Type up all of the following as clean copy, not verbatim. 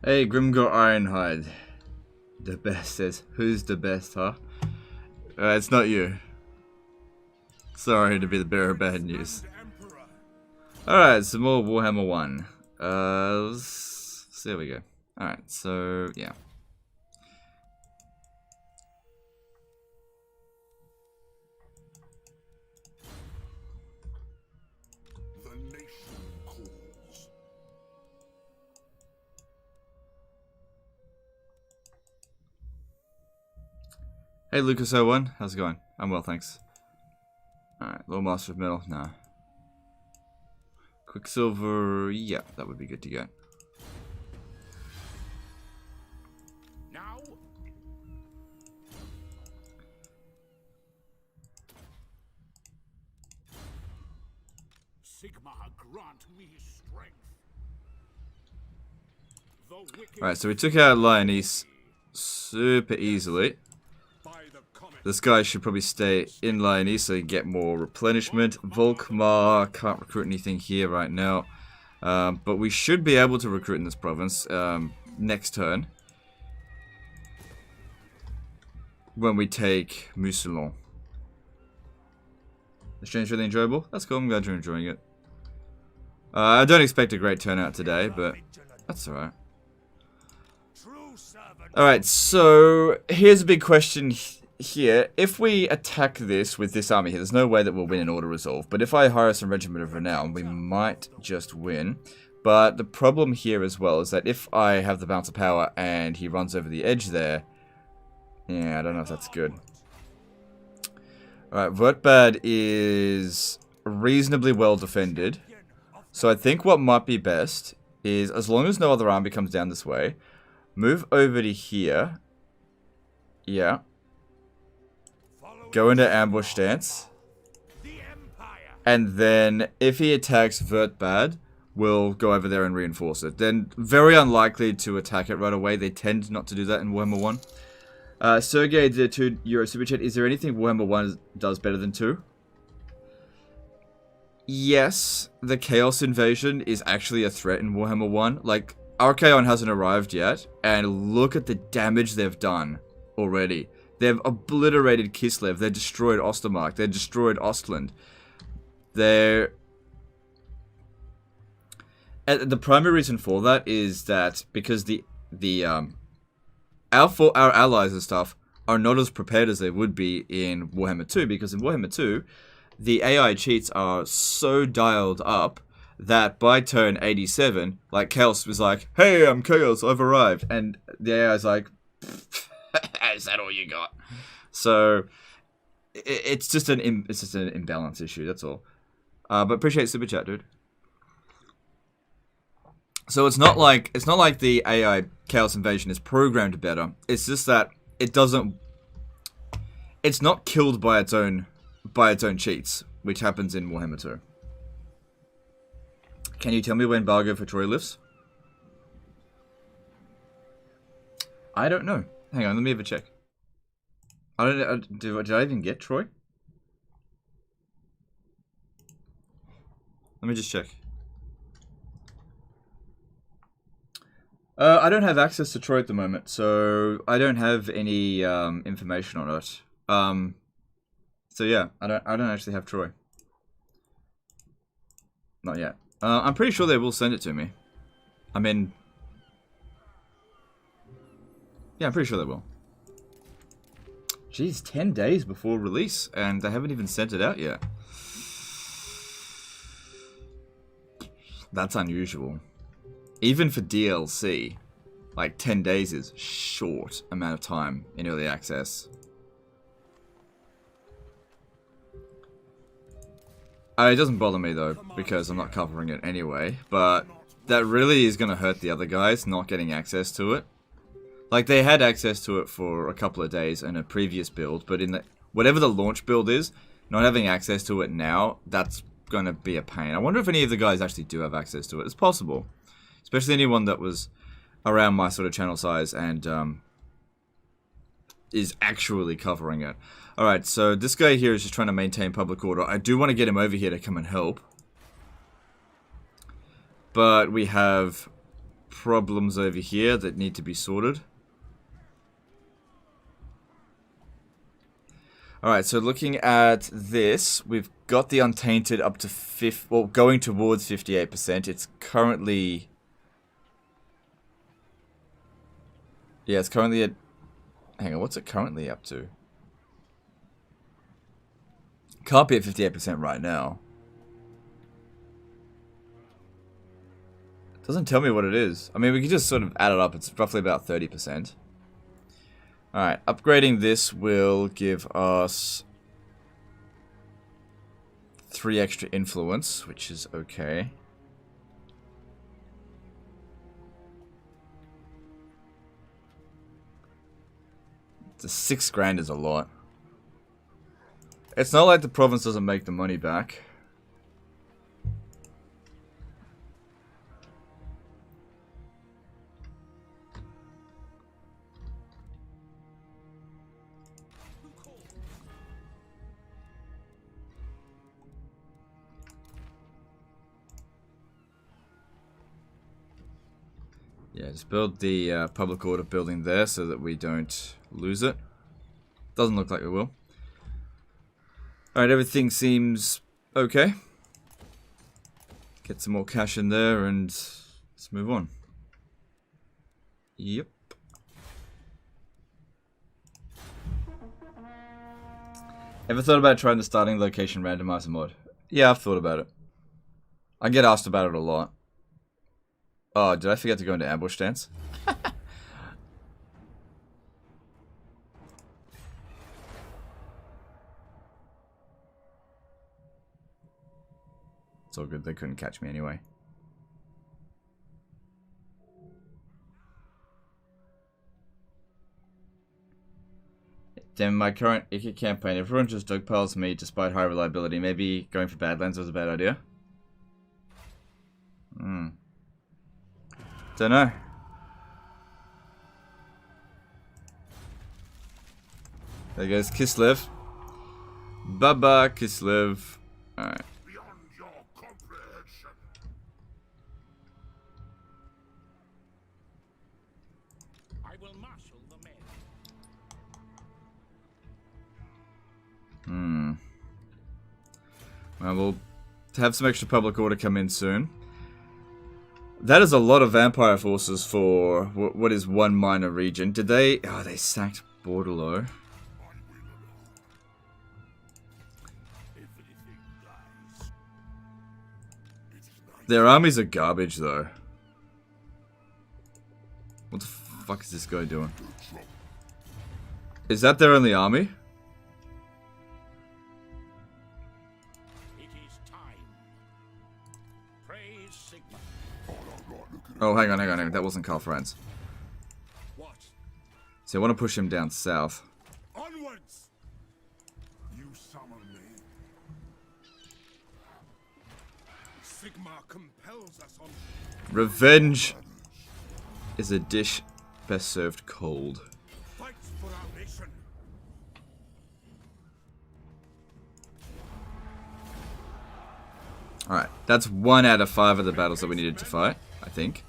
Hey, Grimgor Ironhide. The best says, who's the best, huh? It's not you. Sorry to be the bearer of bad news. Alright, some more Warhammer 1. There we go. Alright, so, yeah. Hey Lucas01, how's it going? I'm well, thanks. Alright, Little Master of Metal, nah. Quicksilver, yeah, that would be good to get. Now? Sigma, grant me strength. Alright, so we took out Lioness super easily. This guy should probably stay in Lioness so he can get more replenishment. Volkmar, can't recruit anything here right now. But we should be able to recruit in this province next turn. When we take Mousillon. The stream's really enjoyable. That's cool, I'm glad you're enjoying it. I don't expect a great turnout today, but that's alright. Alright, so here's a big question here. If we attack this with this army here, there's no way that we'll win an order resolve. But if I hire some Regiment of Renown, we might just win. But the problem here as well is that if I have the Bounce of Power and he runs over the edge there, yeah, I don't know if that's good. Alright, Vertbad is reasonably well defended. So I think what might be best is, as long as no other army comes down this way, move over to here. Yeah. Go into ambush stance. And then, if he attacks Vertbad, we'll go over there and reinforce it. Then, very unlikely to attack it right away. They tend not to do that in Warhammer 1. Sergey did a €2 super chat. Is there anything Warhammer 1 does better than 2? Yes, the Chaos Invasion is actually a threat in Warhammer 1. Like, Archaon hasn't arrived yet, and look at the damage they've done already. They've obliterated Kislev, they've destroyed Ostermark, they've destroyed Ostland. The primary reason for that is that because our allies and stuff are not as prepared as they would be in Warhammer 2, because in Warhammer 2, the AI cheats are so dialed up that by turn 87, like, Chaos was like, hey, I'm Chaos, I've arrived. And the AI's like, is that all you got? So, it's just an imbalance issue, that's all. But appreciate Super Chat, dude. So it's not like the AI Chaos Invasion is programmed better. It's just that it doesn't... It's not killed by its own cheats, which happens in Warhammer 2. Can you tell me when Bargo for Troy lifts? I don't know. Hang on, let me have a check. I don't know. Did I even get Troy? Let me just check. I don't have access to Troy at the moment, so I don't have any information on it. So yeah, I don't actually have Troy. Not yet. I'm pretty sure they will send it to me. I mean, yeah, I'm pretty sure they will. Jeez, 10 days before release, and they haven't even sent it out yet. That's unusual. Even for DLC, like 10 days is short amount of time in early access. It doesn't bother me though, because I'm not covering it anyway, but that really is going to hurt the other guys not getting access to it. Like, they had access to it for a couple of days in a previous build, but in whatever the launch build is, not having access to it now, that's going to be a pain. I wonder if any of the guys actually do have access to it. It's possible. Especially anyone that was around my sort of channel size and is actually covering it. Alright, so this guy here is just trying to maintain public order. I do want to get him over here to come and help. But we have problems over here that need to be sorted. Alright, so looking at this, we've got the Untainted up to going towards 58%. It's currently... Yeah, it's currently at... Hang on, what's it currently up to? Can't be at 58% right now. Doesn't tell me what it is. I mean, we can just sort of add it up. It's roughly about 30%. Alright, upgrading this will give us 3 extra influence, which is okay. The 6 grand is a lot. It's not like the province doesn't make the money back. Yeah, just build the public order building there so that we don't lose it. Doesn't look like we will. Alright, everything seems okay. Get some more cash in there and let's move on. Yep. Ever thought about trying the starting location randomizer mod? Yeah, I've thought about it. I get asked about it a lot. Oh, did I forget to go into ambush stance? It's all good, they couldn't catch me anyway. Damn, my current Icky campaign, everyone just dogpiles me despite high reliability. Maybe going for Badlands was a bad idea? Don't know. There goes Kislev. Bye-bye, Kislev. Alright. Beyond your comprehension. I will marshal the men. Well, we'll have some extra public order come in soon. That is a lot of vampire forces for what is one minor region. Did they... Oh, they sacked Bordello. Their armies are garbage, though. What the fuck is this guy doing? Is that their only army? It is time. Praise Sigma. Oh, hang on. That wasn't Karl Franz. What? See, I want to push him down south. Onwards! You summon me. Sigma compels us on. Revenge is a dish best served cold. Fights for our nation. Alright, that's 1 out of 5 of the battles that we needed to fight, I think.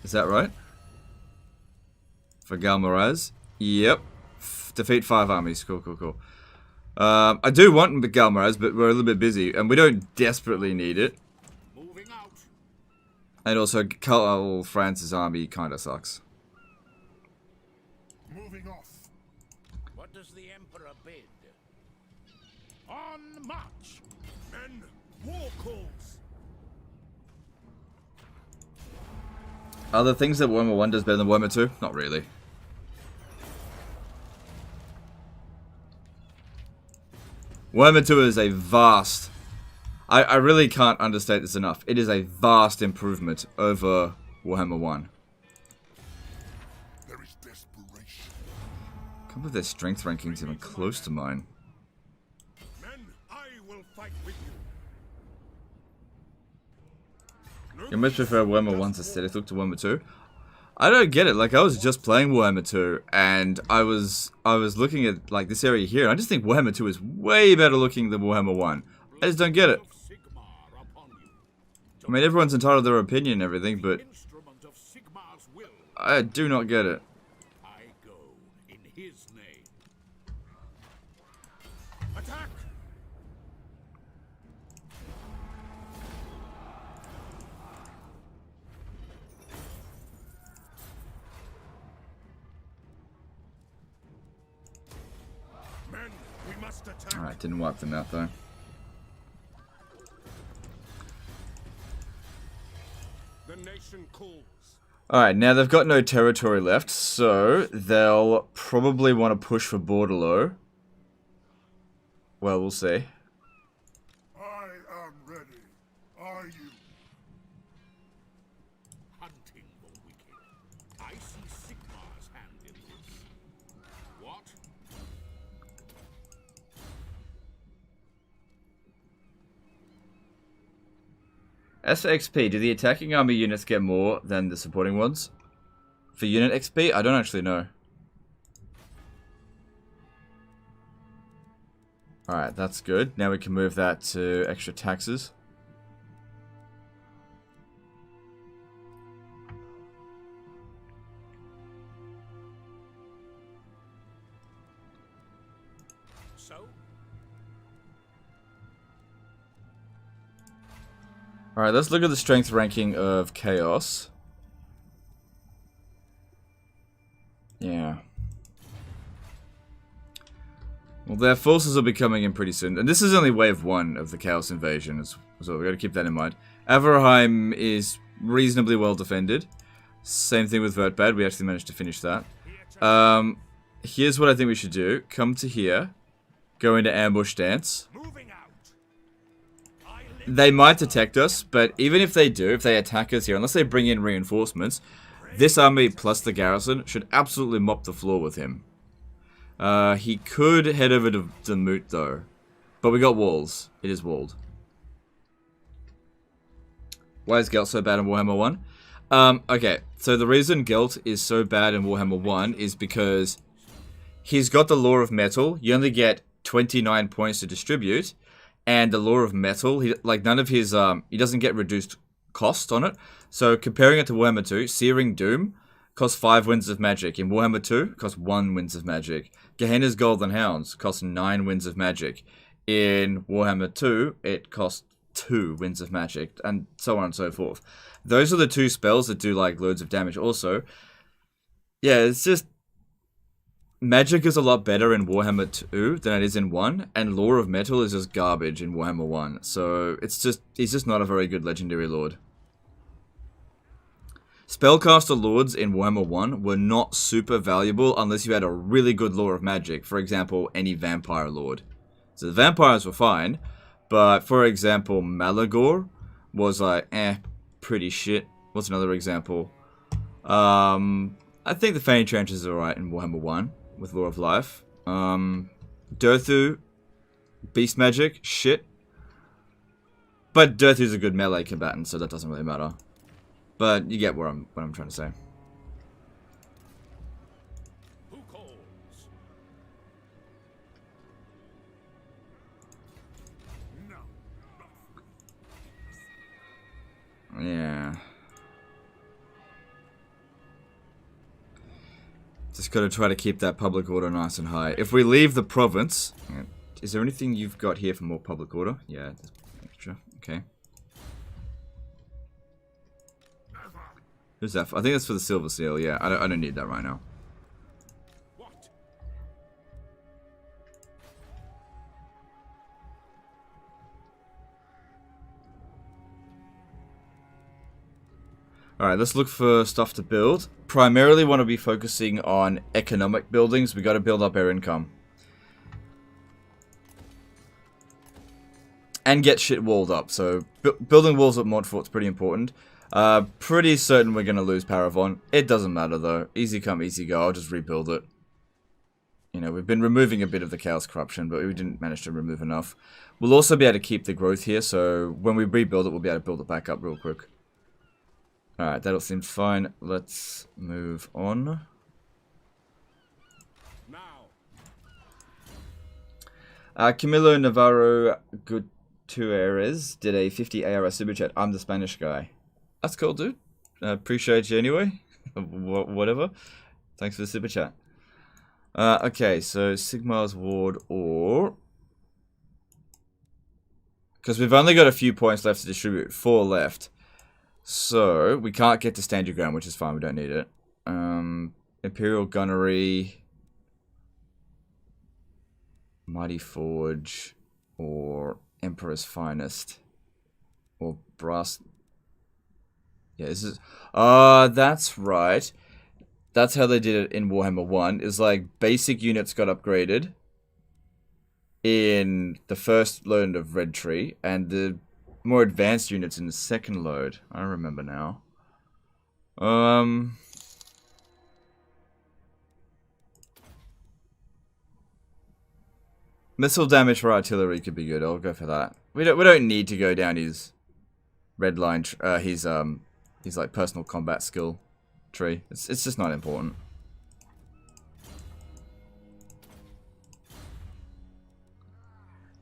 Is that right? For Galmaraz? Yep. Defeat 5 armies. Cool. I do want Galmaraz, but we're a little bit busy, and we don't desperately need it. Moving out. And also, Karl Franz's army kinda sucks. Moving off. What does the Emperor bid? On march. Men, war calls. Are there things that Warhammer 1 does better than Warhammer 2? Not really. Warhammer 2 is a vast... I really can't understate this enough. It is a vast improvement over Warhammer 1. There is desperation. I can't believe their strength ranking's even close to mine. Men, I will fight with you. You much prefer Warhammer 1's aesthetic look to Warhammer 2? I don't get it. Like, I was just playing Warhammer 2, and I was looking at, like, this area here, and I just think Warhammer 2 is way better looking than Warhammer 1. I just don't get it. Sigma upon you. To I mean, everyone's entitled to their opinion and everything, but Instrument of Sigmar's will. I do not get it. I go in his name. Attack! Men, we must attack. Alright, didn't wipe them out though. The nation calls. Alright, now they've got no territory left, so they'll probably want to push for Bordello. Well, we'll see. I am ready. Are you? Hunting the wicked. I see Sigmar's hand in this. What? As for XP, do the attacking army units get more than the supporting ones? For unit XP? I don't actually know. Alright, that's good. Now we can move that to extra taxes. So? Alright, let's look at the strength ranking of Chaos. Yeah. Well, their forces will be coming in pretty soon. And this is only wave 1 of the Chaos Invasion, so we've got to keep that in mind. Averheim is reasonably well defended. Same thing with Vertbad, we actually managed to finish that. Here's what I think we should do. Come to here, go into ambush stance. Moving out. They might detect us, but even if they do, if they attack us here, unless they bring in reinforcements, this army plus the garrison should absolutely mop the floor with him. He could head over to the Moot though, but we got walls. It is walled. Why is Gelt so bad in Warhammer 1? Okay, so the reason Gelt is so bad in Warhammer 1 is because he's got the Law of Metal. You only get 29 points to distribute, and the Law of Metal, none of his, he doesn't get reduced cost on it. So comparing it to Warhammer 2, Searing Doom costs 5 winds of magic. In Warhammer 2, costs 1 winds of magic. Gehenna's Golden Hounds costs 9 winds of magic. In Warhammer 2, it costs 2 winds of magic, and so on and so forth. Those are the 2 spells that do like loads of damage also. Yeah, it's just magic is a lot better in Warhammer 2 than it is in 1, and Law of Metal is just garbage in Warhammer 1. So it's just he's just not a very good legendary lord. Spellcaster lords in Warhammer 1 were not super valuable unless you had a really good Law of Magic. For example, any vampire lord. So the vampires were fine, but for example, Malagor was like, pretty shit. What's another example? I think the Fane Trenches are alright in Warhammer 1 with Law of Life. Durthu, Beast Magic, shit. But Durthu's a good melee combatant, so that doesn't really matter. But you get what I'm trying to say. Who calls? No. Yeah. Just gotta try to keep that public order nice and high. If we leave the province... Is there anything you've got here for more public order? Yeah, extra. Okay. Who's that for? I think that's for the Silver Seal, yeah. I don't need that right now. What? Alright, let's look for stuff to build. Primarily want to be focusing on economic buildings. We got to build up our income. And get shit walled up. So, building walls at Montfort's pretty important. Pretty certain we're going to lose Paravon. It doesn't matter though. Easy come, easy go. I'll just rebuild it. You know, we've been removing a bit of the Chaos Corruption, but we didn't manage to remove enough. We'll also be able to keep the growth here, so when we rebuild it, we'll be able to build it back up real quick. Alright, that all seems fine. Let's move on. Now. Camilo Navarro 2 errors did a 50 ARS super chat. I'm the Spanish guy. That's cool, dude. Appreciate you anyway. Whatever. Thanks for the super chat. Okay, so Sigmar's Ward or... Because we've only got a few points left to distribute. 4 left. So, we can't get to Stand Your Ground, which is fine. We don't need it. Imperial Gunnery... Mighty Forge... Or Emperor's Finest. Or Brass... Yeah, this is... that's right. That's how they did it in Warhammer 1. Is like, basic units got upgraded in the first load of Red Tree, and the more advanced units in the second load. I don't remember now. Missile damage for artillery could be good. I'll go for that. We don't need to go down his red line. His like personal combat skill tree. It's just not important.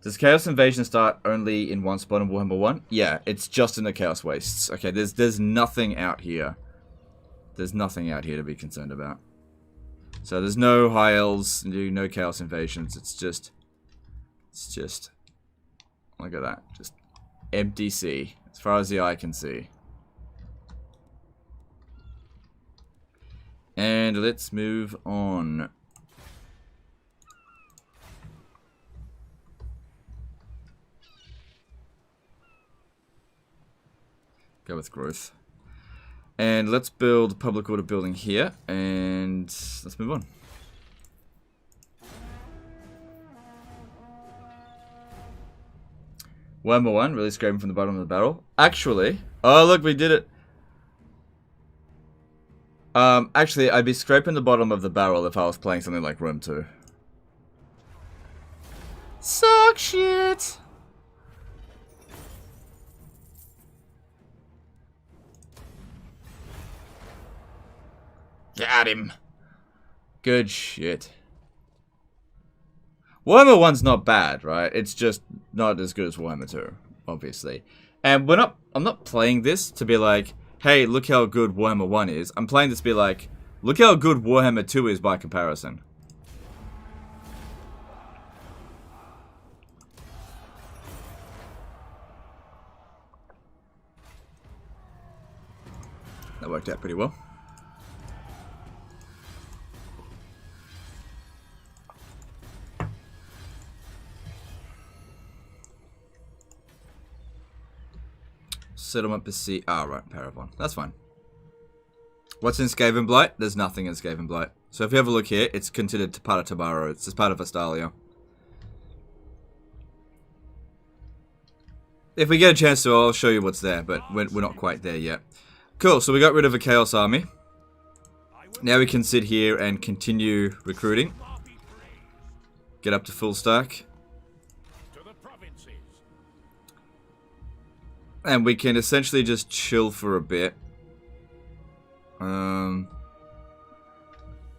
Does Chaos Invasion start only in one spot in Warhammer 1? Yeah, it's just in the Chaos Wastes. Okay, there's nothing out here. There's nothing out here to be concerned about. So there's no high elves, no Chaos Invasions. It's just look at that. Just empty sea, as far as the eye can see. And let's move on. Go with growth. And let's build a public order building here, and let's move on. Warhammer 1, really scraping from the bottom of the barrel. Actually, oh look, we did it. Actually, I'd be scraping the bottom of the barrel if I was playing something like Rome 2. Suck shit! Got him. Good shit. Warhammer 1's not bad, right? It's just not as good as Warhammer 2, obviously. And I'm not playing this to be like, hey, look how good Warhammer 1 is. I'm playing this to be like, look how good Warhammer 2 is by comparison. That worked out pretty well. Settlement Besiege. Ah, right, Paravon. That's fine. What's in Skaven Blight? There's nothing in Skaven Blight. So if you have a look here, it's considered part of Tabaro. It's just part of Astalia. If we get a chance to, I'll show you what's there, but we're not quite there yet. Cool, so we got rid of a Chaos Army. Now we can sit here and continue recruiting. Get up to full stack. And we can essentially just chill for a bit.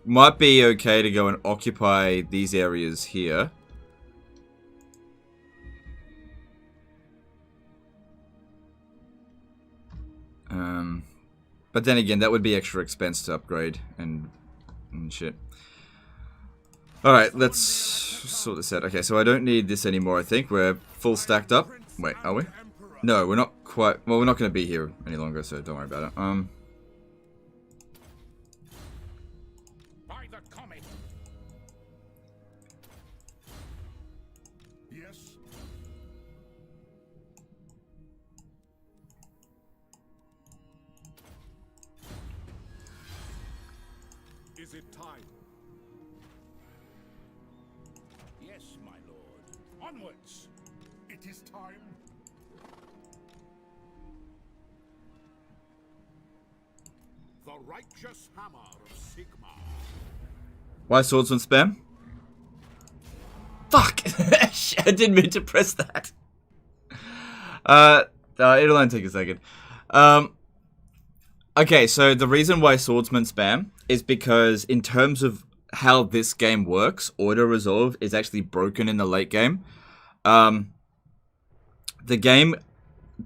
Might be okay to go and occupy these areas here. But then again, that would be extra expense to upgrade and shit. Alright, let's sort this out. Okay, so I don't need this anymore, I think. We're full stacked up. Wait, are we? No, we're not quite... Well, we're not going to be here any longer, so don't worry about it. By the comet. Yes. Is it time? Yes, my lord. Onwards. It is time. The righteous hammer of Sigmar. Why swordsman spam? Fuck! I didn't mean to press that. It'll only take a second. Okay, so the reason why swordsman spam is because in terms of how this game works, auto resolve is actually broken in the late game. The the game,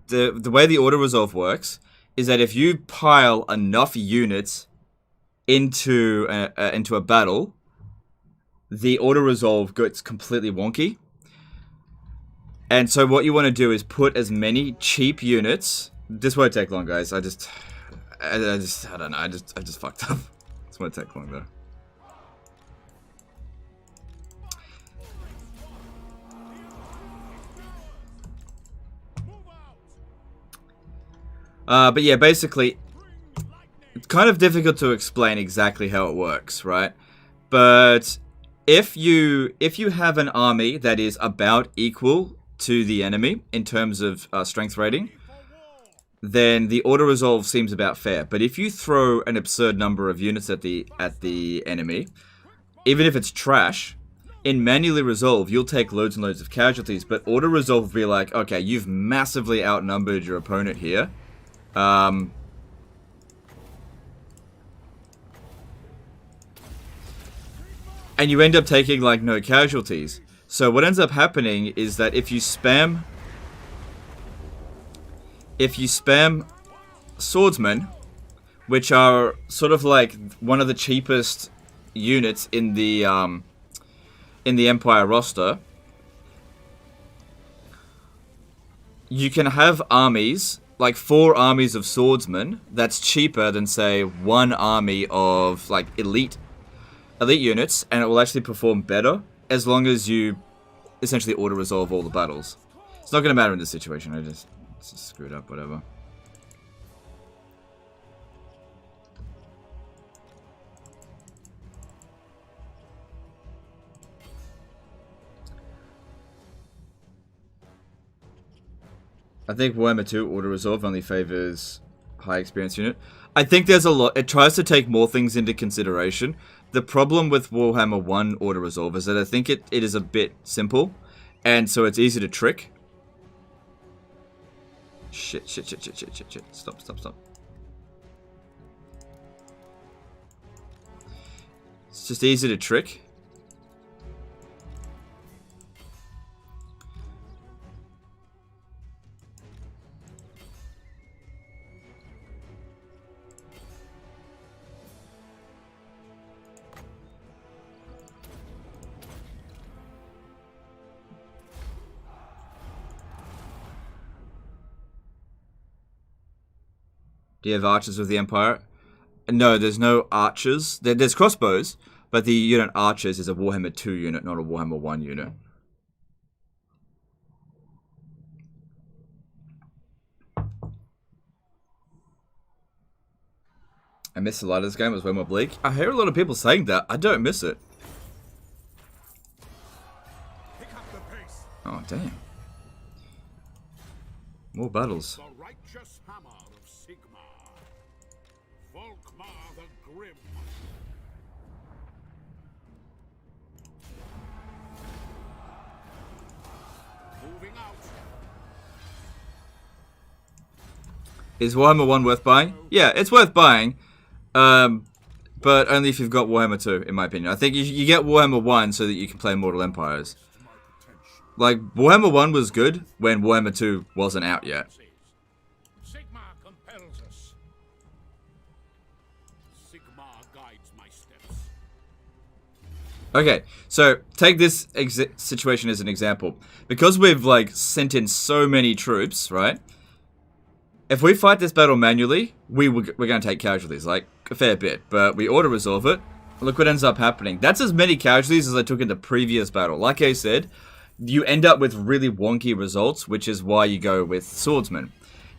the way the auto resolve works is that if you pile enough units into a battle, the auto resolve gets completely wonky. And so what you want to do is put as many cheap units. This won't take long, guys. I don't know. I just fucked up. This won't take long though. But yeah, basically, it's kind of difficult to explain exactly how it works, right? But if you have an army that is about equal to the enemy in terms of strength rating, then the auto resolve seems about fair. But if you throw an absurd number of units at the enemy, even if it's trash, in manually resolve you'll take loads and loads of casualties. But auto resolve will be like, okay, you've massively outnumbered your opponent here. And you end up taking like no casualties. So what ends up happening is that if you spam swordsmen, which are sort of like one of the cheapest units in the Empire roster, you can have armies, like 4 armies of swordsmen, that's cheaper than, say, 1 army of, like, elite units, and it will actually perform better as long as you essentially auto-resolve all the battles. It's not going to matter in this situation, it's just screwed up, whatever. I think Warhammer 2 auto-resolve only favors high experience unit. I think there's a lot. It tries to take more things into consideration. The problem with Warhammer 1 auto-resolve is that I think it is a bit simple, and so it's easy to trick. Shit. Stop. It's just easy to trick. Do you have archers with the Empire? No, there's no archers. There's crossbows, but the unit archers is a Warhammer 2 unit, not a Warhammer 1 unit. I miss the light of this game. It was way more bleak. I hear a lot of people saying that. I don't miss it. Oh, damn. More battles. The righteous hammer of Sigmar. Volkmar the Grim. Moving out. Is Warhammer 1 worth buying? Yeah, it's worth buying. But only if you've got Warhammer 2, in my opinion. I think you get Warhammer 1 so that you can play Mortal Empires. Like, Warhammer 1 was good when Warhammer 2 wasn't out yet. Sigmar compels us. Sigmar guides my steps. Okay, so take this situation as an example. Because we've, like, sent in so many troops, right? If we fight this battle manually, we're going to take casualties, like, a fair bit. But we auto-resolve it. Look what ends up happening. That's as many casualties as I took in the previous battle. Like I said, you end up with really wonky results, which is why you go with swordsmen.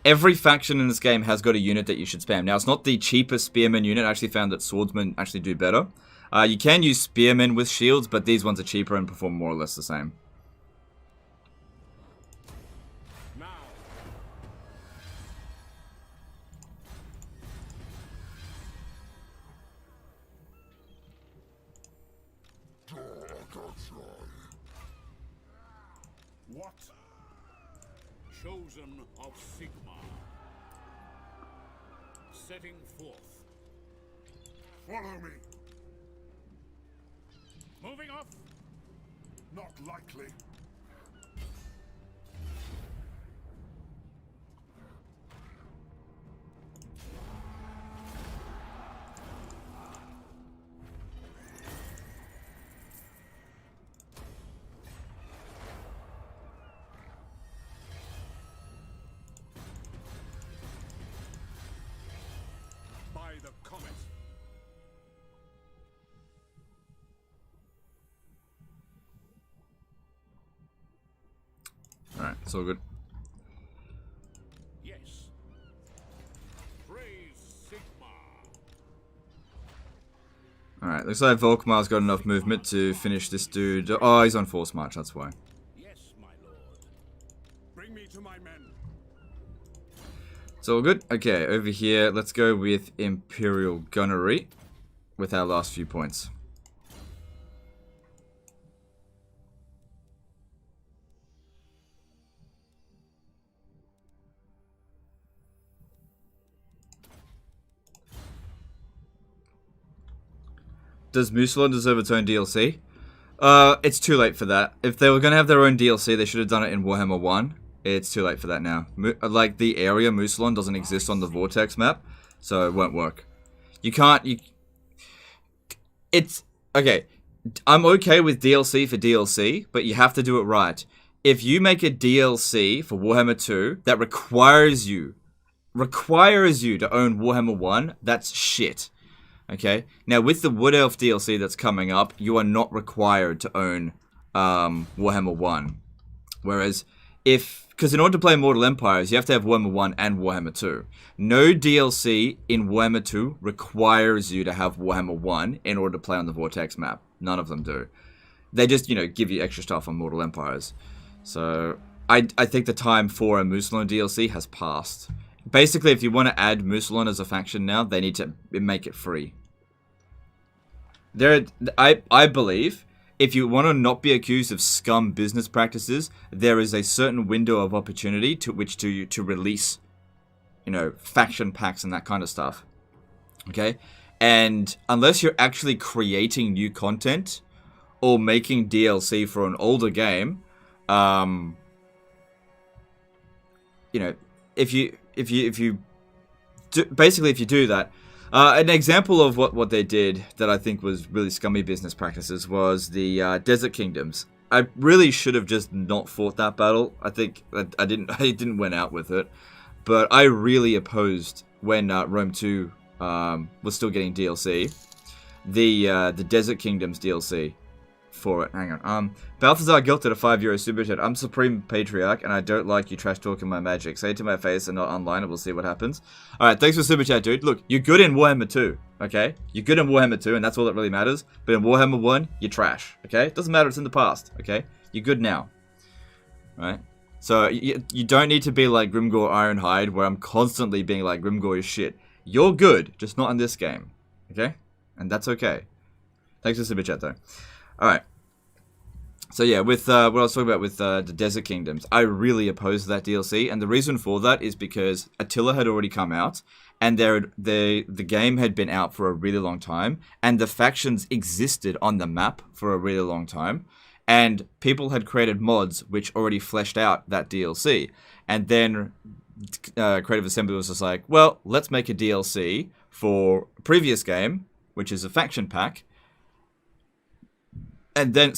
Every faction in this game has got a unit that you should spam. Now, it's not the cheapest spearman unit. I actually found that swordsmen actually do better. You can use spearmen with shields, but these ones are cheaper and perform more or less the same. Now. What? Chosen of Sigmar. Setting forth. Follow me. Moving off. Not likely. It's all good. Yes. Praise Sigma. Alright, looks like Volkmar's got enough movement to finish this dude. Oh, he's on force march, that's why. Yes, my lord. Bring me to my men. It's all good. Okay, over here, let's go with Imperial Gunnery with our last few points. Does Musalon deserve its own DLC? It's too late for that. If they were going to have their own DLC, they should have done it in Warhammer 1. It's too late for that now. Like, the area Musalon doesn't exist on the Vortex map, so it won't work. You can't... It's... Okay, I'm okay with DLC for DLC, but you have to do it right. If you make a DLC for Warhammer 2 that requires you to own Warhammer 1, that's shit. Okay? Now, with the Wood Elf DLC that's coming up, you are not required to own Warhammer 1. Whereas, because in order to play Mortal Empires, you have to have Warhammer 1 and Warhammer 2. No DLC in Warhammer 2 requires you to have Warhammer 1 in order to play on the Vortex map. None of them do. They just, give you extra stuff on Mortal Empires. So, I think the time for a Musalon DLC has passed. Basically, if you want to add Musalon as a faction now, they need to make it free. I believe, if you want to not be accused of scum business practices, there is a certain window of opportunity to release, faction packs and that kind of stuff. Okay? And unless you're actually creating new content or making DLC for an older game, if you do that, an example of what they did that I think was really scummy business practices was the Desert Kingdoms. I really should have just not fought that battle. I think I didn't win out with it, but I really opposed when Rome 2 was still getting DLC, the Desert Kingdoms DLC for it. Hang on. Balthazar guilted a €5 super chat. I'm Supreme Patriarch, and I don't like you trash talking my magic. Say it to my face and not online, and we'll see what happens. Alright, thanks for super chat, dude. Look, you're good in Warhammer 2, okay? You're good in Warhammer 2, and that's all that really matters. But in Warhammer 1, you're trash, okay? Doesn't matter, it's in the past, okay? You're good now. Right? So, you don't need to be like Grimgor Ironhide, where I'm constantly being like, Grimgor is shit. You're good, just not in this game, okay? And that's okay. Thanks for super chat, though. Alright. So yeah, with what I was talking about with the Desert Kingdoms, I really opposed that DLC, and the reason for that is because Attila had already come out, and the game had been out for a really long time, and the factions existed on the map for a really long time, and people had created mods which already fleshed out that DLC, and then Creative Assembly was just like, well, let's make a DLC for a previous game, which is a faction pack, and then,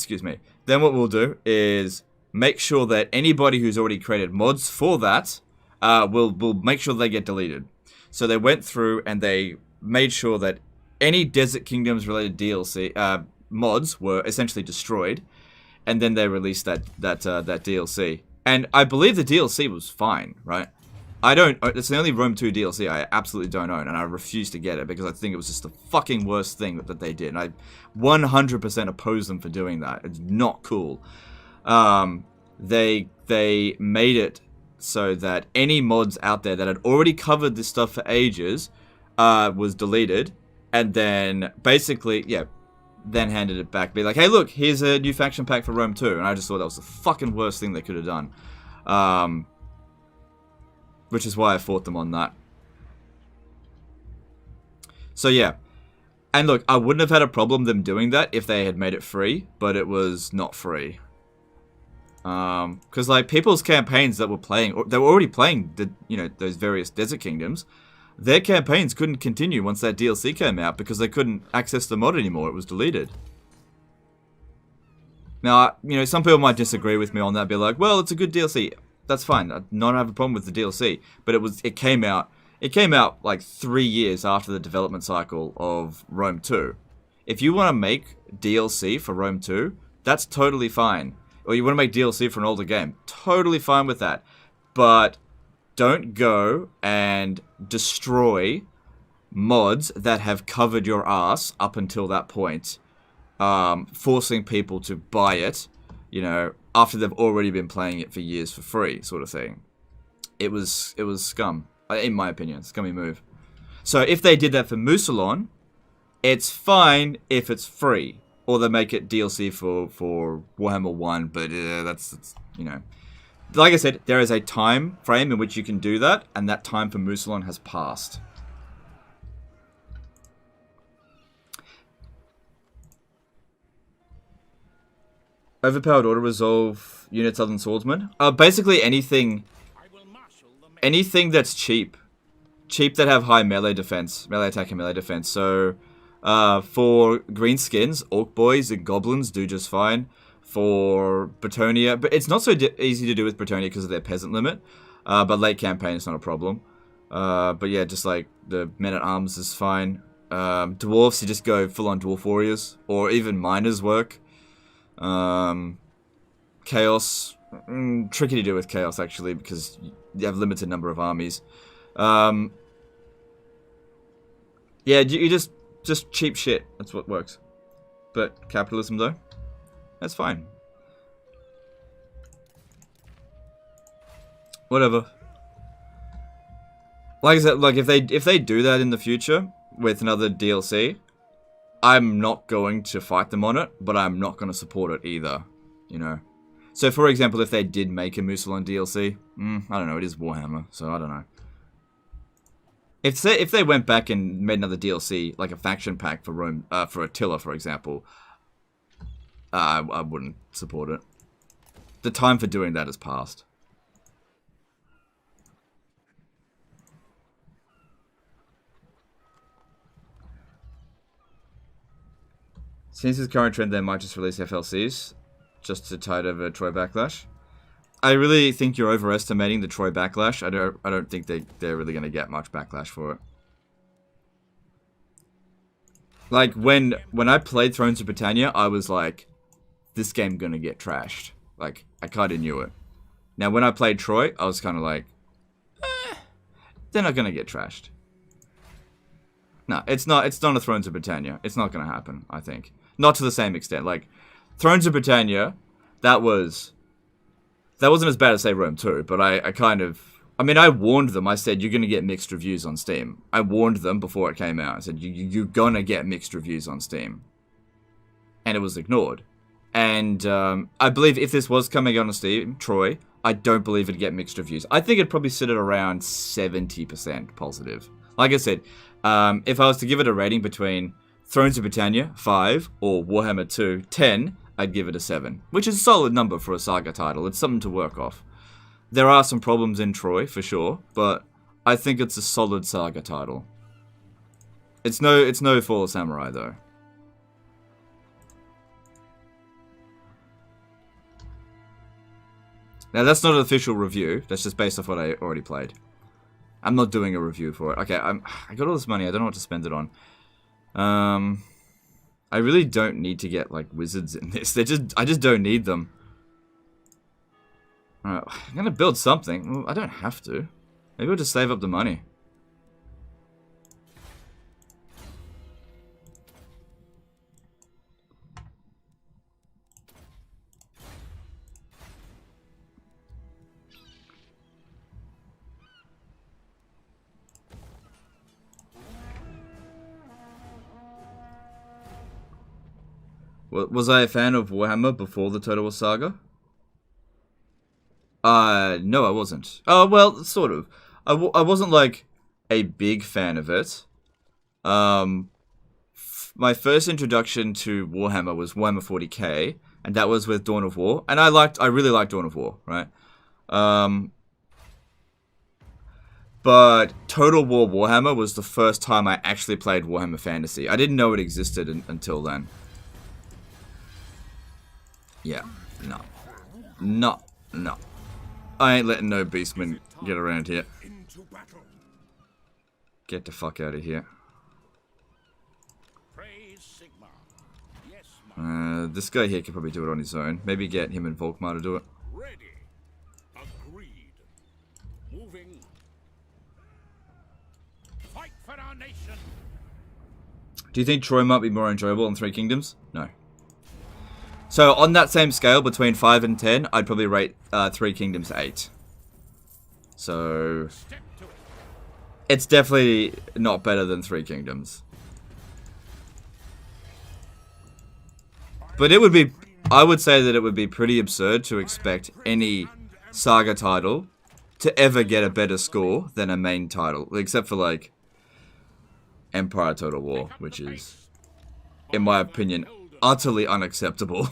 then what we'll do is make sure that anybody who's already created mods for that, we'll make sure they get deleted. So they went through and they made sure that any Desert Kingdoms related DLC mods were essentially destroyed, and then they released that DLC. And I believe the DLC was fine, right? It's the only Rome 2 DLC I absolutely don't own, and I refuse to get it because I think it was just the fucking worst thing that they did. And I 100% oppose them for doing that. It's not cool. They made it so that any mods out there that had already covered this stuff for ages was deleted, and then basically, then handed it back. Be like, hey, look, here's a new faction pack for Rome 2. And I just thought that was the fucking worst thing they could have done. Which is why I fought them on that. So yeah. And look, I wouldn't have had a problem them doing that if they had made it free, but it was not free. Because like people's campaigns that were playing, they were already playing those various Desert Kingdoms. Their campaigns couldn't continue once that DLC came out because they couldn't access the mod anymore. It was deleted. Now, some people might disagree with me on that, be like, well, it's a good DLC. That's fine. I don't have a problem with the DLC, but it came out like 3 years after the development cycle of Rome 2. If you want to make DLC for Rome 2, that's totally fine. or you want to make DLC for an older game, totally fine with that. But don't go and destroy mods that have covered your ass up until that point, forcing people to buy it, you know, after they've already been playing it for years for free, sort of thing. It was scum, in my opinion, scummy move. So if they did that for Musalon, it's fine if it's free, or they make it DLC for Warhammer 1, but that's, you know. Like I said, there is a time frame in which you can do that, and that time for Musalon has passed. Overpowered auto-resolve units other than swordsman? Basically anything that's cheap. Cheap that have high melee defense. Melee attack and melee defense. So, for green skins, orc boys and goblins do just fine. For Bretonia, but it's not so easy to do with Bretonia because of their peasant limit. But late campaign is not a problem. But yeah, just like the men-at-arms is fine. Dwarfs, you just go full-on dwarf warriors. Or even miners work. Chaos, tricky to do with Chaos actually because you have limited number of armies. Yeah, you just cheap shit. That's what works. But capitalism though, that's fine. Whatever. Like I said, like if they do that in the future with another DLC, I'm not going to fight them on it, but I'm not going to support it either, you know. So, for example, if they did make a Musalon DLC, I don't know, it is Warhammer, so I don't know. If they went back and made another DLC, like a faction pack for Rome, for Attila, for example, I wouldn't support it. The time for doing that has passed. Since his current trend, they might just release FLCs, just to tide over Troy Backlash. I really think you're overestimating the Troy Backlash. I don't think they're really going to get much backlash for it. Like, when I played Thrones of Britannia, I was like, this game gonna get trashed. Like, I kinda knew it. Now, when I played Troy, I was kinda like, they're not gonna get trashed. No, it's not a Thrones of Britannia. It's not gonna happen, I think. Not to the same extent. Like, Thrones of Britannia, that wasn't as bad as, say, Rome 2, but I mean, I warned them. I said, you're going to get mixed reviews on Steam. I warned them before it came out. I said, you're going to get mixed reviews on Steam. And it was ignored. And I believe if this was coming out on Steam, Troy, I don't believe it'd get mixed reviews. I think it'd probably sit at around 70% positive. Like I said, if I was to give it a rating between Thrones of Britannia, 5, or Warhammer 2, 10, I'd give it a 7. Which is a solid number for a Saga title. It's something to work off. There are some problems in Troy, for sure, but I think it's a solid Saga title. It's no Fall of Samurai, though. Now, that's not an official review. That's just based off what I already played. I'm not doing a review for it. Okay, I got all this money. I don't know what to spend it on. I really don't need to get, like, wizards in this. I just don't need them. Alright, I'm gonna build something. Well, I don't have to. Maybe I'll just save up the money. Was I a fan of Warhammer before the Total War Saga? No, I wasn't. Oh, well, sort of. I wasn't, like, a big fan of it. My first introduction to Warhammer was Warhammer 40k, and that was with Dawn of War, and I really liked Dawn of War, right? But Total War Warhammer was the first time I actually played Warhammer Fantasy. I didn't know it existed until then. Yeah, no. I ain't letting no beastmen get around here. Get the fuck out of here. Praise Sigma. Yes, my This guy here could probably do it on his own. Maybe get him and Volkmar to do it. Ready. Agreed. Moving. Fight for our nation. Do you think Troy might be more enjoyable on Three Kingdoms? No. So on that same scale, between 5 and 10, I'd probably rate Three Kingdoms 8. So Step to it. it's definitely not better than Three Kingdoms. But it would be, I would say that it would be pretty absurd to expect any Saga title to ever get a better score than a main title. Except for like Empire Total War, which is, in my opinion, utterly unacceptable.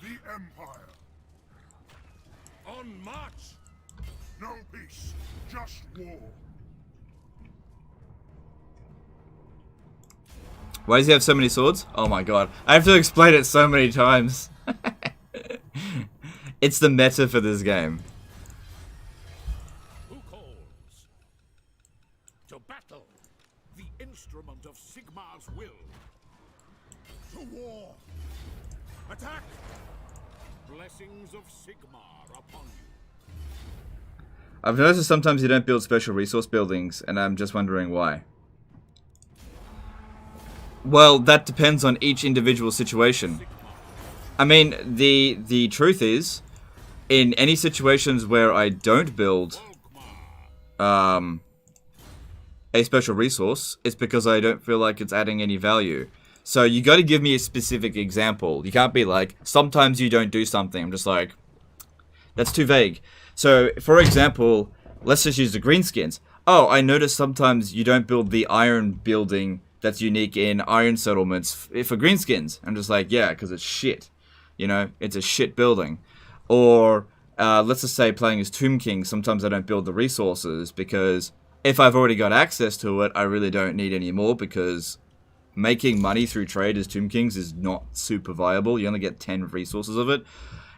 The Empire. On march. No peace, just war. Why does he have so many swords? Oh my god. I have to explain it so many times. It's the meta for this game. Who calls? To battle. The instrument of Sigmar's will. To war. Attack. Blessings of Sigmar upon you. I've noticed that sometimes you don't build special resource buildings, and I'm just wondering why. Well, that depends on each individual situation. I mean, the truth is, in any situations where I don't build a special resource, it's because I don't feel like it's adding any value. So you got to give me a specific example. You can't be like, sometimes you don't do something. I'm just like, that's too vague. So, for example, let's just use the greenskins. Oh, I noticed sometimes you don't build the iron building that's unique in iron settlements for greenskins. I'm just like, yeah, because it's shit. You know, it's a shit building. Or, let's just say playing as Tomb King, sometimes I don't build the resources because if I've already got access to it, I really don't need any more because making money through trade as Tomb Kings is not super viable. You only get 10 resources of it.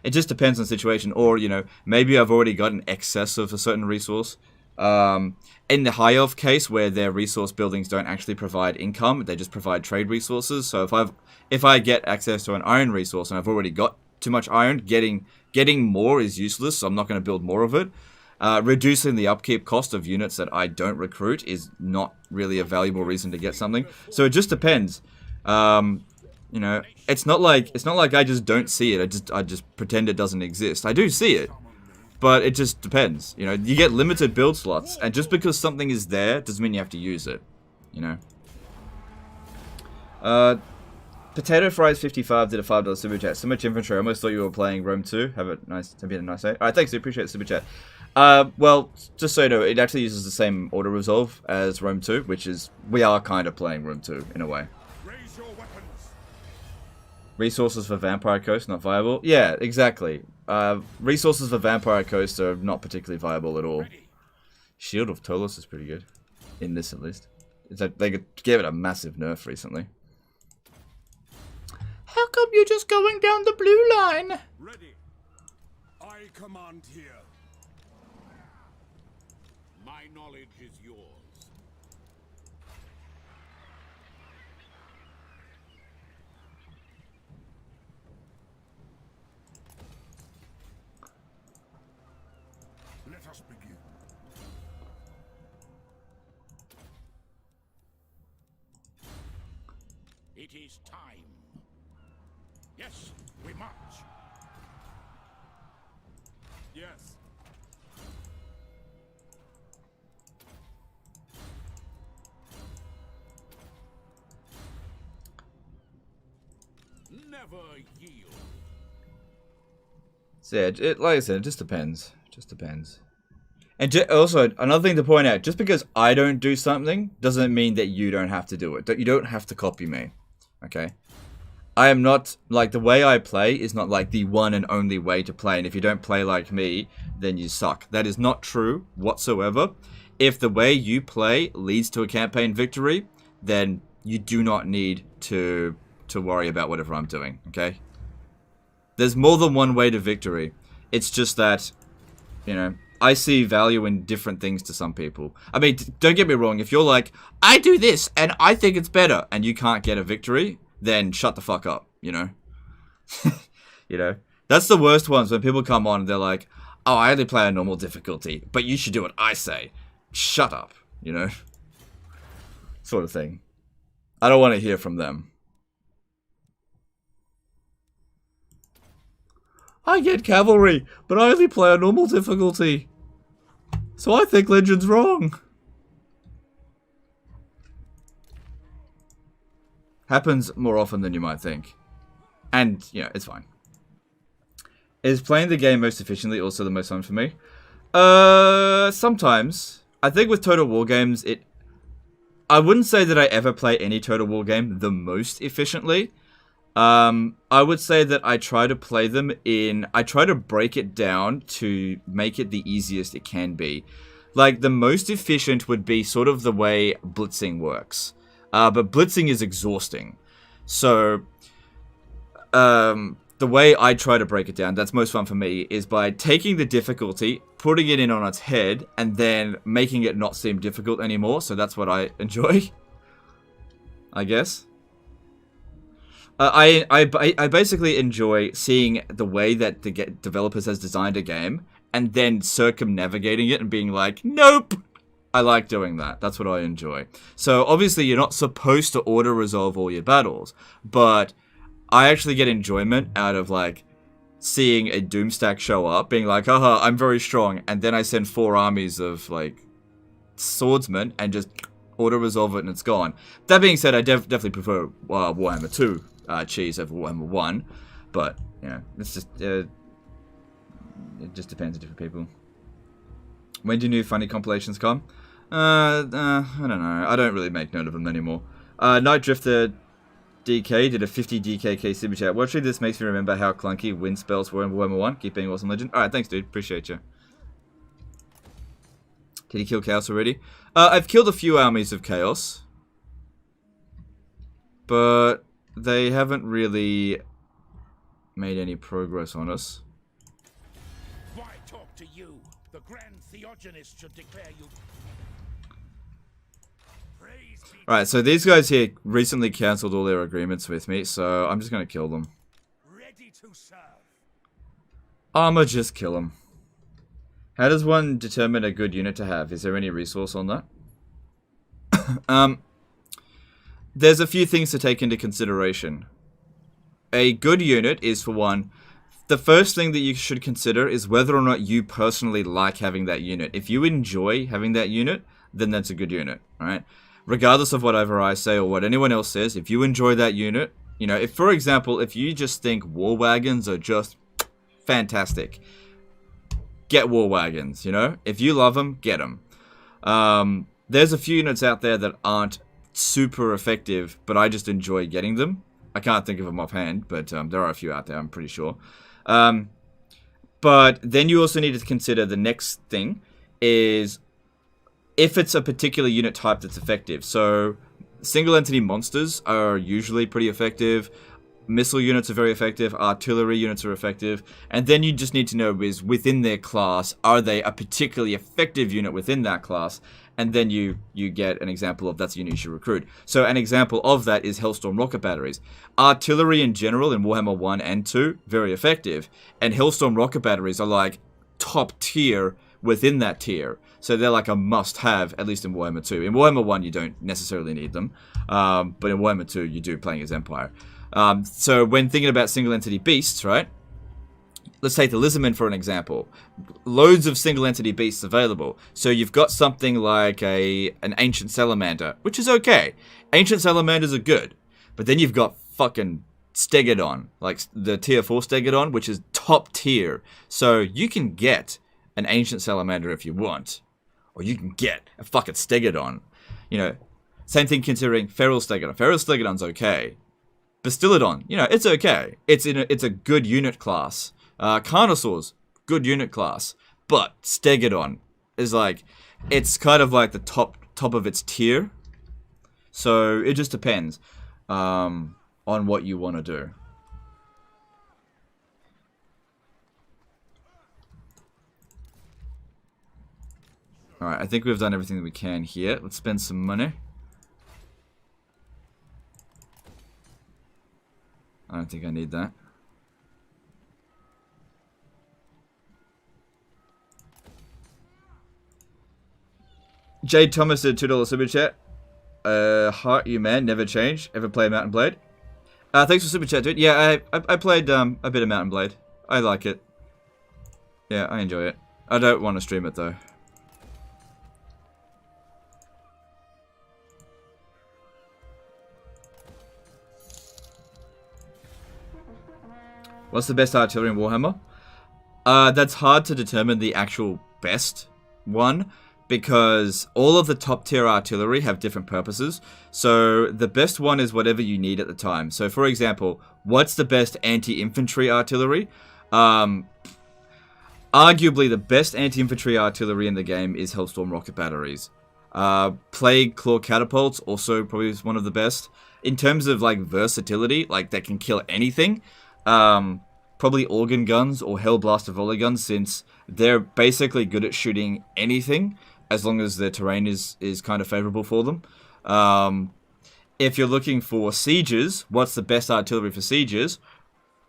It just depends on the situation. Or, you know, maybe I've already got an excess of a certain resource. In the High Elf case, where their resource buildings don't actually provide income, they just provide trade resources. So if I get access to an iron resource and I've already got too much iron, getting more is useless, so I'm not going to build more of it. Reducing the upkeep cost of units that I don't recruit is not really a valuable reason to get something. So it just depends. You know, it's not like I just don't see it. I just pretend it doesn't exist. I do see it. But it just depends, you know, you get limited build slots, and just because something is there, doesn't mean you have to use it, you know. Potato Fries 55 did a $5 super chat. So much infantry, I almost thought you were playing Rome 2. Have a nice day. Alright, thanks, I appreciate the super chat. Well, just so you know, it actually uses the same auto resolve as Rome 2, which is, we are kind of playing Rome 2, in a way. Raise your weapons. Resources for Vampire Coast, not viable? Yeah, exactly. Resources for Vampire Coast are not particularly viable at all. Shield of Tolos is pretty good. In this, at least. They gave it a massive nerf recently. How come you're just going down the blue line? Ready. I command here. My knowledge is yours. Let us begin. It is time. Yes, we march. Yes. Never yield. So yeah, like I said, it just depends. Just depends. And also, another thing to point out, just because I don't do something, doesn't mean that you don't have to do it. You don't have to copy me. Okay? I am not, like, the way I play is not, like, the one and only way to play. And if you don't play like me, then you suck. That is not true whatsoever. If the way you play leads to a campaign victory, then you do not need to worry about whatever I'm doing. Okay? There's more than one way to victory. It's just that, you know, I see value in different things to some people. I mean, don't get me wrong. If you're like, I do this and I think it's better, and you can't get a victory, then shut the fuck up, you know? You know? That's the worst ones when people come on and they're like, oh, I only play a normal difficulty, but you should do what I say. Shut up, you know? Sort of thing. I don't want to hear from them. I get cavalry, but I only play a normal difficulty. So I think Legend's wrong. Happens more often than you might think. And, you know, it's fine. Is playing the game most efficiently also the most fun for me? Sometimes. I think with Total War games, I wouldn't say that I ever play any Total War game the most efficiently. I would say that I try to play them I try to break it down to make it the easiest it can be. Like, the most efficient would be sort of the way blitzing works. But blitzing is exhausting. So, the way I try to break it down, that's most fun for me, is by taking the difficulty, putting it in on its head, and then making it not seem difficult anymore. So that's what I enjoy, I guess. I basically enjoy seeing the way that the developers has designed a game, and then circumnavigating it and being like, nope! I like doing that. That's what I enjoy. So obviously you're not supposed to auto-resolve all your battles, but I actually get enjoyment out of, like, seeing a Doomstack show up, being like, haha, I'm very strong, and then I send 4 armies of, like, swordsmen and just auto-resolve it and it's gone. That being said, I definitely prefer Warhammer 2 cheese over Warhammer 1, but, you know, it's just, it just depends on different people. When do new funny compilations come? I don't know. I don't really make note of them anymore. Night Drifter DK did a 50 DKK super chat. Watching this makes me remember how clunky wind spells were in Warhammer 1. Keep being awesome, Legend. Alright, thanks, dude. Appreciate you. Did he kill Chaos already? I've killed a few armies of Chaos. But they haven't really made any progress on us. Why talk to you? The Grand Theogenist should declare you. Alright, so these guys here recently cancelled all their agreements with me, so I'm just gonna kill them. Ready to serve. I'ma just kill them. How does one determine a good unit to have? Is there any resource on that? There's a few things to take into consideration. A good unit is, for one, the first thing that you should consider is whether or not you personally like having that unit. If you enjoy having that unit, then that's a good unit, right? Regardless of whatever I say or what anyone else says, if you enjoy that unit, you know, if, for example, if you just think war wagons are just fantastic, get war wagons, you know? If you love them, get them. There's a few units out there that aren't super effective, but I just enjoy getting them. I can't think of them offhand, but there are a few out there, I'm pretty sure. But then you also need to consider the next thing is if it's a particular unit type that's effective. So single entity monsters are usually pretty effective. Missile units are very effective. Artillery units are effective. And then you just need to know is within their class, are they a particularly effective unit within that class? And then you get an example of that's the unit you should recruit. So an example of that is Hellstorm rocket batteries. Artillery in general in Warhammer 1 and 2, very effective. And Hellstorm rocket batteries are like top tier within that tier. So they're like a must-have, at least in Warhammer 2. In Warhammer 1, you don't necessarily need them. But in Warhammer 2, you do, playing as Empire. So when thinking about single-entity beasts, right? Let's take the Lizardmen for an example. Loads of single-entity beasts available. So you've got something like an Ancient Salamander, which is okay. Ancient Salamanders are good. But then you've got fucking Stegodon, like the tier 4 Stegodon, which is top tier. So you can get an Ancient Salamander if you want. Or you can get a fucking Stegodon. You know, same thing considering Feral Stegodon. Feral Stegodon's okay. Bastillodon, you know, it's okay. It's a good unit class. Carnosaurs, good unit class. But Stegodon is like, it's kind of like the top of its tier. So it just depends on what you want to do. Alright, I think we've done everything that we can here. Let's spend some money. don't think I need that. Jade Thomas did $2 super chat. Heart you man, never change. Ever play Mountain Blade? Thanks for super chat, dude. Yeah, I played a bit of Mountain Blade. I like it. Yeah, I enjoy it. I don't want to stream it though. What's the best artillery in Warhammer? That's hard to determine the actual best one, because all of the top tier artillery have different purposes. So the best one is whatever you need at the time. So for example, what's the best anti-infantry artillery? Arguably the best anti-infantry artillery in the game is Hellstorm rocket batteries. Plague Claw catapults also probably is one of the best. In terms of like versatility, like that can kill anything, probably organ guns or Hellblaster volley guns, since they're basically good at shooting anything as long as the terrain is kind of favorable for them. If you're looking for sieges, what's the best artillery for sieges?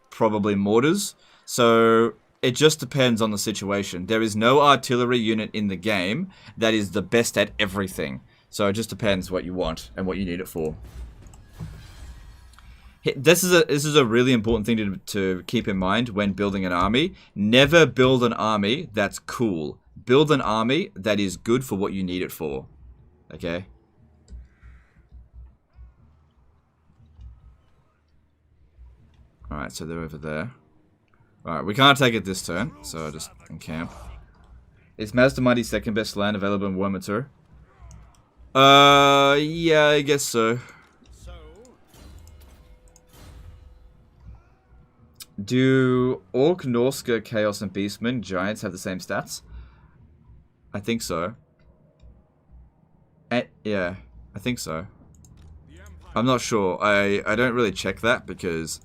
Probably mortars. So it just depends on the situation. There is no artillery unit in the game that is the best at everything. So it just depends what you want and what you need it for. This is a really important thing to keep in mind when building an army. Never build an army that's cool. Build an army that is good for what you need it for. Okay? Alright, so they're over there. Alright, we can't take it this turn, so I'll just encamp. Is Mazda Mighty's second best land available in Warhammer 2? Yeah, I guess so. Do Orc, Norska, Chaos, and Beastmen Giants have the same stats? I think so. Yeah, I think so. I'm not sure. I don't really check that because...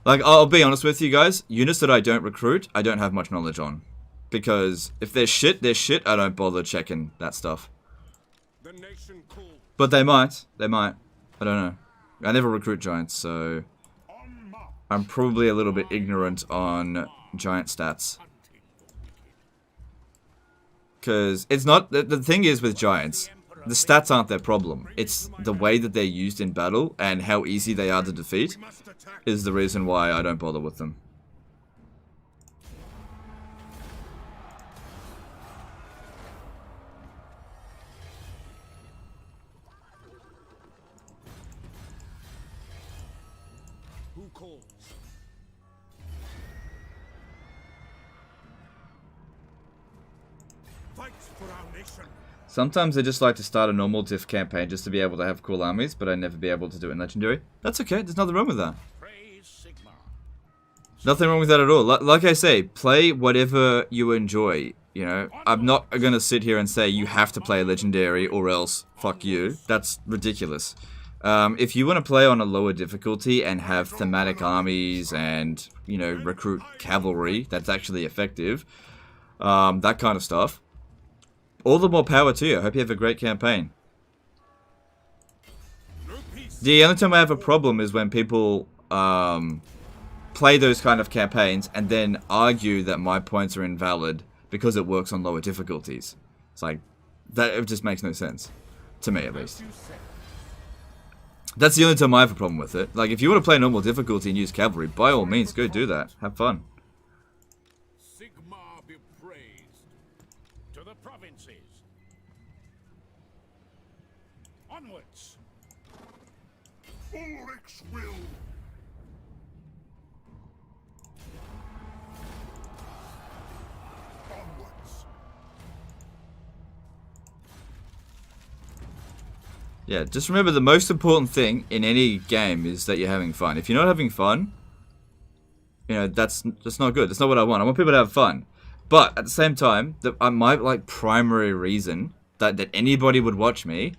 Like, I'll be honest with you guys. Units that I don't recruit, I don't have much knowledge on. Because if they're shit, they're shit. I don't bother checking that stuff. But they might. They might. I don't know. I never recruit Giants, so... I'm probably a little bit ignorant on Giant stats. Because it's not... The thing is with Giants, the stats aren't their problem. It's the way that they're used in battle and how easy they are to defeat is the reason why I don't bother with them. Who calls? Fight for our nation. Sometimes I just like to start a normal diff campaign just to be able to have cool armies, but I never be able to do it in Legendary. That's okay, there's nothing wrong with that. Nothing wrong with that at all. Like I say, play whatever you enjoy, you know. I'm not going to sit here and say you have to play Legendary or else fuck you. That's ridiculous. If you want to play on a lower difficulty and have thematic armies and, you know, recruit cavalry that's actually effective, that kind of stuff, all the more power to you. I hope you have a great campaign. The only time I have a problem is when people play those kind of campaigns and then argue that my points are invalid because it works on lower difficulties. It's like, that it just makes no sense. To me, at least. That's the only time I have a problem with it. Like, if you want to play normal difficulty and use cavalry, by all means, go do that. Have fun. Sigmar be praised. To the provinces. Onwards. Ulrich's will. Onwards. Yeah, just remember the most important thing in any game is that you're having fun. If you're not having fun, you know, that's not good. That's not what I want. I want people to have fun. But at the same time, my like primary reason that anybody would watch me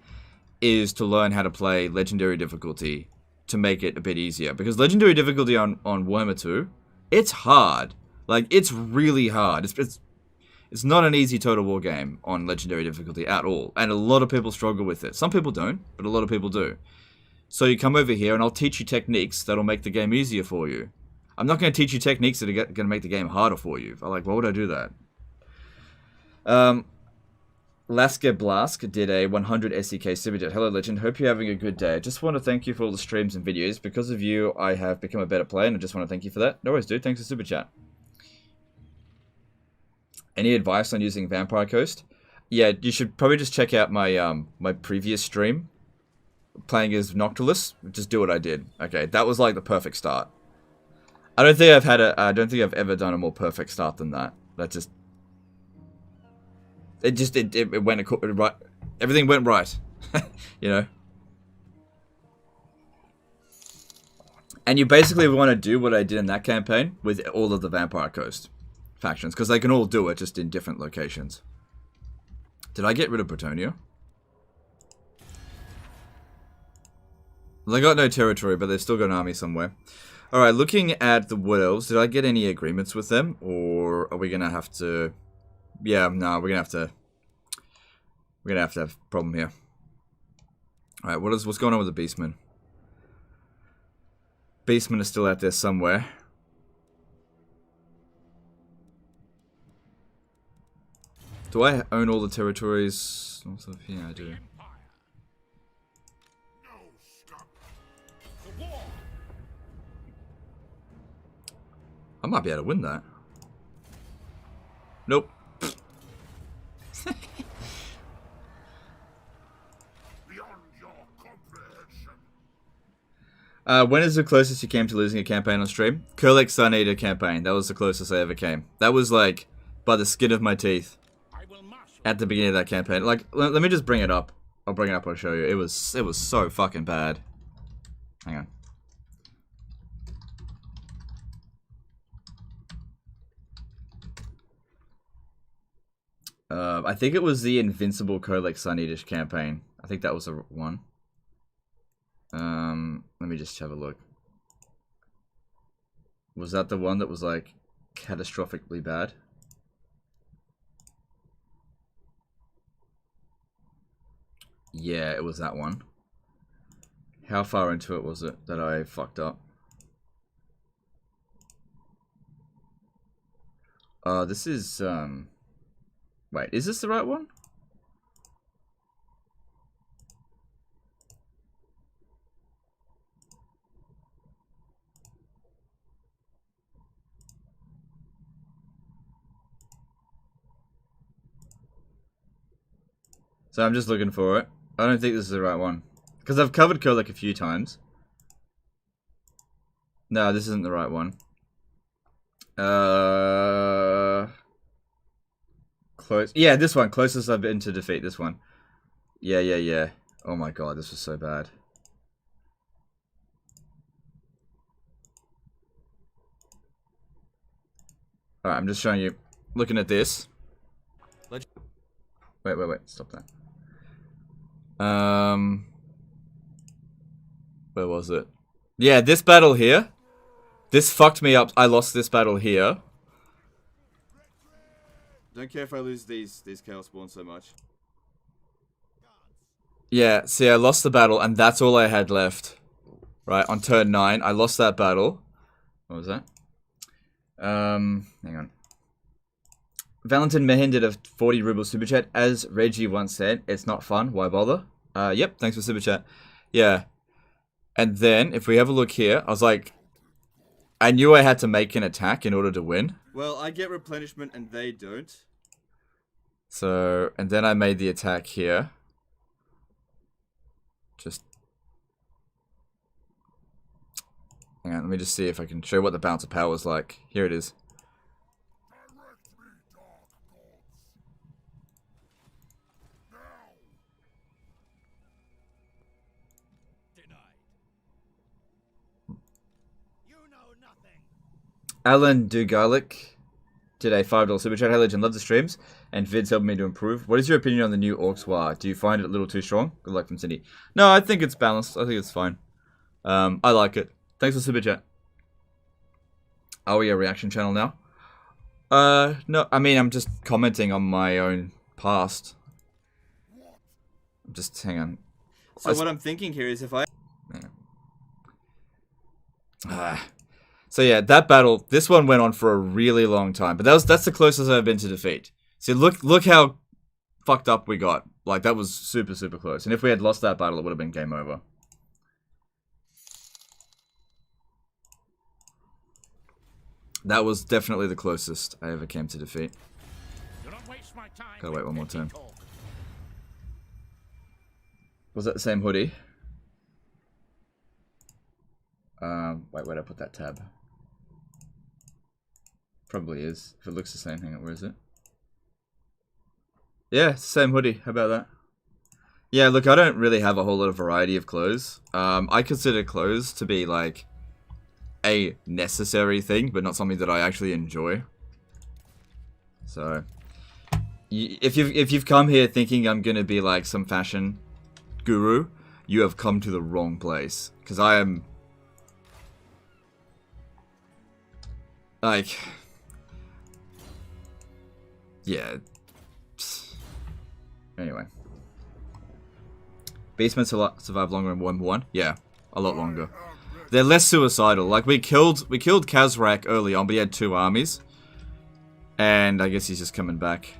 is to learn how to play Legendary difficulty to make it a bit easier. Because Legendary difficulty on Warhammer 2, it's hard. Like, it's really hard. It's not an easy Total War game on Legendary difficulty at all. And a lot of people struggle with it. Some people don't, but a lot of people do. So you come over here and I'll teach you techniques that'll make the game easier for you. I'm not going to teach you techniques that are going to make the game harder for you. I'm like, why would I do that? Lasker Blask did a 100 SEK super. Hello, Legend. Hope you're having a good day. I just want to thank you for all the streams and videos. Because of you, I have become a better player, and I just want to thank you for that. No worries, dude. Thanks for super chat. Any advice on using Vampire Coast? Yeah, you should probably just check out my my previous stream, playing as Noctilus. Just do what I did. Okay, that was like the perfect start. I don't think I've ever done a more perfect start than that. That just. It went right. Everything went right, you know. And you basically want to do what I did in that campaign with all of the Vampire Coast factions, because they can all do it, just in different locations. Did I get rid of Bretonia? Well, they got no territory, but they've still got an army somewhere. Alright, looking at the Wood Elves, did I get any agreements with them? Or are we going to have to... Yeah, no, we're gonna have to have a problem here. Alright, what's going on with the Beastmen? Beastmen are still out there somewhere. Do I own all the territories? Yeah, I do. I might be able to win that. Nope. When is the closest you came to losing a campaign on stream? Kurlek Sun Eater campaign. That was the closest I ever came. That was like by the skin of my teeth at the beginning of that campaign. Like, let me just bring it up. I'll bring it up. I'll show you. It was so fucking bad. Hang on. I think it was the Invincible Kurlek Sun Eater campaign. I think that was the one. Let me just have a look. Was that the one that was like catastrophically bad? Yeah, it was that one. How far into it was it that I fucked up? This is, wait, is this the right one? So I'm just looking for it. I don't think this is the right one. Because I've covered Kurlek a few times. No, this isn't the right one. Close. Yeah, this one. Closest I've been to defeat this one. Yeah. Oh my god, this was so bad. Alright, I'm just showing you. Looking at this. Wait. Stop that. Where was it? Yeah, this battle here. This fucked me up. I lost this battle here. Don't care if I lose these Chaos Spawns so much. Yeah, see, I lost the battle, and that's all I had left. Right, on turn 9, I lost that battle. What was that? Hang on. Valentin Mehin did a 40 ruble super chat. As Reggie once said, it's not fun, why bother? Yep, thanks for super chat. Yeah. And then, if we have a look here, I was like, I knew I had to make an attack in order to win. Well, I get replenishment and they don't. So, and then I made the attack here. Just... Hang on, let me just see if I can show what the balance of power is like. Here it is. Alan Dugalic did a $5 super chat. Hey Legend, love the streams and vids helping me to improve. What is your opinion on the new Orcs War? Do you find it a little too strong? Good luck from Cindy. No, I think it's balanced. I think it's fine. I like it. Thanks for super chat. Are we a reaction channel now? No, I mean, I'm just commenting on my own past. Just hang on. So what I'm thinking here is if I... Hang So yeah, that battle, this one went on for a really long time, but that's the closest I've been to defeat. See, look how fucked up we got. Like, that was super, super close. And if we had lost that battle, it would have been game over. That was definitely the closest I ever came to defeat. Gotta wait one more turn. Was that the same hoodie? Wait, where'd I put that tab? Probably is. If it looks the same, hang on, where is it? Yeah, it's the same hoodie. How about that? Yeah, look, I don't really have a whole lot of variety of clothes. I consider clothes to be, like, a necessary thing, but not something that I actually enjoy. So, if you've come here thinking I'm gonna be, like, some fashion guru, you have come to the wrong place. Because I am... like... yeah. Anyway. Beastmen survive longer in 1v1? Yeah, a lot longer. They're less suicidal. Like, we killed Kazrak early on, but he had 2 armies. And I guess he's just coming back.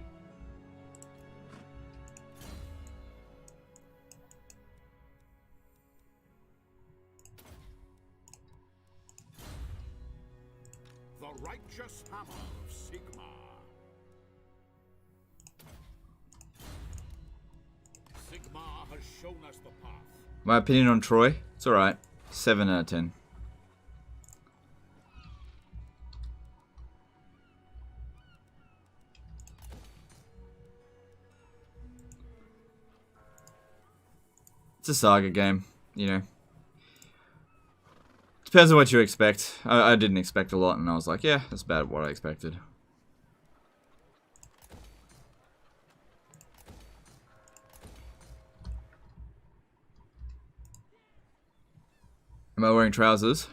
The righteous hammer of Sigma. Sigma has shown us the path. My opinion on Troy? It's alright. 7 out of 10. It's a saga game, you know. Depends on what you expect. I didn't expect a lot, and I was like, yeah, that's about what I expected. Am I wearing trousers?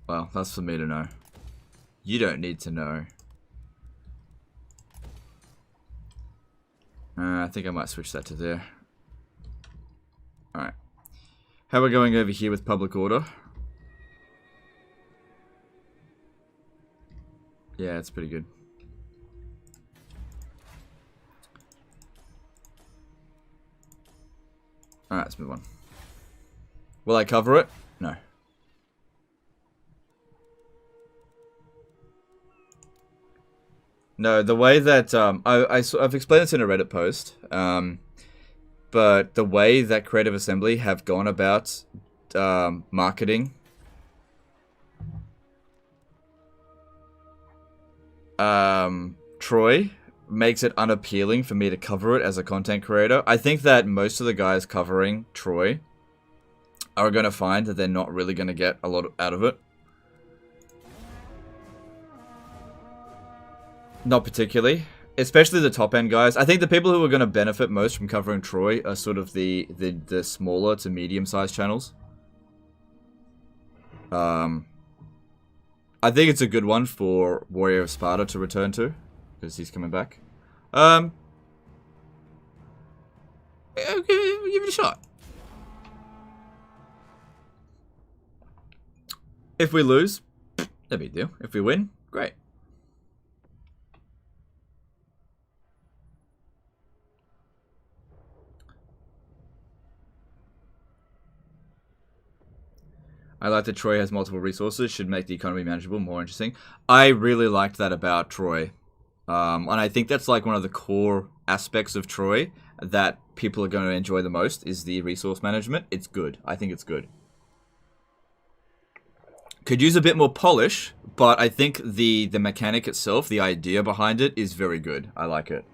Well, that's for me to know. You don't need to know. I think I might switch that to there. Alright. How are we going over here with public order? Yeah, it's pretty good. Alright, let's move on. Will I cover it? No. No, the way that, I've explained this in a Reddit post, but the way that Creative Assembly have gone about marketing Troy makes it unappealing for me to cover it as a content creator. I think that most of the guys covering Troy are going to find that they're not really going to get a lot out of it. Not particularly. Especially the top end guys. I think the people who are going to benefit most from covering Troy are sort of the smaller to medium sized channels. I think it's a good one for Warrior of Sparta to return to, because he's coming back. Give it a shot. If we lose, no big deal. If we win, great. I like that Troy has multiple resources, should make the economy manageable, more interesting. I really liked that about Troy. And I think that's like one of the core aspects of Troy that people are going to enjoy the most is the resource management. It's good. I think it's good. Could use a bit more polish, but I think the mechanic itself, the idea behind it, is very good. I like it.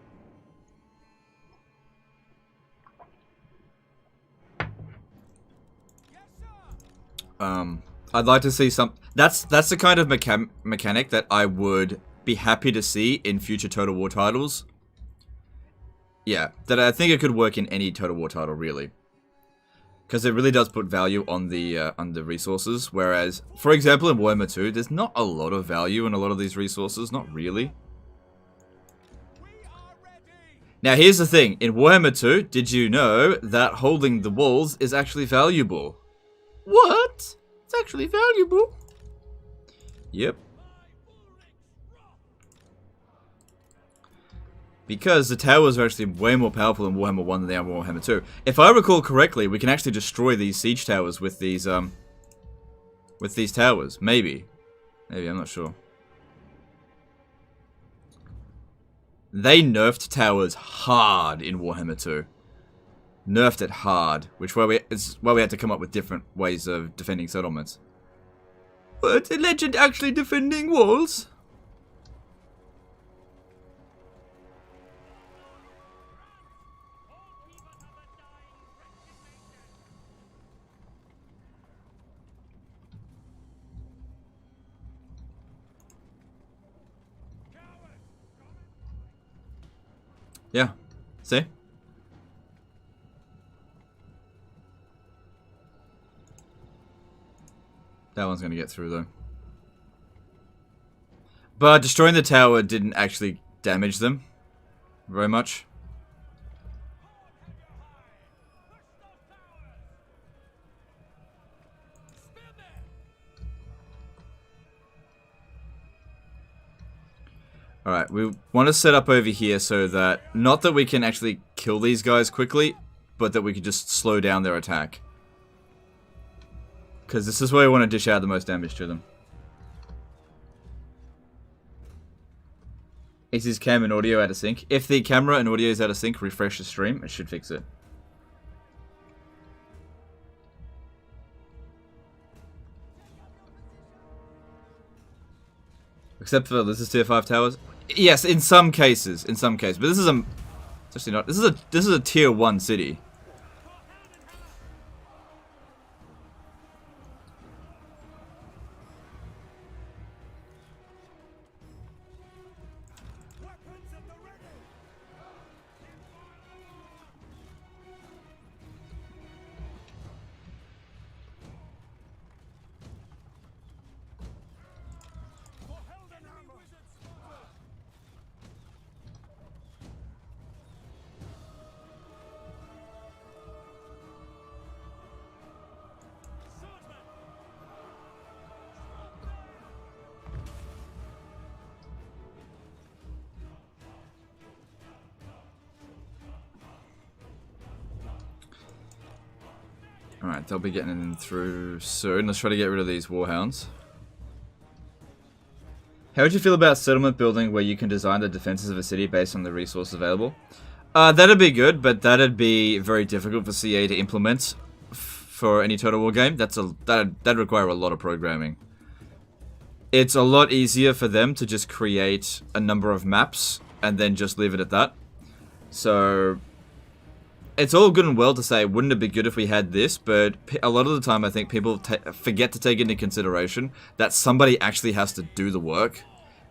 I'd like to see some... That's the kind of mechanic that I would be happy to see in future Total War titles. Yeah, that I think it could work in any Total War title, really. Because it really does put value on the resources, whereas, for example, in Warhammer 2, there's not a lot of value in a lot of these resources, not really. Now, here's the thing. In Warhammer 2, did you know that holding the walls is actually valuable? What? It's actually valuable. Yep. Because the towers are actually way more powerful in Warhammer 1 than they are in Warhammer 2. If I recall correctly, we can actually destroy these siege towers with these towers. Maybe. Maybe, I'm not sure. They nerfed towers hard in Warhammer 2. Nerfed it hard, which is why we had to come up with different ways of defending settlements. But a legend actually defending walls? Yeah. See? That one's gonna get through though. But destroying the tower didn't actually damage them very much. Alright, we want to set up over here so that, not that we can actually kill these guys quickly, but that we can just slow down their attack. Because this is where we want to dish out the most damage to them. Is his cam and audio out of sync? If the camera and audio is out of sync, refresh the stream, it should fix it. Except for this is tier 5 towers. Yes, in some cases, but this is a, it's actually not. This is a tier 1 city. Alright, they'll be getting in through soon. Let's try to get rid of these warhounds. How would you feel about settlement building where you can design the defenses of a city based on the resources available? That'd be good, but that'd be very difficult for CA to implement for any Total War game. That'd require a lot of programming. It's a lot easier for them to just create a number of maps and then just leave it at that. So it's all good and well to say, wouldn't it be good if we had this? But a lot of the time, I think people forget to take into consideration that somebody actually has to do the work,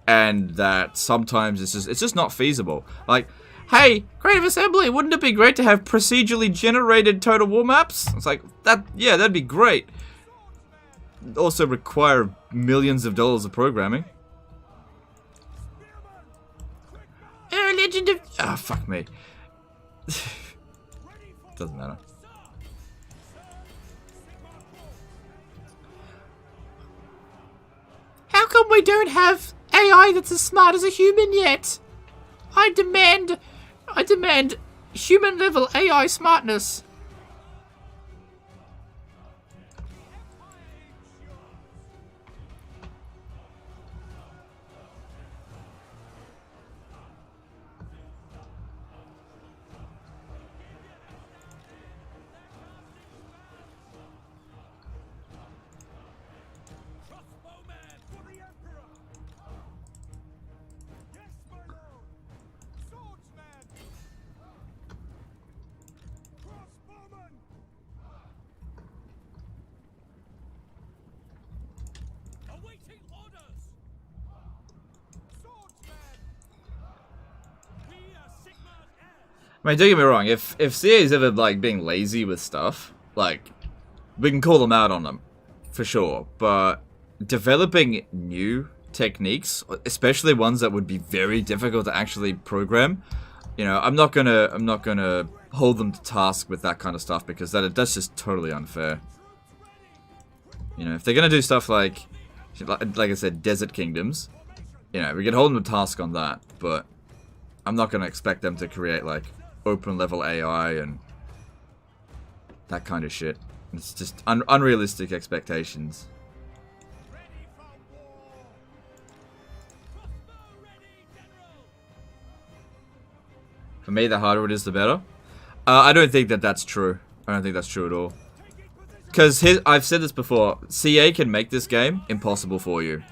and that sometimes it's just not feasible. Like, hey, Creative Assembly, wouldn't it be great to have procedurally generated Total War maps? It's like that. Yeah, that'd be great. Also require millions of dollars of programming. Legend of... Ah, fuck me. Doesn't matter. How come we don't have AI that's as smart as a human yet? I demand human level AI smartness. I mean, don't get me wrong, if CA is ever, like, being lazy with stuff, like, we can call them out on them, for sure, but developing new techniques, especially ones that would be very difficult to actually program, you know, I'm not gonna hold them to task with that kind of stuff, because that's just totally unfair. You know, if they're gonna do stuff like I said, Desert Kingdoms, you know, we can hold them to task on that, but I'm not gonna expect them to create like open level AI and that kind of shit. It's just unrealistic expectations. For me, the harder it is, the better. I don't think that that's true. I don't think that's true at all. Because I've said this before, CA can make this game impossible for you.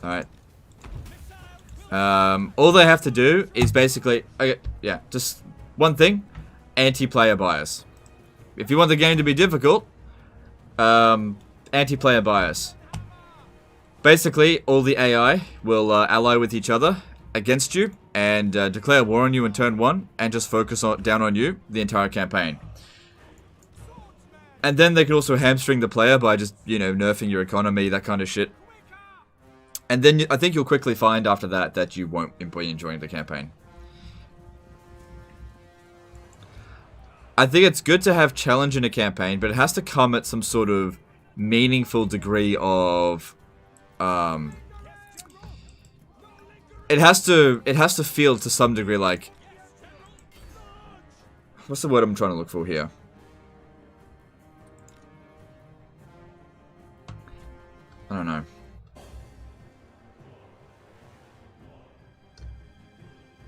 Alright. All they have to do is basically, yeah, just one thing, anti-player bias. If you want the game to be difficult, anti-player bias. Basically, all the AI will ally with each other against you and declare war on you in turn 1 and just focus down on you the entire campaign. And then they can also hamstring the player by just, you know, nerfing your economy, that kind of shit. And then I think you'll quickly find after that that you won't be enjoying the campaign. I think it's good to have challenge in a campaign, but it has to come at some sort of meaningful degree of... It has to feel to some degree like... What's the word I'm trying to look for here? I don't know.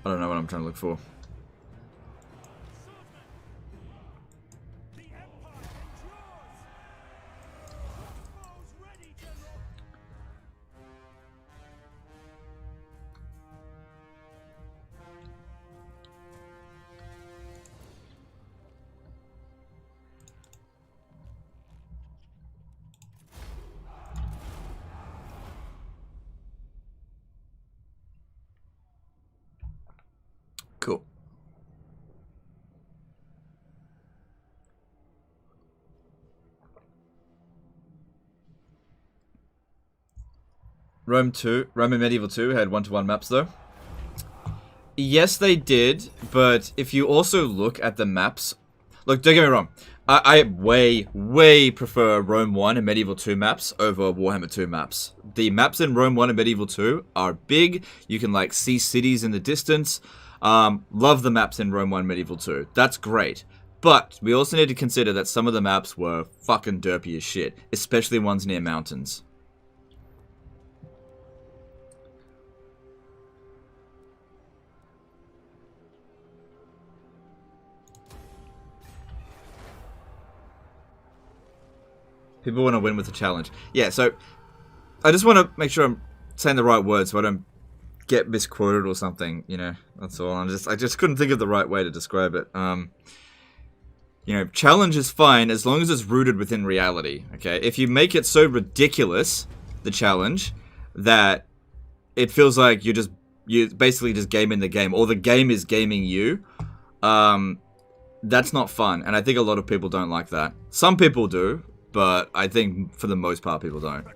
I don't know what I'm trying to look for. Cool. Rome and Medieval 2 had one-to-one maps though. Yes, they did, but if you also look at the maps... Look, don't get me wrong. I way prefer Rome 1 and Medieval 2 maps over Warhammer 2 maps. The maps in Rome 1 and Medieval 2 are big. You can, like, see cities in the distance. Love the maps in Rome 1 Medieval 2. That's great. But we also need to consider that some of the maps were fucking derpy as shit. Especially ones near mountains. People want to win with the challenge. Yeah, so I just want to make sure I'm saying the right words so I don't get misquoted or something, you know. That's all. I just couldn't think of the right way to describe it. You know, challenge is fine as long as it's rooted within reality, okay? If you make it so ridiculous, the challenge, that it feels like you're basically just gaming the game, or the game is gaming you, that's not fun, and I think a lot of people don't like that. Some people do, but I think for the most part people don't.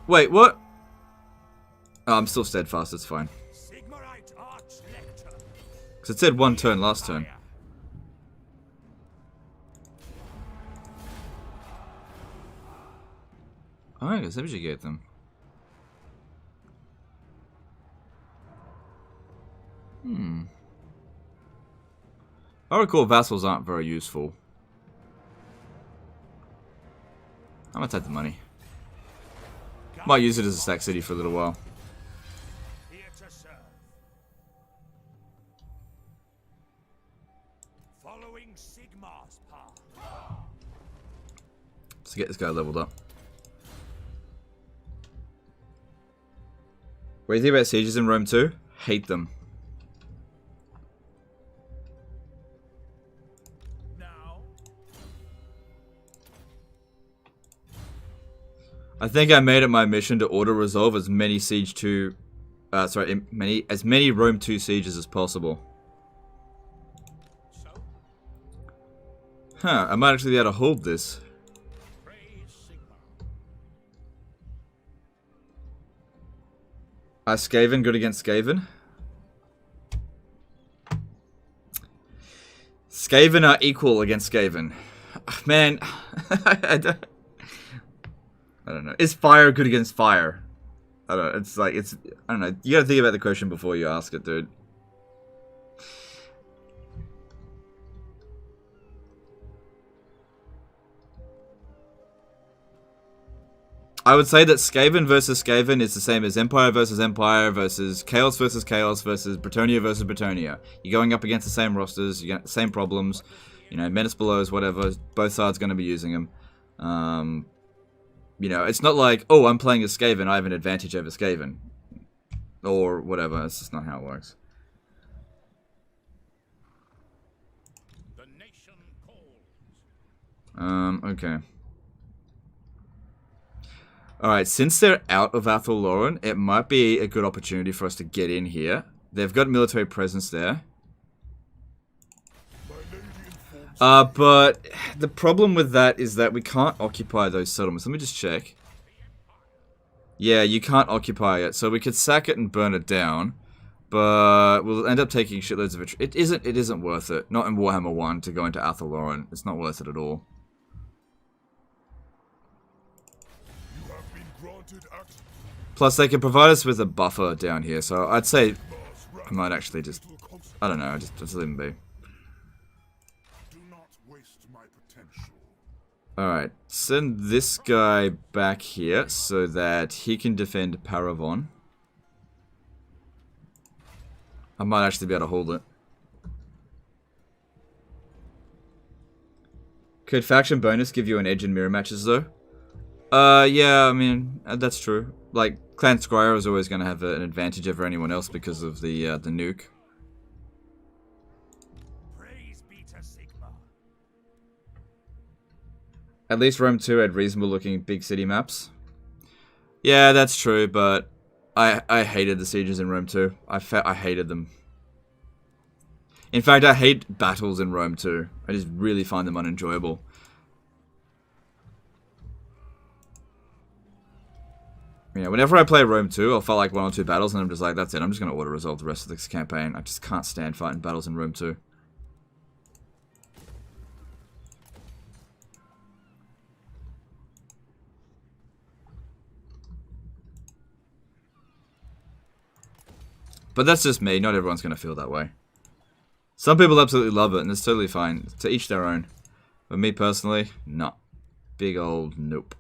Wait, what? Oh, I'm still steadfast, it's fine. Because it said one turn last turn. Oh, I guess I should get them. I recall vassals aren't very useful. I'm gonna take the money. Might use it as a stack city for a little while. Let's get this guy leveled up. What do you think about sieges in Rome 2? Hate them. I think I made it my mission to auto-resolve as many Siege 2... as many Rome 2 sieges as possible. Huh, I might actually be able to hold this. Skaven good against Skaven? Skaven are equal against Skaven. Man, I don't know. Is fire good against fire? I don't know. It's like, I don't know. You gotta think about the question before you ask it, dude. I would say that Skaven versus Skaven is the same as Empire versus Chaos versus Bretonnia versus Bretonnia. You're going up against the same rosters, you get the same problems, you know, Menace Belows, whatever, both sides going to be using them. You know, it's not like, oh, I'm playing as Skaven, I have an advantage over Skaven. Or whatever, that's just not how it works. The nation calls. Okay. Alright, since they're out of Athel Loren, it might be a good opportunity for us to get in here. They've got military presence there. But the problem with that is that we can't occupy those settlements. Let me just check. Yeah, you can't occupy it, so we could sack it and burn it down. But we'll end up taking shitloads of it. It isn't worth it. Not in Warhammer 1 to go into Athel Loren. It's not worth it at all. Plus, they can provide us with a buffer down here, so I'd say I might actually just, I don't know, just leave them be. Alright, send this guy back here so that he can defend Paravon. I might actually be able to hold it. Could faction bonus give you an edge in mirror matches though? Yeah, I mean, that's true. Like, Clan Scryer is always going to have an advantage over anyone else because of the nuke. Praise be to Sigma. At least Rome 2 had reasonable looking big city maps. Yeah, that's true, but I hated the sieges in Rome 2. I hated them. In fact, I hate battles in Rome 2. I just really find them unenjoyable. Yeah, whenever I play Rome 2, I'll fight like 1 or 2 battles and I'm just like, that's it, I'm just going to auto-resolve the rest of this campaign. I just can't stand fighting battles in Rome 2. But that's just me, not everyone's going to feel that way. Some people absolutely love it and it's totally fine, to each their own. But me personally, no. Big old nope.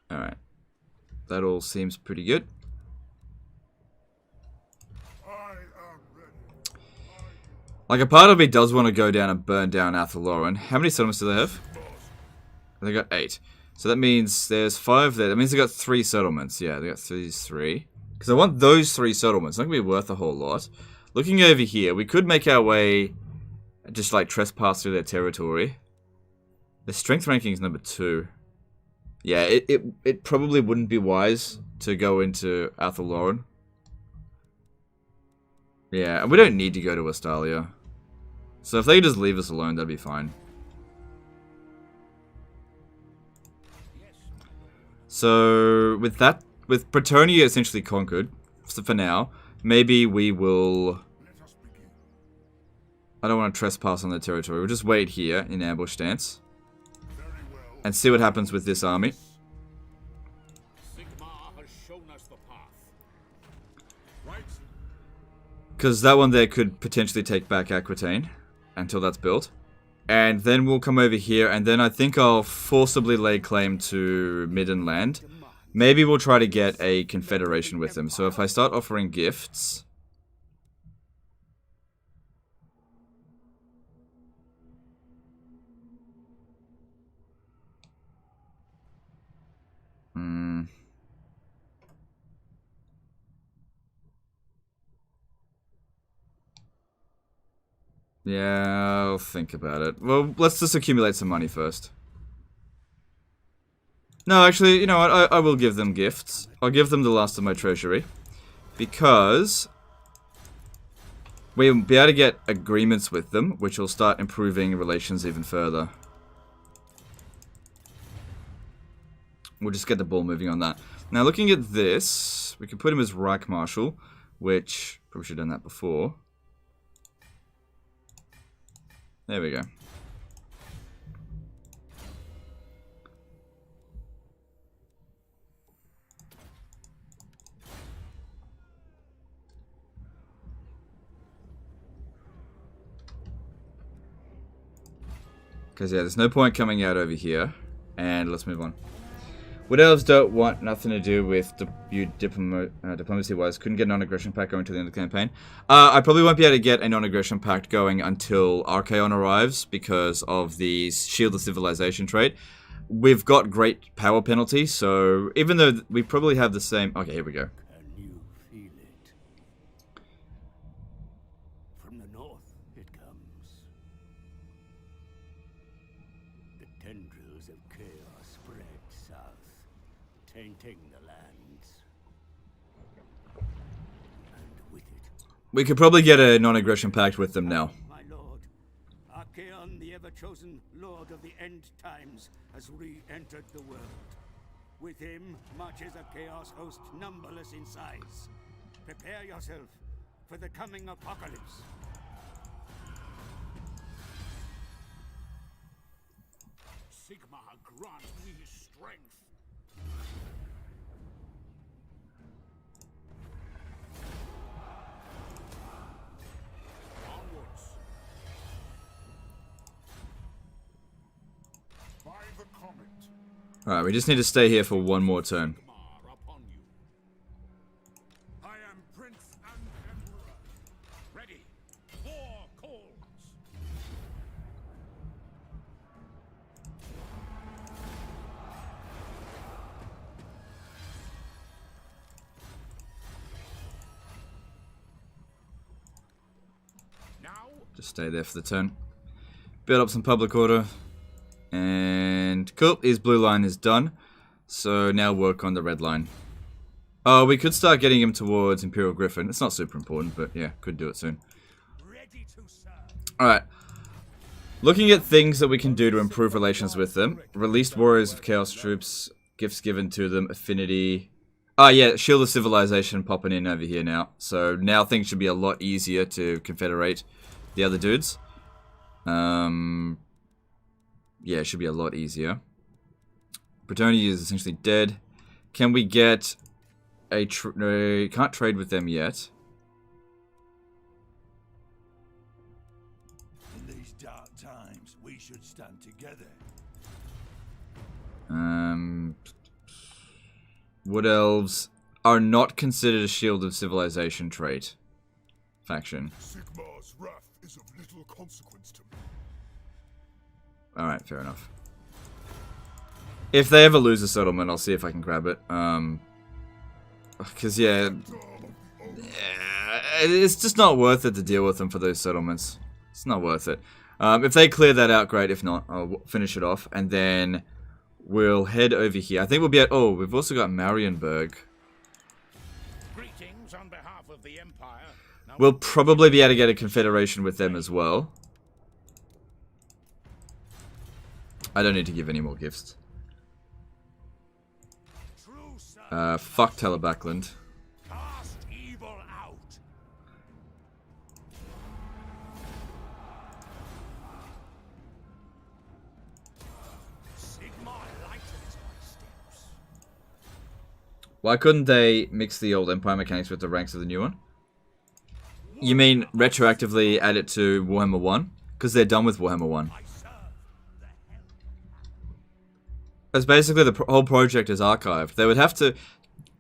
Alright. That all seems pretty good. Like, a part of me does want to go down and burn down Athel Loren. How many settlements do they have? They got 8. So that means there's 5 there. That means they got 3 settlements. Yeah, they got these 3. Because I want those 3 settlements. It's not going to be worth a whole lot. Looking over here, we could make our way, just like trespass through their territory. The strength ranking is number 2. Yeah, it probably wouldn't be wise to go into Athel Loren. Yeah, and we don't need to go to Westalia. So if they just leave us alone, that'd be fine. So with that, with Bretonnia essentially conquered, so for now, maybe we will... I don't want to trespass on their territory. We'll just wait here in ambush stance. And see what happens with this army. Sigma has shown us the path. Right? Because that one there could potentially take back Aquitaine until that's built. And then we'll come over here, and then I think I'll forcibly lay claim to Middenland. Maybe we'll try to get a confederation with them. So if I start offering gifts... Yeah, I'll think about it. Well, let's just accumulate some money first. No, actually, you know what? I will give them gifts. I'll give them the last of my treasury. Because we'll be able to get agreements with them, which will start improving relations even further. We'll just get the ball moving on that. Now, looking at this, we can put him as Reich Marshal, which Probably should have done that before. There we go. Because, yeah, there's no point coming out over here. And let's move on. Wood Elves don't want nothing to do with you diplomacy-wise. Couldn't get a non-aggression pact going to the end of the campaign. I probably won't be able to get a non-aggression pact going until Archaon arrives because of the Shield of Civilization trait. We've got great power penalty, so even though we probably have the same... Okay, here we go. Can you feel it? From the north it comes. The tendrils of chaos spread south, tainting the lands. And with it, We could probably get a non-aggression pact with them now. my lord, Archaon, the ever-chosen lord of the end times, has re-entered the world. With him marches a chaos host numberless in size. Prepare yourself for the coming apocalypse. Sigma, grant me strength. Onwards. By the comet. Alright, we just need to stay here for one more turn. Sigmar upon you. I am Prince and Emperor. Ready. War calls. Now, Just stay there for the turn. Build up some public order. And cool, his blue line is done. So now work on the red line. Oh, we could start getting him towards Imperial Griffin. It's not super important, but yeah, could do it soon. ready to serve. Alright. Looking at things that we can do to improve relations with them. Released Warriors of Chaos troops. Gifts given to them. Affinity. Ah, yeah, Shield of Civilization popping in over here now. So now things should be a lot easier to confederate the other dudes. Yeah, it should be a lot easier. Bretonnia is essentially dead. Can we get a... no, can't trade with them yet. In these dark times, we should stand together. Wood Elves are not considered a Shield of Civilization trait. Faction. Sigmar's wrath is of little consequence to me. Alright, fair enough. If they ever lose a settlement, I'll see if I can grab it. Because, yeah, it's just not worth it to deal with them for those settlements. It's not worth it. If they clear that out, great. If not, I'll finish it off. And then we'll head over here. I think we'll be at... Oh, we've also got Marienburg. Greetings on behalf of the Empire. Now, We'll probably be able to get a confederation with them as well. I don't need to give any more gifts. true servants Fuck Telebackland. cast evil out. Sigmar lightens my steps. Why couldn't they mix the old Empire mechanics with the ranks of the new one? You mean retroactively add it to Warhammer 1? Because they're done with Warhammer 1. I serve the hell. Because basically the whole project is archived. They would have to...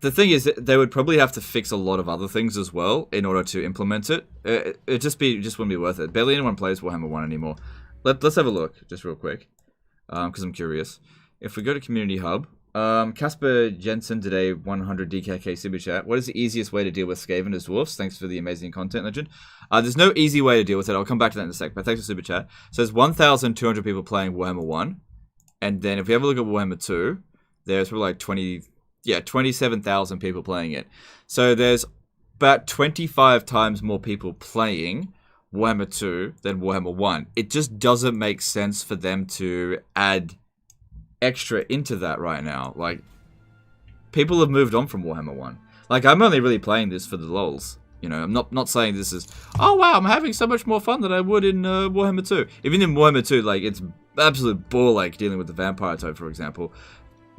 The thing is, they would probably have to fix a lot of other things as well in order to implement it. It just wouldn't be worth it. Barely anyone plays Warhammer 1 anymore. Let's have a look, just real quick. Because I'm curious. If we go to Community Hub... Casper Jensen did a 100 DKK super chat. What is the easiest way to deal with Skaven as dwarfs? Thanks for the amazing content, Legend. There's no easy way to deal with it. I'll come back to that in a sec, but thanks for super chat. So there's 1,200 people playing Warhammer 1. And then if we have a look at Warhammer 2, there's probably like 27,000 people playing it. So there's about 25 times more people playing Warhammer 2 than Warhammer 1. It just doesn't make sense for them to add extra into that right now. Like, people have moved on from Warhammer 1. Like, I'm only really playing this for the lols, You know, I'm not saying this is, oh wow, I'm having so much more fun than I would in Warhammer 2. Even in Warhammer 2, like, it's absolute ball-ache dealing with the vampire type, for example.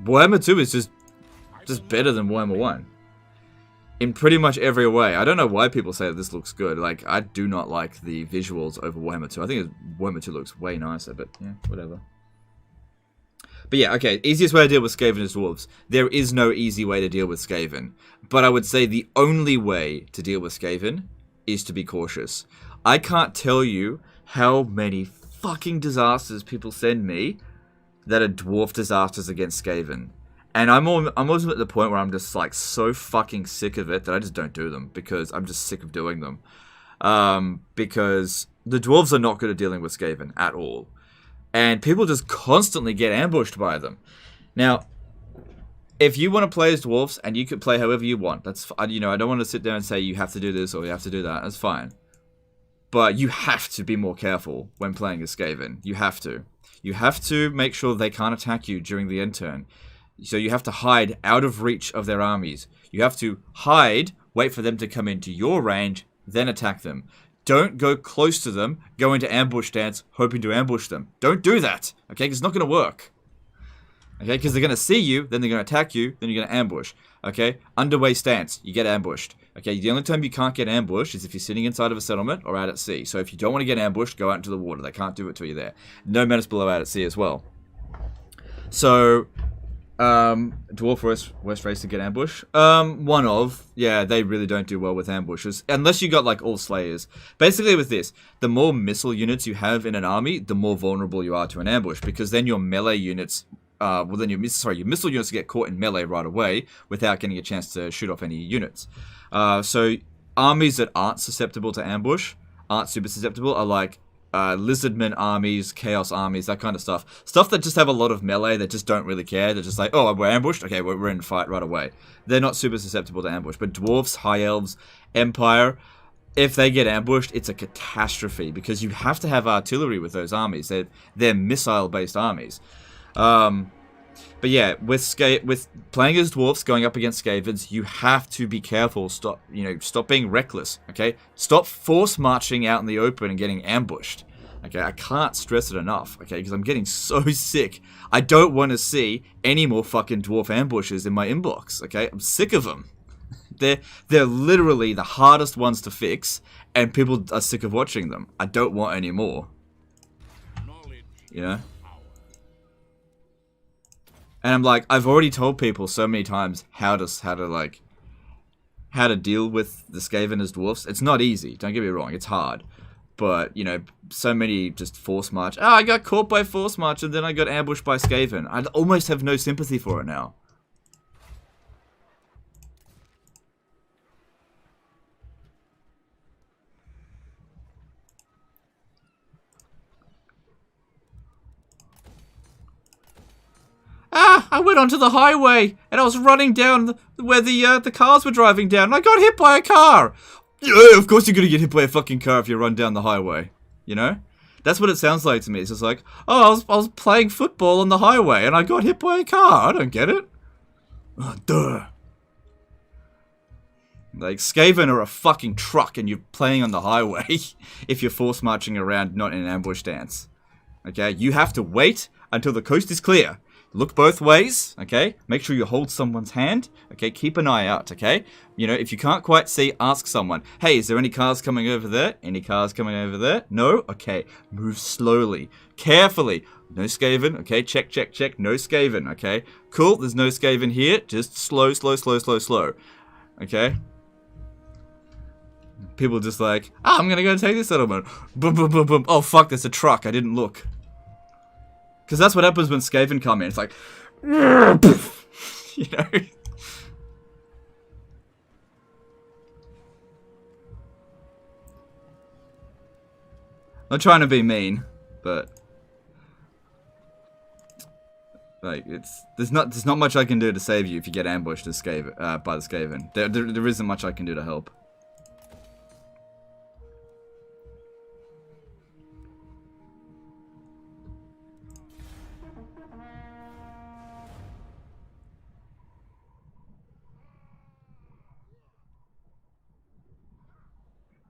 Warhammer 2 is just better than Warhammer 1. In pretty much every way. I don't know why people say that this looks good. Like, I do not like the visuals over Warhammer 2. I think Warhammer 2 looks way nicer, but yeah, whatever. But yeah, okay, easiest way to deal with Skaven is dwarves. There is no easy way to deal with Skaven. But I would say the only way to deal with Skaven is to be cautious. I can't tell you how many fucking disasters people send me that are dwarf disasters against Skaven. And I'm also at the point where I'm just like so fucking sick of it that I just don't do them because I'm just sick of doing them. Because the dwarves are not good at dealing with Skaven at all. And people just constantly get ambushed by them. Now, if you want to play as dwarves and you could play however you want, that's, you know, I don't want to sit there and say you have to do this or you have to do that. That's fine. But you have to be more careful when playing as Skaven. You have to. You have to make sure they can't attack you during the end turn. So you have to hide out of reach of their armies. You have to hide, wait for them to come into your range, then attack them. Don't go close to them, go into ambush stance, hoping to ambush them. Don't do that, okay? Because it's not going to work. Okay, because they're going to see you, then they're going to attack you, then you're going to ambush. Okay, underway stance, you get ambushed. Okay, the only time you can't get ambushed is if you're sitting inside of a settlement or out at sea. So if you don't want to get ambushed, go out into the water. They can't do it till you're there. No menace below out at sea as well. So, dwarf worst race to get ambush? Yeah, they really don't do well with ambushes. Unless you got, like, all slayers. Basically with this, the more missile units you have in an army, the more vulnerable you are to an ambush. Because then your melee units, your missile units get caught in melee right away without getting a chance to shoot off any units. So, armies that aren't susceptible to ambush, aren't super susceptible, are like, lizardmen armies, chaos armies, that kind of stuff. Stuff that just have a lot of melee that just don't really care. They're just like, oh, we're ambushed? Okay, we're in fight right away. They're not super susceptible to ambush. But dwarves, high elves, empire, if they get ambushed, it's a catastrophe because you have to have artillery with those armies. They're missile-based armies. But yeah, with playing as dwarves, going up against Skavens, you have to be careful. Stop being reckless. Okay, stop force marching out in the open and getting ambushed. Okay, I can't stress it enough. Okay, because I'm getting so sick. I don't want to see any more fucking dwarf ambushes in my inbox. Okay, I'm sick of them. They're literally the hardest ones to fix, and people are sick of watching them. I don't want any more. You know. And I'm like, I've already told people so many times how to deal with the Skaven as dwarfs. It's not easy, don't get me wrong, it's hard. But, you know, so many just force march. Oh, I got caught by force march and then I got ambushed by Skaven. I almost have no sympathy for it now. I went onto the highway and I was running down where the cars were driving down and I got hit by a car. Yeah, of course you're gonna get hit by a fucking car if you run down the highway. You know? That's what it sounds like to me. It's just like, oh, I was playing football on the highway and I got hit by a car. I don't get it. Oh, duh. Like, Skaven are a fucking truck and you're playing on the highway if you're force marching around not in an ambush stance. Okay? You have to wait until the coast is clear. Look both ways, okay? Make sure you hold someone's hand, okay? Keep an eye out, okay? You know, if you can't quite see, ask someone. Hey, is there any cars coming over there? Any cars coming over there? No? Okay. Move slowly. Carefully. No Skaven, okay? Check, check, check. No Skaven, okay? Cool, there's no Skaven here. Just slow, slow, slow, slow, slow. Okay? People just like, I'm gonna go take this settlement. Boom, boom, boom, boom. Oh, fuck, there's a truck. I didn't look. Because that's what happens when Skaven come in. It's like, you know? I'm trying to be mean, but like there's not much I can do to save you if you get ambushed as by the Skaven. There isn't much I can do to help.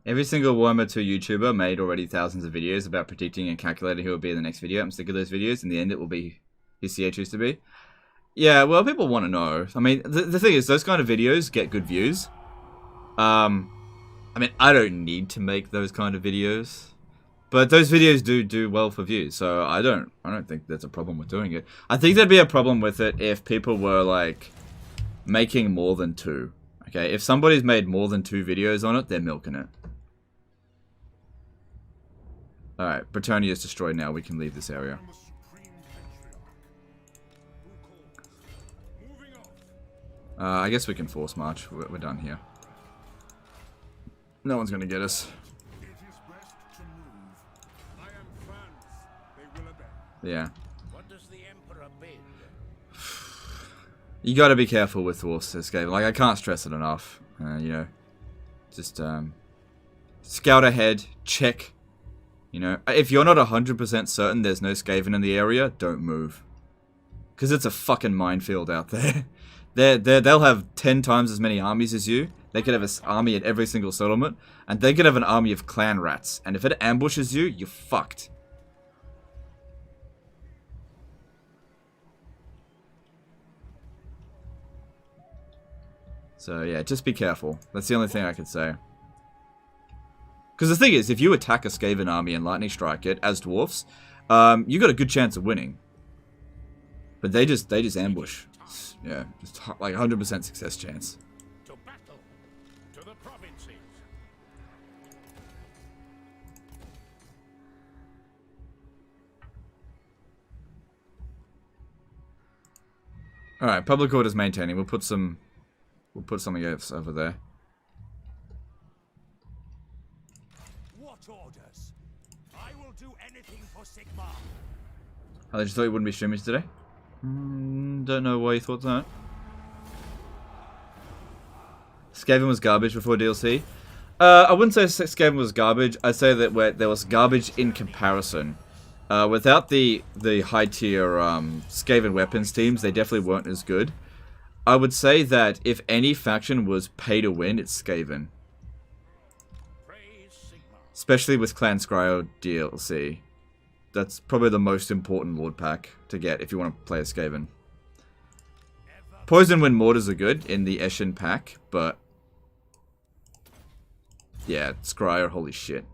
Every single Warhammer 2 YouTuber made already thousands of videos about predicting and calculating who will be in the next video. I'm sick of those videos. In the end, it will be who CH used to be. Yeah, well, people want to know. I mean, the thing is, those kind of videos get good views. I mean, I don't need to make those kind of videos. But those videos do well for views, so I don't think there's a problem with doing it. I think there'd be a problem with it if people were, like, making more than 2. Okay, if somebody's made more than 2 videos on it, they're milking it. Alright, Bretonnia is destroyed now. We can leave this area. I guess we can force march. We're done here. No one's gonna get us. It is best to move. I am Franz. They will obey. Yeah. What does the Emperor bid? You gotta be careful with Dwarfs escape. Like, I can't stress it enough. You know, just, scout ahead, check. You know, if you're not 100% certain there's no Skaven in the area, don't move. Because it's a fucking minefield out there. They'll have 10 times as many armies as you. They could have an army at every single settlement. And they could have an army of clan rats. And if it ambushes you, you're fucked. So yeah, just be careful. That's the only thing I could say. Because the thing is, if you attack a Skaven army and lightning strike it as dwarfs, you got a good chance of winning. But they just ambush. Yeah, just like 100% success chance. To battle. To the provinces. All right, public order's maintaining. We'll put something else over there. What orders? I will do anything for Sigmar. I just thought you wouldn't be streaming today. Don't know why you thought that. Skaven was garbage before DLC. I wouldn't say Skaven was garbage. I'd say that there was garbage in comparison. Without the high tier Skaven weapons teams, they definitely weren't as good. I would say that if any faction was pay to win, it's Skaven. Praise Sigmar. Especially with Clan Scryo DLC. That's probably the most important Lord pack to get if you want to play as Skaven. Poison Wind Mortars are good in the Eshin pack, but yeah, Scryer, holy shit.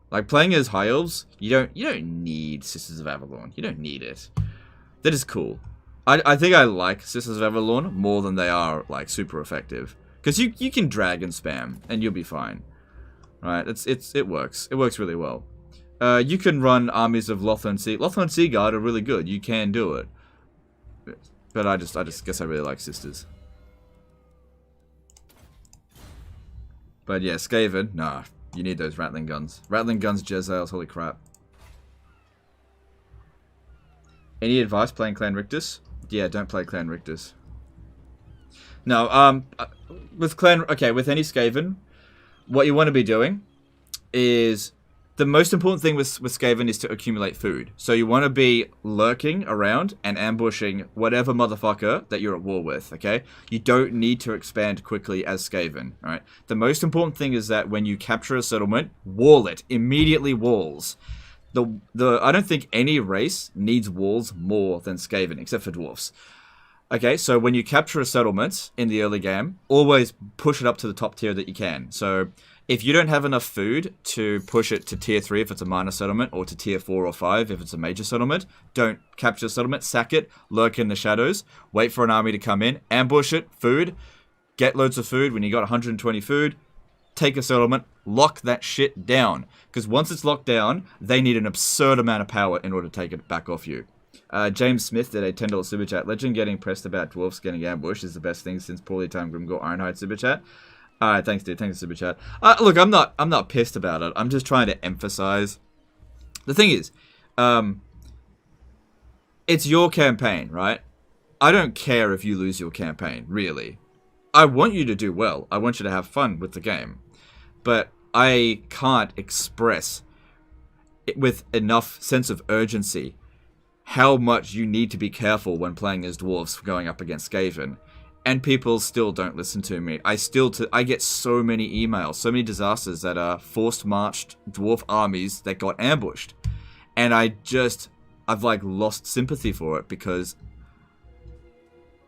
Like, playing as High Elves, you don't need Sisters of Avalon. You don't need it. That is cool. I think I like Sisters of Avalon more than they are, like, super effective. Because you can drag and spam, and you'll be fine. Right? It works. It works really well. You can run armies of Lothern Sea. Lothern Sea Guard are really good. You can do it. But I just guess I really like Sisters. But yeah, Skaven, nah. You need those Rattling Guns. Rattling Guns, Jezzails, holy crap. Any advice playing Clan Rictus? Yeah, don't play Clan Rictus. No, with any Skaven, what you want to be doing is... The most important thing with Skaven is to accumulate food. So you want to be lurking around and ambushing whatever motherfucker that you're at war with, okay? You don't need to expand quickly as Skaven, alright? The most important thing is that when you capture a settlement, wall it. Immediately walls. I don't think any race needs walls more than Skaven, except for dwarfs. Okay, so when you capture a settlement in the early game, always push it up to the top tier that you can. So... If you don't have enough food to push it to tier 3 if it's a minor settlement, or to tier 4 or 5 if it's a major settlement, don't capture the settlement, sack it, lurk in the shadows, wait for an army to come in, ambush it, food, get loads of food. When you got 120 food, take a settlement, lock that shit down. Because once it's locked down, they need an absurd amount of power in order to take it back off you. James Smith did a $10 super chat. Legend getting pressed about dwarfs getting ambushed is the best thing since poorly timed Grimgore Ironhide super chat. Alright, thanks dude, thanks for super chat. Look, I'm not pissed about it. I'm just trying to emphasize. The thing is, it's your campaign, right? I don't care if you lose your campaign, really. I want you to do well. I want you to have fun with the game. But I can't express it with enough sense of urgency how much you need to be careful when playing as dwarves going up against Skaven. And people still don't listen to me. I get so many emails, so many disasters that are forced marched dwarf armies that got ambushed. And I've like lost sympathy for it because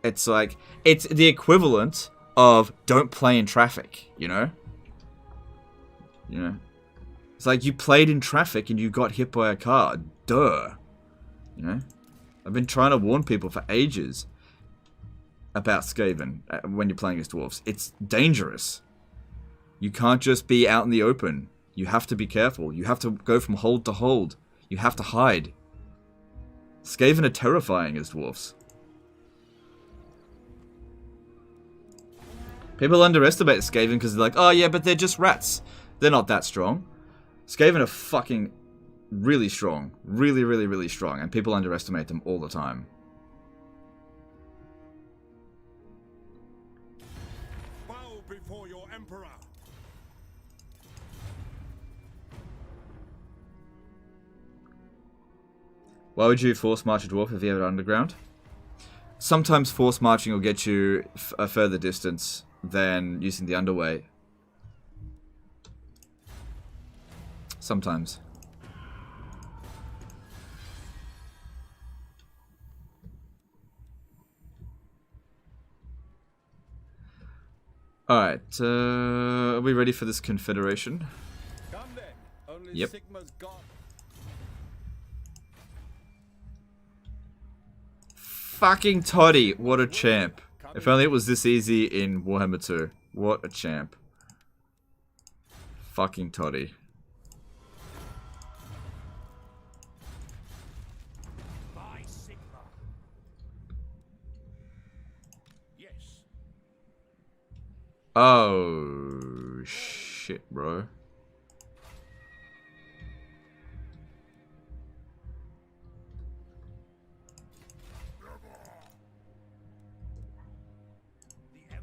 it's like, it's the equivalent of don't play in traffic, you know? You know? It's like you played in traffic and you got hit by a car. Duh. You know? I've been trying to warn people for ages about Skaven when you're playing as dwarves. It's dangerous. You can't just be out in the open. You have to be careful. You have to go from hold to hold. You have to hide. Skaven are terrifying as dwarves. People underestimate Skaven because they're like, oh yeah, but they're just rats. They're not that strong. Skaven are fucking really strong. Really, really, really strong. And people underestimate them all the time. Before your emperor. Why would you force march a dwarf if you have it underground? Sometimes force marching will get you a further distance than using the underway. Sometimes. Alright, are we ready for this confederation? Come then. Only Yep. Sigma's gone. Fucking Toddy, what a champ. If only it was this easy in Warhammer 2. What a champ. Fucking Toddy. By Sigma. Yes. Oh, shit, bro.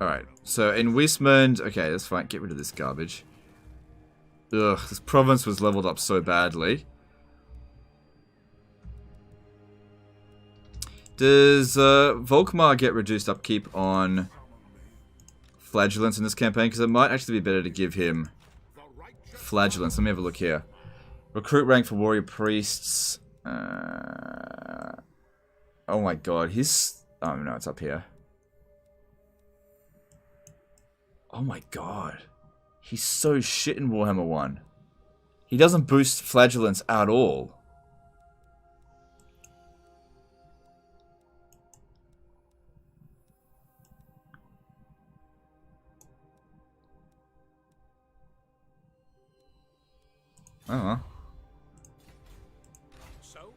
Alright, so in Wismund... Okay, that's fine. Get rid of this garbage. Ugh, this province was leveled up so badly. Does Volkmar get reduced upkeep on Flagellants in this campaign? Because it might actually be better to give him Flagellants. Let me have a look here. Recruit rank for warrior priests. Oh my god, he's... Oh no, it's up here. Oh my god. He's so shit in Warhammer 1. He doesn't boost Flagellants at all. Oh. So?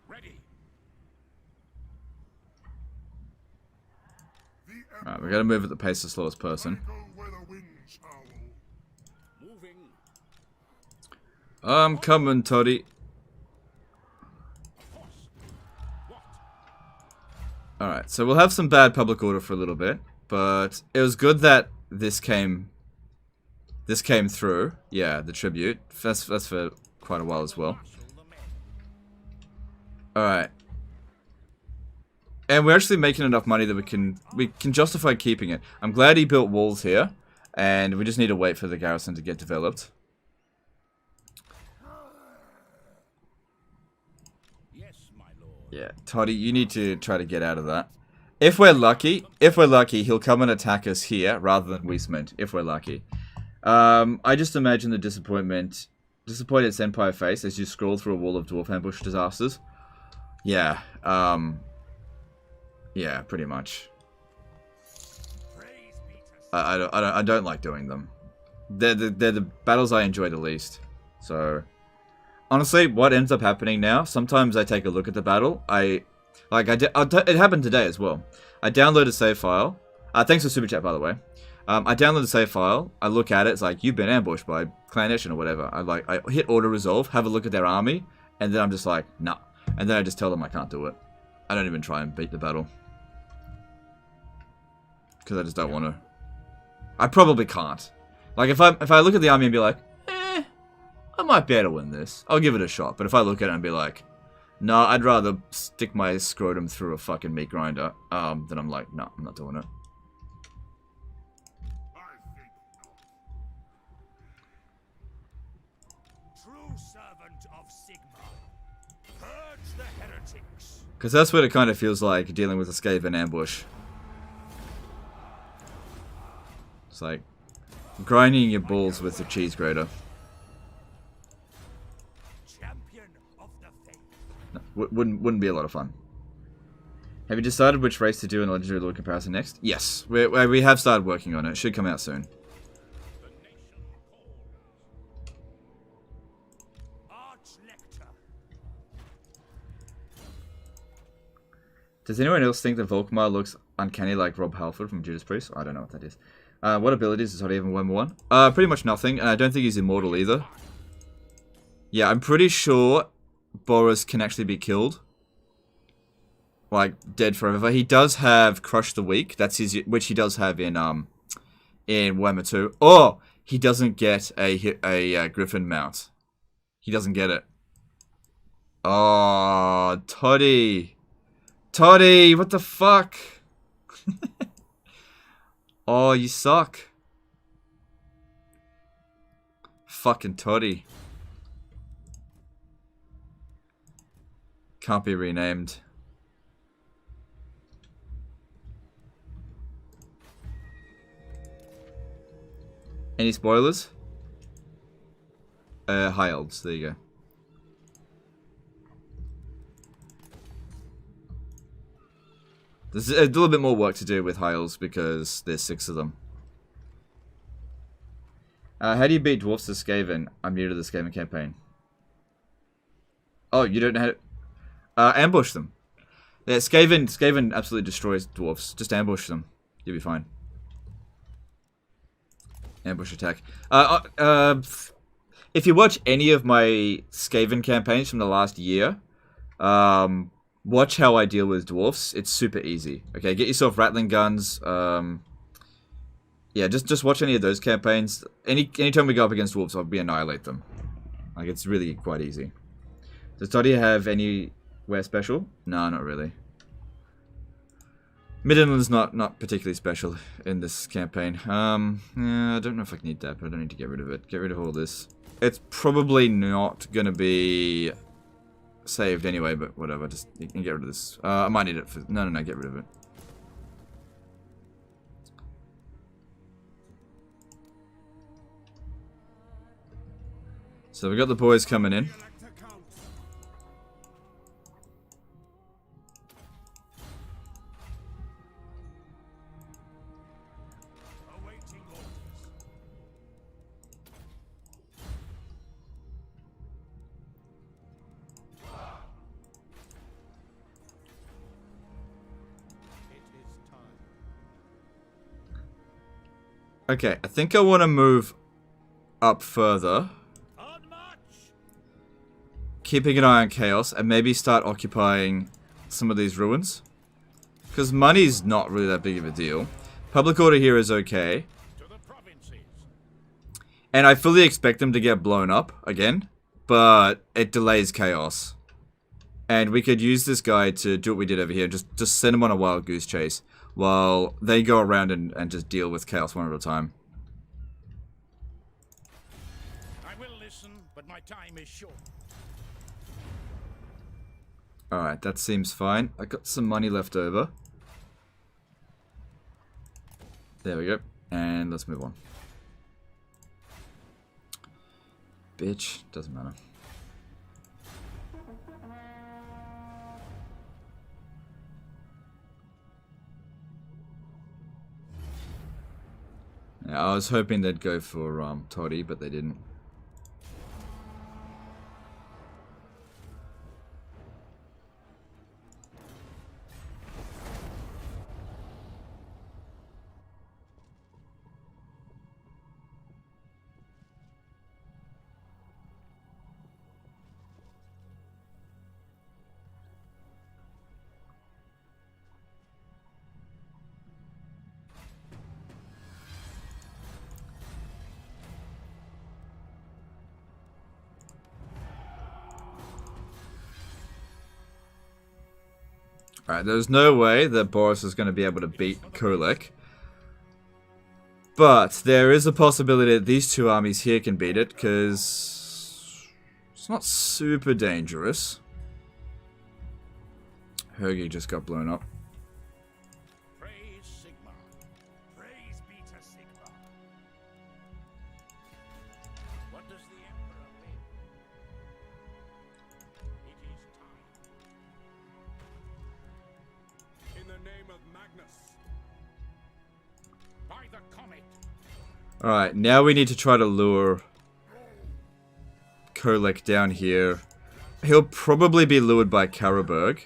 Ready. Alright, we gotta move at the pace of the slowest person. Moving. I'm coming, Toddy. Alright, so we'll have some bad public order for a little bit, but it was good that this came through. Yeah, the tribute. That's for quite a while as well. Alright. And we're actually making enough money that we can justify keeping it. I'm glad he built walls here, and we just need to wait for the garrison to get developed. Yes, my lord. Yeah, Toddy, you need to try to get out of that. If we're lucky, he'll come and attack us here rather than Wismund, if we're lucky. I just imagine the disappointed Senpai face as you scroll through a wall of dwarf ambush disasters. Yeah, yeah, pretty much. I don't like doing them. They're the battles I enjoy the least. So, honestly, what ends up happening now? Sometimes I take a look at the battle. It happened today as well. I download a save file. Thanks for super chat, by the way. I download a save file. I look at it. It's like you've been ambushed by Clan Nation or whatever. I hit auto resolve, have a look at their army, and then I'm just like, nah. And then I just tell them I can't do it. I don't even try and beat the battle. Because I just don't want to. I probably can't. Like, if I look at the army and be like, I might be able to win this. I'll give it a shot. But if I look at it and be like, No, I'd rather stick my scrotum through a fucking meat grinder, than I'm like, no, I'm not doing it. True servant of Sigma. Purge the heretics. Because that's what it kind of feels like dealing with a Skaven ambush. It's like grinding your balls with a cheese grater. Champion of the faith. No, wouldn't be a lot of fun. Have you decided which race to do in a Legendary Lord comparison next? Yes, we have started working on it. It should come out soon. The nation calls. Archlector. Does anyone else think that Volkmar looks uncanny like Rob Halford from Judas Priest? I don't know what that is. What abilities does Hottie have in Warhammer 1? Pretty much nothing, and I don't think he's immortal either. Yeah, I'm pretty sure Boris can actually be killed. Like, dead forever. He does have Crush the Weak, that's his, which he does have in Warhammer 2. Oh! He doesn't get a Griffin mount. He doesn't get it. Oh, Toddy! Toddy, what the fuck? Oh, you suck. Fucking Toddy. Can't be renamed. Any spoilers? High elves, there you go. There's a little bit more work to do with high elves because there's 6 of them. How do you beat dwarfs as Skaven? I'm new to the Skaven campaign. Oh, you don't know how to... ambush them. Yeah, Skaven absolutely destroys dwarfs. Just ambush them. You'll be fine. Ambush attack. If you watch any of my Skaven campaigns from the last year, watch how I deal with dwarfs. It's super easy. Okay, get yourself rattling guns. Yeah, just watch any of those campaigns. Anytime we go up against dwarfs, I'll annihilate them. Like, it's really quite easy. Does Toddy have anywhere special? No, not really. Midland's not particularly special in this campaign. Yeah, I don't know if I need that, but I don't need to get rid of it. Get rid of all this. It's probably not gonna be saved anyway, but whatever. Just you can get rid of this. I might need it for... No, get rid of it. So we got the boys coming in. Awaiting orders. It is time. Okay, I think I want to move up further. On march. Keeping an eye on chaos, and maybe start occupying some of these ruins. Because money's not really that big of a deal. Public order here is okay. To the provinces. And I fully expect them to get blown up again. But it delays chaos. And we could use this guy to do what we did over here. Just send him on a wild goose chase. While they go around and just deal with chaos one at a time. I will listen, but my time is short. Alright, that seems fine. I got some money left over. There we go. And let's move on. Bitch. Doesn't matter. Yeah, I was hoping they'd go for Toddy, but they didn't. Alright, there's no way that Boris is going to be able to beat Kolek. But there is a possibility that these two armies here can beat it, because it's not super dangerous. Hergy just got blown up. Praise Sigma. Praise Beta Sigma. What does the Emperor win? It is time. In the name of Magnus. By the comet. Alright, now we need to try to lure Kolek down here. He'll probably be lured by Karaberg.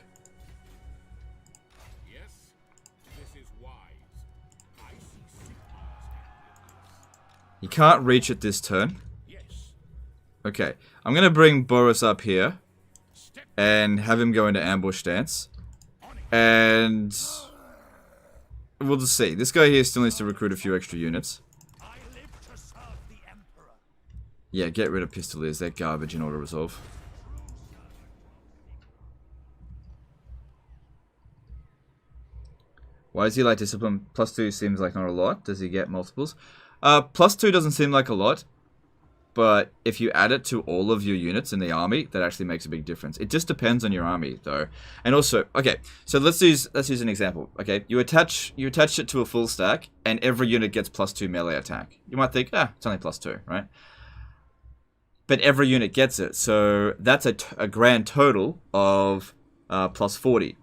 Yes, this is wise. I see Sigma's He can't reach it this turn. Yes. Okay, I'm going to bring Boris up here and have him go into ambush stance. And we'll just see. This guy here still needs to recruit a few extra units. I live to serve the Emperor. Yeah, get rid of Pistoliers. They're garbage in auto-resolve. Why is he like discipline? +2 seems like not a lot. Does he get multiples? +2 doesn't seem like a lot. But if you add it to all of your units in the army, that actually makes a big difference. It just depends on your army, though. And also, okay, so let's use an example. Okay, you attach it to a full stack, and every unit gets +2 melee attack. You might think, it's only +2, right? But every unit gets it, so that's a grand total of +40.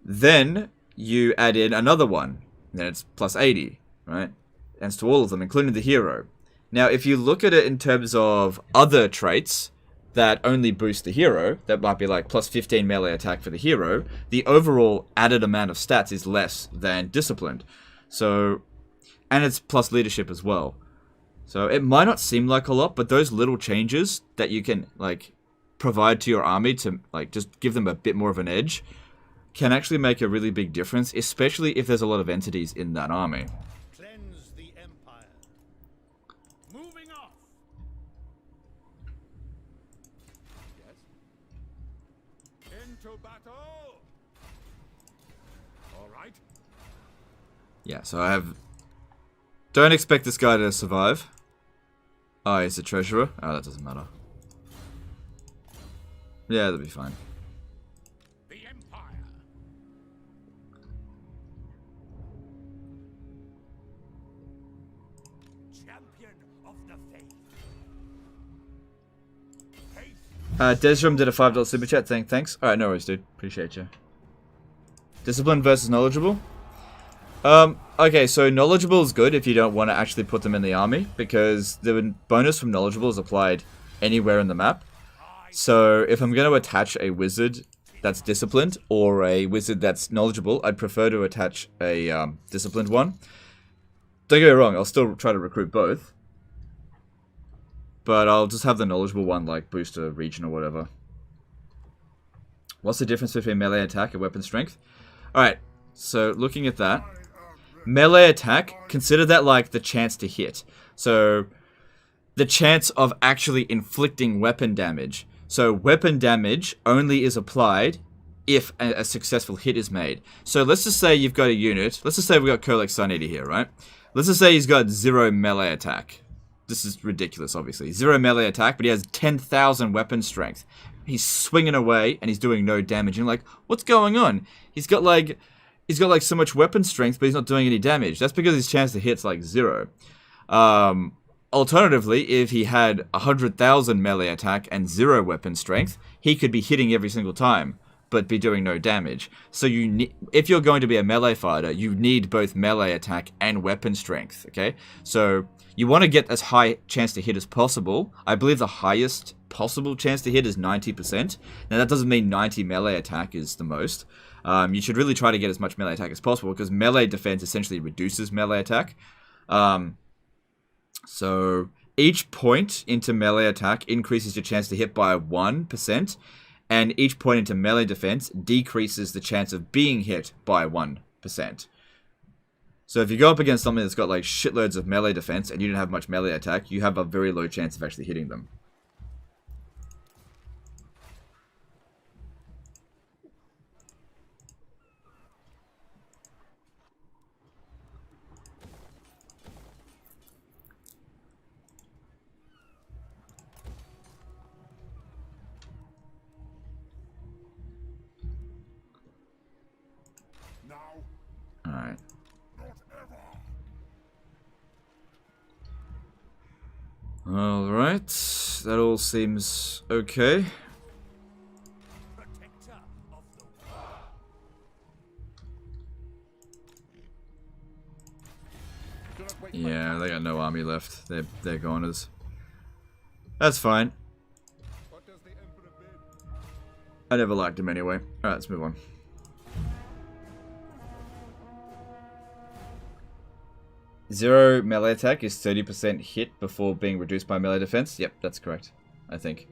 Then you add in another one, then it's +80, right? And it's to all of them, including the hero. Now, if you look at it in terms of other traits that only boost the hero, that might be like +15 melee attack for the hero, the overall added amount of stats is less than disciplined. So, and it's plus leadership as well. So it might not seem like a lot, but those little changes that you can like provide to your army to like just give them a bit more of an edge can actually make a really big difference, especially if there's a lot of entities in that army. Cleanse the Empire. Moving off. Yes. Into battle. All right. Yeah, so I have... Don't expect this guy to survive. Oh, he's a treasurer? Oh, that doesn't matter. Yeah, that'll be fine. The Empire. Champion of the faith. Desram did a $5 super chat saying thanks. Alright, no worries, dude. Appreciate you. Discipline versus knowledgeable? Okay, so knowledgeable is good if you don't want to actually put them in the army, because the bonus from knowledgeable is applied anywhere in the map. So if I'm going to attach a wizard that's disciplined or a wizard that's knowledgeable, I'd prefer to attach a disciplined one. Don't get me wrong, I'll still try to recruit both. But I'll just have the knowledgeable one like boost a region or whatever. What's the difference between melee attack and weapon strength? Alright, so looking at that. Melee attack, consider that like the chance to hit. So, the chance of actually inflicting weapon damage. So, weapon damage only is applied if a successful hit is made. So, let's just say you've got a unit. Let's just say we've got Kolek Sun Eater here, right? Let's just say he's got 0 melee attack. This is ridiculous, obviously. 0 melee attack, but he has 10,000 weapon strength. He's swinging away, and he's doing no damage. And you're like, what's going on? He's got like so much weapon strength, but he's not doing any damage. That's because his chance to hit's like 0. Alternatively, if he had 100,000 melee attack and 0 weapon strength, he could be hitting every single time, but be doing no damage. So if you're going to be a melee fighter, you need both melee attack and weapon strength, okay? So you want to get as high chance to hit as possible. I believe the highest possible chance to hit is 90%. Now that doesn't mean 90 melee attack is the most. You should really try to get as much melee attack as possible, because melee defense essentially reduces melee attack. So each point into melee attack increases your chance to hit by 1%, and each point into melee defense decreases the chance of being hit by 1%. So if you go up against something that's got like shitloads of melee defense and you don't have much melee attack, you have a very low chance of actually hitting them. Alright, that all seems okay. Protector of the world. Yeah, they got no army left. They're goners. That's fine. What does the Emperor bid? I never liked him anyway. Alright, let's move on. Zero melee attack is 30% hit before being reduced by melee defense. Yep, that's correct. I think.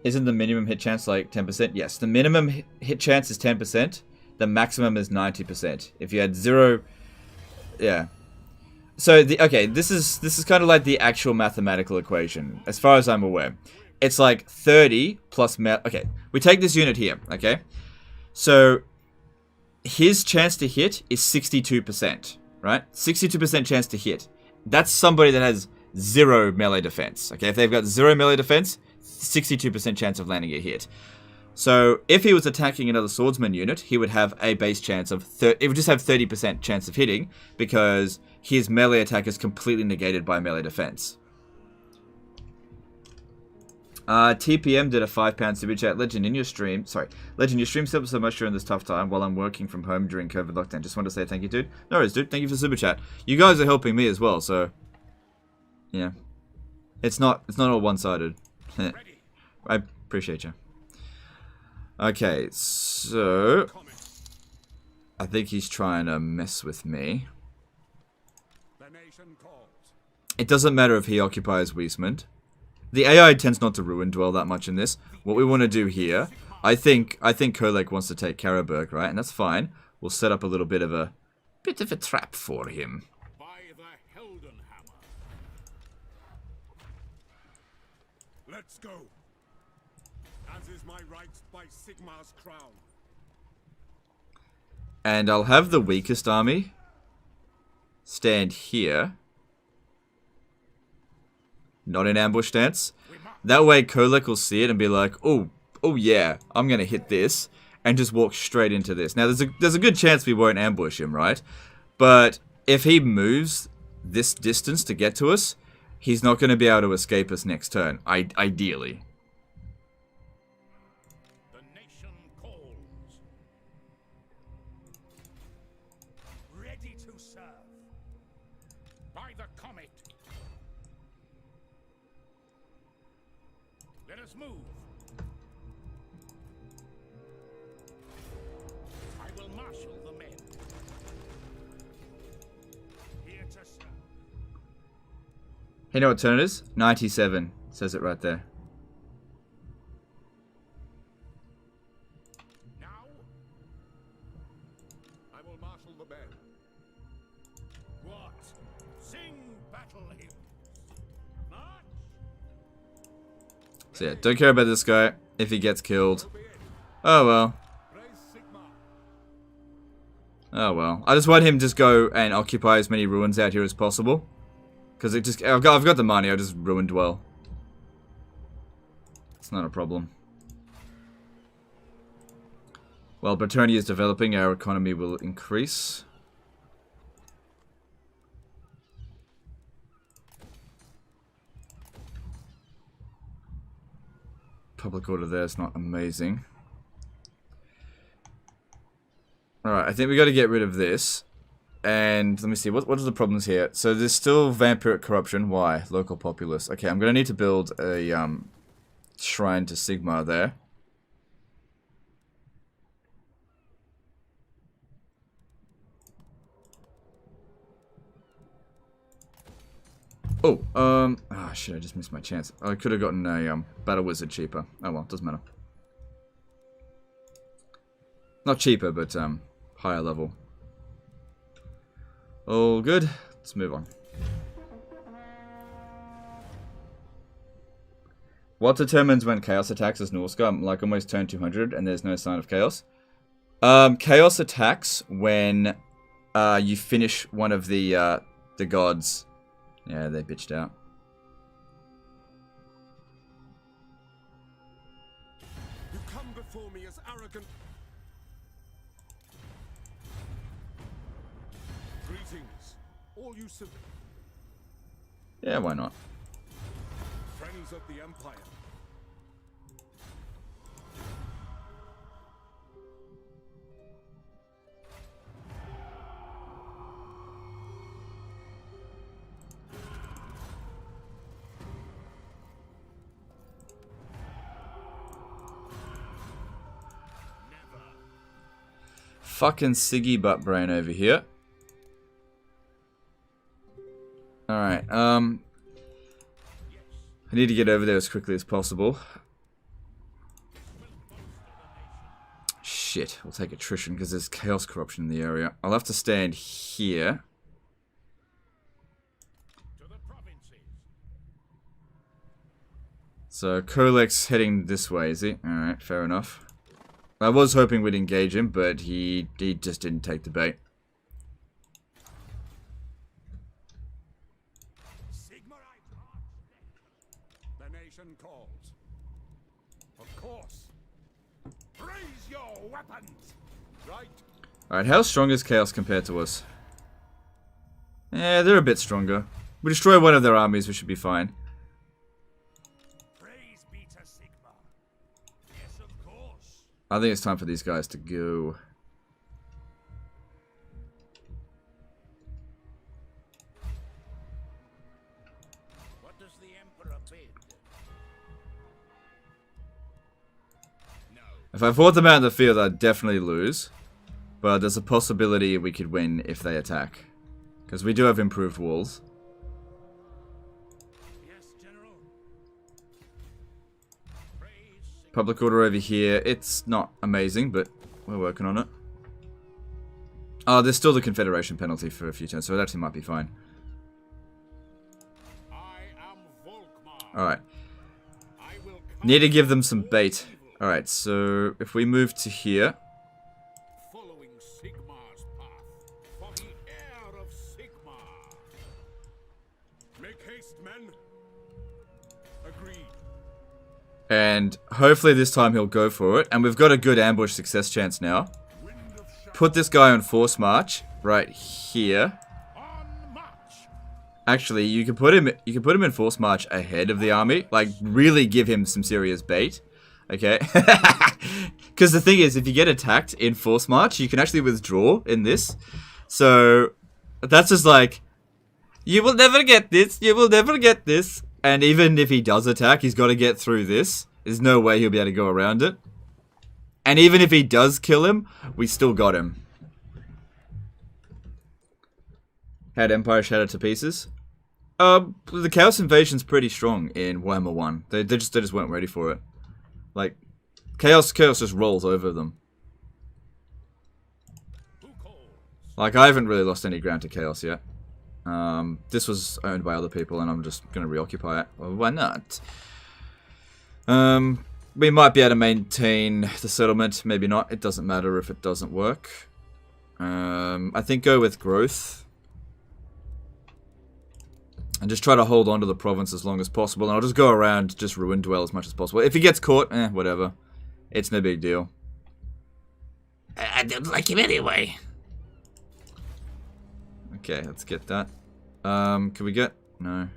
Isn't the minimum hit chance like 10%? Yes, the minimum hit chance is 10%. The maximum is 90%. If you had zero... Yeah. So, okay, this is kind of like the actual mathematical equation, as far as I'm aware. It's like 30 plus... Okay, we take this unit here, okay? So... his chance to hit is 62%, right? 62% chance to hit. That's somebody that has zero melee defense, okay? If they've got zero melee defense, 62% chance of landing a hit. So, if he was attacking another swordsman unit, he would have a base chance of... it would just have 30% chance of hitting, because his melee attack is completely negated by melee defense. TPM did a £5 super chat. Legend, your stream sub so much during this tough time while I'm working from home during COVID lockdown. Just want to say thank you, dude. No worries, dude. Thank you for the super chat. You guys are helping me as well, so yeah. It's not all one-sided. I appreciate you. Okay, so I think he's trying to mess with me. The nation calls. It doesn't matter if he occupies Wiesmund. The AI tends not to ruin dwell that much in this. What we want to do here, I think Kolek wants to take Karaberg, right? And that's fine. We'll set up a little bit of a trap for him. By the Heldenhammer. Let's go. As is my right by Sigmar's crown. And I'll have the weakest army stand here. Not in ambush stance. That way Kolek will see it and be like, oh yeah, I'm gonna hit this, and just walk straight into this. Now there's a good chance we won't ambush him, right? But if he moves this distance to get to us, he's not gonna be able to escape us next turn, ideally. The nation calls. Ready to serve. By the comet. Let us move. I will marshal the men. Here to serve. You know what turn it is? 97. Says it right there. Now, I will marshal the men. What? Sing battle hymns. March. So yeah, don't care about this guy if he gets killed. Oh well. Praise Sigmar. Oh well. I just want him to just go and occupy as many ruins out here as possible. Because it just I've got the money, I'll just ruin dwell. It's not a problem. While Bretonnia is developing, our economy will increase. Public order there is not amazing. Alright, I think we got to get rid of this. And let me see, what are the problems here? So there's still vampiric corruption. Why? Local populace. Okay, I'm going to need to build a shrine to Sigmar there. Oh, shit, I just missed my chance. I could have gotten a battle wizard cheaper. Oh well, doesn't matter. Not cheaper, but higher level. All good. Let's move on. What determines when chaos attacks as Norsca? I'm like almost turn 200 and there's no sign of chaos. Chaos attacks when you finish one of the gods. Yeah, they bitched out. You come before me as arrogant. 3 Greetings, all you civil Yeah, why not? friends of the Empire. Fucking Siggy butt brain over here. Alright, I need to get over there as quickly as possible. Shit, we'll take attrition because there's chaos corruption in the area. I'll have to stand here. So, Kolek's heading this way, is he? Alright, fair enough. I was hoping we'd engage him, but he just didn't take the bait. The nation calls. Of course. Raise your weapons. Right. Alright, how strong is Chaos compared to us? They're a bit stronger. We destroy one of their armies, we should be fine. Praise be to Sigma. Yes, of course. I think it's time for these guys to go. What does the Emperor bid? No. If I fought them out in the field, I'd definitely lose. But there's a possibility we could win if they attack. Because we do have improved walls. Yes, General. Praise Sigma. Public order over here, it's not amazing, but we're working on it. Oh, there's still the Confederation penalty for a few turns, so it actually might be fine. I am Volkmar. Alright. I will Need to give them some bait. Alright, so if we move to here. following Sigmar's path for the heir of Sigmar. Make haste, men. Agreed. And hopefully this time he'll go for it. And we've got a good ambush success chance now. Wind of shadow. Put this guy on force march right here. On march. Actually, you can put him in force march ahead of the army. Like, really give him some serious bait. Okay? Because the thing is, if you get attacked in force march, you can actually withdraw in this. So, that's just like, you will never get this, you will never get this. And even if he does attack, he's got to get through this. There's no way he'll be able to go around it. And even if he does kill him, we still got him. Had Empire shattered to pieces. The Chaos Invasion's pretty strong in Warhammer 1. They just weren't ready for it. Like, Chaos just rolls over them. Who calls? Like, I haven't really lost any ground to Chaos yet. This was owned by other people, and I'm just gonna reoccupy it. Well, why not? We might be able to maintain the settlement, maybe not. It doesn't matter if it doesn't work. I think go with growth. And just try to hold on to the province as long as possible. And I'll just go around, just ruin dwell as much as possible. If he gets caught, whatever. It's no big deal. I don't like him anyway. Okay, let's get that. Can we get... No.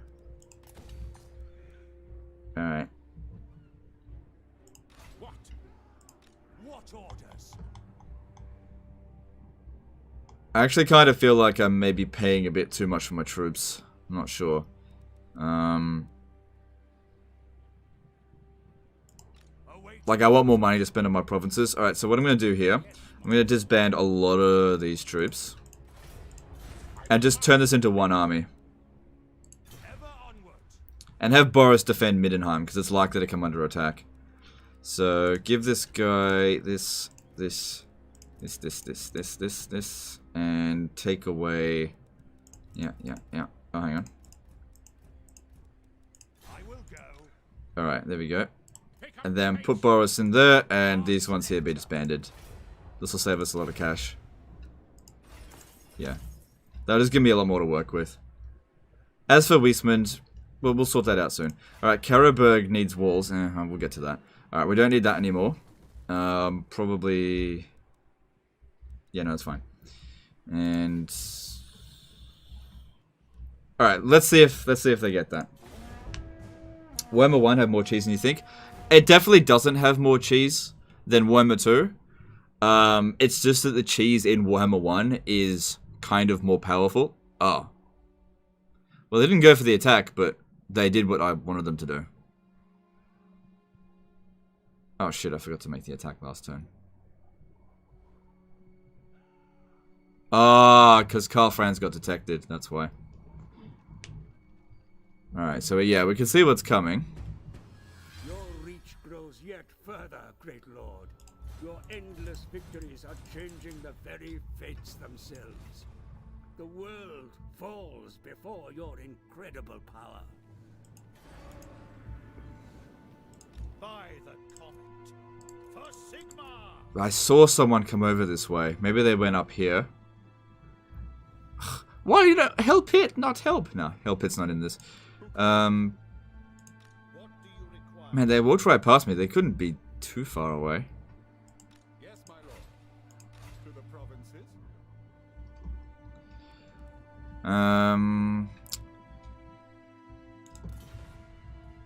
Alright. What? What orders? I actually kind of feel like I'm maybe paying a bit too much for my troops. I'm not sure. Like, I want more money to spend on my provinces. Alright, so what I'm going to do here, I'm going to disband a lot of these troops. And just turn this into one army. Ever onward. And have Boris defend Middenheim, because it's likely to come under attack. So, give this guy this, and take away... Yeah. Oh, hang on. I will go. Alright, there we go. And then put Boris in there, and these ones here be disbanded. This will save us a lot of cash. Yeah. That'll just give me a lot more to work with. As for Wiesmund, well, we'll sort that out soon. Alright, Karaberg needs walls. We'll get to that. Alright, we don't need that anymore. Probably... Yeah, no, it's fine. And... All right, let's see if they get that. Warhammer 1 have more cheese than you think. It definitely doesn't have more cheese than Warhammer 2. It's just that the cheese in Warhammer 1 is kind of more powerful. Oh. Well, they didn't go for the attack, but they did what I wanted them to do. Oh shit, I forgot to make the attack last turn. Ah, because Karl Franz got detected, that's why. Alright, so yeah, we can see what's coming. Your reach grows yet further, great lord. Your endless victories are changing the very fates themselves. The world falls before your incredible power. By the comet. For Sigma! I saw someone come over this way. Maybe they went up here. Why you know Hell Pit, not help? No, Hell Pit's not in this. What do you require? Man, they walked right past me. They couldn't be too far away. Yes, my lord. To the provinces.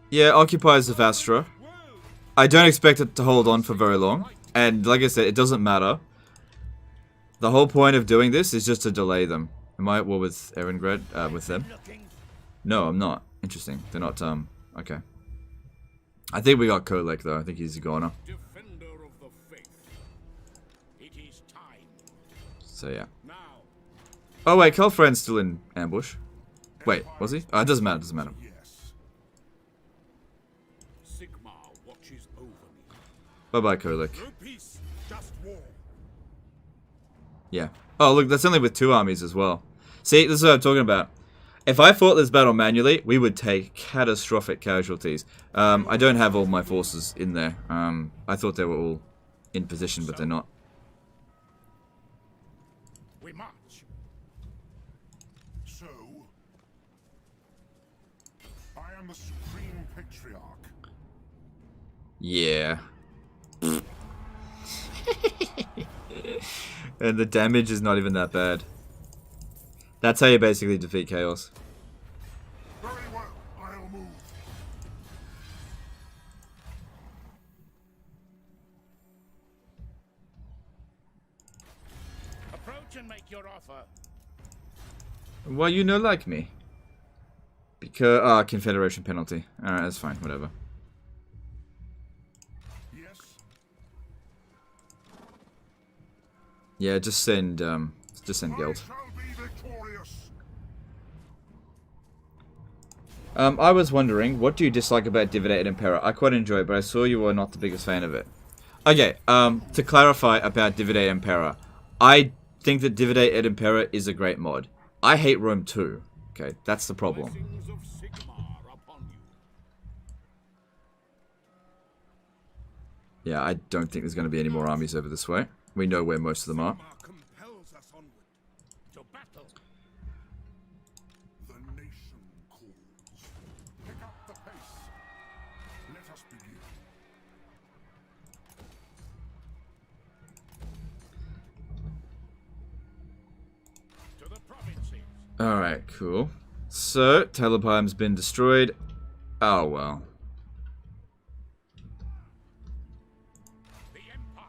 Yeah, occupies the Vastra. I don't expect it to hold on for very long. And like I said, it doesn't matter. The whole point of doing this is just to delay them. Am I at war with Erengrad? With them? No, I'm not. Interesting. They're not, okay. I think we got Kolek, though. I think he's a goner. Defender of the faith. It is time. So, yeah. Now. Oh, wait. Karl Franz still in ambush. Wait, was he? Oh, it doesn't matter. It doesn't matter. Yes. Sigma watches over me. Bye-bye, Kolek. No peace, just war. Yeah. Oh, look. That's only with 2 armies as well. See, this is what I'm talking about. If I fought this battle manually, we would take catastrophic casualties. I don't have all my forces in there. I thought they were all in position, but they're not. We march. So, I am the Supreme Patriarch. Yeah. And the damage is not even that bad. That's how you basically defeat Chaos. Very well, I'll move. Approach and make your offer. Why you no like me? Because Confederation penalty. Alright, that's fine, whatever. Yes. Yeah, just send Geld. I shall be victorious. I was wondering, what do you dislike about Dividated Emperor? I quite enjoy it, but I saw you were not the biggest fan of it. Okay, to clarify about Dividated Emperor, I think that Dividated Emperor is a great mod. I hate Rome 2. Okay, that's the problem. Blessings of Sigma are upon you. Yeah, I don't think there's going to be any more armies over this way. We know where most of them are. Sigma compels us onward. To battle. The nation calls. Pick up the pace. Let us begin. To the provinces. Alright, cool. So, Talabheim's been destroyed. Oh, well. The Empire.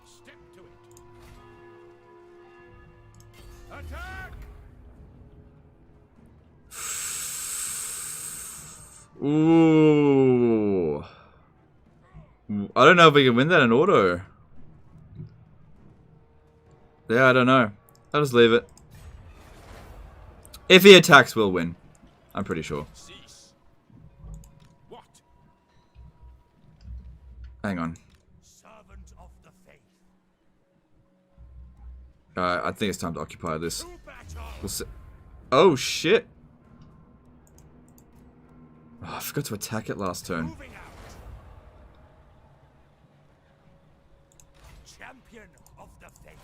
Step to it. Attack! Ooh. I don't know if we can win that in auto. Yeah, I don't know. I'll just leave it. If he attacks, we'll win. I'm pretty sure. Cease. What? Hang on. Servant of the faith. I think it's time to occupy this. To battle. We'll see. Oh, shit. Oh, I forgot to attack it last turn. Moving out. Champion of the faith.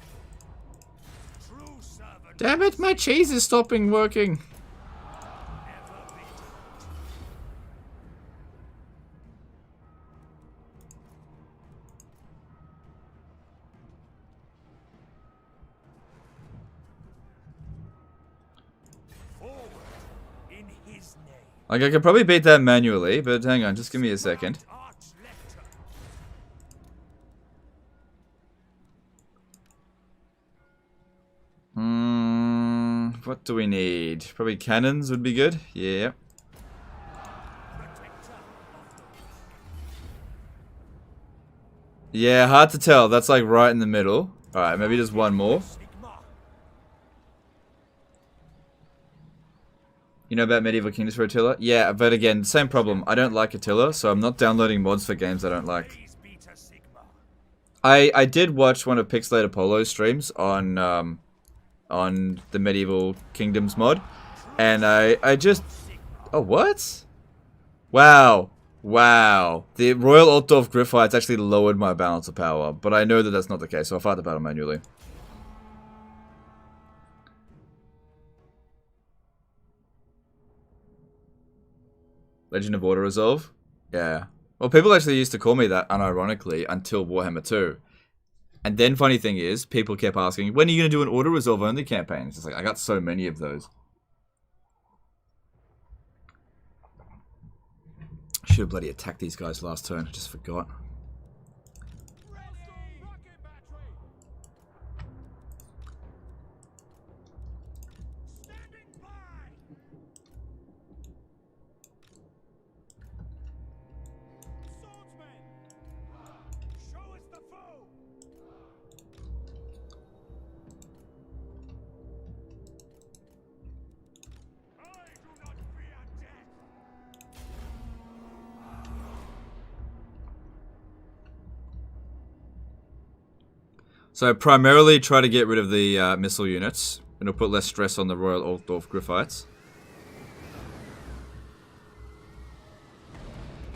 True servant. Damn it, my cheese is stopping working. Ever vigilant. his name. Like, I could probably beat that manually, but hang on, just give me a second. Arch-lector. What do we need? Probably cannons would be good. Yeah. Yeah, hard to tell. That's like right in the middle. Alright, maybe just one more. Sigma. You know about Medieval Kingdoms for Attila? Yeah, but again, same problem. I don't like Attila, so I'm not downloading mods for games I don't like. Please beat a Sigma. I did watch one of Pixelated Apollo's streams on the Medieval Kingdoms mod, and I just... Oh, what? Wow. Wow. The Royal Altdorf Griffites actually lowered my balance of power, but I know that that's not the case, so I'll fight the battle manually. Legend of Order Resolve? Yeah. Well, people actually used to call me that unironically until Warhammer 2. And then funny thing is, people kept asking, when are you going to do an Order Resolve only campaign? It's just like, I got so many of those. I should have bloody attacked these guys last turn. I just forgot. So primarily try to get rid of the missile units. It'll put less stress on the Royal Altdorf Griffites.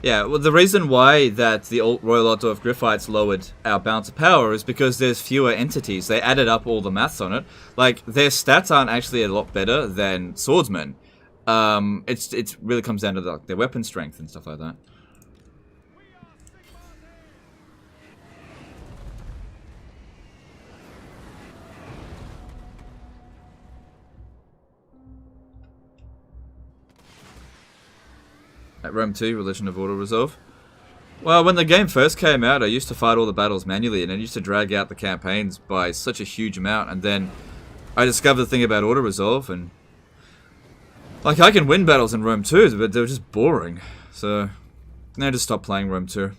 Yeah, well the reason why that the Royal Altdorf Griffites lowered our balance of power is because there's fewer entities. They added up all the maths on it. Like, their stats aren't actually a lot better than swordsmen. It really comes down to their weapon strength and stuff like that. At Rome 2, Religion of Order Resolve. Well, when the game first came out, I used to fight all the battles manually, and I used to drag out the campaigns by such a huge amount, and then I discovered the thing about Order Resolve, and... Like, I can win battles in Rome 2, but they were just boring. So, now I just stopped playing Rome 2.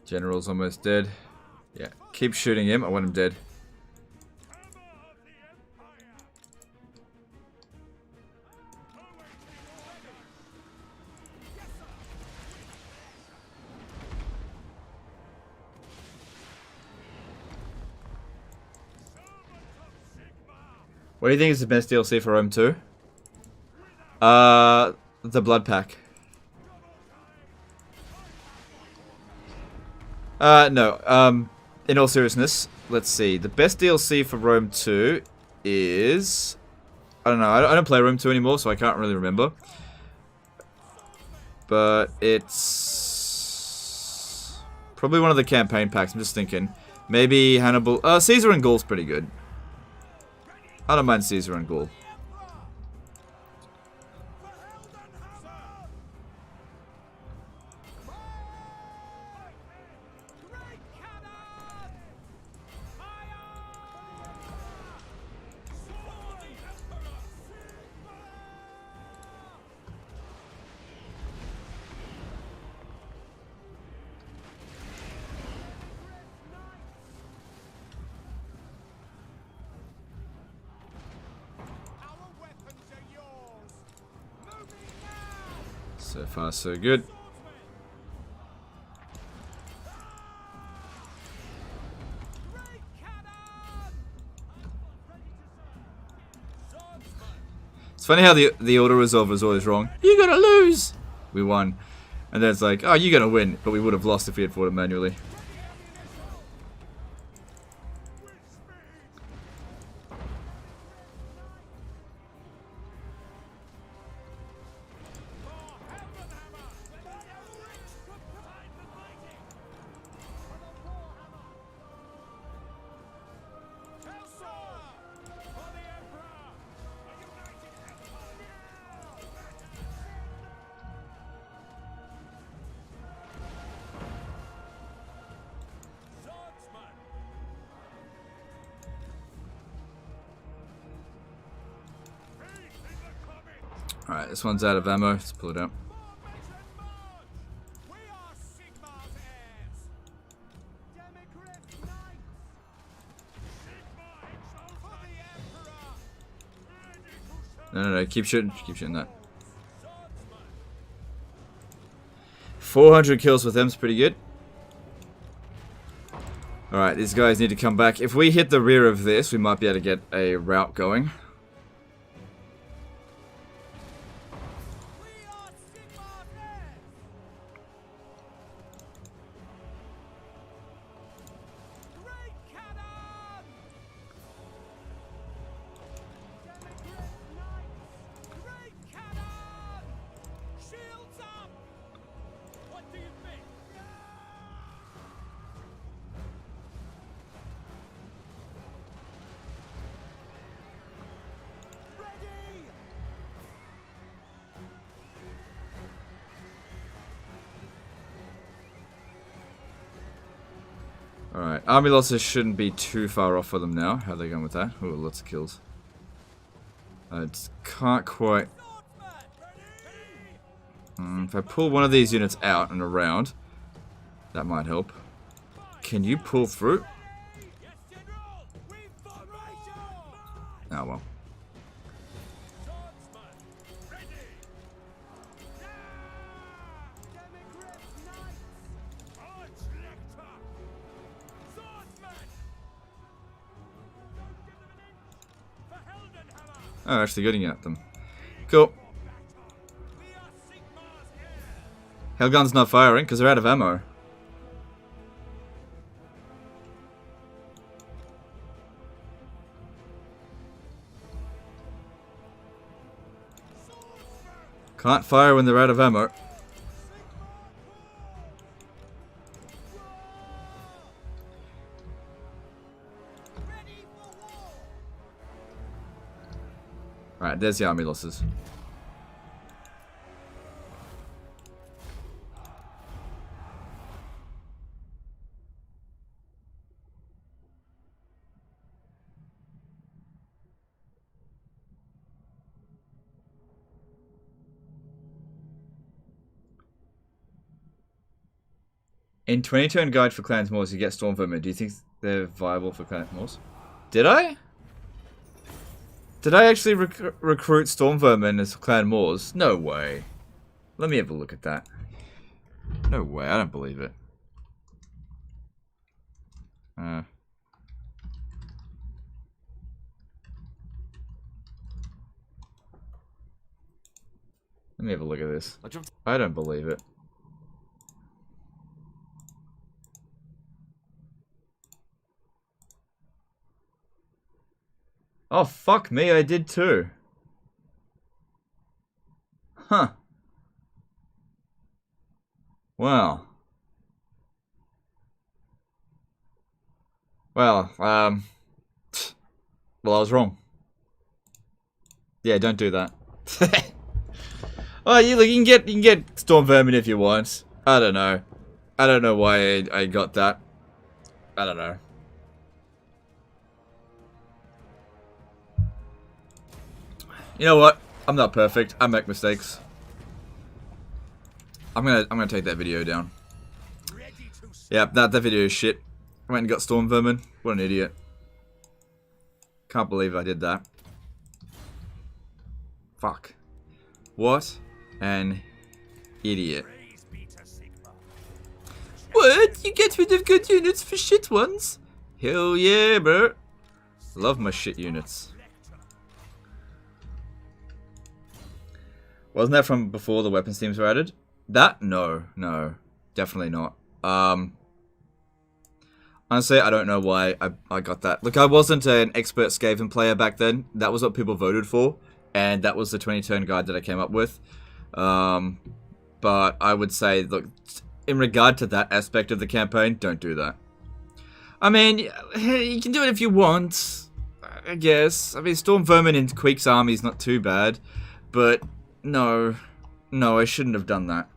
General's almost dead. Yeah, keep shooting him. I want him dead. What do you think is the best DLC for Rome 2? The Blood Pack. No. In all seriousness, let's see. The best DLC for Rome 2 is... I don't know. I don't play Rome 2 anymore, so I can't really remember. But it's... probably one of the campaign packs. I'm just thinking. Maybe Hannibal... Caesar and Gaul's pretty good. I don't mind Caesar and Gaul. So far, so good. funny how the auto resolver is always wrong. You're gonna lose. We won, and then it's like, oh, you're gonna win, but we would have lost if we had fought it manually. Alright, this one's out of ammo. Let's pull it out. No, keep shooting that. 400 kills with them's pretty good. Alright, these guys need to come back. If we hit the rear of this, we might be able to get a route going. Alright, army losses shouldn't be too far off for them now. How are they going with that? Ooh, lots of kills. I just can't quite... if I pull one of these units out and around, that might help. Can you pull through? Oh well. Oh, actually getting at them. Cool. Hellgun's not firing because they're out of ammo. Can't fire when they're out of ammo. Alright, there's the army losses. In 20-turn guide for Clans Moors, you get Storm Vermin. Do you think they're viable for Clans Moors? Did I? Did I actually recruit Storm Vermin as Clan Moors? No way. Let me have a look at that. No way, I don't believe it. Let me have a look at this. I don't believe it. Oh, fuck me, I did too. Huh. Wow. Well, well, I was wrong. Yeah, don't do that. Oh, you can get Storm Vermin if you want. I don't know. I don't know why I got that. I don't know. You know what? I'm not perfect. I make mistakes. I'm gonna take that video down. Yeah, that video is shit. I went and got Storm Vermin. What an idiot. Can't believe I did that. Fuck. What an idiot. What? You get rid of good units for shit ones? Hell yeah, bro. Love my shit units. Wasn't that from before the weapons teams were added? That? No. No. Definitely not. Honestly, I don't know why I got that. Look, I wasn't an expert Skaven player back then. That was what people voted for. And that was the 20-turn guide that I came up with. But I would say, look, in regard to that aspect of the campaign, don't do that. I mean, you can do it if you want, I guess. I mean, Storm Vermin in Queek's army is not too bad. But, no. No, I shouldn't have done that.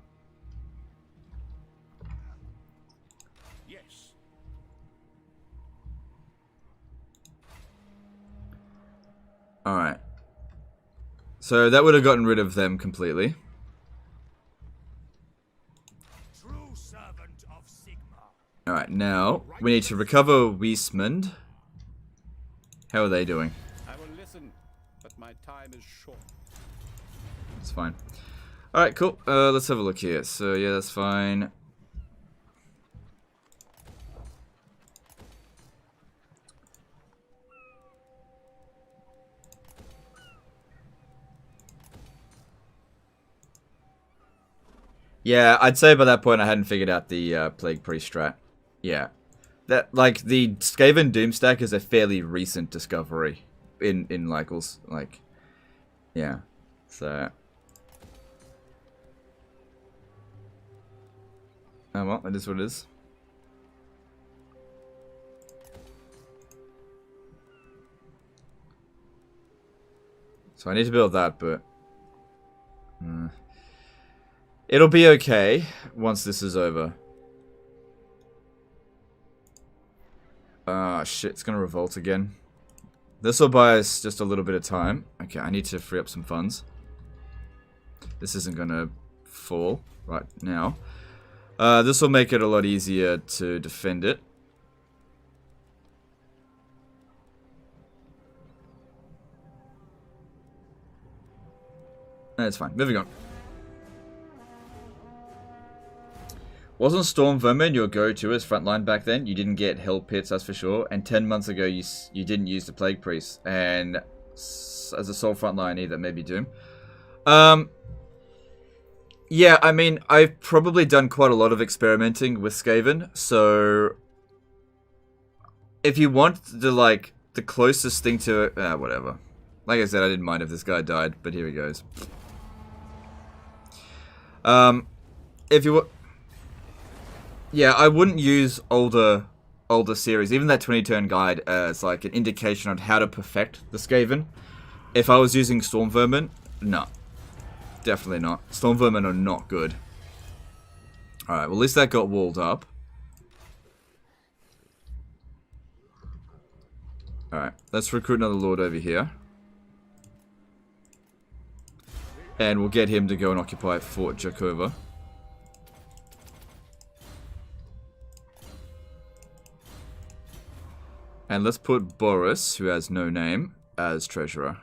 Yes. Alright. So that would have gotten rid of them completely. True servant of Sigma. Alright, now we need to recover Wiesmund. How are they doing? I will listen, but my time is short. It's fine. Alright, cool. Let's have a look here. So, yeah, that's fine. Yeah, I'd say by that point I hadn't figured out the Plague Priest strat. Yeah. That, like, the Skaven Doomstack is a fairly recent discovery in Lycles. Like, yeah. So... oh, well, it is what it is. So I need to build that, but... it'll be okay once this is over. Ah, shit, it's gonna revolt again. This will buy us just a little bit of time. Okay, I need to free up some funds. This isn't gonna fall right now. This will make it a lot easier to defend it. That's fine. Moving on. Wasn't Storm Vermin your go-to as frontline back then? You didn't get Hell Pits, that's for sure. And 10 months ago, you didn't use the Plague Priest. And as a sole frontline either, maybe Doom. Yeah, I mean, I've probably done quite a lot of experimenting with Skaven. So, if you want the, like, the closest thing to it... whatever. Like I said, I didn't mind if this guy died, but here he goes. If you... yeah, I wouldn't use older series, even that 20-turn guide, as like an indication on how to perfect the Skaven. If I was using Storm Vermin, no. Definitely not. Storm Vermin are not good. Alright, well at least that got walled up. Alright, let's recruit another Lord over here. And we'll get him to go and occupy Fort Jakova. And let's put Boris, who has no name, as treasurer.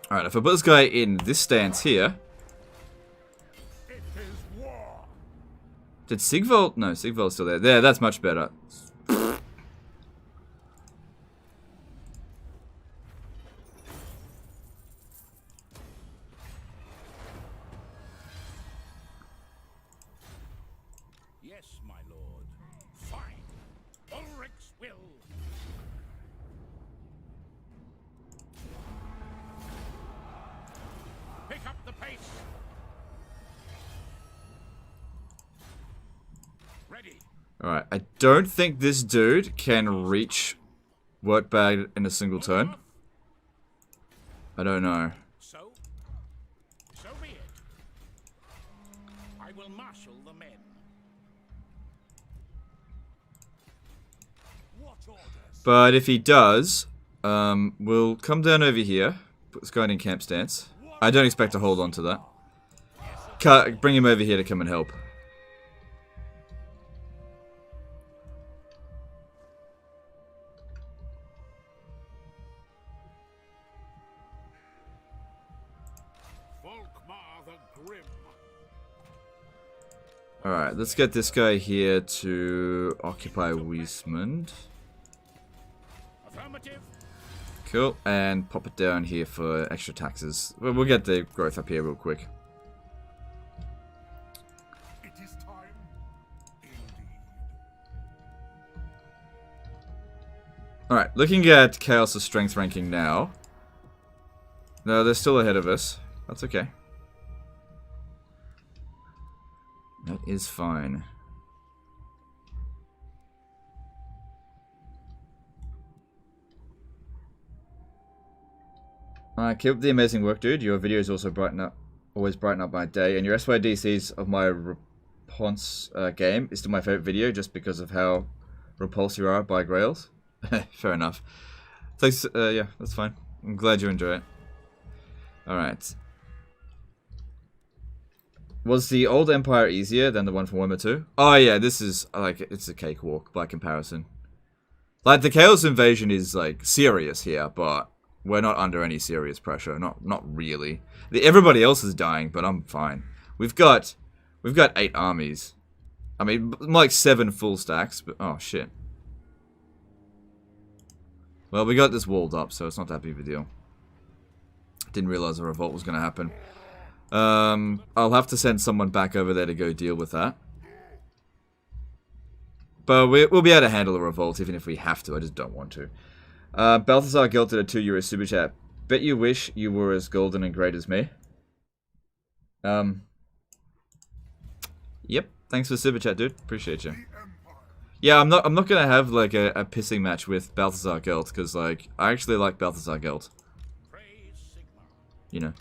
Alright, if I put this guy in this stance here... It is war. did Sigvold... no, Sigvold's still there. There, that's much better. Yes, my lord. Fine. Ulrich's will. Pick up the pace. Ready. Alright, I don't think this dude can reach Workbag in a single turn. I don't know. So be it. I will marshal the men. What orders? But if he does, we'll come down over here. Put this guy in camp stance. I don't expect to hold on to that. Bring him over here to come and help. Volkmar the Grim. Alright, let's get this guy here to occupy Wiesmund. Affirmative. Cool, and pop it down here for extra taxes. We'll get the growth up here real quick. It is time. Indeed. Alright, looking at Chaos' strength ranking now. No, they're still ahead of us. That's okay. That is fine. Keep up the amazing work, dude. Your videos also always brighten up my day, and your SYDCs of my response game is still my favorite video, just because of how repulsed you are by Grails. Fair enough. Thanks. Yeah, that's fine. I'm glad you enjoy it. All right. Was the old Empire easier than the one from Warhammer 2? Oh yeah, this is like it's a cakewalk by comparison. Like the Chaos Invasion is like serious here, but we're not under any serious pressure. Not really. Everybody else is dying, but I'm fine. We've got 8 armies. I mean, like 7 full stacks, but oh shit. Well, we got this walled up, so it's not that big of a deal. Didn't realize a revolt was going to happen. I'll have to send someone back over there to go deal with that. But we'll be able to handle a revolt even if we have to. I just don't want to. Balthazar guilted a €2 super chat. Bet you wish you were as golden and great as me. Yep. Thanks for the super chat, dude. Appreciate you. Yeah, I'm not gonna have like a pissing match with Balthazar Gelt because like I actually like Balthazar Gelt. You know.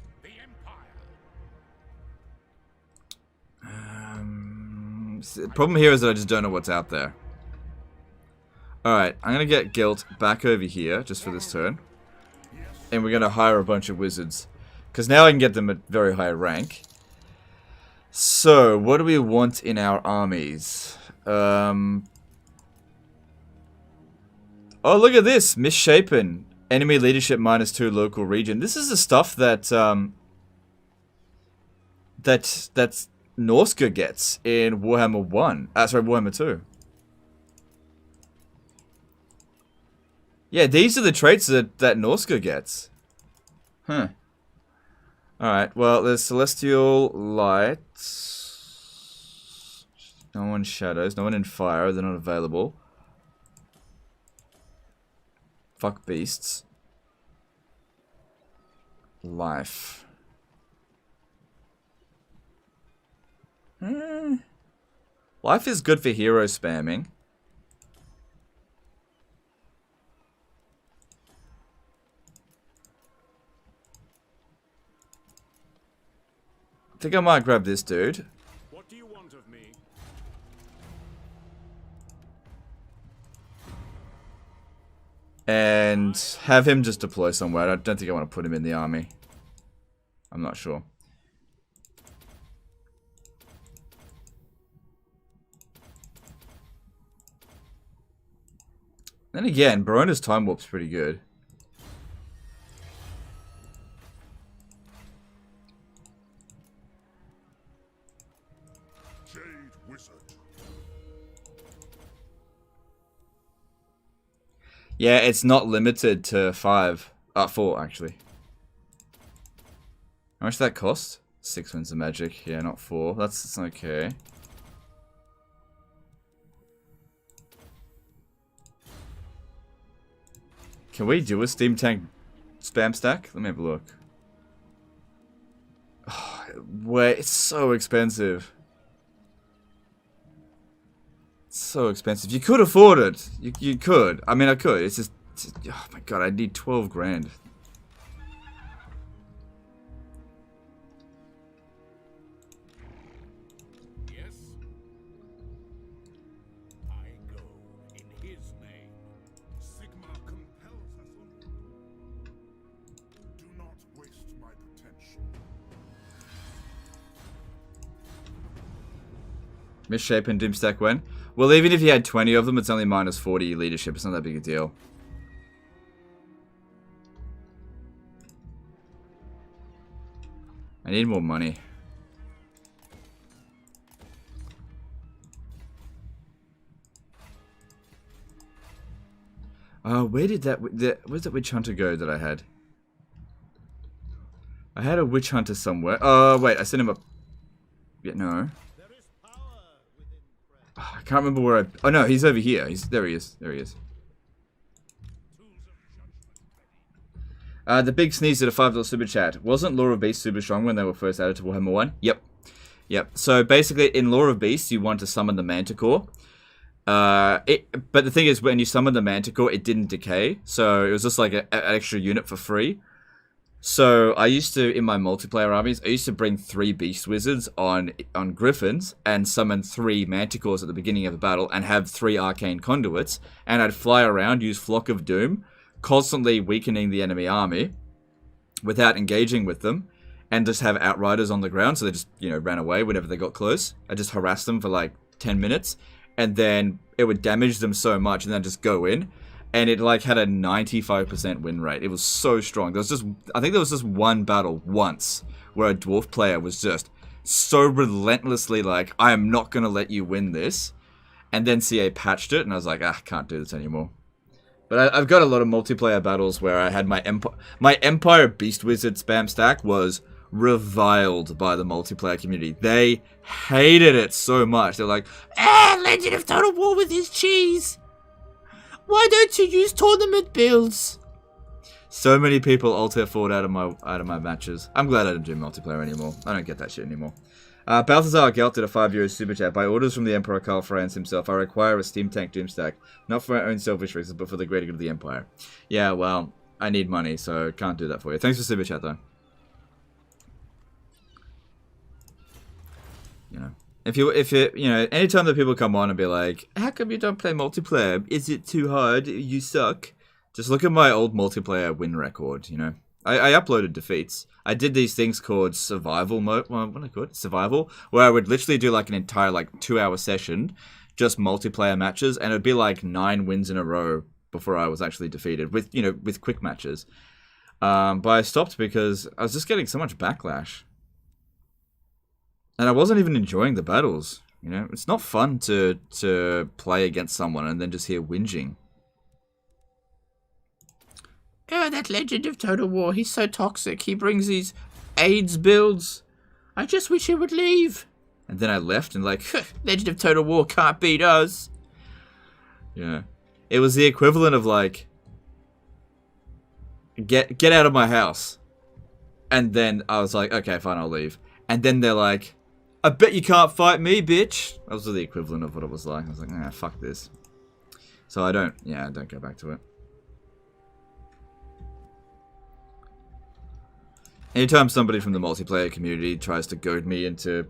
The problem here is that I just don't know what's out there. Alright, I'm gonna get Gelt back over here just for this turn. And we're gonna hire a bunch of wizards. Because now I can get them at very high rank. So, what do we want in our armies? Oh, look at this! Misshapen. Enemy leadership -2 local region. This is the stuff that, that's Norska gets in Warhammer 1. Sorry, Warhammer 2. Yeah, these are the traits that Norska gets. Huh. Alright, well, there's Celestial Light. No one Shadows, no one in Fire, they're not available. Fuck Beasts. Life. Life is good for hero spamming. I think I might grab this dude. What do you want of me? And have him just deploy somewhere. I don't think I want to put him in the army. I'm not sure. Then again, Barona's Time Warp's pretty good. Jade Wizard. Yeah, it's not limited to 4 actually. How much does that cost? 6 wins of magic. Yeah, not 4. That's okay. Can we do a Steam Tank spam stack? Let me have a look. Oh, wait, it's so expensive. It's so expensive. You could afford it. You could. I mean, I could. It's just oh my god, I need 12 grand. Yes. I go in his name. Sigma compels us on. Do not waste my potential. Misshapen Doomstack when? Well, even if you had 20 of them, it's only -40 leadership. It's not that big a deal. I need more money. Where did where's that witch hunter go that I had? I had a witch hunter somewhere. Oh, wait, I sent him a... Yeah, no. I can't remember where I... Oh, no, he's over here. There he is. There he is. The big sneeze at a $5 super chat. Wasn't Lore of Beasts super strong when they were first added to Warhammer 1? Yep. Yep. So basically, in Lore of Beasts, you want to summon the Manticore. But the thing is, when you summon the Manticore, it didn't decay. So it was just like an extra unit for free. So I used to, in my multiplayer armies, I used to bring 3 Beast Wizards on Griffins and summon 3 Manticores at the beginning of the battle and have 3 Arcane Conduits. And I'd fly around, use Flock of Doom, constantly weakening the enemy army without engaging with them, and just have Outriders on the ground, so they just, you know, ran away whenever they got close. I just harassed them for like 10 minutes, and then it would damage them so much, and then just go in, and it like had a 95% win rate. It was so strong. There was just, I think there was just one battle once where a dwarf player was just so relentlessly like, I am not going to let you win this, and then CA patched it, and I was like, I can't do this anymore. But I've got a lot of multiplayer battles where I had my Empire Beast Wizard spam stack was reviled by the multiplayer community. They hated it so much. They're like, Legend of Total War with his cheese. Why don't you use tournament builds? So many people alt F4'd out of my matches. I'm glad I don't do multiplayer anymore. I don't get that shit anymore. Balthazar Gelt did a €5 super chat. By orders from the Emperor Karl Franz himself, I require a steam tank doomstack. Not for my own selfish reasons, but for the greater good of the Empire. Yeah, well, I need money, so can't do that for you. Thanks for super chat, though. You know, if you know, anytime that people come on and be like, how come you don't play multiplayer? Is it too hard? You suck. Just look at my old multiplayer win record, you know. I uploaded defeats. I did these things called survival mode. What do I call it? Survival, where I would literally do like an entire like 2-hour session, just multiplayer matches, and it'd be like 9 wins in a row before I was actually defeated with, you know, with quick matches. But I stopped because I was just getting so much backlash, and I wasn't even enjoying the battles. You know, it's not fun to play against someone and then just hear whinging. Oh, that Legend of Total War, he's so toxic. He brings these AIDS builds. I just wish he would leave. And then I left and like, Legend of Total War can't beat us. Yeah. It was the equivalent of like, get out of my house. And then I was like, okay, fine, I'll leave. And then they're like, I bet you can't fight me, bitch. That was the equivalent of what it was like. I was like, nah, fuck this. So I don't go back to it. Anytime somebody from the multiplayer community tries to goad me into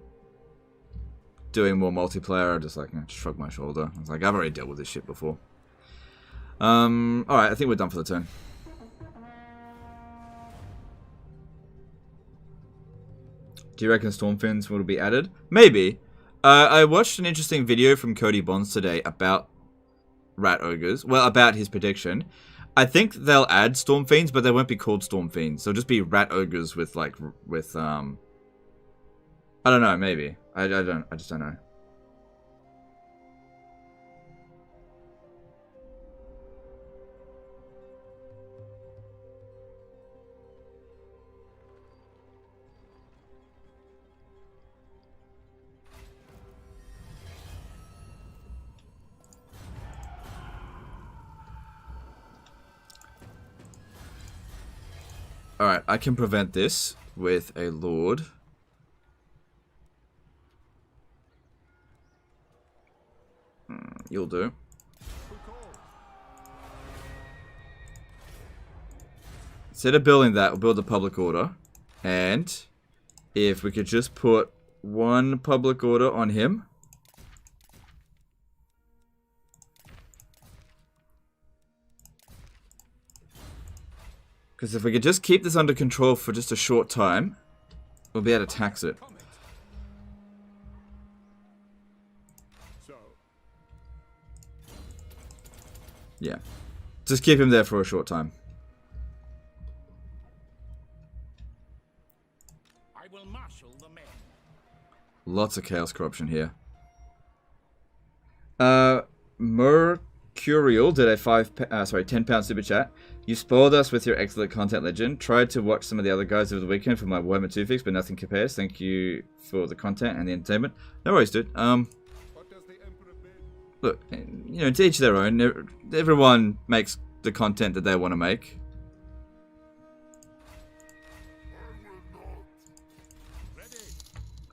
doing more multiplayer, I just like shrug my shoulder. I was like, I've already dealt with this shit before. Alright, I think we're done for the turn. Do you reckon Stormfins will be added? Maybe. I watched an interesting video from Cody Bonds today about Rat Ogres. Well, about his prediction. I think they'll add Stormfiends, but they won't be called Stormfiends. They'll just be Rat Ogres with like, I don't know, maybe. I just don't know. Alright, I can prevent this with a Lord. You'll do. Instead of building that, we'll build a public order. And if we could just put 1 public order on him. Because if we could just keep this under control for just a short time, we'll be able to tax it. Yeah. Just keep him there for a short time. I will marshal the men. Lots of chaos corruption here. Curial did a £10 super chat. You spoiled us with your excellent content, legend. Tried to watch some of the other guys over the weekend for my Warhammer 2 fix, but nothing compares. Thank you for the content and the entertainment. No worries, dude. Look, you know, to each their own. Everyone makes the content that they want to make.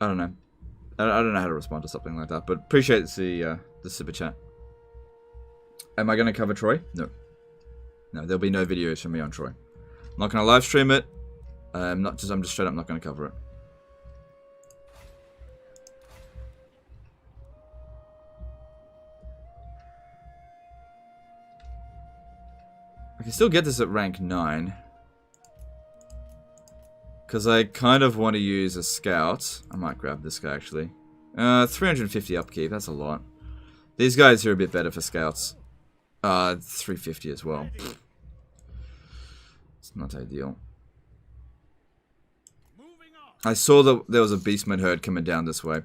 I don't know. I don't know how to respond to something like that, but appreciate the super chat. Am I going to cover Troy? No. No, there'll be no videos from me on Troy. I'm not going to live stream it. I'm just straight up not going to cover it. I can still get this at rank 9. Because I kind of want to use a scout. I might grab this guy actually. 350 upkeep, that's a lot. These guys are a bit better for scouts. 350 as well. It's not ideal. I saw that there was a beastman herd coming down this way.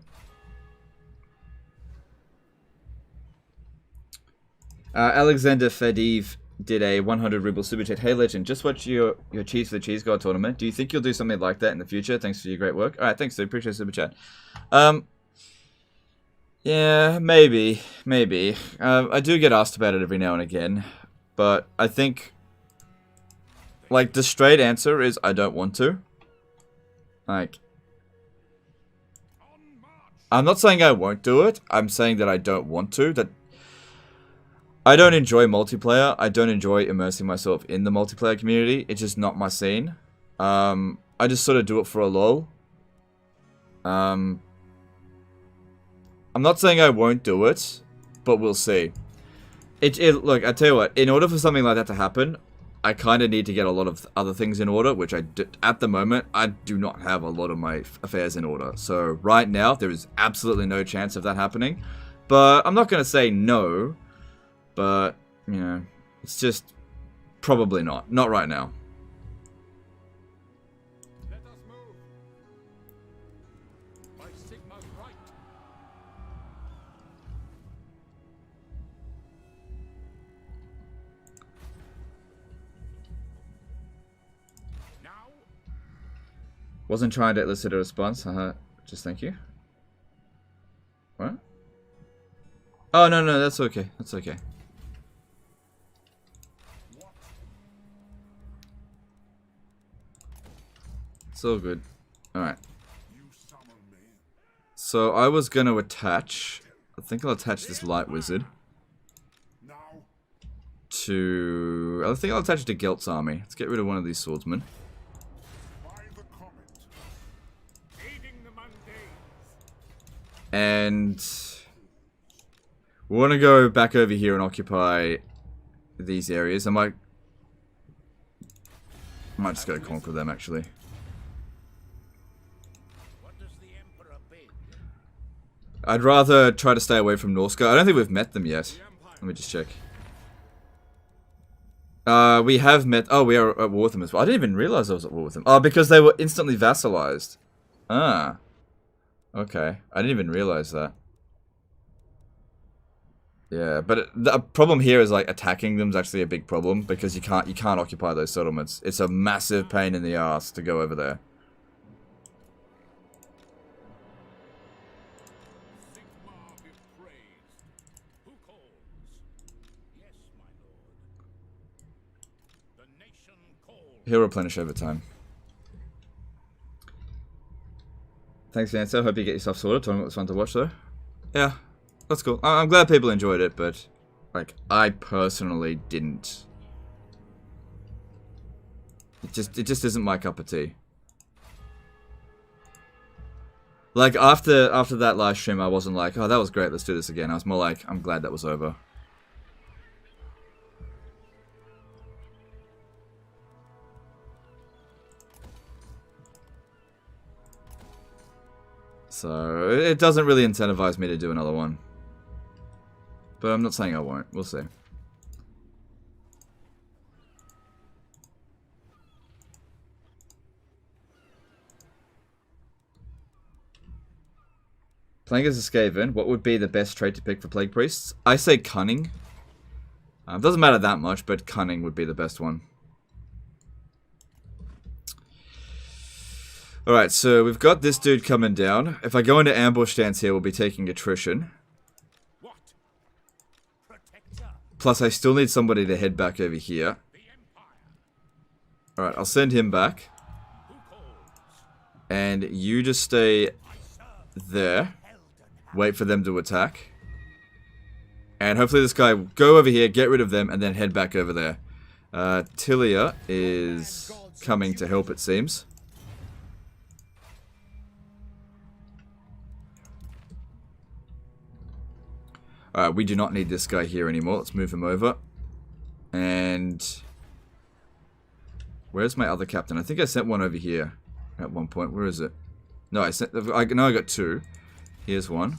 Alexander Fediv did a 100 ruble super chat. Hey legend, just watch your Cheese for the Cheese God tournament. Do you think you'll do something like that in the future? Thanks for your great work. Alright, thanks dude. Appreciate the super chat. Yeah, maybe. I do get asked about it every now and again. But I think, like, the straight answer is I don't want to. Like, I'm not saying I won't do it. I'm saying that I don't want to. That I don't enjoy multiplayer. I don't enjoy immersing myself in the multiplayer community. It's just not my scene. I just sort of do it for a lull. I'm not saying I won't do it, but we'll see. Look, I tell you what, in order for something like that to happen, I kind of need to get a lot of other things in order, which at the moment, I do not have a lot of my affairs in order. So right now, there is absolutely no chance of that happening. But I'm not going to say no, but, you know, it's just probably not. Not right now. Let us move. My Sigma's right. Now. Wasn't trying to elicit a response. Just thank you. What? Oh, no, that's okay. That's okay. It's all good. Alright. So I was going to attach... I think I'll attach this light wizard. To... I think I'll attach it to Gelt's army. Let's get rid of one of these swordsmen. And... we want to go back over here and occupy these areas. I might just go conquer them, actually. I'd rather try to stay away from Norska. I don't think we've met them yet. Let me just check. We have met... oh, we are at war with them as well. I didn't even realize I was at war with them. Oh, because they were instantly vassalized. Ah. Okay. I didn't even realize that. Yeah, but the problem here is, like, attacking them is actually a big problem because you can't occupy those settlements. It's a massive pain in the ass to go over there. He'll replenish over time. Thanks, Vanessa. Hope you get yourself sorted. Tournament was fun to watch, though. Yeah, that's cool. I'm glad people enjoyed it, but, like, I personally didn't. It just isn't my cup of tea. Like, after that live stream, I wasn't like, oh, that was great, let's do this again. I was more like, I'm glad that was over. So, it doesn't really incentivize me to do another one. But I'm not saying I won't. We'll see. Playing as a Skaven, what would be the best trait to pick for Plague Priests? I say Cunning. Doesn't matter that much, but cunning would be the best one. Alright, so we've got this dude coming down. If I go into ambush stance here, we'll be taking attrition. What? Protector. Plus, I still need somebody to head back over here. Alright, I'll send him back. And you just stay there. Wait for them to attack. And hopefully this guy will go over here, get rid of them, and then head back over there. Tilia is coming to help, it seems. Alright, we do not need this guy here anymore. Let's move him over. And where's my other captain? I think I sent one over here at one point. Where is it? No, I got two. Here's one.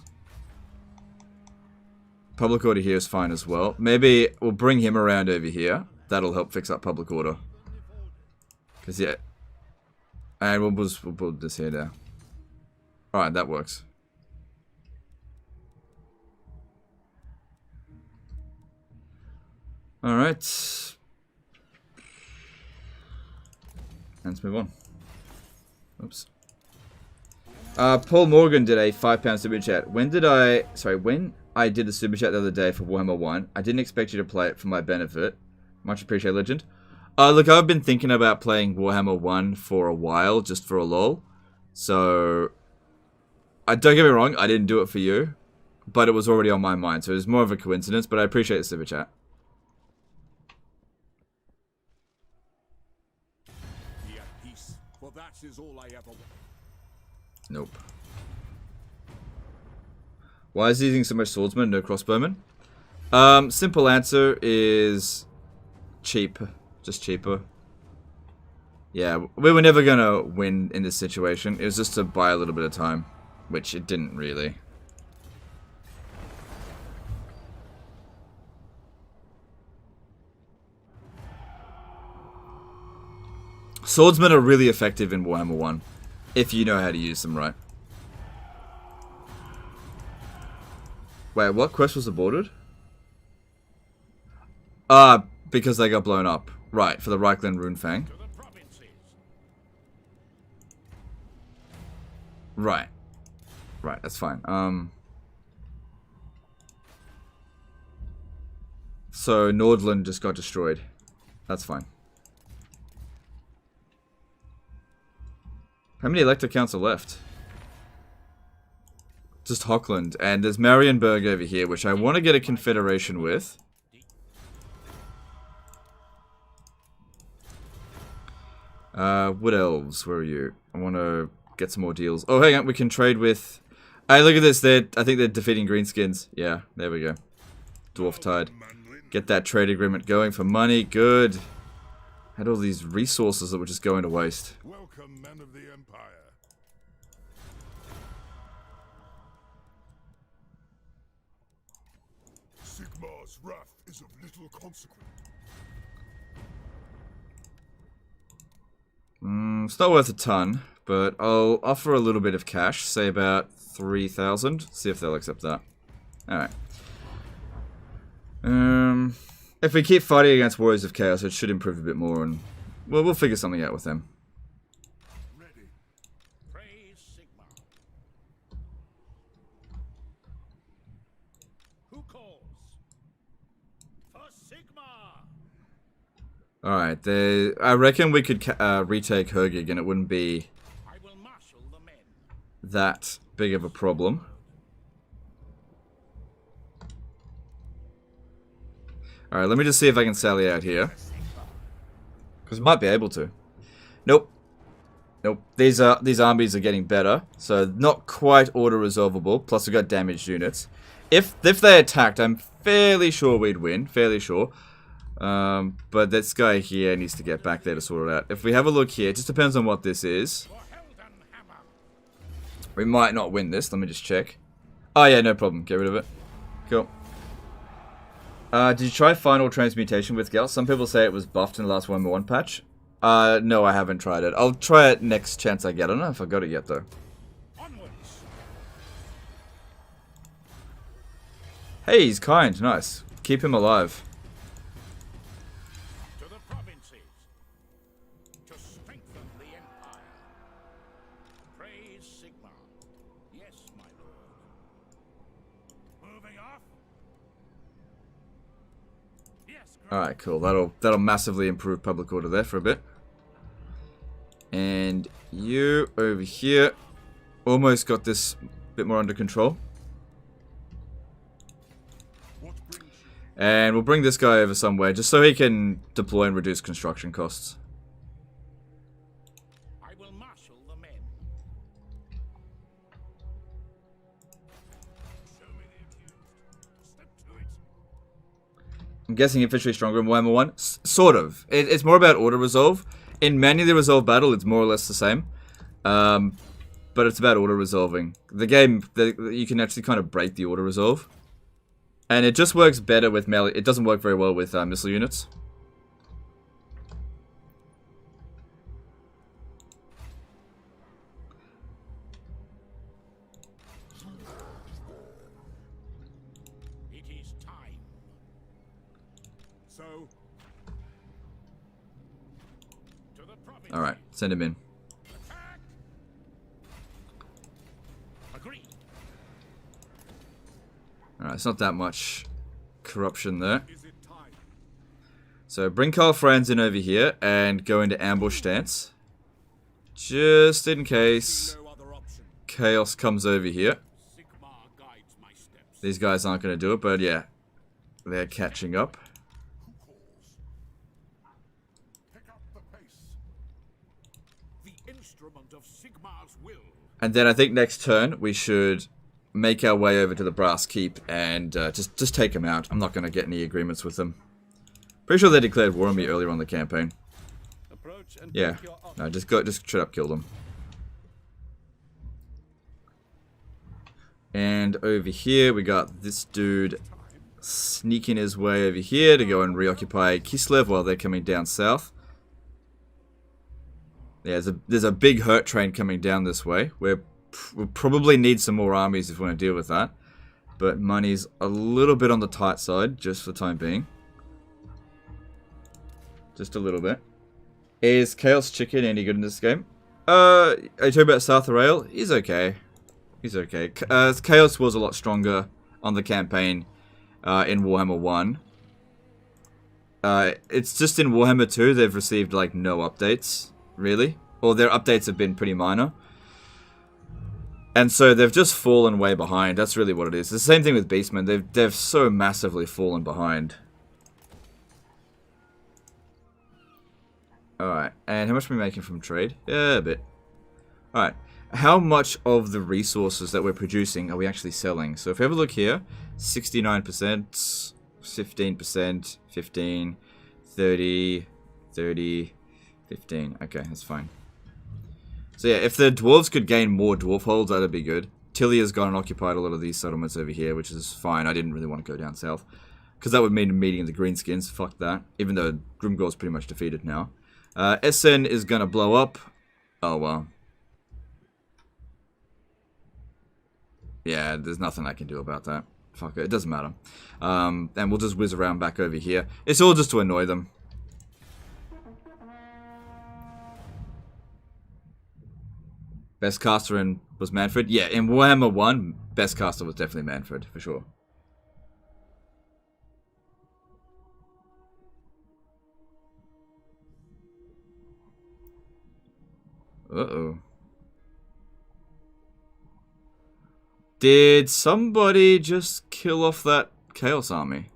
Public order here is fine as well. Maybe we'll bring him around over here. That'll help fix up public order. Because, yeah. And we'll build this here now. Alright, that works. Alright. Let's move on. Oops. Paul Morgan did a £5 super chat. When I did the super chat the other day for Warhammer 1, I didn't expect you to play it for my benefit. Much appreciated, Legend. Look, I've been thinking about playing Warhammer 1 for a while, just for a lol. So, don't get me wrong, I didn't do it for you. But it was already on my mind, so it was more of a coincidence, but I appreciate the super chat. Be at peace, for that is all I ever want. Nope. Why is he using so much swordsman, no crossbowmen? Simple answer is cheap. Just cheaper. Yeah, we were never gonna win in this situation. It was just to buy a little bit of time. Which it didn't really. Swordsmen are really effective in Warhammer 1. If you know how to use them right. Wait, what quest was aborted? Because they got blown up. Right, for the Reichland Runefang. Right. Right, that's fine. So Nordland just got destroyed. That's fine. How many elector counts are left? Just Hockland. And there's Marienburg over here, which I want to get a confederation with. Wood Elves, where are you? I want to get some more deals. Oh, hang on, we can trade with... Hey, look at this. I think they're defeating Greenskins. Yeah, there we go. Dwarf Tide. Get that trade agreement going for money. Good. Had all these resources that were just going to waste. Welcome, men of the Empire. Sigmar's wrath is of little consequence. It's not worth a ton, but I'll offer a little bit of cash. Say about 3,000. See if they'll accept that. Alright. If we keep fighting against Warriors of Chaos, it should improve a bit more, and we'll figure something out with them. Ready. Praise Sigmar. Who calls? For Sigmar. Alright, I reckon we could retake Hergig, and it wouldn't be I will marshal the men. that big of a problem. Alright, let me just see if I can sally out here. Because we might be able to. Nope. Nope. These armies are getting better. So not quite auto-resolvable. Plus we've got damaged units. If they attacked, I'm fairly sure we'd win. Fairly sure. But this guy here needs to get back there to sort it out. If we have a look here, it just depends on what this is. We might not win this. Let me just check. Oh yeah, no problem. Get rid of it. Cool. Did you try Final Transmutation with Gauss? Some people say it was buffed in the last Warhammer 1 patch. No, I haven't tried it. I'll try it next chance I get. I don't know if I got it yet, though. Onwards. Hey, he's kind. Nice. Keep him alive. Alright, cool. That'll massively improve public order there for a bit. And you over here almost got this a bit more under control. And we'll bring this guy over somewhere just so he can deploy and reduce construction costs. I will marshal the men. Show me the accused. Step to it. I'm guessing infantry stronger in Warhammer 1? Sort of. It's more about auto resolve. In manually resolved battle, it's more or less the same. But it's about auto resolving. The game, you can actually kind of break the auto resolve. And it just works better with melee. It doesn't work very well with missile units. It is time. So, To the province. Alright, send him in. Attack. Agreed. Alright, it's not that much corruption there. is it time? So bring Karl Franz in over here and go into ambush stance. Just in case No other option. chaos comes over here. Sigmar guides my steps. These guys aren't going to do it, but yeah, they're catching up. Pick up the pace. The instrument of Sigmar's will. And then I think next turn we should make our way over to the Brass Keep and just take them out. I'm not going to get any agreements with them. Pretty sure they declared war on me earlier on in the campaign. Approach and Yeah, take your no, just straight up kill them. And over here we got this dude sneaking his way over here to go and reoccupy Kislev while they're coming down south. Yeah, there's a big hurt train coming down this way. We'll probably need some more armies if we want to deal with that. But money's a little bit on the tight side, just for the time being. Just a little bit. Is Chaos Chicken any good in this game? Are you talking about South Rail? He's okay. He's okay. Chaos was a lot stronger on the campaign in Warhammer 1. It's just in Warhammer 2 they've received like no updates, really. Or their updates have been pretty minor. And so they've just fallen way behind. That's really what it is. The same thing with Beastmen. They've so massively fallen behind. Alright, and how much are we making from trade? Yeah, a bit. Alright, how much of the resources that we're producing are we actually selling? So if we have a look here, 69%, 15%, 15, 30, 30, 15. Okay, that's fine. So yeah, if the dwarves could gain more dwarf holds, that'd be good. Tilia's gone and occupied a lot of these settlements over here, which is fine. I didn't really want to go down south. Because that would mean meeting the Greenskins. Fuck that. Even though Grimgor's pretty much defeated now. Essen is going to blow up. Oh, well. Yeah, there's nothing I can do about that. Fuck it, it doesn't matter. And we'll just whiz around back over here. It's all just to annoy them. Best caster in was Manfred? Yeah, in Warhammer 1, best caster was definitely Manfred, for sure. Uh-oh. Did somebody just kill off that Chaos army?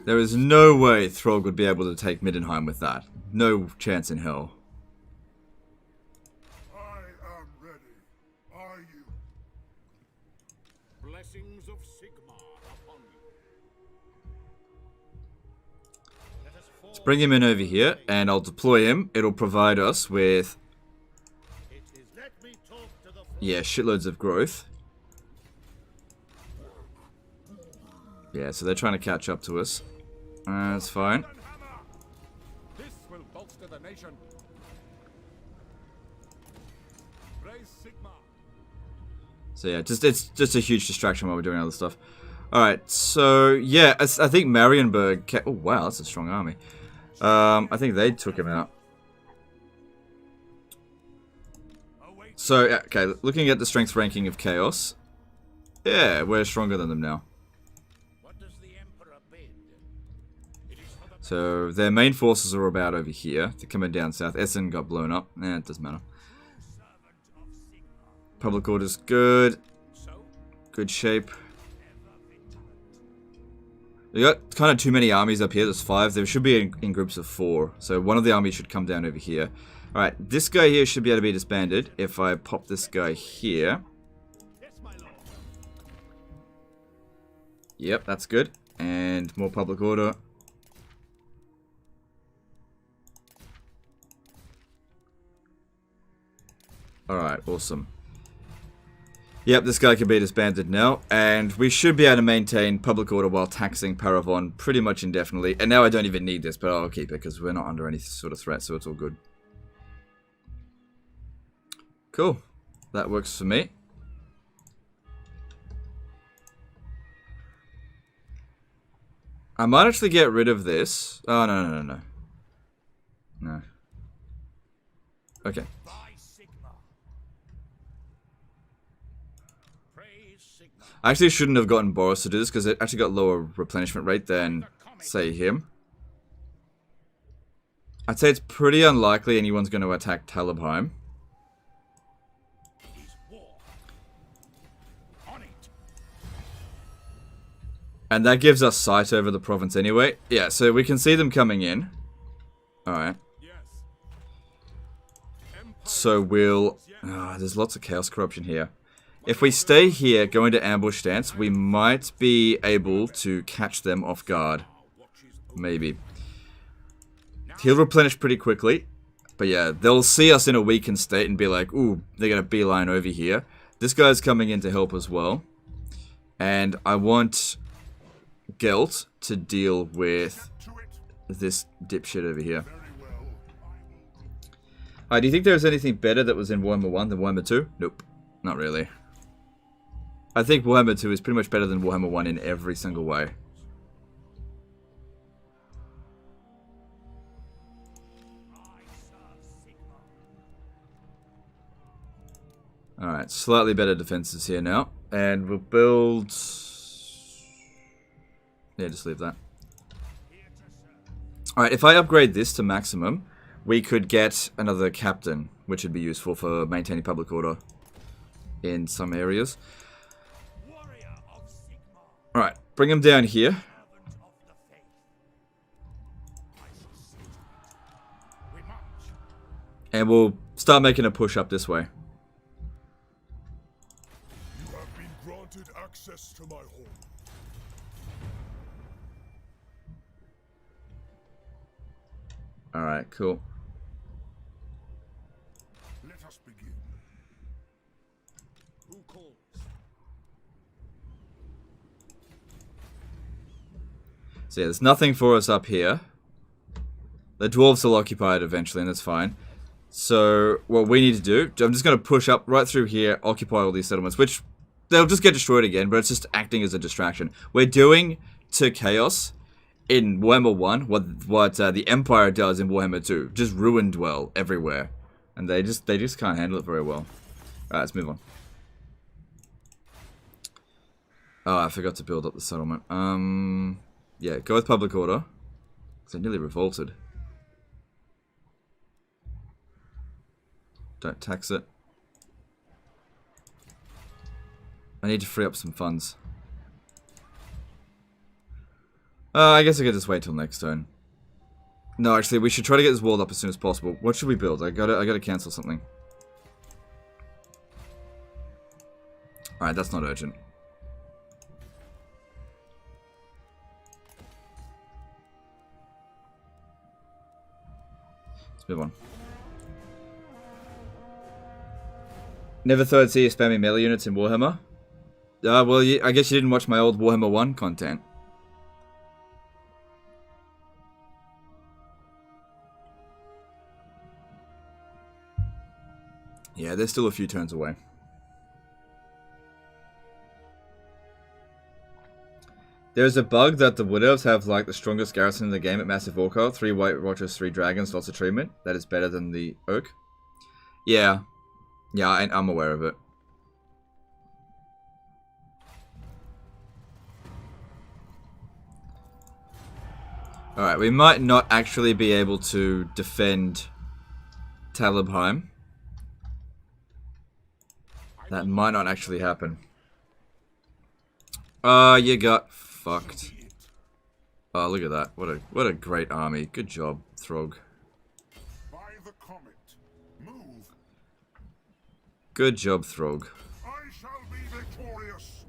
There is no way Throg would be able to take Middenheim with that. No chance in hell. I am ready. Are you? Blessings of Sigmar upon you. Let us fall. Let's bring him in over here, and I'll deploy him. It'll provide us with, It is let me talk to the yeah, shitloads of growth. Yeah, so they're trying to catch up to us. That's fine. Hammer. This will bolster the nation. Raise Sigmar. So yeah, it's just a huge distraction while we're doing other stuff. Alright, so yeah, I think Marienburg... Oh wow, that's a strong army. I think they took him out. So, okay, looking at the strength ranking of Chaos. Yeah, we're stronger than them now. So, their main forces are about over here. They're coming down south. Essen got blown up. It doesn't matter. Public order's good. Good shape. We got kind of too many armies up here. There's 5. There should be in groups of 4. So, one of the armies should come down over here. Alright, this guy here should be able to be disbanded if I pop this guy here. Yep, that's good. And more public order. Alright, awesome. Yep, this guy can be disbanded now. And we should be able to maintain public order while taxing Paravon pretty much indefinitely. And now I don't even need this, but I'll keep it because we're not under any sort of threat, so it's all good. Cool. That works for me. I might actually get rid of this. Oh, no. No. Okay. I actually shouldn't have gotten Boris to do this because it actually got lower replenishment rate than, say, him. I'd say it's pretty unlikely anyone's going to attack Talabheim. And that gives us sight over the province anyway. Yeah, so we can see them coming in. Alright. So we'll... there's lots of chaos corruption here. If we stay here, go into ambush stance, we might be able to catch them off guard. Maybe. He'll replenish pretty quickly. But yeah, they'll see us in a weakened state and be like, ooh, they're going to beeline over here. This guy's coming in to help as well. And I want Gelt to deal with this dipshit over here. Do you think there was anything better that was in Warhammer 1 than Warhammer 2? Nope. Not really. I think Warhammer 2 is pretty much better than Warhammer 1 in every single way. Alright, slightly better defenses here now. And we'll build... Yeah, just leave that. Alright, if I upgrade this to maximum, we could get another captain, which would be useful for maintaining public order in some areas. Alright, bring him down here. And we'll start making a push up this way. You have been granted access to my home. Alright, cool. Let us begin. Who calls? So yeah, there's nothing for us up here. The dwarves will occupy it eventually, and that's fine. So, what we need to do, I'm just going to push up right through here, occupy all these settlements, which they'll just get destroyed again, but it's just acting as a distraction. We're doing to Chaos in Warhammer 1 what the Empire does in Warhammer 2. Just ruin dwell everywhere. And they just can't handle it very well. Alright, let's move on. Oh, I forgot to build up the settlement. Yeah, go with public order. Because they nearly revolted. Don't tax it. I need to free up some funds. I guess I could just wait till next turn. No, actually, we should try to get this walled up as soon as possible. What should we build? I gotta cancel something. Alright, that's not urgent. Let's move on. Never thought I'd see you spamming melee units in Warhammer. Well, I guess you didn't watch my old Warhammer 1 content. Yeah, they're still a few turns away. There's a bug that the Wood Elves have like the strongest garrison in the game at Massive Orca. 3 White Watchers, 3 Dragons, lots of treatment. That is better than the Oak. Yeah. Yeah, I'm aware of it. Alright, we might not actually be able to defend Talabheim. That might not actually happen. You got fucked. Oh, look at that. What a great army. Good job, Throg. By the comet. Move. Good job, Throg. I shall be victorious.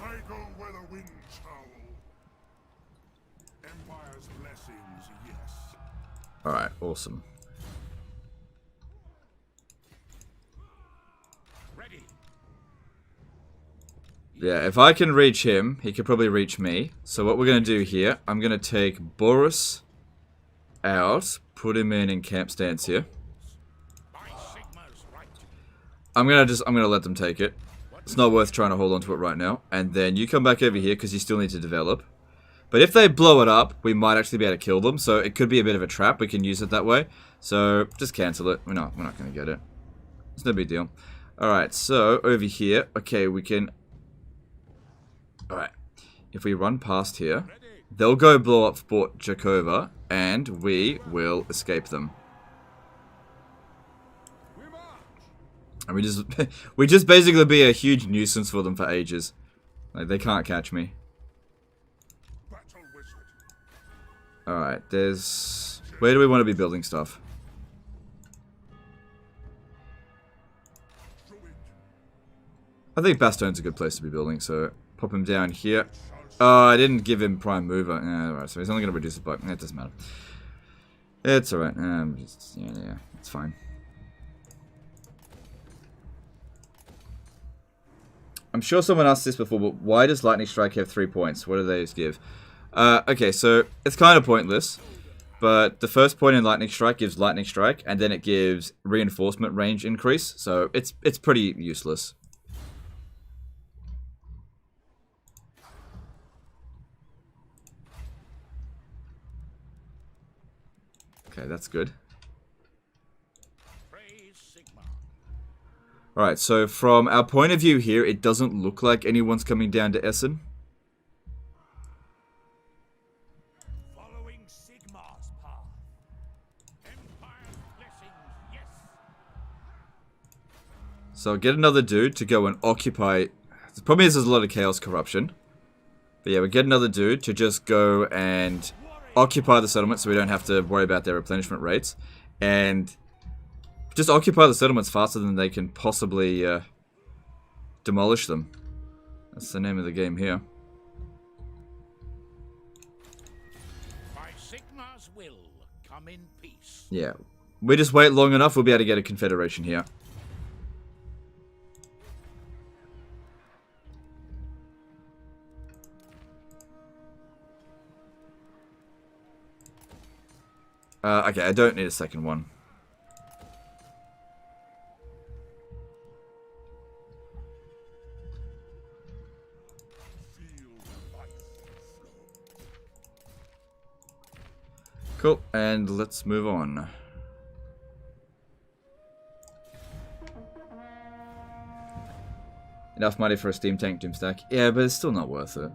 I go where the winds howl. Empire's blessings, yes. Alright, awesome. Ready. Yeah, if I can reach him, he could probably reach me. So what we're going to do here, I'm going to take Boris out, put him in camp stance here. By Sigma's right. I'm going to let them take it. It's not worth trying to hold on to it right now. And then you come back over here because you still need to develop. But if they blow it up, we might actually be able to kill them. So it could be a bit of a trap. We can use it that way. So just cancel it. We're not going to get it. It's no big deal. Alright, so over here. Okay, we can... Alright. If we run past here, they'll go blow up Fort Jakova, and we will escape them. And we just basically be a huge nuisance for them for ages. Like, they can't catch me. Alright, there's... Where do we want to be building stuff? I think Bastion's a good place to be building, so pop him down here. Oh, I didn't give him prime mover. Alright, so he's only going to reduce it by... It doesn't matter. It's alright. Yeah, it's fine. I'm sure someone asked this before, but why does Lightning Strike have 3 points? What do they give? Okay, so it's kind of pointless, but the first point in Lightning Strike gives Lightning Strike, and then it gives reinforcement range increase, so it's pretty useless. Okay, that's good. Alright, so from our point of view here, it doesn't look like anyone's coming down to Essen. Following Sigmar's path. Empire's blessings, yes. So get another dude to go and occupy... The problem is there's a lot of chaos corruption. But yeah, we get another dude to just go and occupy the settlement so we don't have to worry about their replenishment rates. And... just occupy the settlements faster than they can possibly demolish them. That's the name of the game here. By Sigmar's will, come in peace. Yeah. We just wait long enough, we'll be able to get a confederation here. Okay, I don't need a second one. Cool, and let's move on. Enough money for a steam tank doom stack. Yeah, but it's still not worth it.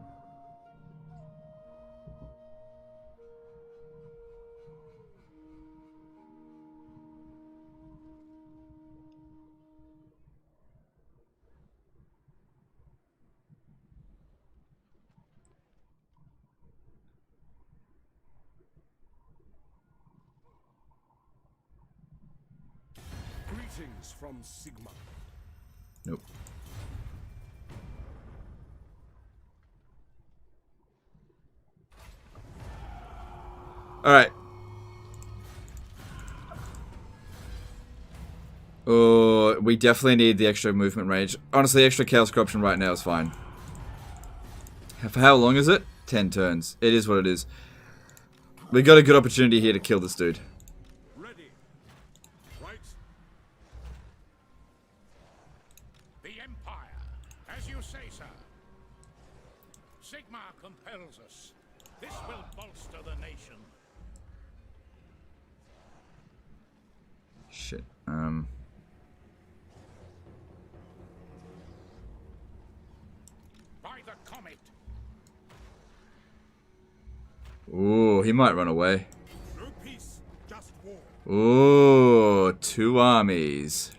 Greetings from Sigma. Nope. Alright. Oh, we definitely need the extra movement range. Honestly, extra chaos corruption right now is fine. For how long is it? 10 turns. It is what it is. We got a good opportunity here to kill this dude. Ready. Right. Sigmar compels us. This will bolster the nation. Shit. By the comet. Ooh, he might run away. No peace, just war. Ooh, 2 armies.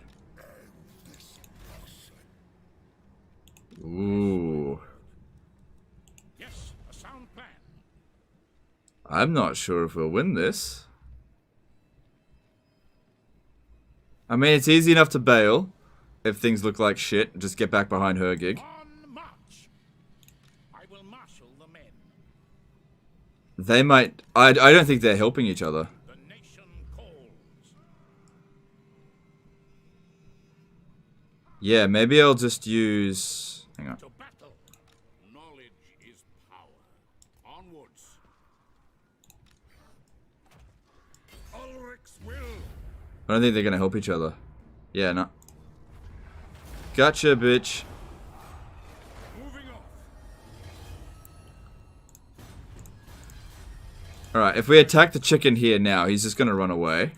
Ooh. Yes, a sound plan. I'm not sure if we'll win this. I mean, it's easy enough to bail if things look like shit. Just get back behind her gig. On march. I will marshal the men. They might... I don't think they're helping each other. The nation calls. Yeah, maybe I'll just use... Hang on. To battle. Knowledge is power. Onwards. Ulrich's will. I don't think they're gonna help each other. Yeah, no. Gotcha, bitch. Moving off. Alright, if we attack the chicken here now, he's just gonna run away.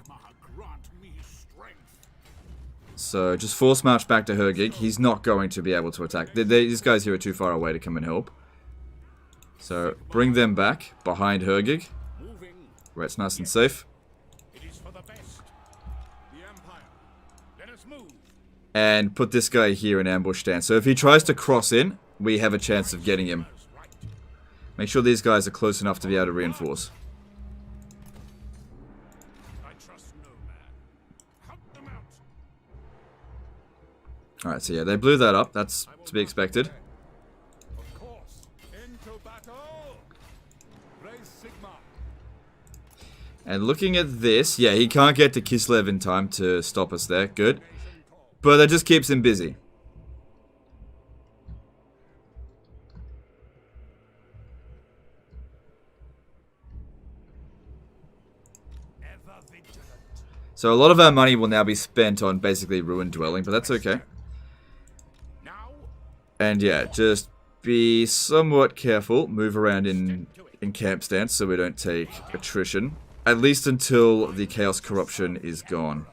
Grant me strength. So, just force march back to her gig. He's not going to be able to attack. These guys here are too far away to come and help. So, bring them back behind her gig, Moving. where it's nice and safe. It is for the best. The Empire. Let us move. And put this guy here in ambush stance. So if he tries to cross in, we have a chance of getting him. Right. Make sure these guys are close enough to be able to reinforce. I trust no man. Hunt them out. Alright, so yeah, they blew that up. That's to be expected. Of course. Into battle. Raise Sigmar. And looking at this, yeah, he can't get to Kislev in time to stop us there. Good. But that just keeps him busy. Ever vigilant. So a lot of our money will now be spent on basically ruined dwelling, but that's okay. Now. And yeah, just be somewhat careful. Move around in camp stance so we don't take attrition. At least until the chaos corruption is gone.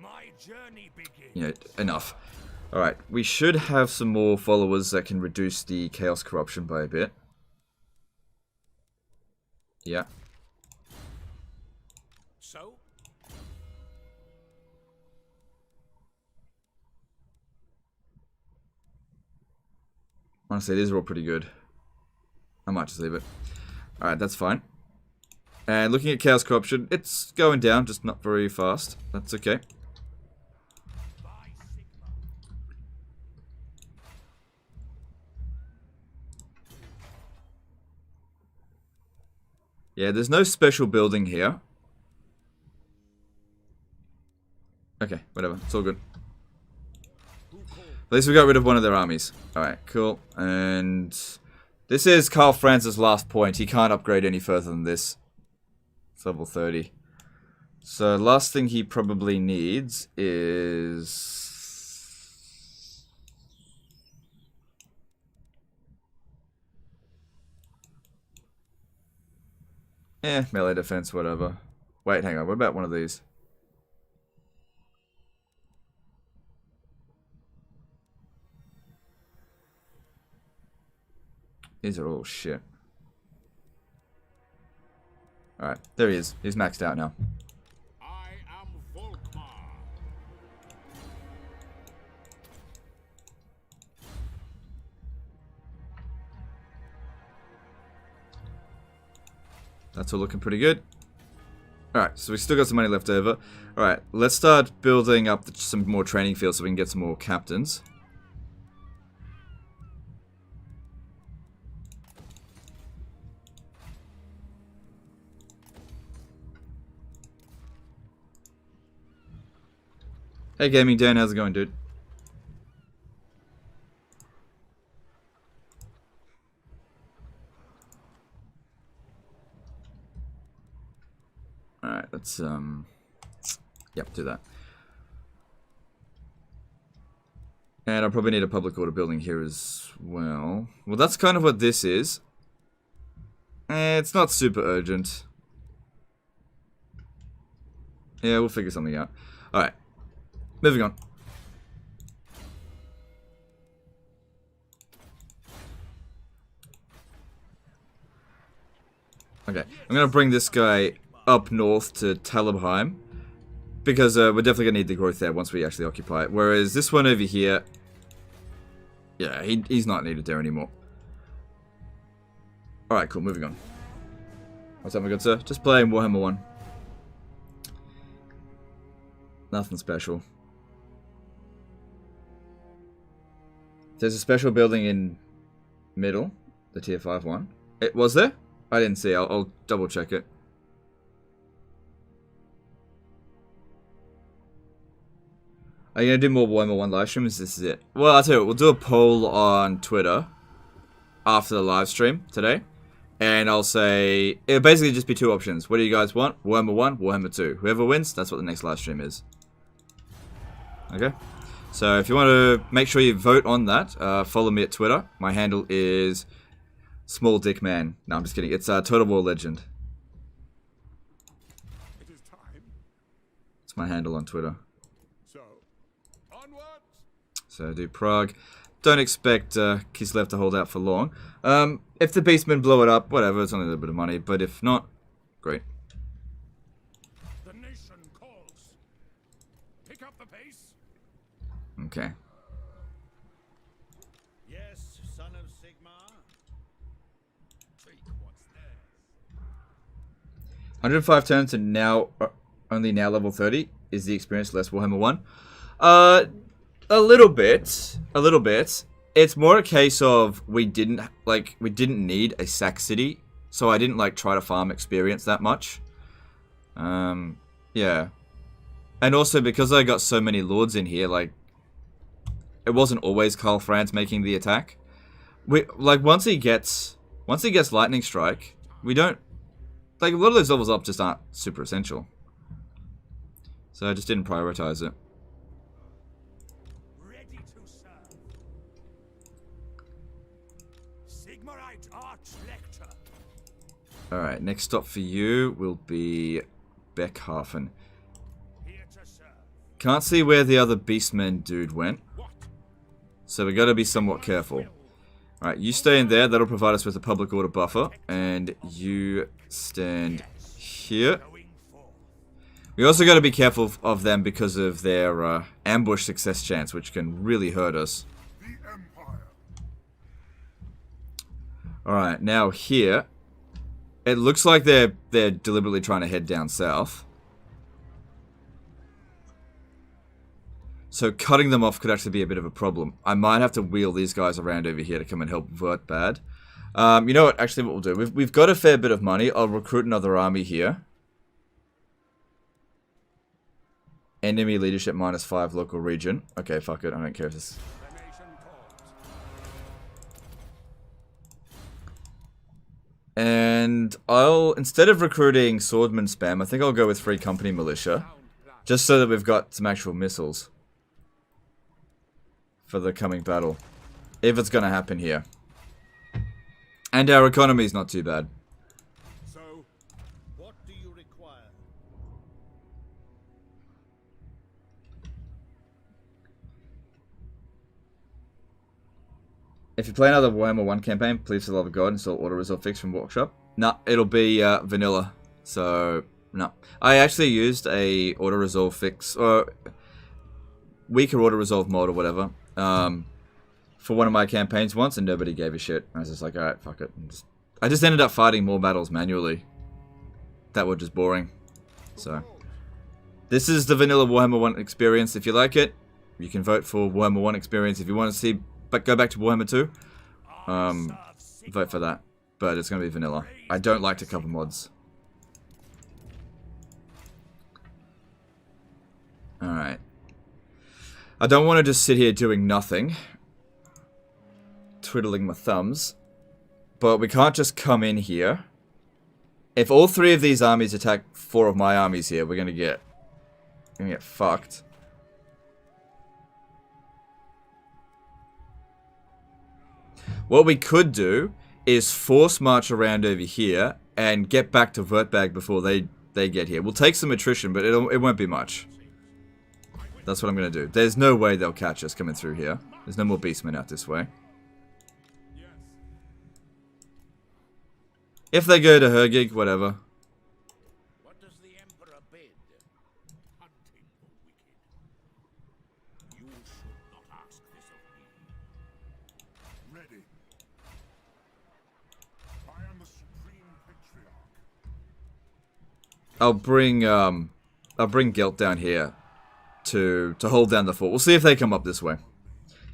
My journey begins. You know, enough. Alright, we should have some more followers that can reduce the chaos corruption by a bit. Yeah. So. Honestly, these are all pretty good. I might just leave it. Alright, that's fine. And looking at chaos corruption, it's going down, just not very fast. That's okay. By Sigmar. Yeah, there's no special building here. Okay, whatever. It's all good. At least we got rid of one of their armies. Alright, cool. And this is Karl Franz's last point. He can't upgrade any further than this. It's level 30. So last thing he probably needs is... melee defense, whatever. Wait, hang on. What about one of these? These are all shit. Alright, there he is. He's maxed out now. I am Volkmar. That's all looking pretty good. Alright, so we still got some money left over. Alright, let's start building up some more training fields so we can get some more captains. Hey Gaming Dan, how's it going, dude? Alright, let's yep, do that. And I'll probably need a public order building here as well. Well, that's kind of what this is. It's not super urgent. Yeah, we'll figure something out. Alright. Moving on. Okay, I'm gonna bring this guy up north to Talabheim. Because we're definitely gonna need the growth there once we actually occupy it. Whereas this one over here... Yeah, he's not needed there anymore. Alright, cool, moving on. What's up, my good sir? Just playing Warhammer 1. Nothing special. There's a special building in middle, the tier 5 one. It was there? I didn't see. I'll double check it. Are you gonna do more Warhammer 1 live streams? This is it. Well, I'll tell you what, we'll do a poll on Twitter after the live stream today. And I'll say, it'll basically just be 2 options. What do you guys want? Warhammer 1, Warhammer 2. Whoever wins, that's what the next live stream is. Okay? So if you want to make sure you vote on that, follow me at Twitter. My handle is Small Dick Man. No, I'm just kidding. It's Total War Legend. It is time. It's my handle on Twitter. So, onwards. So do Prague. Don't expect Kislev to hold out for long. If the Beastmen blow it up, whatever, it's only a little bit of money. But if not, great. The nation calls. Pick up the pace. Okay. Yes, son of Sigmar. Take what's theirs. 105 turns and now only now level 30 is the experience less Warhammer 1. A little bit. A little bit. It's more a case of we didn't need a sack city, so I didn't try to farm experience that much. Yeah. And also because I got so many lords in here, it wasn't always Karl Franz making the attack. Once he gets lightning strike, we don't a lot of those levels up just aren't super essential. So I just didn't prioritize it. Ready to serve. Sigmarite Archlector. Alright, next stop for you will be Beckhafen. Here to serve. Can't see where the other Beastman dude went. So we gotta be somewhat careful. Alright, you stay in there, that'll provide us with a public order buffer. And you stand here. Going forth. We also gotta be careful of them because of their ambush success chance, which can really hurt us. The Empire. Alright, now here. It looks like they're deliberately trying to head down south. So cutting them off could actually be a bit of a problem. I might have to wheel these guys around over here to come and help Vert bad. You know what? Actually, what we'll do, we've got a fair bit of money. I'll recruit another army here. Enemy leadership -5 local region. Okay, fuck it. I don't care if this. The nation calls. And I'll, instead of recruiting swordsman spam, I think I'll go with free company militia. Just so that we've got some actual missiles. For the coming battle. If it's gonna happen here. And our economy's not too bad. So, what do you require? If you play another Warhammer 1 campaign, please for the love of God install auto resolve fix from workshop. No, it'll be vanilla. So no. I actually used a auto resolve fix or weaker auto resolve mod or whatever. For one of my campaigns once and nobody gave a shit. I was just like, alright, fuck it. I just ended up fighting more battles manually. That were just boring. So this is the vanilla Warhammer 1 experience. If you like it, you can vote for Warhammer 1 experience. If you want to see go back to Warhammer 2, vote for that. But it's going to be vanilla. I don't like to cover mods. Alright. I don't want to just sit here doing nothing. Twiddling my thumbs. But we can't just come in here. If all 3 of these armies attack 4 of my armies here, we're going to get fucked. What we could do is force march around over here and get back to Vertbag before they get here. We'll take some attrition, but it won't be much. That's what I'm going to do. There's no way they'll catch us coming through here. There's no more beastmen out this way. If they go to Hergig, whatever. What does the Emperor bid? Hunting the wicked. You should not ask this of me. Ready. I am the Supreme Patriarch. I'll bring Gelt down here to hold down the fort. We'll see if they come up this way.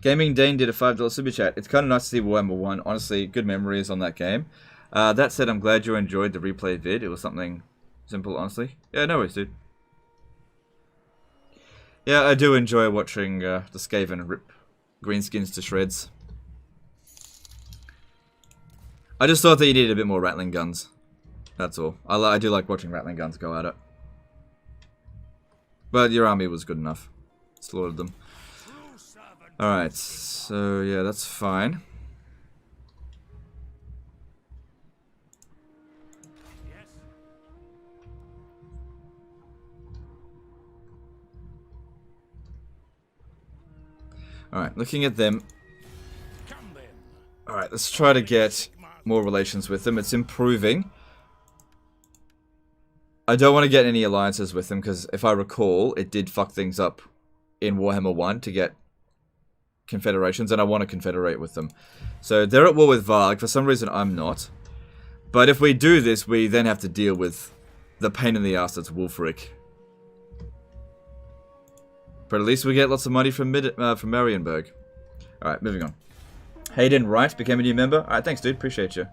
Gaming Dane did a $5 super chat. It's kind of nice to see Warhammer 1. Honestly, good memories on that game. That said, I'm glad you enjoyed the replay vid. It was something simple, honestly. Yeah, no worries, dude. Yeah, I do enjoy watching the Skaven rip greenskins to shreds. I just thought that you needed a bit more rattling guns. That's all. I do like watching rattling guns go at it. But your army was good enough. Slaughtered them. Alright, so yeah, that's fine. Alright, looking at them. Alright, let's try to get more relations with them. It's improving. I don't want to get any alliances with them, because if I recall, it did fuck things up in Warhammer 1 to get confederations, and I want to confederate with them. So they're at war with Varg. For some reason, I'm not. But if we do this, we then have to deal with the pain in the ass that's Wulfric. But at least we get lots of money from Marienburg. Alright, moving on. Hayden Wright became a new member. Alright, thanks dude, appreciate you.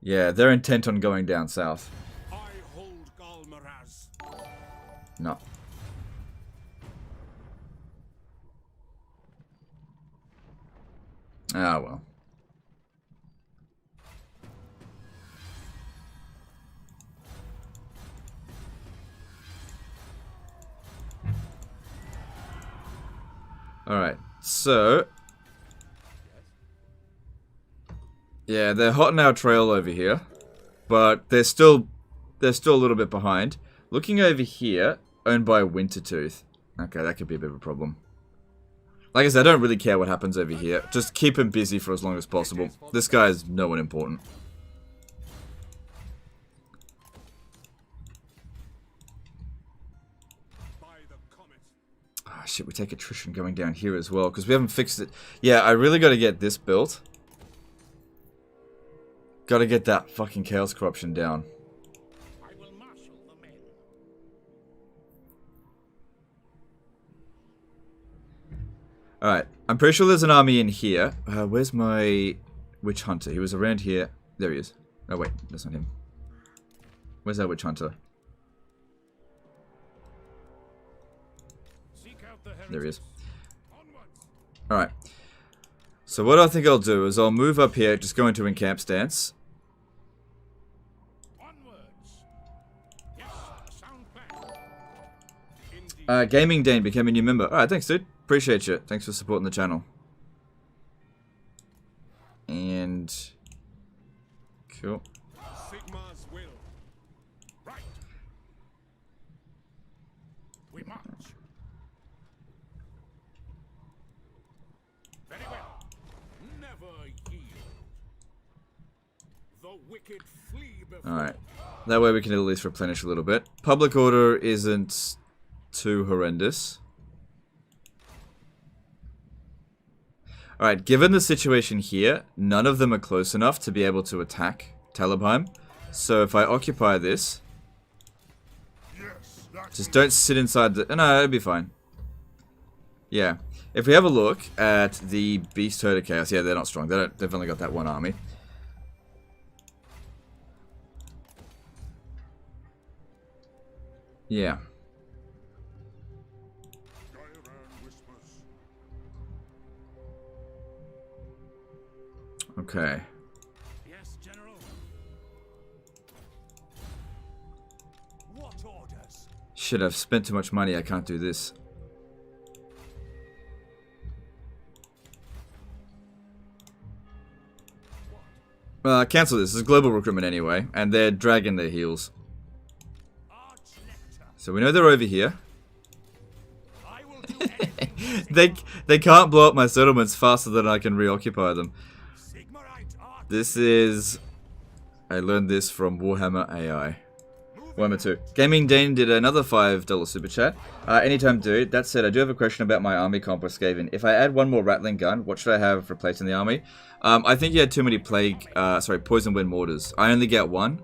Yeah, they're intent on going down south. I hold Galmaraz. No. Ah, well. Alright, so... yeah, they're hot in our trail over here, but they're still a little bit behind. Looking over here, owned by Wintertooth. Okay, that could be a bit of a problem. Like I said, I don't really care what happens over here. Just keep him busy for as long as possible. This guy is no one important. Ah, shit, we take attrition going down here as well, because we haven't fixed it. Yeah, I really got to get this built. Gotta get that fucking Chaos Corruption down. I will marshal the men. Alright, I'm pretty sure there's an army in here. Where's my Witch Hunter? He was around here. There he is. Oh wait, that's not him. Where's that Witch Hunter? Seek out the There he is. Onwards. Alright. So what I think I'll do is I'll move up here, just go into encamp stance. Onwards. Yes, a sound plan. Gaming Dane became a new member. Alright, thanks dude. Appreciate you. Thanks for supporting the channel. And... cool. Sigma's will. Right. We march. Very well. Never yield. The wicked flee before. Alright. That way we can at least replenish a little bit. Public order isn't too horrendous. Alright, given the situation here, none of them are close enough to be able to attack Talabheim. So if I occupy this, just don't sit inside the... no, it'll be fine. Yeah. If we have a look at the Beast Herd of Chaos, yeah, they're not strong. They've only got that one army. Yeah. Okay. Yes, General. What orders? Shit, I've spent too much money. I can't do this. Cancel this. This is global recruitment anyway, and they're dragging their heels. So we know they're over here. I will do anything. They can't blow up my settlements faster than I can reoccupy them. Sigmarite art. This is... I learned this from Warhammer AI. Warhammer 2. Gaming Dane did another $5 super chat. Anytime, dude. That said, I do have a question about my army comp with Skaven. If I add one more Rattling Gun, what should I have replacing the army? I think you had too many Poison Wind Mortars. I only get one.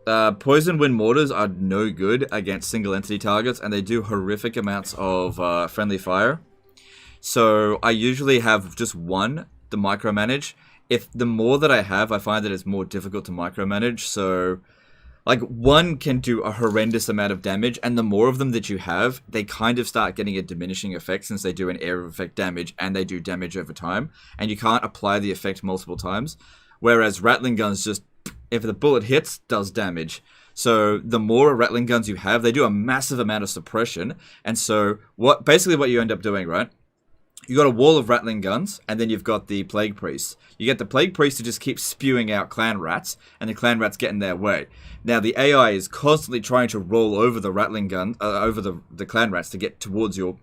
Poison Wind Mortars are no good against single entity targets, and they do horrific amounts of friendly fire. So I usually have just one to micromanage. If the more that I have, I find that it's more difficult to micromanage. So, like, one can do a horrendous amount of damage, and the more of them that you have, they kind of start getting a diminishing effect since they do an area of effect damage, and they do damage over time, and you can't apply the effect multiple times. Whereas Rattling Guns just, if the bullet hits, does damage. So the more Rattling Guns you have, they do a massive amount of suppression, and so basically what you end up doing, right? You got a wall of Rattling Guns, and then you've got the Plague Priest. You get the Plague Priest to just keep spewing out Clan Rats, and the Clan Rats get in their way. Now, the AI is constantly trying to roll over the Rattling Gun, over the Clan Rats to get towards your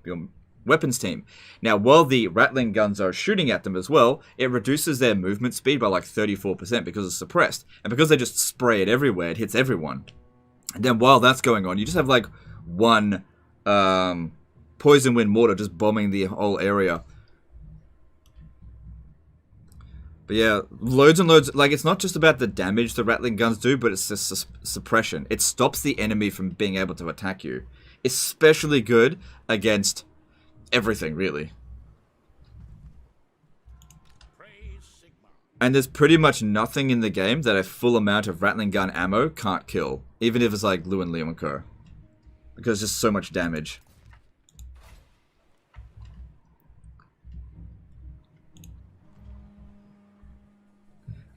weapons team. Now, while the Rattling Guns are shooting at them as well, it reduces their movement speed by like 34% because it's suppressed. And because they just spray it everywhere, it hits everyone. And then while that's going on, you just have like one... Poison Wind Mortar just bombing the whole area. But yeah, loads and loads. Like, it's not just about the damage the Rattling Guns do, but it's just suppression. It stops the enemy from being able to attack you. Especially good against everything, really. And there's pretty much nothing in the game that a full amount of Rattling Gun ammo can't kill. Even if it's like Lu and Liam and Co. Because just so much damage.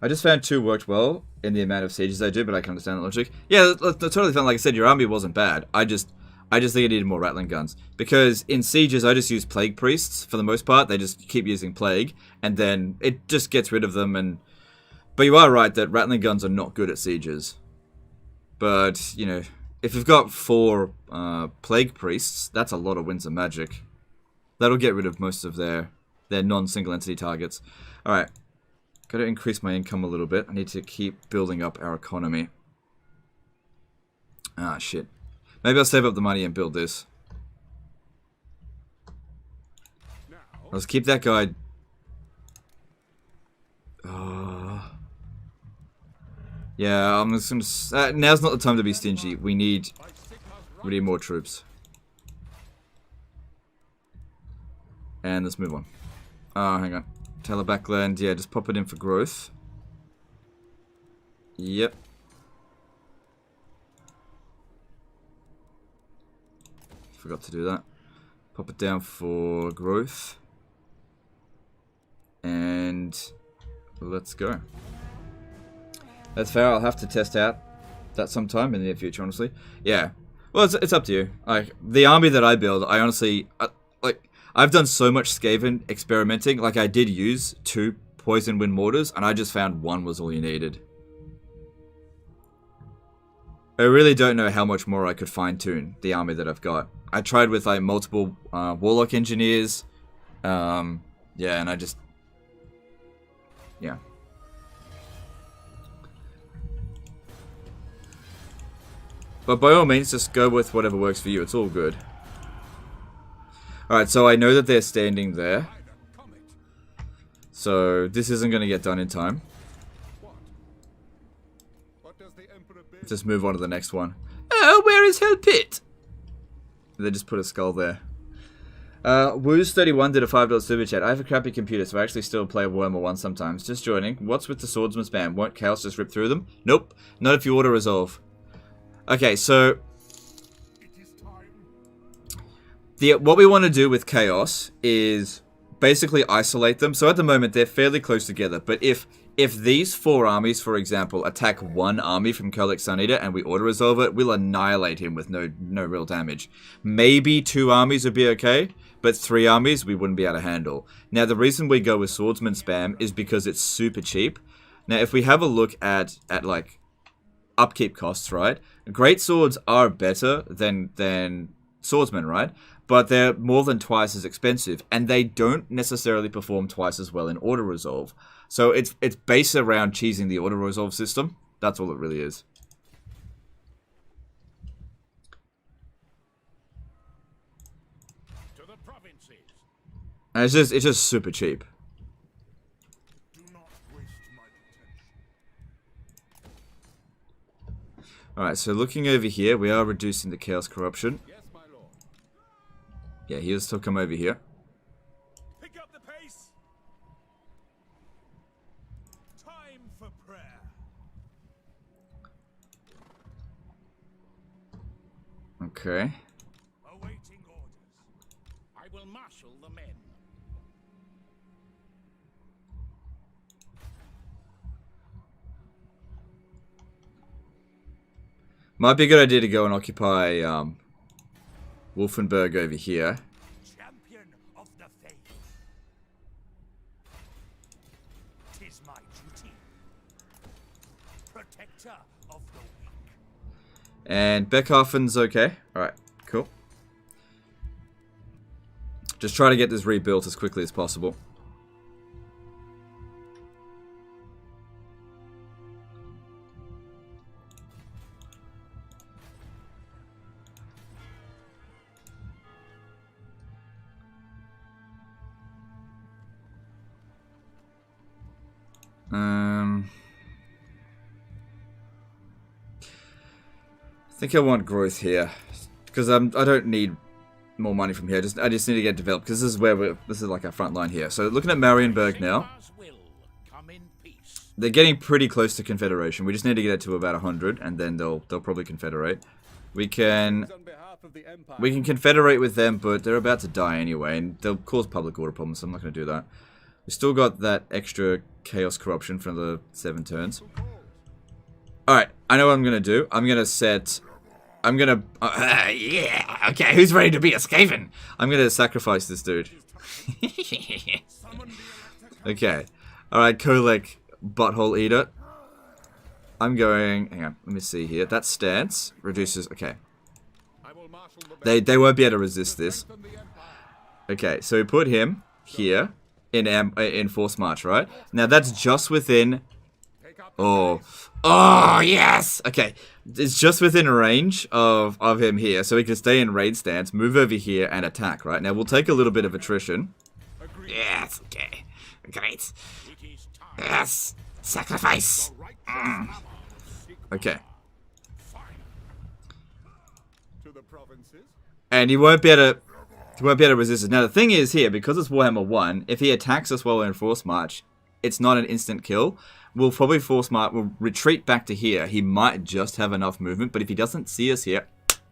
I just found 2 worked well in the amount of sieges I do, but I can understand the logic. Yeah, that's totally fine. Like I said, your army wasn't bad. I just think it needed more Rattling Guns. Because in sieges, I just use Plague Priests for the most part. They just keep using Plague, and then it just gets rid of them. But you are right that Rattling Guns are not good at sieges. But, you know, if you've got 4 Plague Priests, that's a lot of Winds of Magic. That'll get rid of most of their non-single entity targets. Alright. Gotta increase my income a little bit. I need to keep building up our economy. Ah, shit. Maybe I'll save up the money and build this. Let's keep that guy... Yeah, I'm just gonna... now's not the time to be stingy. We need more troops. And let's move on. Oh, hang on. Taylor Backland, yeah, just pop it in for growth. Yep. Forgot to do that. Pop it down for growth. And let's go. That's fair. I'll have to test out that sometime in the near future, honestly. Yeah. Well, it's up to you. Like, the army that I build, I honestly... I've done so much Skaven experimenting, like I did use 2 Poison Wind Mortars, and I just found 1 was all you needed. I really don't know how much more I could fine-tune the army that I've got. I tried with like multiple Warlock Engineers, yeah, and I just... Yeah. But by all means, just go with whatever works for you, it's all good. Alright, so I know that they're standing there. So this isn't going to get done in time. Just move on to the next one. Oh, where is Hell Pit? They just put a skull there. Woos31 did a $5 super chat. I have a crappy computer, so I actually still play Warhammer 1 sometimes. Just joining. What's with the swordsman spam? Won't Chaos just rip through them? Nope. Not if you auto-resolve. Okay, so... what we want to do with Chaos is basically isolate them. So at the moment, they're fairly close together. But if these 4 armies, for example, attack one army from Kerlik Suneater and we auto-resolve it, we'll annihilate him with no real damage. Maybe 2 armies would be okay, but 3 armies we wouldn't be able to handle. Now, the reason we go with Swordsman spam is because it's super cheap. Now, if we have a look at like, upkeep costs, right? Great swords are better than Swordsmen, right? But they're more than twice as expensive, and they don't necessarily perform twice as well in auto-resolve. So it's based around cheesing the auto-resolve system. That's all it really is. To the provinces. And it's just super cheap. Do not waste my protection. Alright, so looking over here, we are reducing the Chaos Corruption. Yes, my lord. Yeah, he'll still come over here. Pick up the pace. Time for prayer. Okay. Awaiting orders. I will marshal the men. Might be a good idea to go and occupy Wolfenburg over here. Champion of the faith. 'Tis my duty. Protector of the weak. And Beckhafen's okay. Alright, cool. Just try to get this rebuilt as quickly as possible. I think I want growth here because I don't need more money from here. I just need to get developed because this is where this is like our front line here. So looking at Marienburg now, Will come in peace. they're getting pretty close to Confederation. We just need to get it to about 100, and then they'll probably confederate. We can On behalf of the Empire. confederate with them, but they're about to die anyway, and they'll cause public order problems. So I'm not going to do that. We still got that extra chaos corruption from the 7 turns. All right, I know what I'm going to do. I'm going to set. Yeah, okay, who's ready to be a Skaven? I'm gonna sacrifice this dude. Okay. Alright, Kolek, Butthole Eater. I'm going, hang on, let me see here. That stance reduces, okay. I will marshal the They won't be able to resist this. strengthen the Empire. Okay, so we put him here in Force March, right? Now that's just within. Take up the Oh, pace. oh yes. Okay, it's just within range of him here, so he can stay in raid stance, move over here, and attack. Right now, we'll take a little bit of attrition. Agreed. Yes. Okay. Great. It is time. Yes. Sacrifice. Okay. To the provinces. And he won't be able to resist it. Now the thing is here, because it's Warhammer 1, if he attacks us while we're in Force March, it's not an instant kill. We'll probably we'll retreat back to here. He might just have enough movement, but if he doesn't see us here,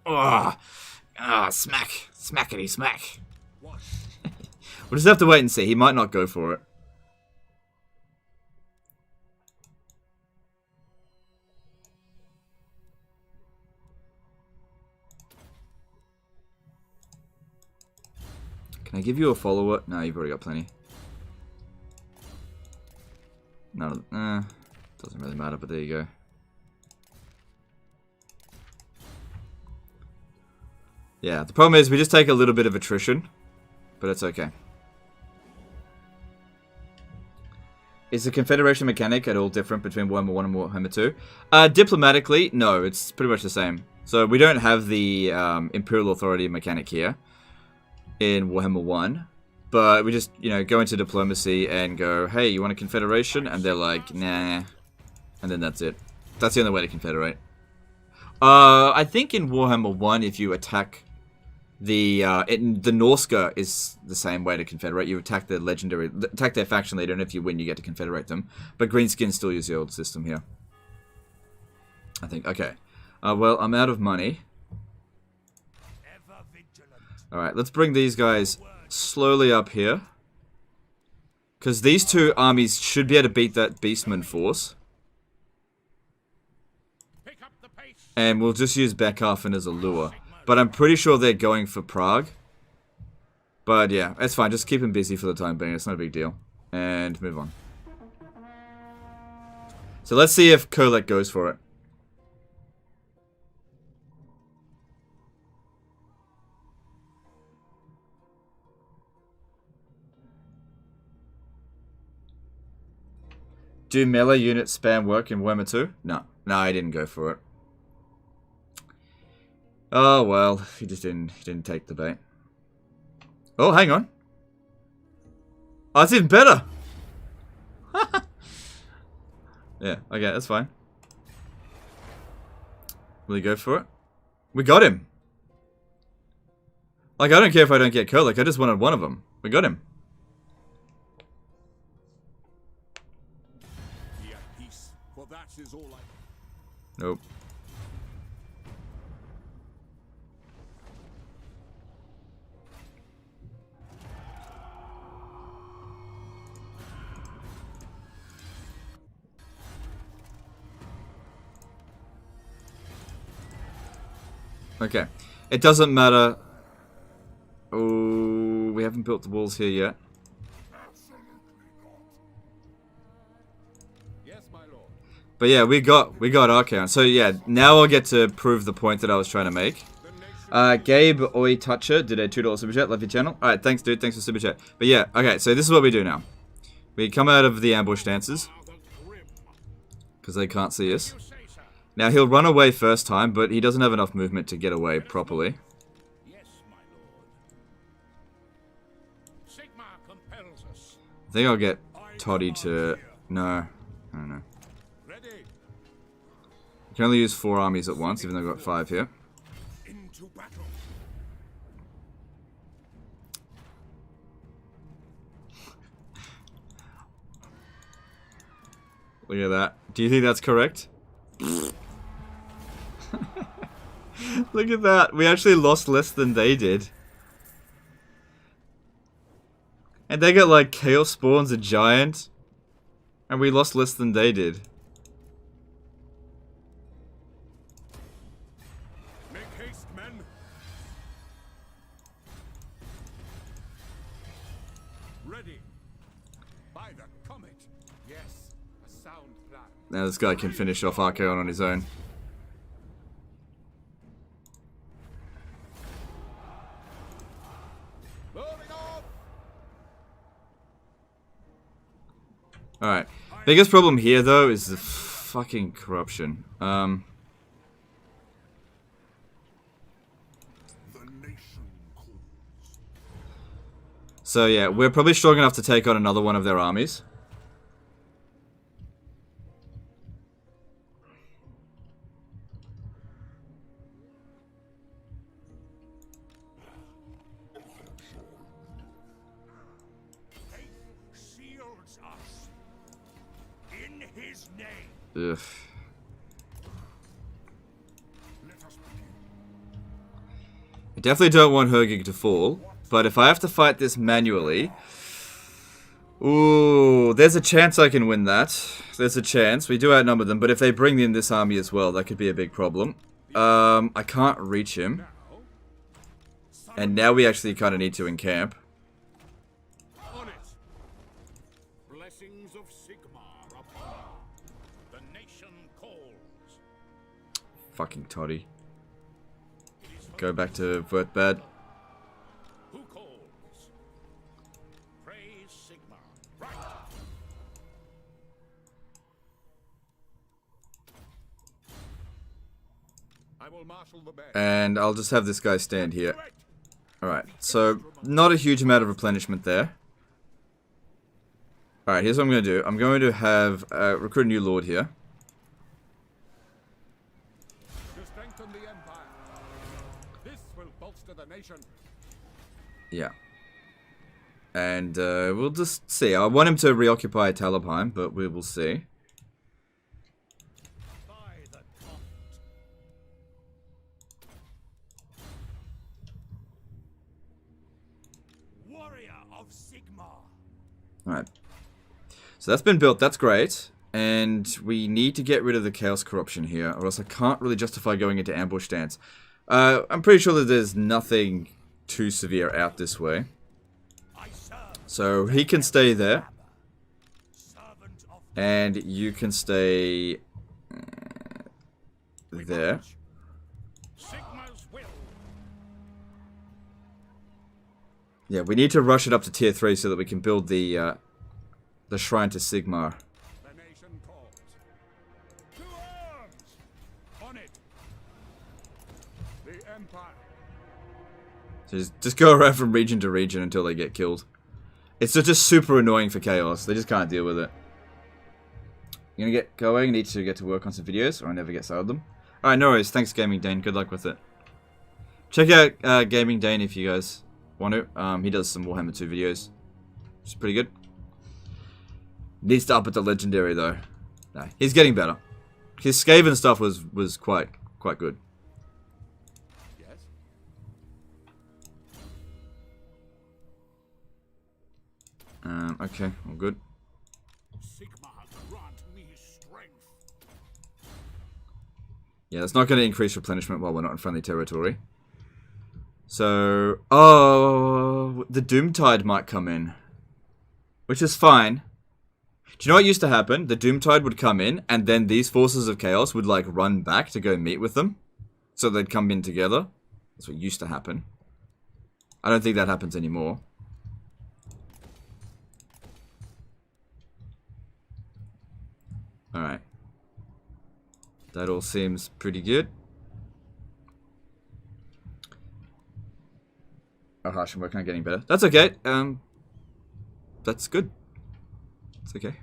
smack. Smackety smack. We'll just have to wait and see. He might not go for it. Can I give you a follower? No, you've already got plenty. None of doesn't really matter, but there you go. Yeah, the problem is we just take a little bit of attrition, but it's okay. Is the Confederation mechanic at all different between Warhammer 1 and Warhammer 2? Diplomatically, no, it's pretty much the same. So we don't have the Imperial Authority mechanic here in Warhammer 1. But we just, go into diplomacy and go, hey, you want a confederation? And they're like, nah. And then that's it. That's the only way to confederate. I think in Warhammer 1, if you attack the Norska is the same way to confederate. You attack the attack their faction leader, and if you win, you get to confederate them. But Greenskins still use the old system here. I think, okay. Well, I'm out of money. Ever vigilant. Alright, let's bring these guys slowly up here. Because these two armies should be able to beat that Beastman force. Pick up the pace. And we'll just use Beckhafen as a lure. But I'm pretty sure they're going for Prague. But yeah, it's fine. Just keep him busy for the time being. It's not a big deal. And move on. So let's see if Kolek goes for it. Do melee unit spam work in Warhammer 2? No. No, I didn't go for it. Oh well, he didn't take the bait. Oh, hang on. Oh, it's even better! Yeah, okay, that's fine. Will he go for it? We got him! Like, I don't care if I don't get Kolek, I just wanted one of them. We got him. Be at peace, for that is all I... Nope. Okay. It doesn't matter. Oh, we haven't built the walls here yet. Yes, my lord. But yeah, we got Archaon. So yeah, now I'll get to prove the point that I was trying to make. Gabe Oi Toucher did a $2 super chat. Love your channel. Alright, thanks dude. Thanks for super chat. But yeah, okay, so this is what we do now. We come out of the ambush stances. Because they can't see us. Now he'll run away first time, but he doesn't have enough movement to get away properly. Yes, my lord. Sigmar compels us. I think I'll get Toddy to... No. I don't know. Ready. You can only use 4 armies at once, even though I've got 5 here. Into battle. Look at that. Do you think that's correct? Look at that. We actually lost less than they did. And they got like Chaos Spawns a giant. And we lost less than they did. Make haste, men. Ready. By the comet. Yes, a sound plan. Now this guy can finish off Archaon on his own. Moving on. Alright. Biggest problem here though is the fucking corruption. The nation calls. So yeah, we're probably strong enough to take on another one of their armies. Shields us. In his name. Ugh. Let us begin. I definitely don't want Hergig to fall, but if I have to fight this manually... Ooh, there's a chance I can win that. There's a chance. We do outnumber them, but if they bring in this army as well, that could be a big problem. I can't reach him. And now we actually kind of need to encamp. On it. Blessings of Sigmar upon the nation calls. Fucking toddy. Go back to Vertbad. Who calls? Praise Sigmar. Right. I will marshal the band. And I'll just have this guy stand here. Alright, so not a huge amount of replenishment there. Alright, here's what I'm going to do. I'm going to have recruit a new lord here. To strengthen the empire. This will bolster the nation. Yeah. And we'll just see. I want him to reoccupy Talabheim, but we will see. By the comet. Warrior of Sigmar. Alright. So that's been built. That's great. And we need to get rid of the Chaos Corruption here, or else I can't really justify going into ambush stance. I'm pretty sure that there's nothing too severe out this way. So he can stay there. And you can stay there. Yeah, we need to rush it up to tier 3 so that we can build the shrine to Sigmar. The nation calls. To arms! On it. The Empire. So just go around from region to region until they get killed. It's just super annoying for Chaos. They just can't deal with it. You're gonna get going, need to get to work on some videos, or I never get started them. Alright, no worries. Thanks, Gaming Dane. Good luck with it. Check out Gaming Dane if you guys want to. He does some Warhammer 2 videos. Which is pretty good. Needs to up it to Legendary, though. No, he's getting better. His Skaven stuff was quite good. Yes. Okay, all good. Yeah, that's not going to increase replenishment while we're not in friendly territory. So, oh, the Doomtide might come in. Which is fine. Do you know what used to happen? The Doomtide would come in, and then these forces of chaos would, like, run back to go meet with them. So they'd come in together. That's what used to happen. I don't think that happens anymore. Alright. That all seems pretty good. Oh, gosh, I'm working on getting better. That's okay. That's good. It's okay.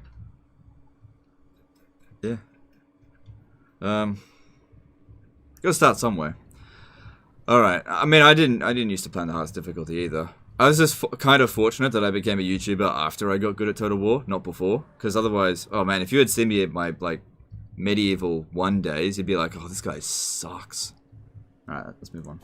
Yeah. Gotta start somewhere. Alright. I mean, I didn't used to plan the hardest difficulty either. I was just kind of fortunate that I became a YouTuber after I got good at Total War, not before. Because otherwise, oh man, if you had seen me at my, like, Medieval 1 days, you'd be like, oh, this guy sucks. Alright, let's move on.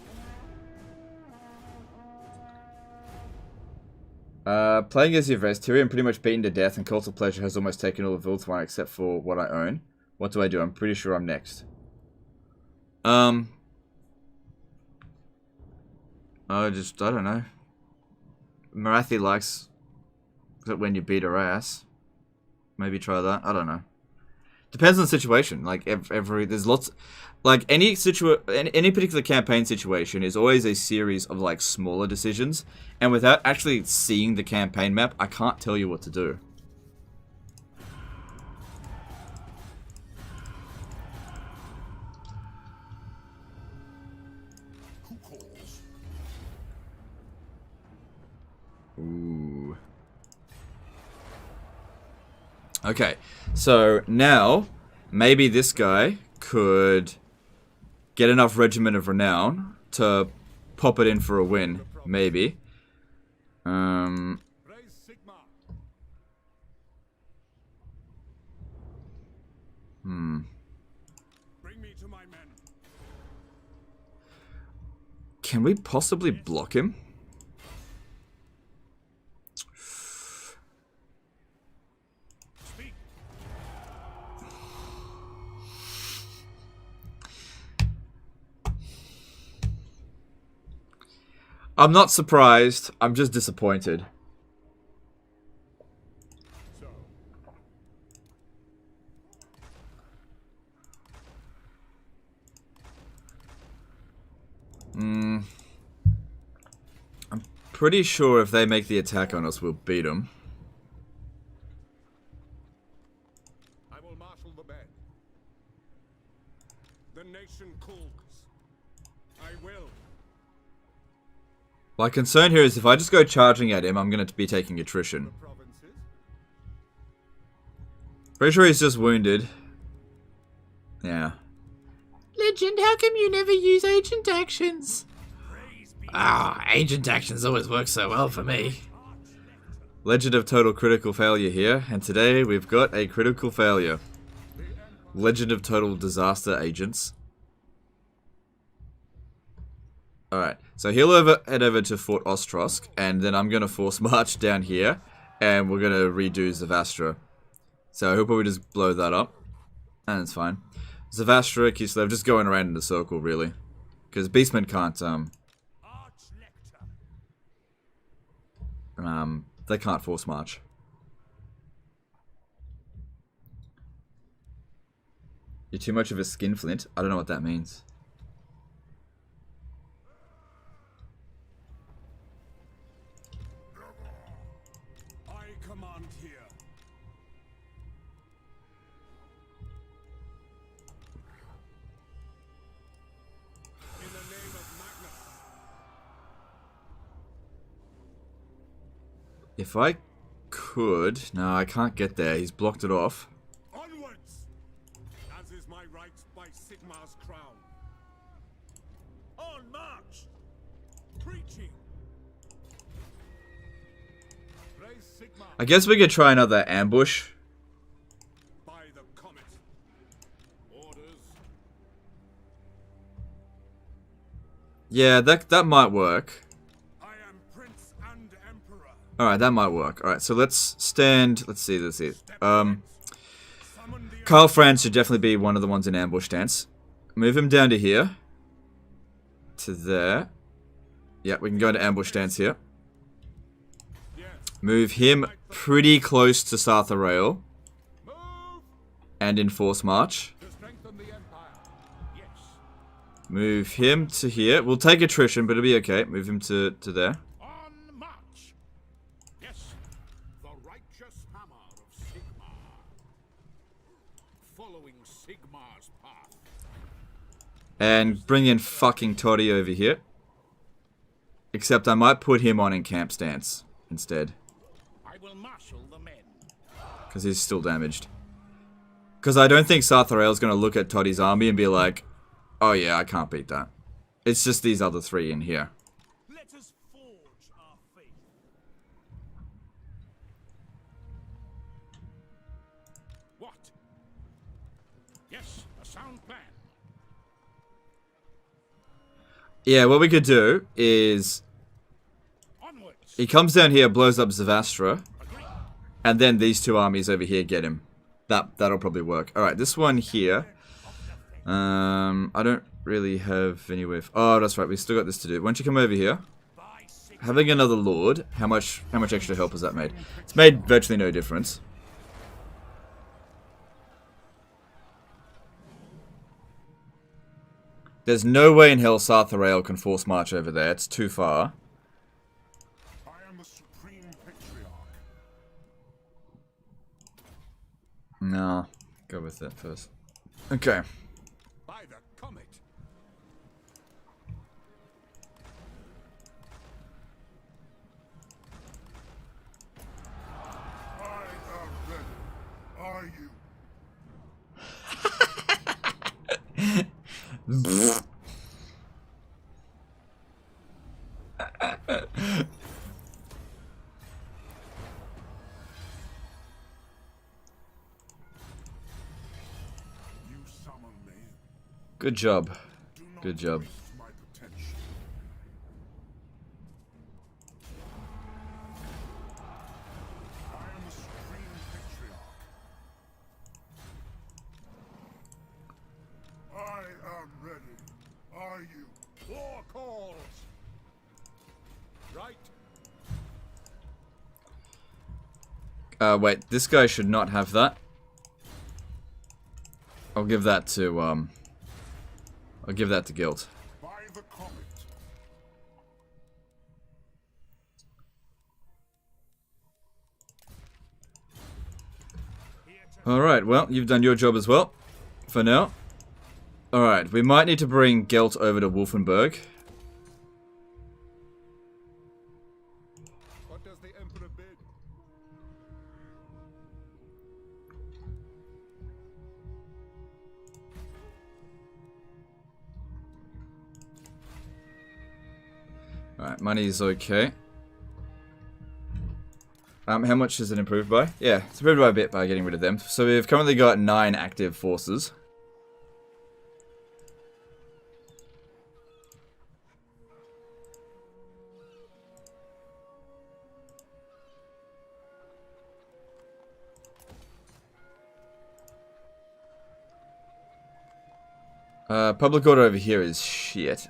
Playing as Yves, Tyrion pretty much beaten to death, and Cult of Pleasure has almost taken all of Viltwine except for what I own. What do I do? I'm pretty sure I'm next. I don't know. Marathi likes it when you beat her ass. Maybe try that. I don't know. Depends on the situation. Like there's lots, like any particular campaign situation is always a series of like smaller decisions, and without actually seeing the campaign map, I can't tell you what to do. Who calls? Ooh. Okay, so now maybe this guy could get enough Regiment of Renown to pop it in for a win. Maybe. Raise Sigma. Bring me to my men. Can we possibly block him? Speak. I'm not surprised. I'm just disappointed. So. I'm pretty sure if they make the attack on us, we'll beat them. I will marshal the band. The nation calls. I will. My concern here is if I just go charging at him, I'm going to be taking attrition. Provinces. Pretty sure he's just wounded. Yeah. Legend, how come you never use agent actions? Ah, agent actions always work so well for me. Legend of total critical failure here, and today we've got a critical failure. Legend of total disaster agents. Alright, so he'll head over to Fort Ostrosk, and then I'm going to force march down here, and we're gonna redo Zavastra. So he'll probably just blow that up, and it's fine. Zavastra, Kislev, just going around in a circle, really. Because Beastmen can't, they can't force march. You're too much of a skinflint? I don't know what that means. I command here. In the name of Magnus. If I could... No, I can't get there. He's blocked it off. Onwards! As is my right by Sigmar's crown. On march! Preaching! Praise Sigmar I guess we could try another ambush. by the comet. Orders. Yeah, that might work. I am Prince and Emperor. Alright, that might work. Alright, so let's stand... Let's see. Summon the Karl Franz should definitely be one of the ones in ambush stance. Move him down to here. To there. Yeah, we can go into ambush stance here. yes. Move him pretty close to Sartharael. Move And in force march. to strengthen the Empire. Yes. Move him to here. We'll take attrition, but it'll be okay. Move him to there. On march. Yes. The righteous hammer of Sigmar. Following Sigmar's path. And bring in fucking Toddy over here. Except I might put him on in camp stance instead. I will marshal the men. Because he's still damaged. Because I don't think Sartharael's going to look at Toddy's army and be like, oh yeah, I can't beat that. It's just these other three in here. Let us forge our faith. What? Yes, a sound plan. Yeah, what we could do is... Onwards. He comes down here, blows up Zavastra, Agree. and then these two armies over here get him. That'll probably work. Alright, this one here... I don't really have anywhere... Oh, that's right, we still got this to do. Why don't you come over here? Having another lord, how much extra help has that made? It's made virtually no difference. There's no way in hell Sartharael can force march over there. It's too far. I am the supreme patriarch. No, go with that first. Okay. By the comet. I am ready. Are you? You summon me. Good job. Do not Good job. waste my potential. I am the supreme patriarch. I am ready. Are you? War calls. Right. Wait, this guy should not have that. I'll give that to, I'll give that to Guilt. By the comet. Alright, well, you've done your job as well. For now. Alright, we might need to bring Gelt over to Wolfenburg. What does the Emperor bid? Alright, money's okay. How much is it improved by? Yeah, it's improved by a bit by getting rid of them. So we've currently got 9 active forces. Public order over here is shit.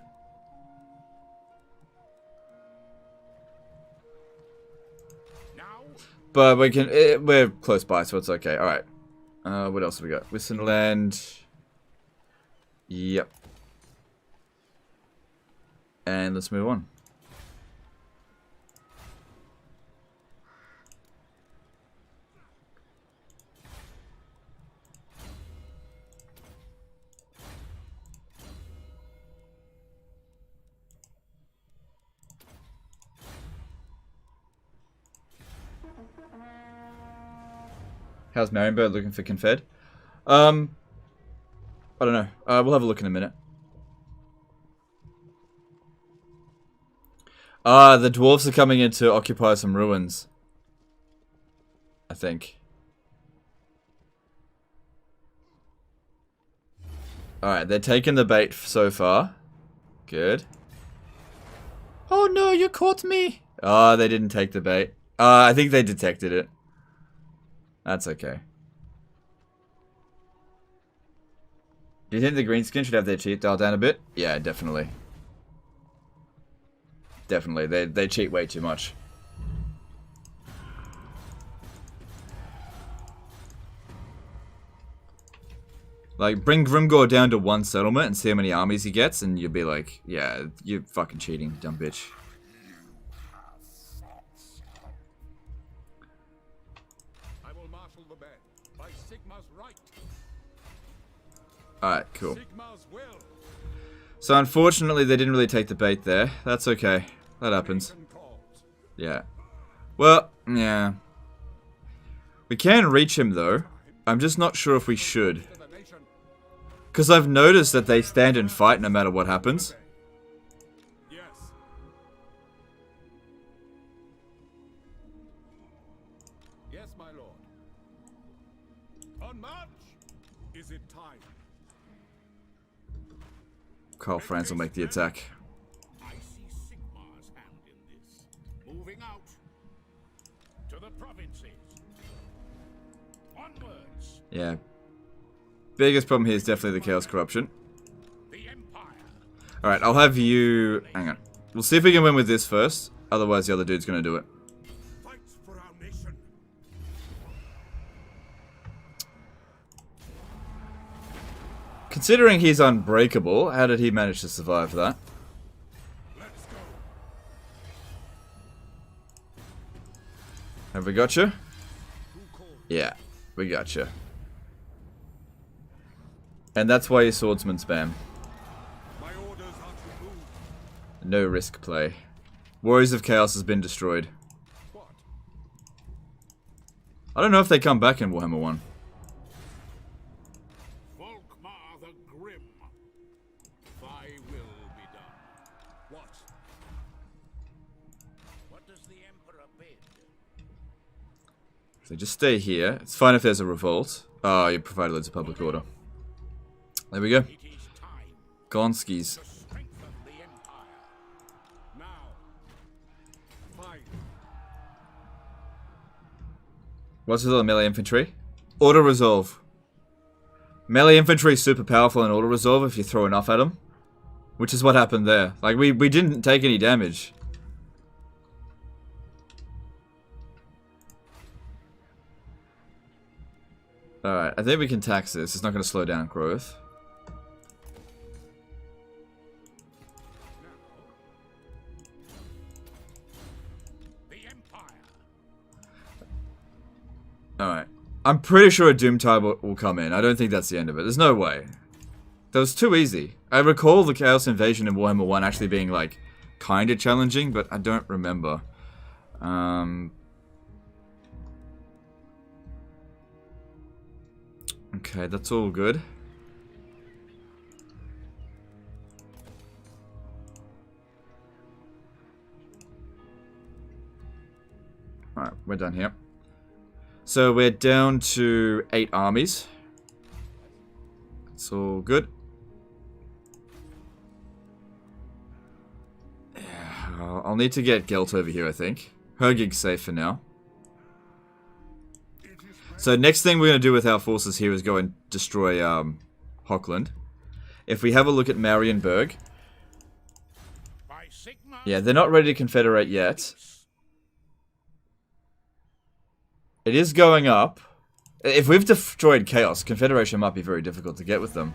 But we can, we're close by, so it's okay. Alright. What else have we got? Wissenland. Yep. And let's move on. How's Marienburg looking for Confed? I don't know. We'll have a look in a minute. The dwarves are coming in to occupy some ruins. I think. Alright, they're taking the bait so far. Good. Oh no, you caught me! Oh, they didn't take the bait. I think they detected it. That's okay. Do you think the greenskin should have their cheat dialed down a bit? Yeah, definitely. Definitely. They cheat way too much. Like, bring Grimgor down to one settlement and see how many armies he gets, and you'll be like, yeah, you're fucking cheating, dumb bitch. Alright, cool. So unfortunately they didn't really take the bait there. That's okay. That happens. Yeah. Well, yeah. We can reach him though. I'm just not sure if we should. Because I've noticed that they stand and fight no matter what happens. Yes, my lord. On march! Is it time? Karl Franz will make the attack. I see Sigmar's hand in this. Moving out to the provinces. Onwards. Yeah. Biggest problem here is definitely the Chaos Corruption. The Empire. Alright, I'll have you... Hang on. We'll see if we can win with this first. Otherwise the other dude's gonna do it. Fights for our nation. Considering he's unbreakable, how did he manage to survive that? Let's go. Have we got you? Yeah, we got you. And that's why you swordsman spam. My orders are to move. No risk play. Warriors of Chaos has been destroyed. What? I don't know if they come back in Warhammer 1. Volkmar the Grim. Thy will be done. What? What does the Emperor bid? So just stay here. It's fine if there's a revolt. Oh, you provided loads of public order. There we go. It is time Gonskis. to strengthen the Empire. Now. Fine. What's with all the melee infantry? Auto resolve. Melee infantry is super powerful in auto resolve if you throw enough at them. Which is what happened there. Like, we didn't take any damage. Alright, I think we can tax this. It's not going to slow down growth. The Empire. Alright. I'm pretty sure a Doomtide will come in. I don't think that's the end of it. There's no way. That was too easy. I recall the Chaos Invasion in Warhammer 1 actually being, like, kinda challenging, but I don't remember. Okay, that's all good. Alright, we're done here. So we're down to 8 armies. It's all good. Yeah, I'll need to get Gelt over here, I think. Hergig's safe for now. So next thing we're going to do with our forces here is go and destroy Hochland. If we have a look at Marienburg, By Sigma, yeah, they're not ready to confederate yet. It is going up. If we've destroyed Chaos, Confederation might be very difficult to get with them.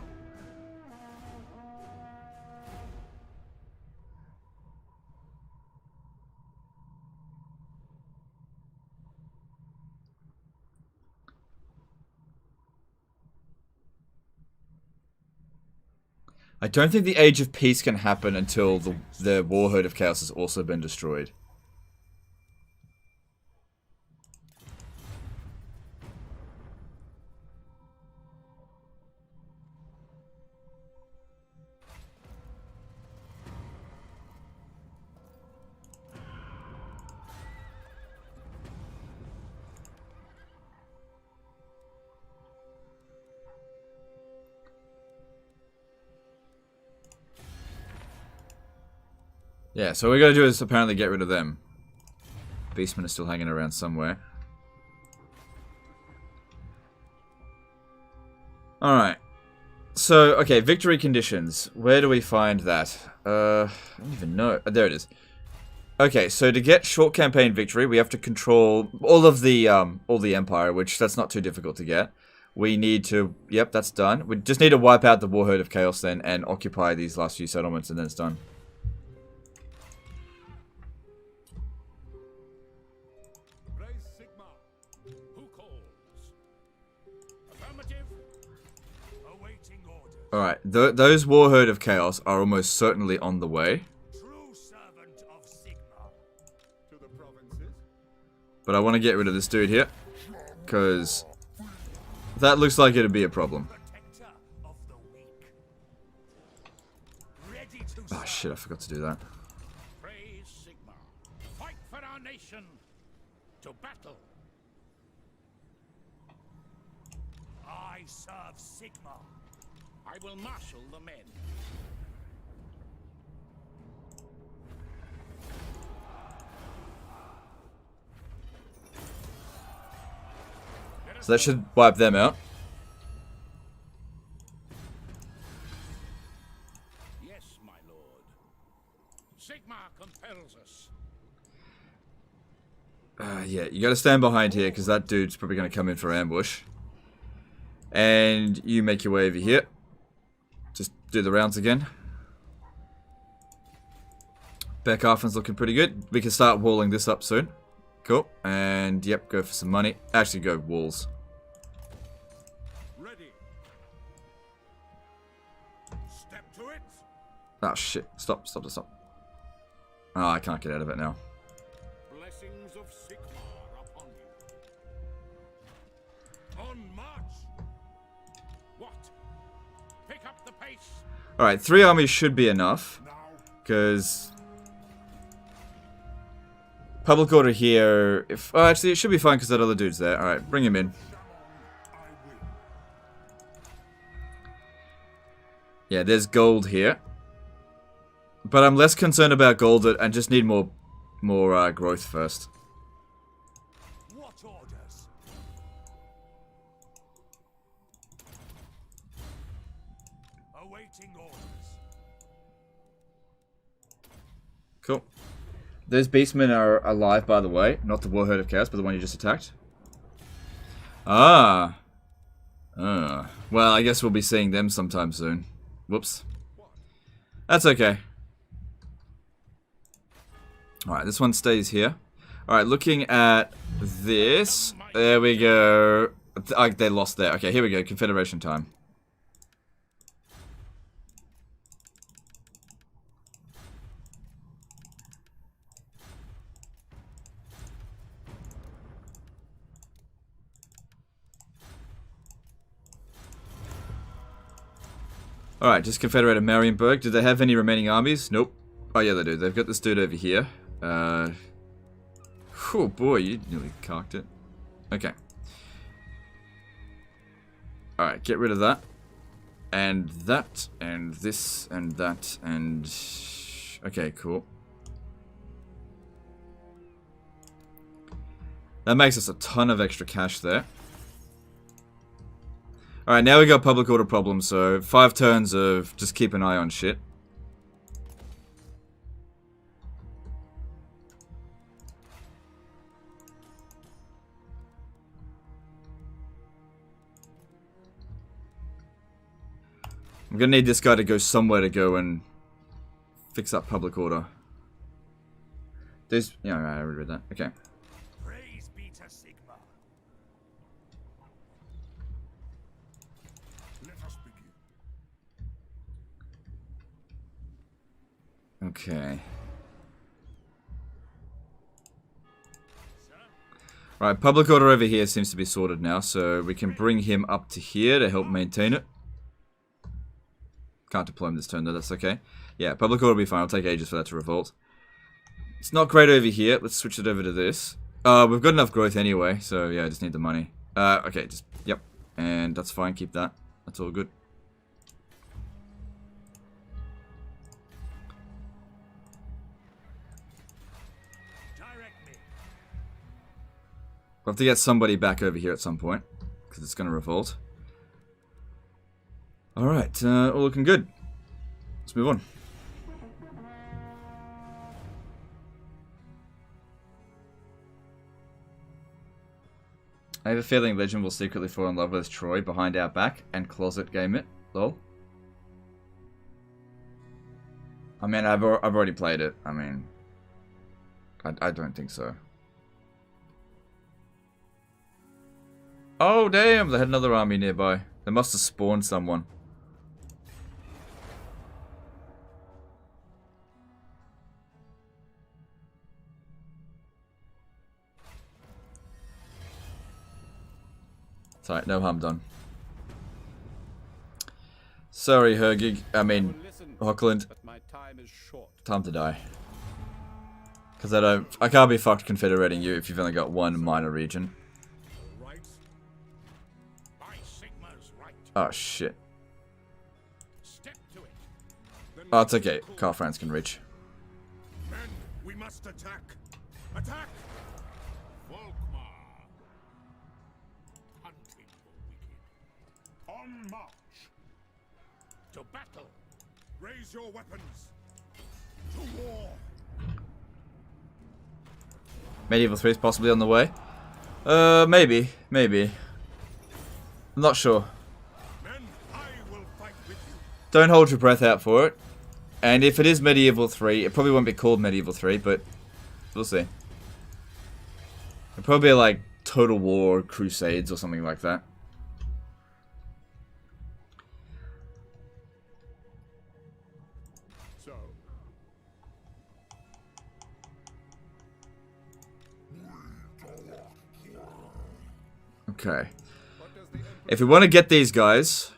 I don't think the Age of Peace can happen until the Warherd of Chaos has also been destroyed. Yeah, so what we gotta do is apparently get rid of them. Beastmen are still hanging around somewhere. Alright. So, okay, victory conditions. Where do we find that? I don't even know. There it is. Okay, so to get short campaign victory, we have to control all the Empire, which that's not too difficult to get. We need to... Yep, that's done. We just need to wipe out the Warherd of Chaos then and occupy these last few settlements and then it's done. Alright, those Warherd of Chaos are almost certainly on the way. True servant of Sigma. To the provinces. But I want to get rid of this dude here. Because that looks like it'd be a problem. Protector of the weak. Ready to Oh shit, I forgot to do that. praise Sigma. Fight for our nation. To battle. I serve Sigma. I will marshal the men. So that should wipe them out. Yes, my lord. Sigma compels us. Yeah, you gotta stand behind here because that dude's probably gonna come in for ambush. And you make your way over here. Just do the rounds again. Beckharfen's looking pretty good. We can start walling this up soon. Cool. And yep, go for some money. Actually, go walls. Ready. Step to it. Oh shit. Stop. Oh, I can't get out of it now. Blessings of Sigma upon you. On march. What? Pick up the pace. Alright, 3 armies should be enough. Now, Because public order here, if... Oh, actually, it should be fine because that other dude's there. Alright, bring him in. I will. Yeah, there's gold here. But I'm less concerned about gold and just need more growth first. What orders? Awaiting orders. Cool. Those beastmen are alive, by the way. Not the Warherd of Chaos, but the one you just attacked. Ah. Well, I guess we'll be seeing them sometime soon. Whoops. That's okay. Alright, this one stays here. Alright, looking at this. There we go. They lost there. Okay, here we go. Confederation time. Alright, just confederated Marienburg. Did they have any remaining armies? Nope. Oh yeah, they do. They've got this dude over here. Oh boy, you nearly cocked it. Okay. Alright, get rid of that. And that, and this, and that, and... Okay, cool. That makes us a ton of extra cash there. Alright, now we got public order problems, so 5 turns of just keep an eye on shit. I'm gonna need this guy to go somewhere to go and fix up public order. There's... yeah, I already read that. Okay. Praise be to Sigma. Let us begin. Okay. Right, public order over here seems to be sorted now, so we can bring him up to here to help maintain it. Can't deploy him this turn though, that's okay. Yeah, public order will be fine, it'll take ages for that to revolt. It's not great over here, let's switch it over to this. We've got enough growth anyway, so yeah, I just need the money. Okay, just, yep. And that's fine, keep that. That's all good. We'll have to get somebody back over here at some point, because it's going to revolt. Alright, all looking good. Let's move on. I have a feeling Legend will secretly fall in love with Troy behind our back and closet game it. Lol. I mean, I've already played it. I mean, I don't think so. Oh, damn! They had another army nearby. They must have spawned someone. Sorry, no harm done. Sorry, Hergig. I mean, Hockland. Time to die. Because I can't be fucked confederating you if you've only got one minor region. Oh, shit. Oh, it's okay. Karl Franz can reach. Men, we must attack. Attack! On march. To battle. Raise your weapons. To war. Medieval 3 is possibly on the way. Maybe. Maybe. I'm not sure. Men, I will fight with you. Don't hold your breath out for it. And if it is Medieval 3, it probably won't be called Medieval 3, but we'll see. It'll probably be like Total War Crusades or something like that. So. Okay. If we want to get these guys,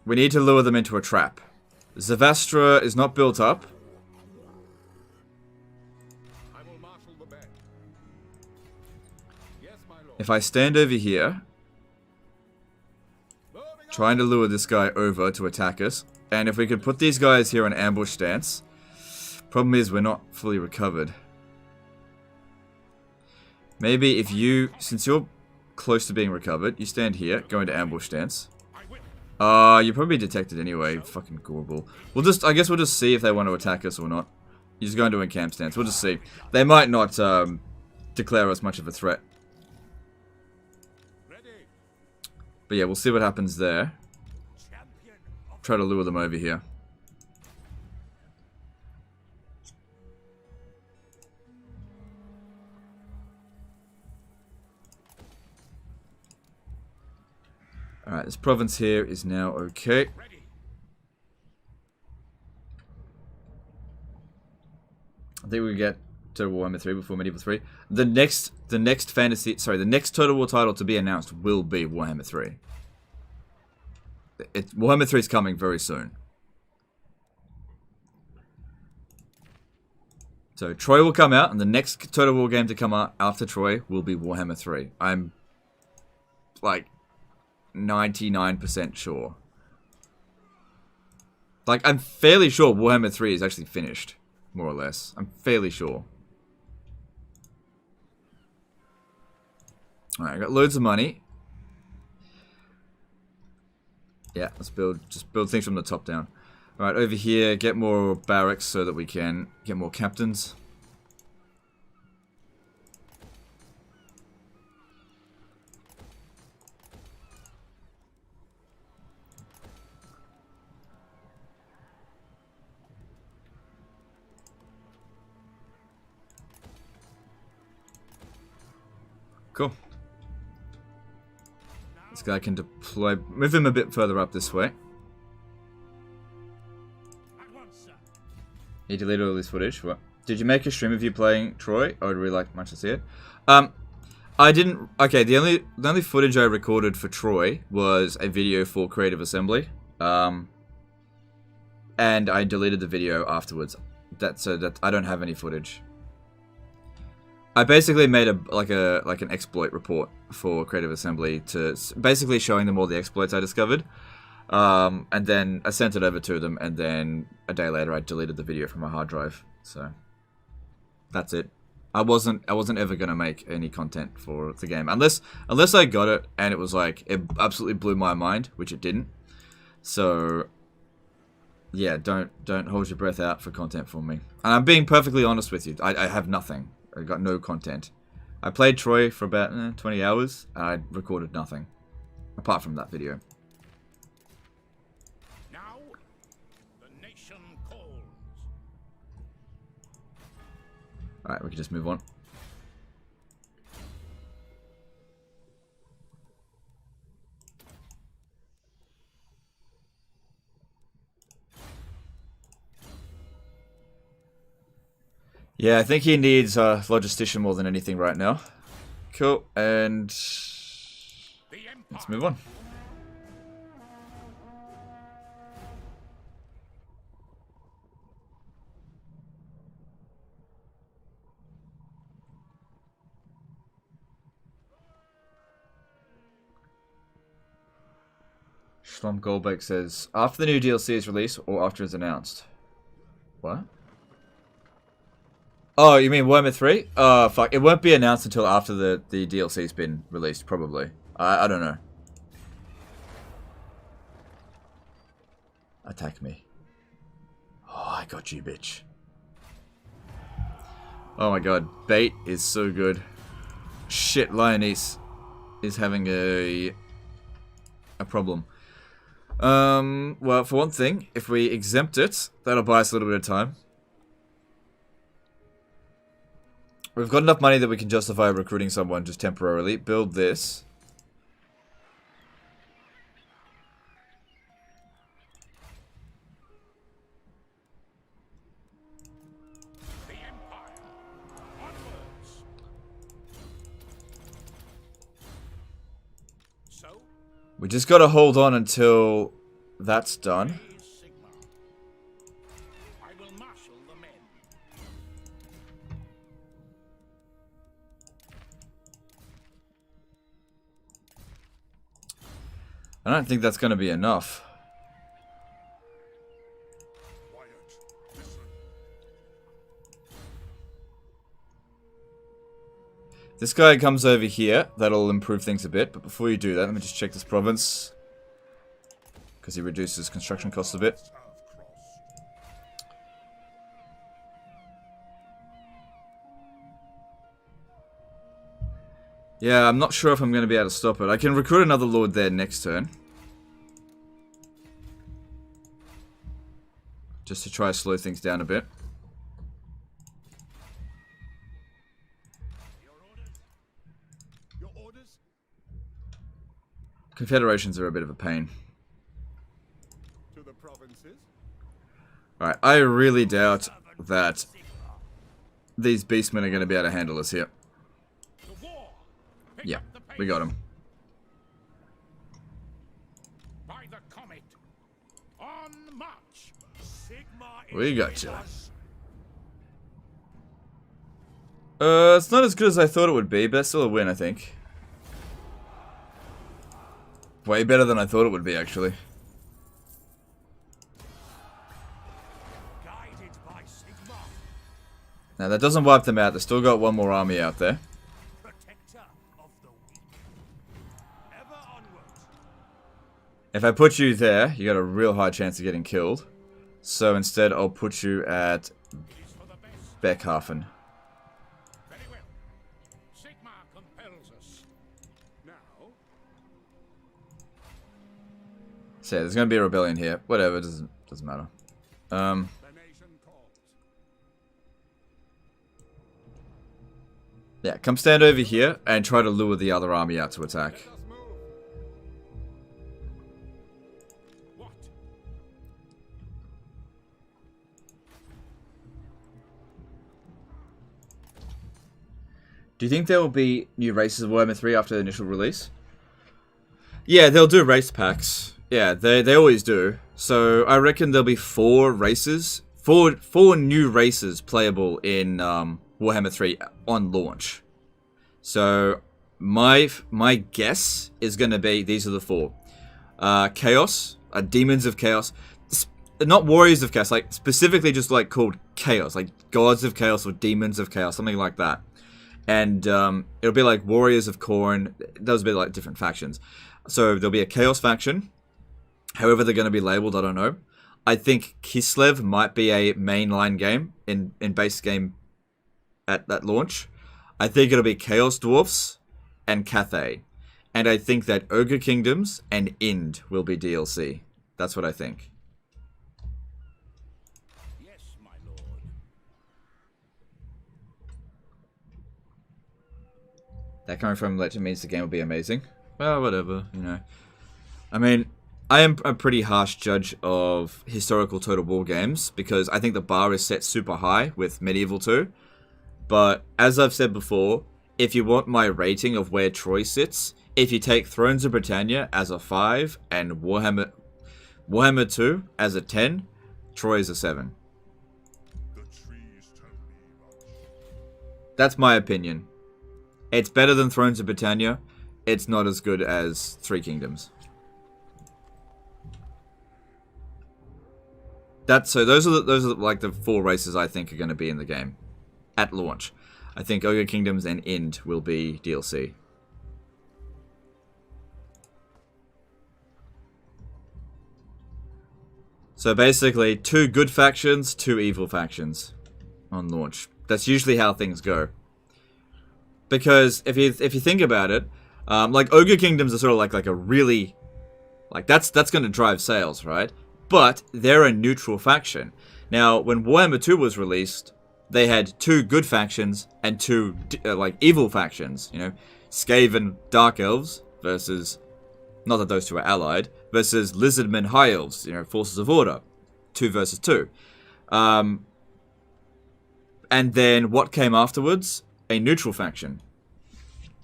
we need to lure them into a trap. Zavastra is not built up. I will marshal the men. Yes, my lord. If I stand over here, trying to lure this guy over to attack us, and if we could put these guys here on ambush stance, problem is we're not fully recovered. Maybe if you, since you're close to being recovered, you stand here, go into ambush stance. You're probably detected anyway, fucking Gorbel. I guess we'll just see if they want to attack us or not. You just go into a camp stance, we'll just see. They might not, declare us much of a threat. But yeah, we'll see what happens there. Try to lure them over here. Alright, this province here is now okay. I think we get Total War Warhammer 3 before Medieval 3. The next Total War title to be announced will be Warhammer 3. Warhammer 3 is coming very soon. So Troy will come out, and the next Total War game to come out after Troy will be Warhammer 3. I'm like 99% sure. Like, I'm fairly sure Warhammer 3 is actually finished, more or less. I'm fairly sure. Alright, I got loads of money. Yeah, let's just build things from the top down. Alright, over here, get more barracks so that we can get more captains. Cool. This guy can deploy, move him a bit further up this way. He deleted all this footage. What? Did you make a stream of you playing Troy? I would really like much to see it. I didn't. Okay, the only footage I recorded for Troy was a video for Creative Assembly. And I deleted the video afterwards. That I don't have any footage. I basically made like an exploit report for Creative Assembly to basically showing them all the exploits I discovered. And then I sent it over to them, and then a day later I deleted the video from my hard drive. So that's it. I wasn't ever gonna make any content for the game unless I got it and it was like it absolutely blew my mind, which it didn't. So yeah, don't hold your breath out for content from me. And I'm being perfectly honest with you. I have nothing. I got no content. I played Troy for about 20 hours and I recorded nothing apart from that video. Alright, we can just move on. Yeah, I think he needs a logistician more than anything right now. Cool, and let's move on. Schlum Goldbeck says, after the new DLC is released or after it's announced? What? Oh, you mean Warhammer 3? Oh, fuck. It won't be announced until after the DLC's been released, probably. I don't know. Attack me. Oh, I got you, bitch. Oh my god. Bait is so good. Shit, Lioness is having a problem. Well, for one thing, if we exempt it, that'll buy us a little bit of time. We've got enough money that we can justify recruiting someone just temporarily. Build this. The Empire. Onwards. So? We just gotta hold on until that's done. I will marshal the men. I don't think that's gonna be enough. Quiet. Listen. This guy comes over here. That'll improve things a bit. But before you do that, let me just check this province. Because he reduces construction costs a bit. Have crossed. Yeah, I'm not sure if I'm going to be able to stop it. I can recruit another lord there next turn. Just to try to slow things down a bit. Your orders? Your orders? Confederations are a bit of a pain. To the provinces? Alright, I really doubt that these beastmen are going to be able to handle us here. The war. Pick Yeah, up the pace. we got him. By the comet. On march. Sigma is We got with you. us. It's not as good as I thought it would be, but it's still a win, I think. Way better than I thought it would be, actually. Guided by Sigma. Now, that doesn't wipe them out. They've still got one more army out there. Protector of the weak. Ever onward. If I put you there, you got a real high chance of getting killed. So instead, I'll put you at Beckhafen. Very well. Sigmar compels us. Now, So yeah, there's gonna be a rebellion here. Whatever, doesn't matter. the nation calls. Yeah, come stand over here and try to lure the other army out to attack. Let us move. What? Do you think there will be new races of Warhammer 3 after the initial release? Yeah, they'll do race packs. Yeah, they always do. So I reckon there'll be 4 races, four new races playable in Warhammer 3 on launch. So my guess is going to be these are the 4: Chaos, Demons of Chaos, not Warriors of Chaos, like specifically just like called Chaos, like Gods of Chaos or Demons of Chaos, something like that. And it'll be like Warriors of Khorne. Those will be like different factions. So there'll be a Chaos faction. However they're going to be labeled, I don't know. I think Kislev might be a mainline game in base game at that launch. I think it'll be Chaos Dwarfs and Cathay. And I think that Ogre Kingdoms and Ind will be DLC. That's what I think. Yes, my lord. That coming from Legend means the game will be amazing. Well, whatever, you know. I mean, I am a pretty harsh judge of historical Total War games because I think the bar is set super high with Medieval 2. But as I've said before, if you want my rating of where Troy sits, if you take Thrones of Britannia as a 5 and Warhammer 2 as a 10, Troy is a 7. The trees tell me much. That's my opinion. It's better than Thrones of Britannia. It's not as good as Three Kingdoms. So those are like the 4 races I think are going to be in the game at launch. I think Ogre Kingdoms and Ind will be DLC. So basically, 2 good factions, 2 evil factions on launch. That's usually how things go. Because if you think about it, like Ogre Kingdoms are sort of like a really, like that's going to drive sales, right? But they're a neutral faction. Now, when Warhammer 2 was released, they had 2 good factions and 2 like evil factions. You know, Skaven Dark Elves versus, not that those 2 are allied, versus Lizardmen High Elves. You know, Forces of Order, 2 versus 2. And then what came afterwards? A neutral faction.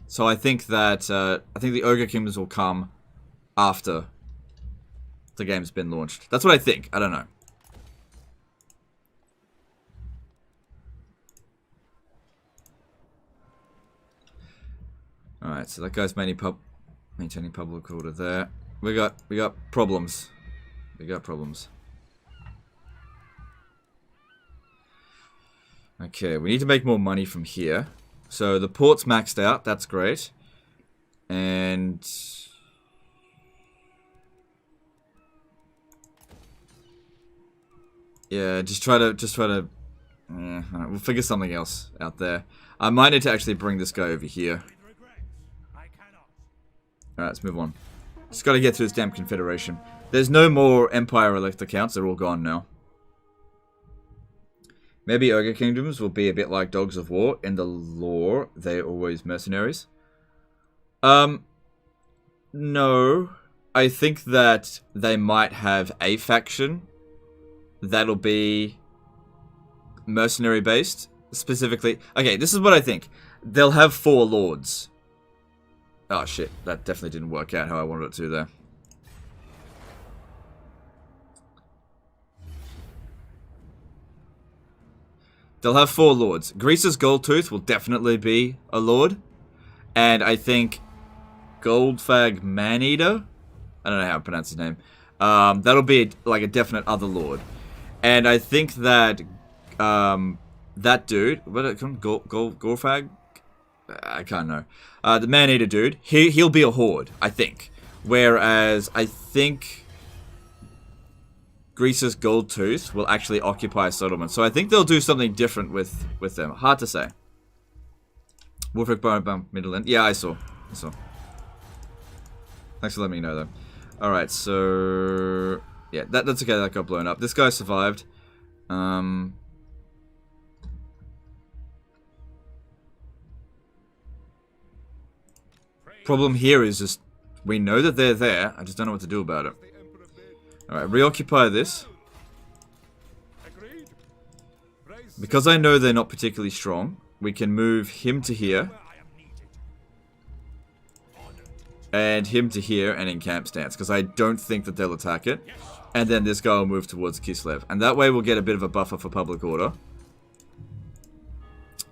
So I think that the Ogre Kingdoms will come after the game's been launched. That's what I think. I don't know. All right, so that guy's maintaining public order there. We got problems. We got problems. Okay, we need to make more money from here. So the port's maxed out. That's great. And yeah, just try to. Alright, we'll figure something else out there. I might need to actually bring this guy over here. Alright, let's move on. Just gotta get through this damn Confederation. There's no more Empire Elector counts. They're all gone now. Maybe Ogre Kingdoms will be a bit like Dogs of War. In the lore, they're always mercenaries. No. I think that they might have a faction that'll be mercenary based. Specifically, okay, this is what I think. They'll have 4 lords. Oh shit, that definitely didn't work out how I wanted it to there. They'll have 4 lords. Grease's Goldtooth will definitely be a lord. And I think Goldfag Maneater, I don't know how to pronounce his name. That'll be like a definite other lord. And I think that that dude, Gorfag? I can't know. The Maneater dude, he'll be a horde, I think. Whereas I think Greece's Gold Tooth will actually occupy a settlement. So I think they'll do something different with them. Hard to say. Wolfric Bone Midland. Yeah, I saw. Thanks for letting me know, though. Alright, so... yeah, that's okay, that got blown up. This guy survived. Problem here is just... we know that they're there, I just don't know what to do about it. Alright, reoccupy this. Because I know they're not particularly strong, we can move him to here. And him to here and in camp stance, because I don't think that they'll attack it. And then this guy will move towards Kislev. And that way we'll get a bit of a buffer for public order.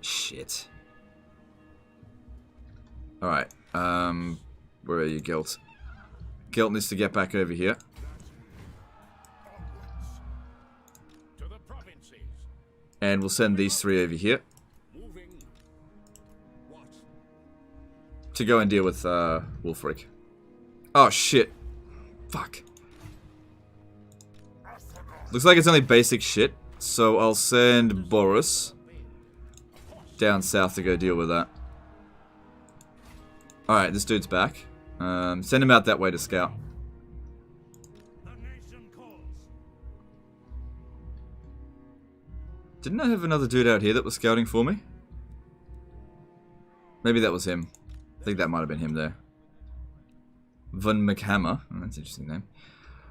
Shit. Alright. Where are you, Gelt? Gelt needs to get back over here. And we'll send these three over here. To go and deal with Wolfric. Oh shit. Fuck. Looks like it's only basic shit. So I'll send Boris down south to go deal with that. Alright, this dude's back. Send him out that way to scout. Didn't I have another dude out here that was scouting for me? Maybe that was him. I think that might have been him there. Von McHammer. Oh, that's an interesting name.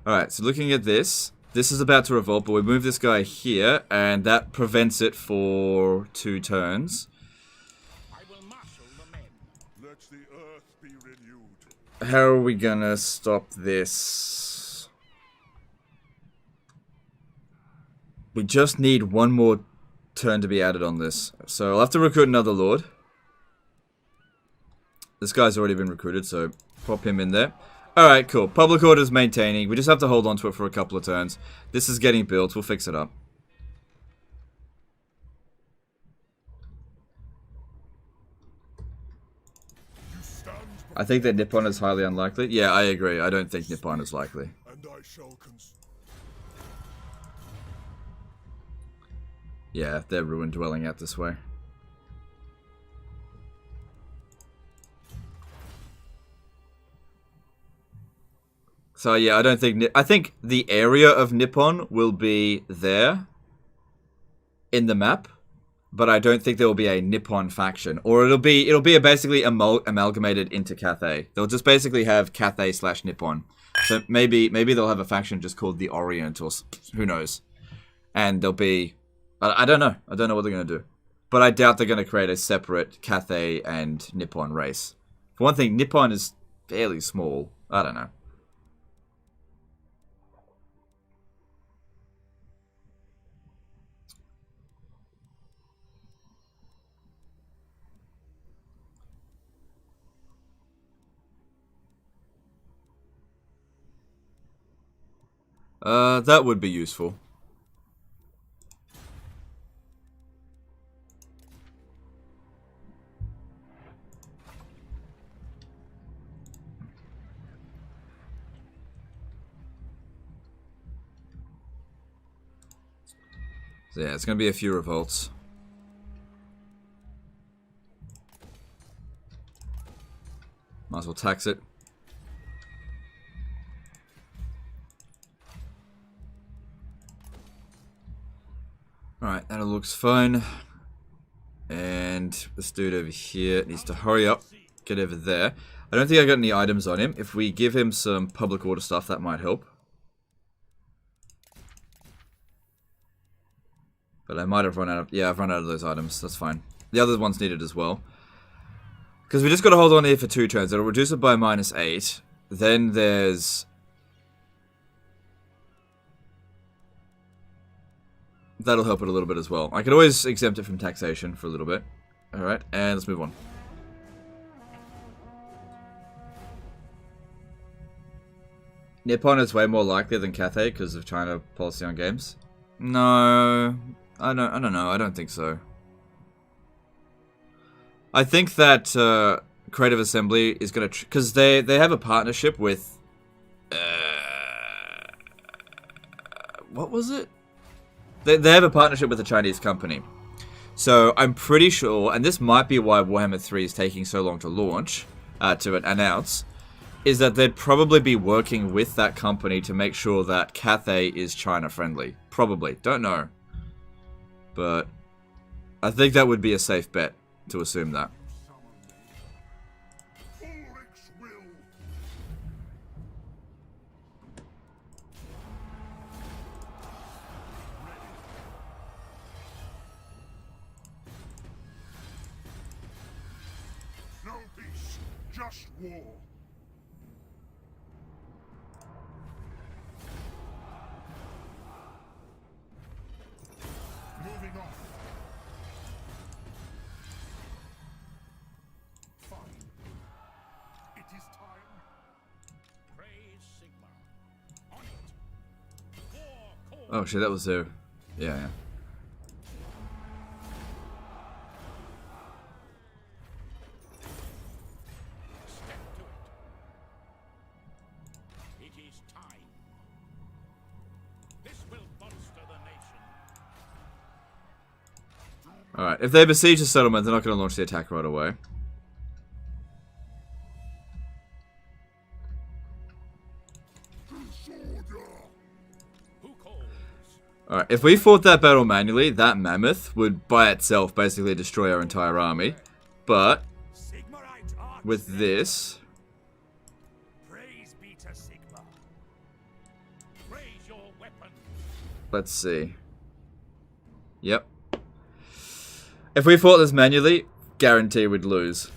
Alright, so looking at this. This is about to revolt, but we move this guy here, and that prevents it for 2 turns. I will marshal the men. Let the earth be renewed. How are we gonna stop this? We just need one more turn to be added on this. So I'll have to recruit another lord. This guy's already been recruited, so pop him in there. Alright, cool. Public order's maintaining. We just have to hold on to it for a couple of turns. This is getting built. We'll fix it up. I think that Nippon is highly unlikely. Yeah, I agree. I don't think Nippon is likely. And I shall Yeah, they're ruin dwelling out this way. So yeah, I don't think... I think the area of Nippon will be there in the map, but I don't think there will be a Nippon faction, or it'll be basically amalgamated into Cathay. They'll just basically have Cathay / Nippon. So maybe they'll have a faction just called the Orient, or who knows. And they'll be... I don't know. I don't know what they're going to do. But I doubt they're going to create a separate Cathay and Nippon race. For one thing, Nippon is fairly small. I don't know. That would be useful. So yeah, it's going to be a few revolts. Might as well tax it. Alright, that looks fine. And this dude over here needs to hurry up, get over there. I don't think I got any items on him. If we give him some public order stuff, that might help. But I might have run out of... yeah, I've run out of those items. That's fine. The other one's needed as well. Because we just got to hold on here for 2 turns. It'll reduce it by -8. Then there's... that'll help it a little bit as well. I could always exempt it from taxation for a little bit. Alright, and let's move on. Nippon is way more likely than Cathay because of China policy on games. No, I don't know. I don't think so. I think that Creative Assembly is going to... Because they have a partnership with... what was it? They have a partnership with a Chinese company. So I'm pretty sure, and this might be why Warhammer 3 is taking so long to launch, to announce, is that they'd probably be working with that company to make sure that Cathay is China friendly. Probably. Don't know. But I think that would be a safe bet to assume that. Ulrich's will. No peace, just war. Moving off. Fine. It is time. Praise Sigma. On it. War call. Oh shit, that was their... Yeah. Step to it. It is time. This will bolster the nation. Alright, if they besiege the settlement, they're not going to launch the attack right away. Who calls? Alright, if we fought that battle manually, that mammoth would by itself basically destroy our entire army. But Sigmarite art with this... praise be to Sigma. Raise your weapon. Let's see. Yep. If we fought this manually, guarantee we'd lose.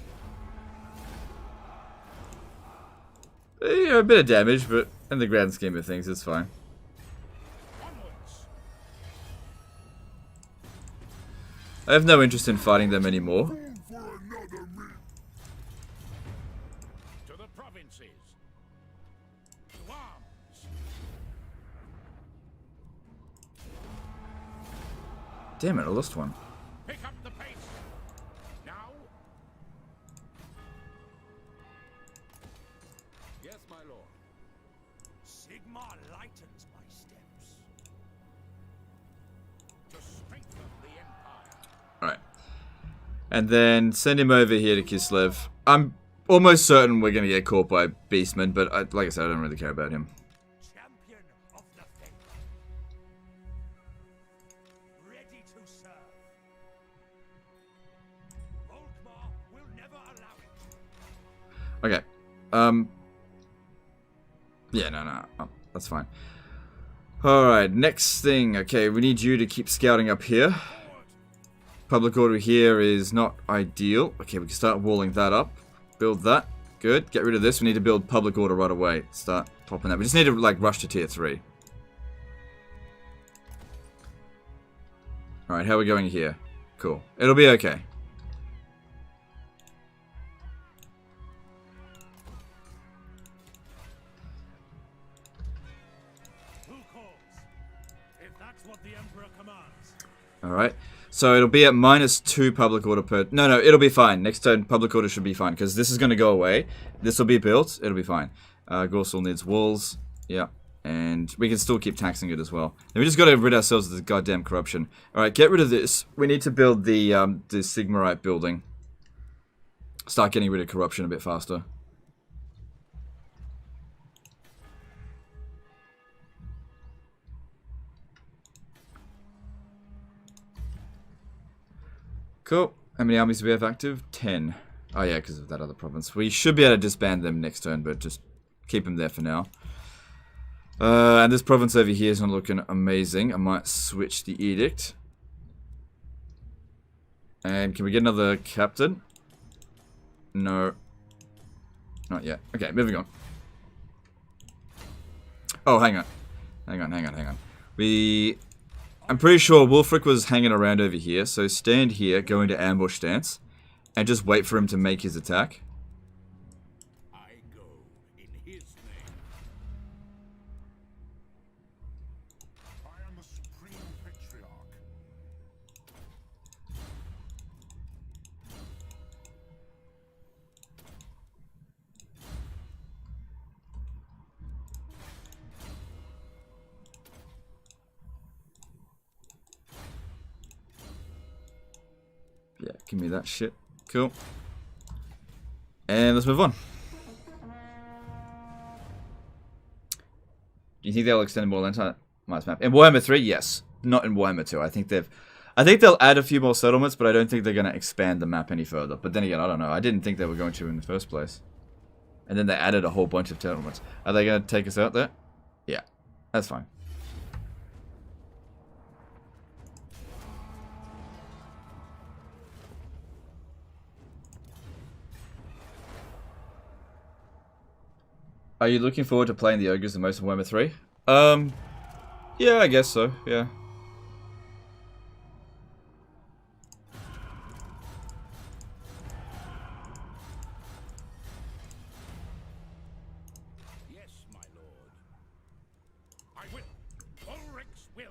You know, a bit of damage, but in the grand scheme of things, it's fine. Onwards. I have no interest in fighting them anymore. Room for another me. To the provinces. To arms. Damn it, I lost one. Pick up the pace. Now. Yes, my lord. Sigma lightens my steps. To strengthen the empire. Alright. And then send him over here to Kislev. I'm almost certain we're going to get caught by Beastmen, but like I said, I don't really care about him. Champion of the faith. Ready to serve. Volkmar will never allow it. Okay. Yeah, no. Oh, that's fine. Alright, next thing. Okay, we need you to keep scouting up here. Public order here is not ideal. Okay, we can start walling that up. Build that. Good. Get rid of this. We need to build public order right away. Start popping that. We just need to, like, rush to tier 3. Alright, how are we going here? Cool. It'll be okay. Who calls? If that's what the Emperor commands. Alright. So it'll be at -2 public order per... No, it'll be fine. Next turn, public order should be fine. Because this is going to go away. This will be built. It'll be fine. Gorsel needs walls. Yeah. And we can still keep taxing it as well. And we just got to rid ourselves of this goddamn corruption. Alright, get rid of this. We need to build the Sigmarite building. Start getting rid of corruption a bit faster. Cool. How many armies do we have active? 10. Oh yeah, because of that other province. We should be able to disband them next turn, but just keep them there for now. And this province over here is not looking amazing. I might switch the edict. And can we get another captain? No. Not yet. Okay, moving on. Oh, hang on. Hang on. I'm pretty sure Wulfric was hanging around over here, so stand here, go into ambush stance, and just wait for him to make his attack. I go in his name. I am the supreme patriarch. Yeah, give me that shit. Cool. And let's move on. Do you think they'll extend more Lantite map? In Warhammer 3, yes. Not in Warhammer 2. I think they'll add a few more settlements, but I don't think they're going to expand the map any further. But then again, I don't know. I didn't think they were going to in the first place. And then they added a whole bunch of settlements. Are they going to take us out there? Yeah. That's fine. Are you looking forward to playing the Ogres the most in Warhammer 3? Yeah, I guess so, yeah. Yes, my lord. I will. Ulrich's will.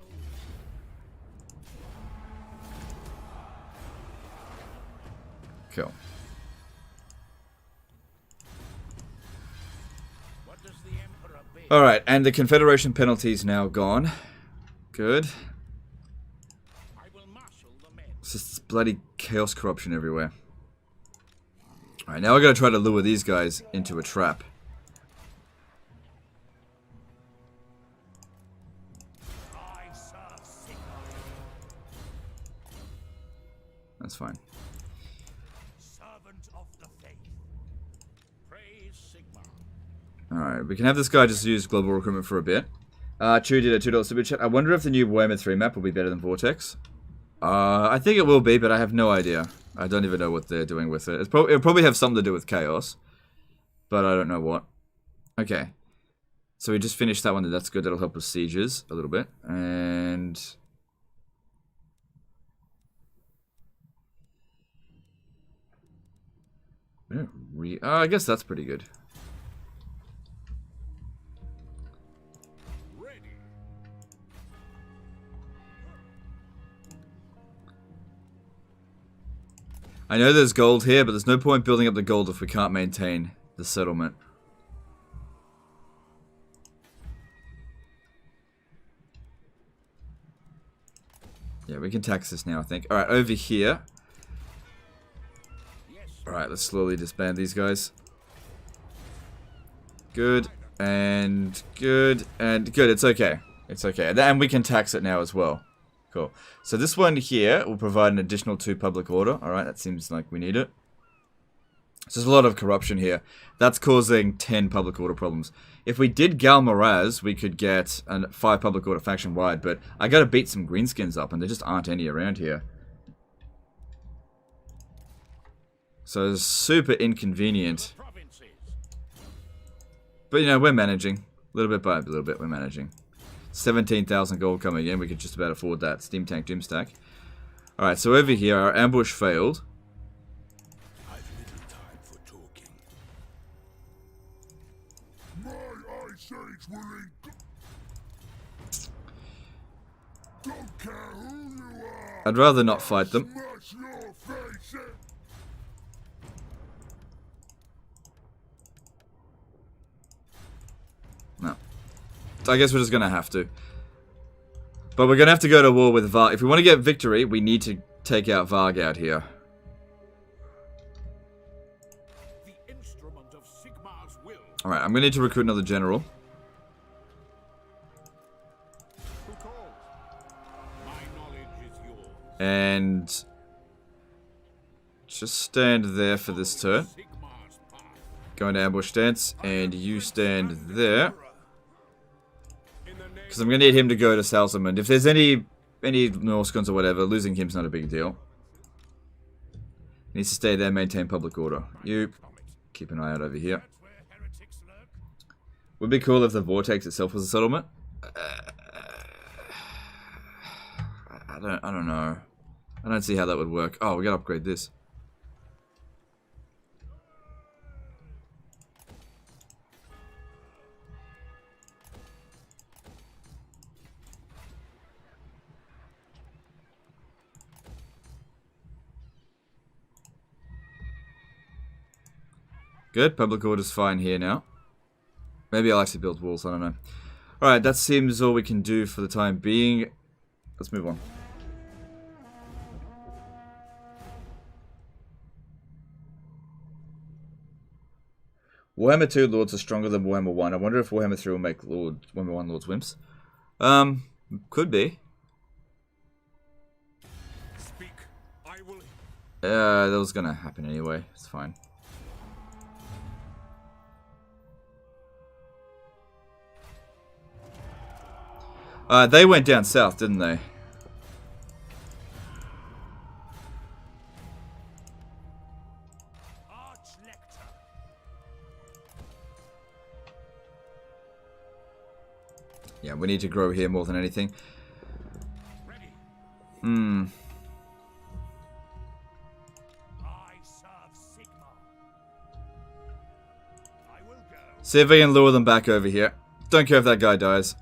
Cool. Alright, and the Confederation penalty is now gone. Good. It's just bloody chaos corruption everywhere. Alright, now we're going to try to lure these guys into a trap. That's fine. Alright, we can have this guy just use global recruitment for a bit. Chew did a $2 super chat. I wonder if the new Warhammer 3 map will be better than Vortex. I think it will be, but I have no idea. I don't even know what they're doing with it. It'll probably have something to do with Chaos. But I don't know what. Okay. So we just finished that one. That's good. That'll help with sieges a little bit. And... I guess that's pretty good. I know there's gold here, but there's no point building up the gold if we can't maintain the settlement. Yeah, we can tax this now, I think. Alright, over here. Alright, let's slowly disband these guys. Good, and good, and good. It's okay. It's okay. And we can tax it now as well. Cool. So this one here will provide an additional 2 public order. Alright, that seems like we need it. So there's a lot of corruption here. That's causing 10 public order problems. If we did Galmaraz, we could get a 5 public order faction wide, but I gotta beat some greenskins up, and there just aren't any around here. So it's super inconvenient. But you know, we're managing. Little bit by little bit, we're managing. 17,000 gold coming in. We could just about afford that. Steam Tank Gym Stack. Alright, so over here, our ambush failed. I've little time for talking. My eyesight will don't care who you are. I'd rather not fight them. Smash your face in. No. So I guess we're just going to have to. But we're going to have to go to war with Varg. If we want to get victory, we need to take out Varg out here. Alright, I'm going to need to recruit another general. And just stand there for this turn. Go into ambush stance, and you stand there. Because I'm going to need him to go to Salzamund. If there's any Norskons or whatever, losing him's not a big deal. He needs to stay there, maintain public order. You keep an eye out over here. Would be cool if the Vortex itself was a settlement. I don't know. I don't see how that would work. Oh, we gotta upgrade this. Good, public order's fine here now. Maybe I'll actually build walls, I don't know. Alright, that seems all we can do for the time being. Let's move on. Warhammer 2 Lords are stronger than Warhammer 1. I wonder if Warhammer 3 will make Warhammer 1 Lords wimps. Could be. Speak. I will. That was gonna happen anyway. It's fine. They went down south, didn't they? Yeah, we need to grow here more than anything. Hmm. See if we can lure them back over here. Don't care if that guy dies.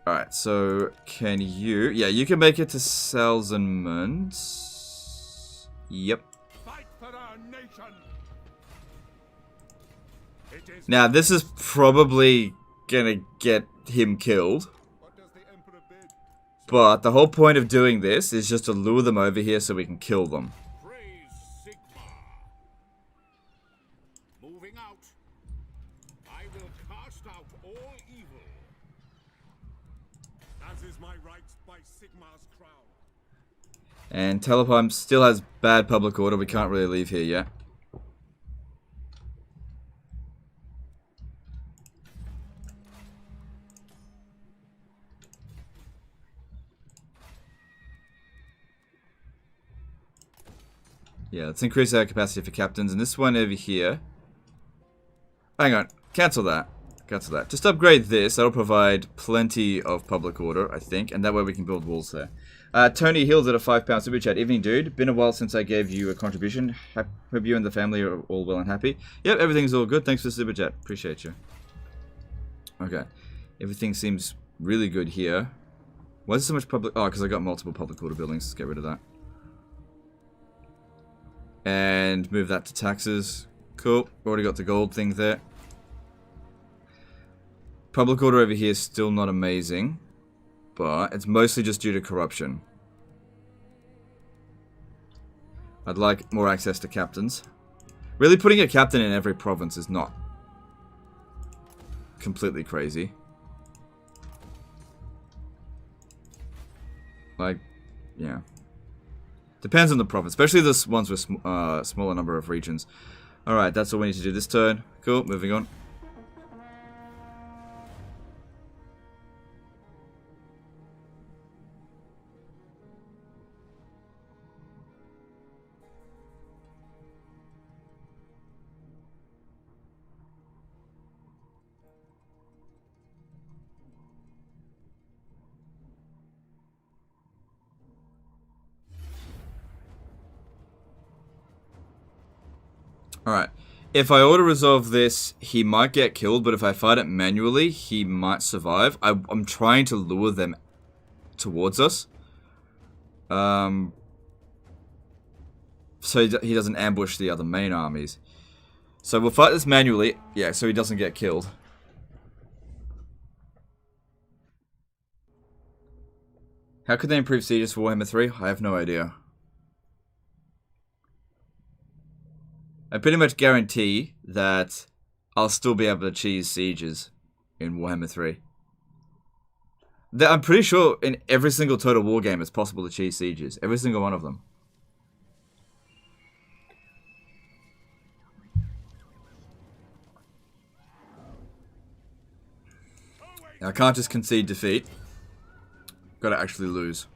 Alright, so can you... Yeah, you can make it to Salzmund. Yep. Fight for our nation. Now, this is probably gonna get him killed. What does the Emperor bid? But the whole point of doing this is just to lure them over here so we can kill them. Praise Sigmar. Moving out. I will cast out all evil. As is my right by Sigmar's crown. And Telephone still has bad public order. We can't really leave here yet. Yeah, let's increase our capacity for captains. And this one over here... Hang on. Cancel that. Cancel that. Just upgrade this. That'll provide plenty of public order, I think. And that way we can build walls there. Tony Hills at a £5 super chat. Evening, dude. Been a while since I gave you a contribution. Hope you and the family are all well and happy. Yep, everything's all good. Thanks for the super chat. Appreciate you. Okay. Everything seems really good here. Why is there so much public... Oh, because I got multiple public order buildings. Let's get rid of that. And move that to taxes. Cool. Already got the gold thing there. Public order over here is still not amazing. But it's mostly just due to corruption. I'd like more access to captains. Really putting a captain in every province is not completely crazy. Like, yeah. Depends on the province, especially the ones with smaller number of regions. Alright, that's all we need to do this turn. Cool, moving on. Alright, if I auto-resolve this, he might get killed, but if I fight it manually, he might survive. I'm trying to lure them towards us. So he doesn't ambush the other main armies. So we'll fight this manually, yeah, so he doesn't get killed. How could they improve sieges for Warhammer 3? I have no idea. I pretty much guarantee that I'll still be able to cheese sieges in Warhammer 3. I'm pretty sure in every single Total War game it's possible to cheese sieges. Every single one of them. I can't just concede defeat. Gotta actually lose.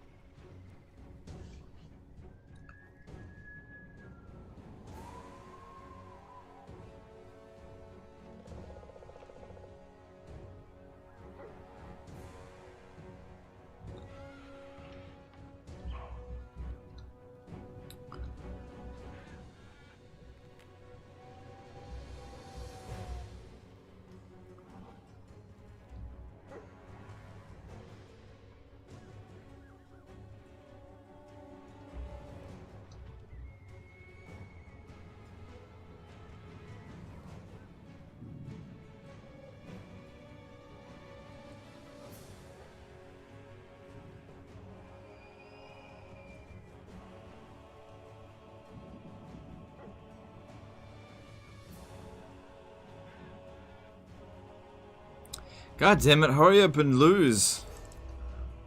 God damn it, hurry up and lose.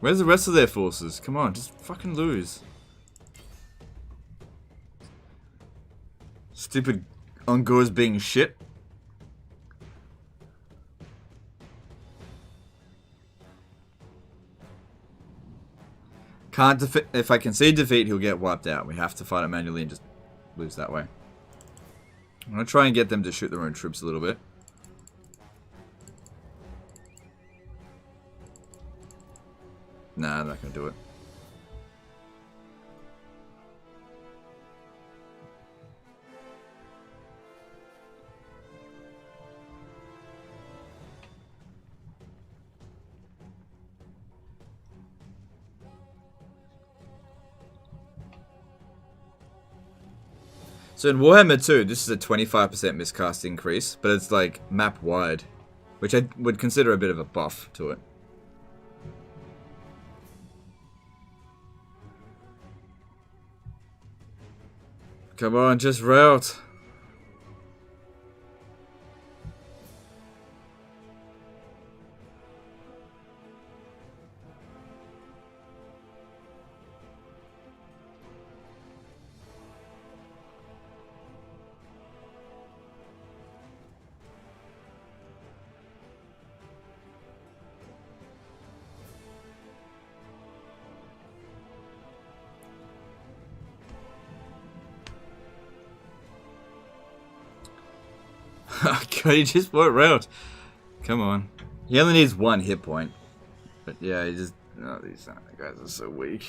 Where's the rest of their forces? Come on, just fucking lose. Stupid Ungors being shit. Can't defeat. If I concede defeat, he'll get wiped out. We have to fight it manually and just lose that way. I'm gonna try and get them to shoot their own troops a little bit. Nah, I'm not gonna do it. So in Warhammer 2, this is a 25% miscast increase, but it's like map wide, which I would consider a bit of a buff to it. Come on, just route. God, he just went round. Come on. He only needs 1 hit point. But yeah, he just... Oh, these guys are so weak.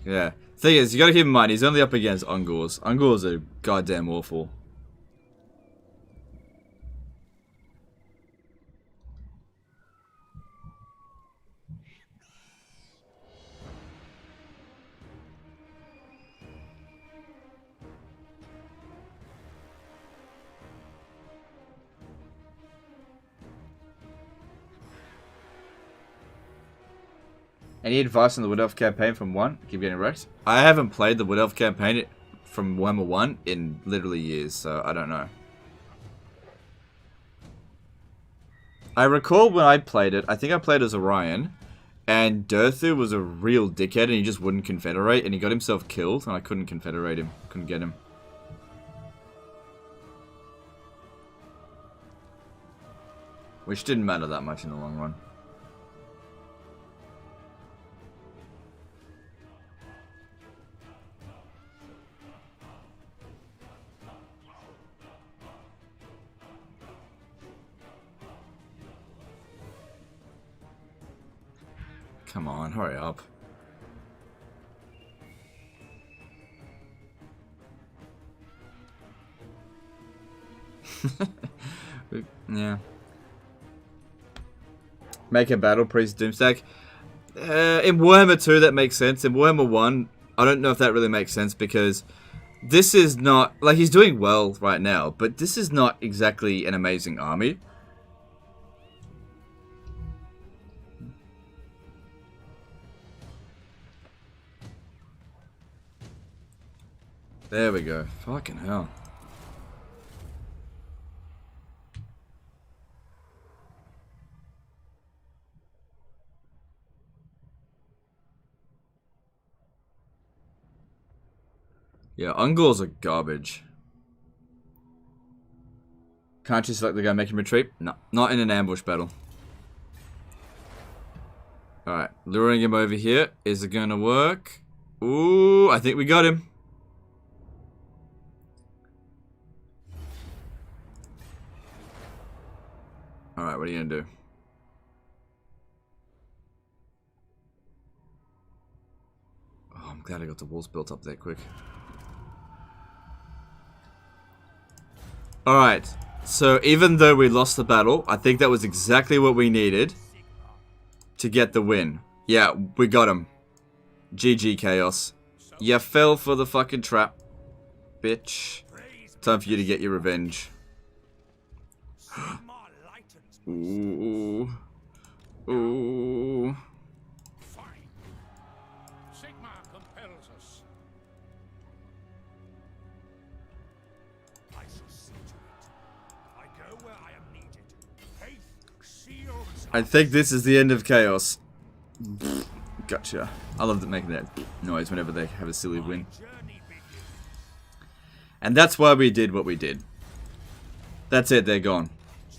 Yeah. Thing is, you gotta keep in mind, he's only up against Ungors. Ungors are goddamn awful. Any advice on the Wood Elf campaign from 1? Keep getting wrecked. I haven't played the Wood Elf campaign from Warhammer 1 in literally years, so I don't know. I recall when I played it, I think I played as Orion, and Durthu was a real dickhead and he just wouldn't confederate, and he got himself killed, and I couldn't confederate him. Couldn't get him. Which didn't matter that much in the long run. Come on, hurry up. Yeah. Make a battle priest Doomstack. In Warhammer 2 that makes sense. In Warhammer 1, I don't know if that really makes sense because this is not... Like, he's doing well right now, but this is not exactly an amazing army. There we go. Fucking hell. Yeah, Ungors are garbage. Can't you select the guy make him retreat? No, not in an ambush battle. Alright, luring him over here. Is it gonna work? Ooh, I think we got him. Alright, what are you gonna do? Oh, I'm glad I got the walls built up there quick. Alright, so even though we lost the battle, I think that was exactly what we needed to get the win. Yeah, we got him. GG, Chaos. You fell for the fucking trap, bitch. Time for you to get your revenge. Ooh. Ooh. Fine. Sigmar compels us. I shall see to it. I go where I am needed. Faith shields. I think this is the end of Chaos. Gotcha. I love them making that noise whenever they have a silly win. Journey begins. And that's why we did what we did. That's it, they're gone.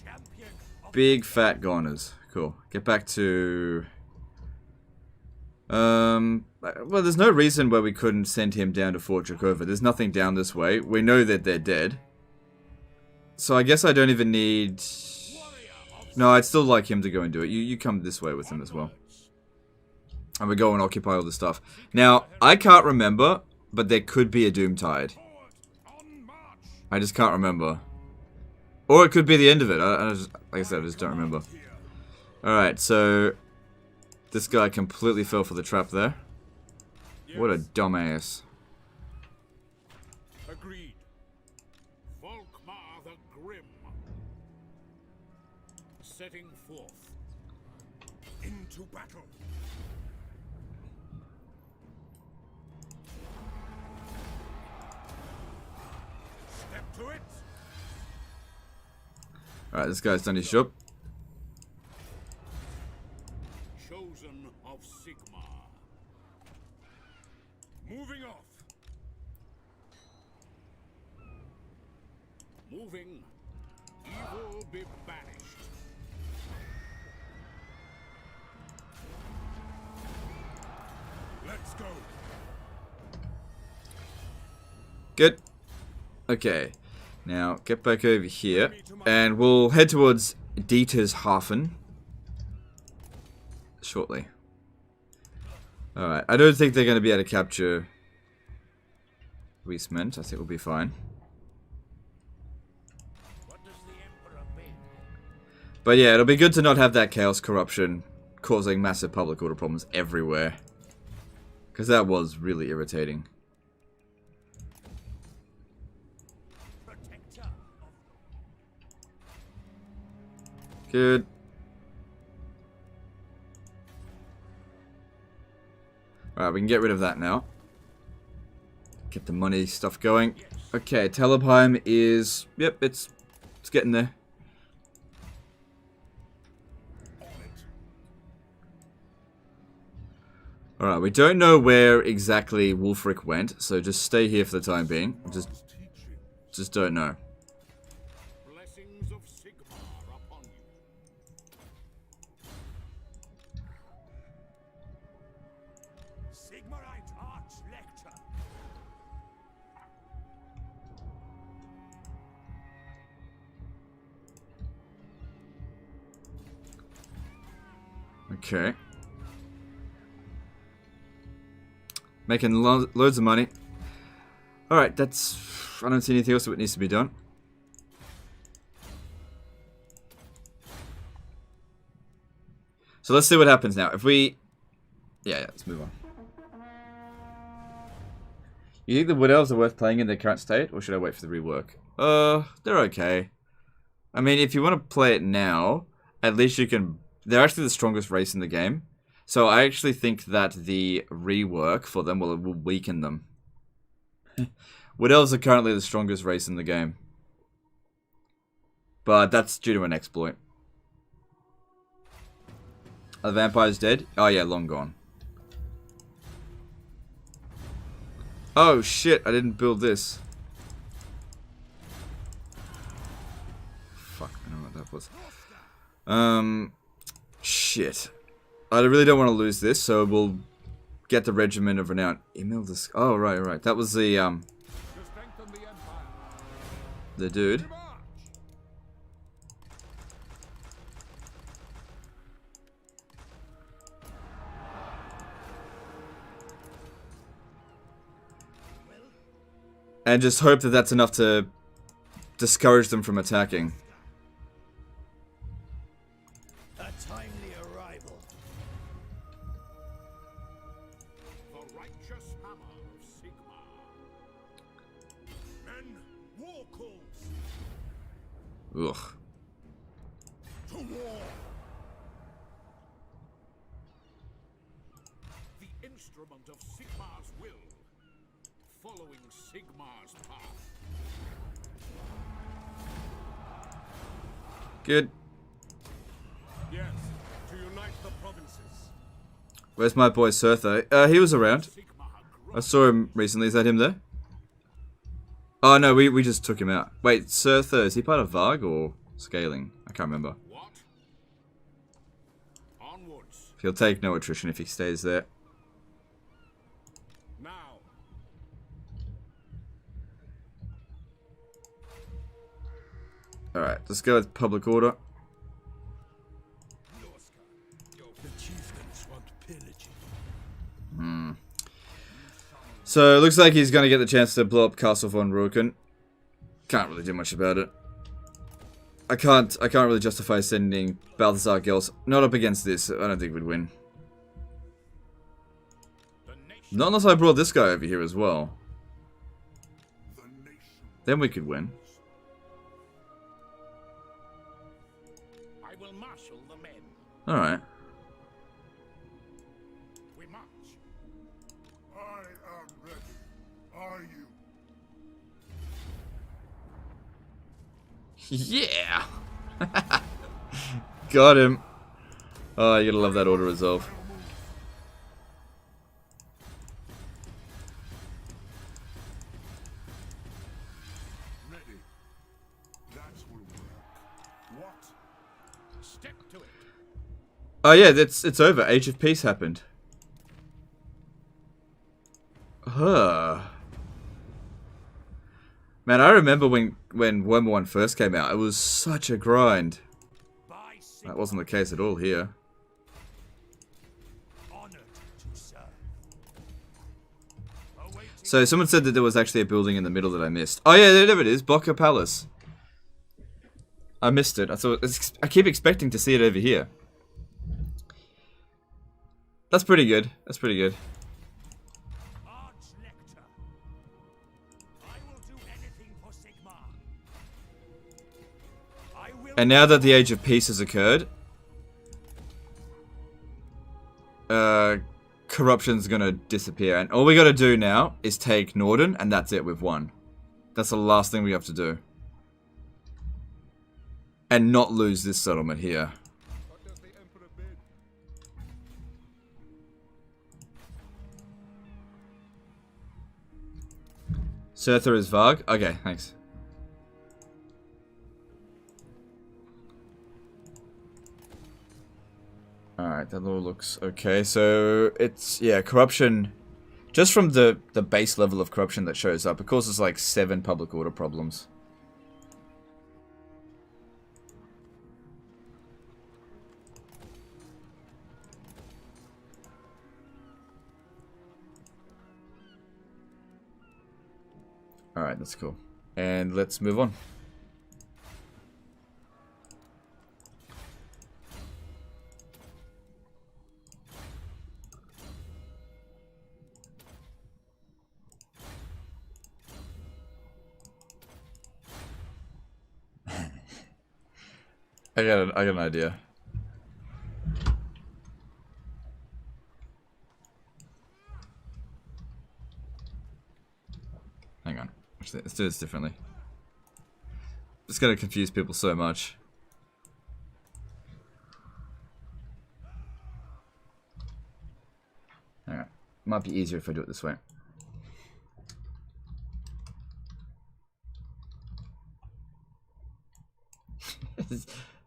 Champion of Big fat goners. Cool. Get back to... well, there's no reason why we couldn't send him down to Fort Drakova. There's nothing down this way. We know that they're dead. So I guess I don't even need... No, I'd still like him to go and do it. You come this way with him as well. And we go and occupy all the stuff. Now, I can't remember, but there could be a Doomtide. on march. I just can't remember. Or it could be the end of it. Like I said, I just don't remember. Alright, so... This guy completely fell for the trap there. What a dumbass. Agreed. Volkmar the Grim. Setting forth. Into battle. Step to it. Alright, this guy's done his job. Chosen of Sigmar. Moving off. Moving. Evil be banished. Let's go. Good. Okay. Now, get back over here. And we'll head towards Dietershafen shortly. Alright, I don't think they're going to be able to capture Wiesment. I think we'll be fine. What does the Emperor bid? But yeah, it'll be good to not have that chaos corruption causing massive public order problems everywhere. Because that was really irritating. Protector. Good. Alright, we can get rid of that now. Get the money stuff going. Okay, Talabheim is... Yep, it's getting there. Alright, we don't know where exactly Wulfric went, so just stay here for the time being. Just don't know. Blessings of Sigmar upon you. Sigmarite Arch Lector. Okay. Making loads of money. Alright, that's... I don't see anything else that needs to be done. So let's see what happens now. If we... Yeah, let's move on. You think the Wood Elves are worth playing in their current state? Or should I wait for the rework? They're okay. I mean, if you want to play it now, at least you can... They're actually the strongest race in the game. So I actually think that the rework for them will weaken them. Wood Elves are currently the strongest race in the game. But that's due to an exploit. Are the vampires dead? Oh yeah, long gone. Oh shit, I didn't build this. Fuck, I don't know what that was. Shit. I really don't want to lose this, so we'll get the Regiment of Renown. Emil this. Oh, right. That was the, To strengthen the Empire. the dude. March. And just hope that that's enough to discourage them from attacking. A timely arrival. The righteous hammer of Sigmar. Men, war calls. Ugh. To war. The instrument of Sigmar's will. Following Sigmar's path. Good. Yes, to unite the provinces. Where's my boy Surtho? He was around. I saw him recently. Is that him there? Oh no, we just took him out. Wait, Surtho, is he part of Varg or Scaling? I can't remember. What? Onwards. He'll take no attrition if he stays there. Now. Alright, let's go with public order. The chieftains want pillaging. So it looks like he's gonna get the chance to blow up Castle von Ruken. Can't really do much about it. I can't really justify sending Balthazar Gels. Not up against this. I don't think we'd win. Not unless I brought this guy over here as well. Then we could win. I will marshal the men. Alright. We march. I am ready. Are you? Yeah! Got him. Oh, you gotta love that auto resolve. Ready. That will work. What? Stick to it. Oh yeah, it's over. Age of Peace happened. Huh. Man, I remember when Warhammer 1 first came out, it was such a grind. That wasn't the case at all here. So someone said that there was actually a building in the middle that I missed. Oh yeah, there it is, Blocker Palace. I missed it. I keep expecting to see it over here. That's pretty good. That's pretty good. And now that the Age of Peace has occurred, corruption's gonna disappear, and all we gotta do now is take Norden, and that's it, we've won. That's the last thing we have to do. And not lose this settlement here. What does the Emperor bid? Surtha is Varg? Okay, thanks. Alright, that all looks okay. So, it's, yeah, corruption. Just from the base level of corruption that shows up, it causes like 7 public order problems. Alright, that's cool. And let's move on. I got an idea. Hang on. Actually, let's do this differently. It's gonna confuse people so much. Alright. Might be easier if I do it this way.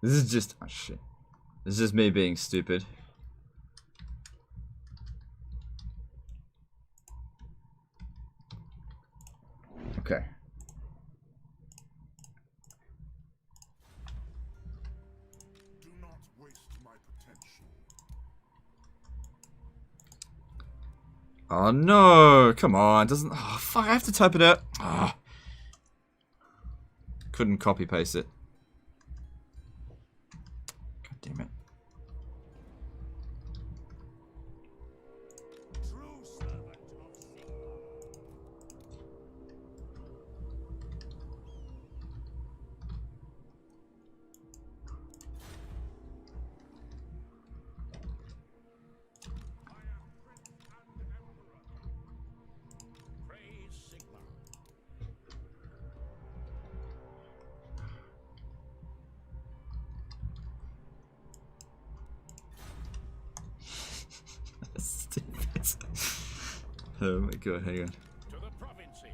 This is just... oh shit. This is just me being stupid. Okay. Do not waste my potential. Oh no! Come on, doesn't... oh fuck, I have to type it out. Ah. Couldn't copy paste it. God damn it. Oh my god, hang on. To the provinces.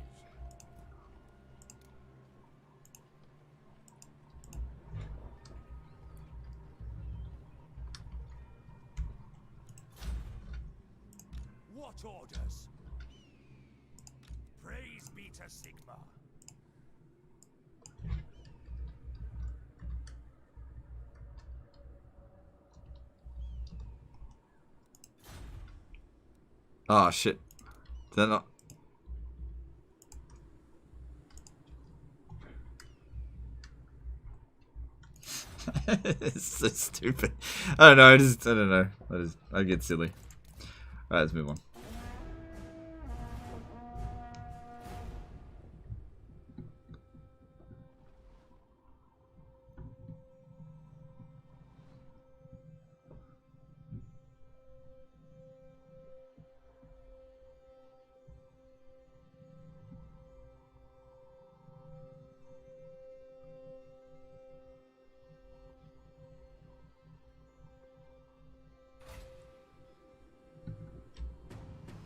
What orders? Praise be to Sigma. Oh shit. They're not. It's so stupid. I don't know, I don't know. I get silly. Alright, let's move on.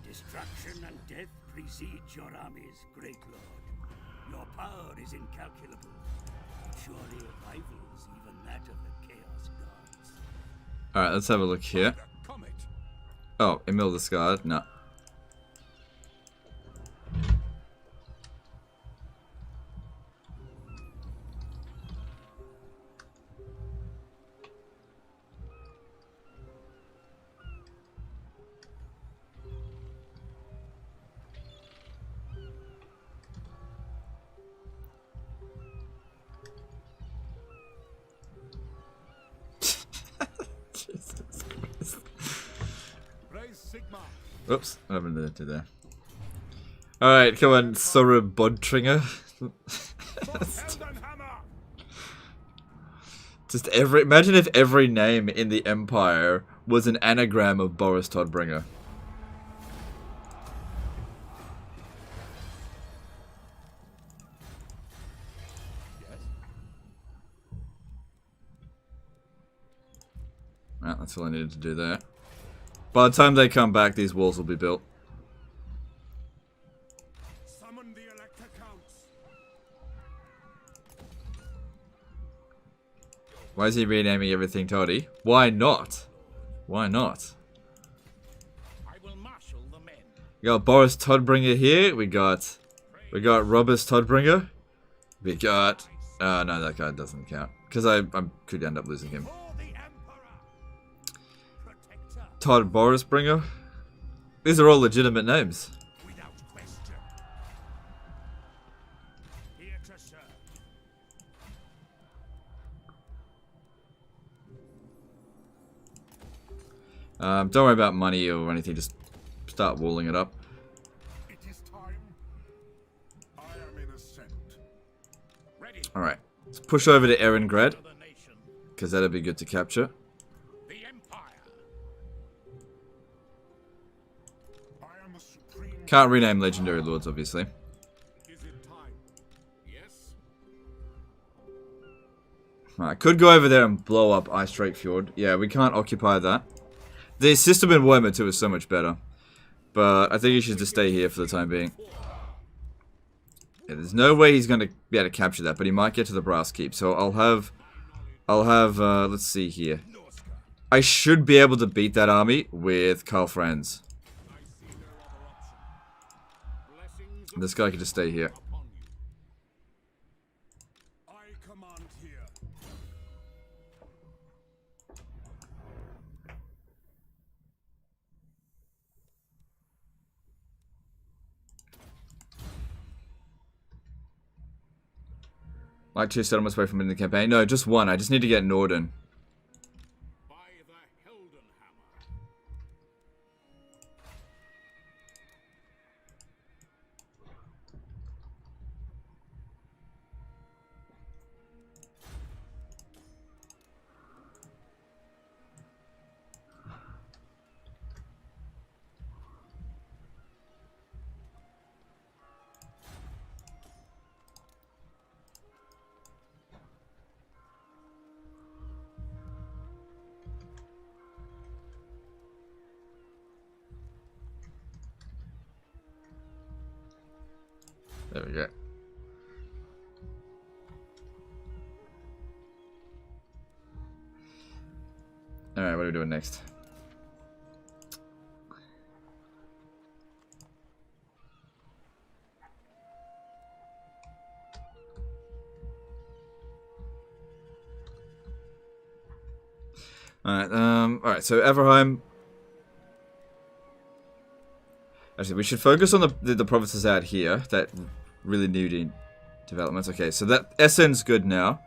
Destruction and death precede your armies, great lord. Your power is incalculable. It surely rivals even that of the Chaos Gods. Alright, let's have a look here. Comet. Oh, Emil discard? No. Jesus Christ. Praise Sigma. Oops, what happened to there? Alright, come on, Sora Bodtringer. Eldenhammer. Just imagine if every name in the Empire was an anagram of Boris Todbringer. Right, that's all I needed to do there. By the time they come back, these walls will be built. Summon the Elector Counts. Why is he renaming everything Toddy? Why not? Why not? I will marshal the men. We got Boris Todbringer here. We got Robert Todbringer. We got no, that guy doesn't count because I could end up losing him. For the Emperor! Protector, Todd Borisbringer. These are all legitimate names. without question. Here to serve. Don't worry about money or anything. Just start walling it up. It is time. I am in ascent. Ready. All right, let's push over to Erengrad For the nation. because that'd be good to capture. The Empire. I am the supreme. Can't rename legendary lords, obviously. Is it time? Yes. Right, could go over there and blow up Ice Drake Fjord. Yeah, we can't occupy that. The system in Warhammer 2 is so much better, but I think he should just stay here for the time being. Yeah, there's no way he's gonna be able to capture that, but he might get to the Brass Keep. So I'll have, let's see here. I should be able to beat that army with Karl Franz. I see no other option. Blessings This guy can just stay here. upon you. I command here. Like 2 settlements away from in the campaign. No, just 1. I just need to get Norden. By the Heldenhammer. There we go. Alright, what are we doing next? Alright, so Everheim. Actually, we should focus on the provinces out here that really need developments. Okay, so that Essen's good now.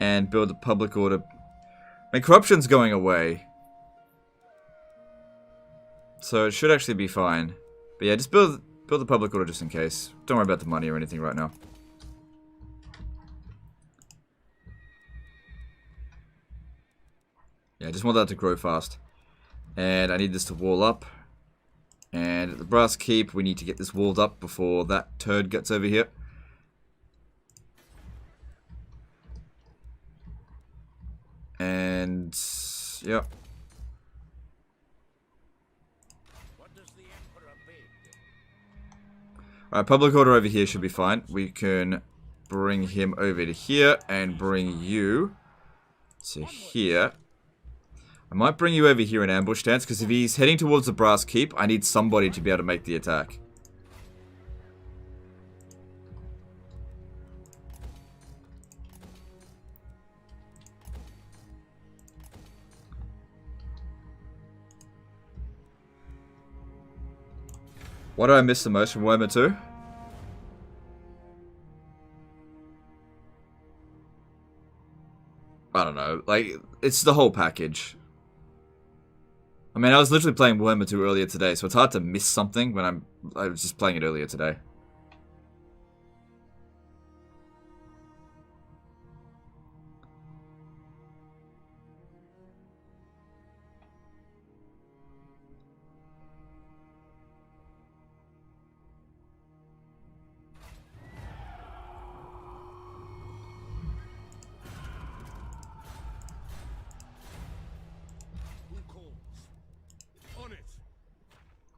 And build a public order. I mean, corruption's going away. So it should actually be fine. But yeah, just build the public order just in case. Don't worry about the money or anything right now. Yeah, I just want that to grow fast. And I need this to wall up. And at the Brass Keep, we need to get this walled up before that turd gets over here. And yeah. What does the Emperor bid? Alright, public order over here should be fine. We can bring him over to here and bring you to here. I might bring you over here in ambush stance, because if he's heading towards the Brass Keep, I need somebody to be able to make the attack. What do I miss the most from Warhammer 2? I don't know. Like, it's the whole package. I mean, I was literally playing Warhammer 2 earlier today, so it's hard to miss something when I was just playing it earlier today.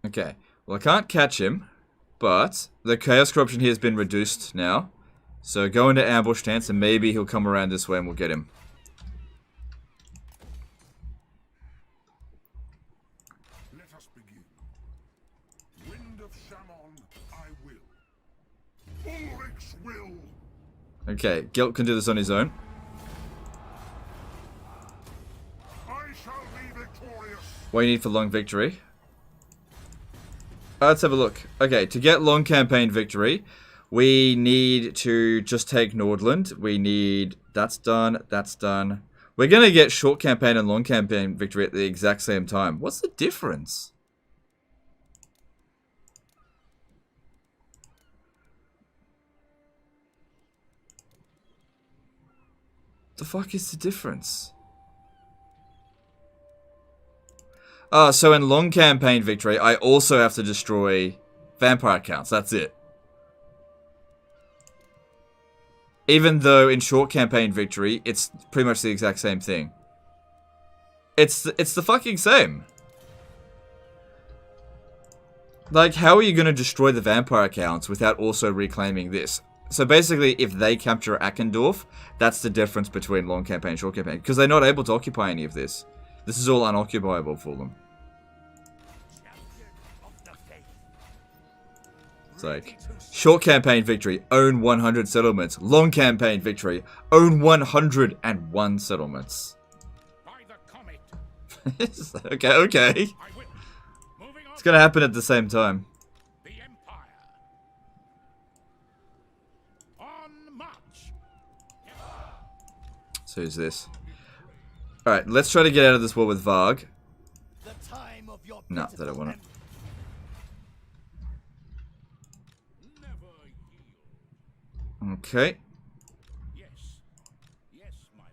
Okay, well I can't catch him, but the Chaos Corruption here has been reduced now. So go into ambush stance and maybe he'll come around this way and we'll get him. Let us begin. Wind of Shaman, I will. Ulrich's will. Okay, Gelt can do this on his own. I shall be victorious. What do you need for long victory? Let's have a look. Okay, to get long campaign victory, we need to just take Nordland. We need... That's done. That's done. We're going to get short campaign and long campaign victory at the exact same time. What's the difference? The fuck is the difference? So in long campaign victory, I also have to destroy vampire counts. That's it. Even though in short campaign victory, it's pretty much the exact same thing. It's the fucking same. Like, how are you going to destroy the vampire counts without also reclaiming this? So basically, if they capture Akendorf, that's the difference between long campaign and short campaign. Because they're not able to occupy any of this. This is all unoccupiable for them. It's like, short campaign victory, own 100 settlements. Long campaign victory, own 101 settlements. By the comet. Okay, okay. I will. Moving on. It's gonna happen at the same time. The Empire. On march. So who's this? Alright, let's try to get out of this war with Varg. The time of your No, they don't want it. Never yield. Okay. Yes. Yes, my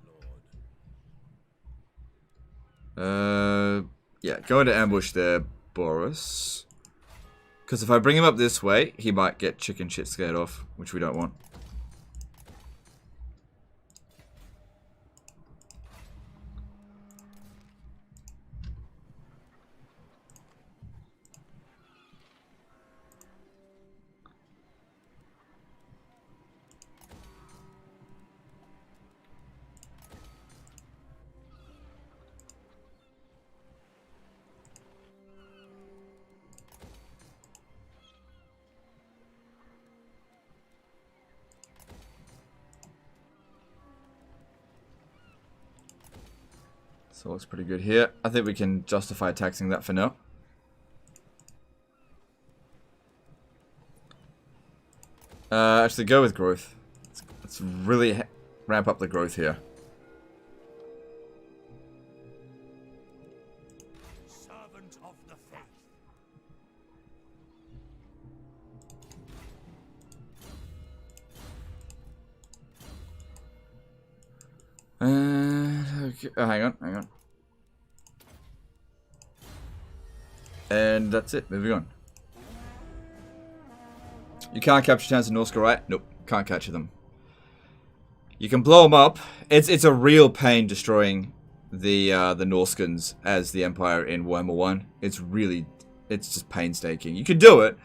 lord. Yeah, go into ambush there, Boris. Because if I bring him up this way, he might get chicken shit scared off, which we don't want. So it looks pretty good here. I think we can justify taxing that for now. Actually, go with growth. Let's really ramp up the growth here. Servant of the faith. Okay. Oh, hang on. And that's it. Moving on. You can't capture towns in Norska, right? Nope, can't capture them. You can blow them up. It's a real pain destroying the Norskans as the Empire in Warhammer 1. It's just painstaking. You can do it,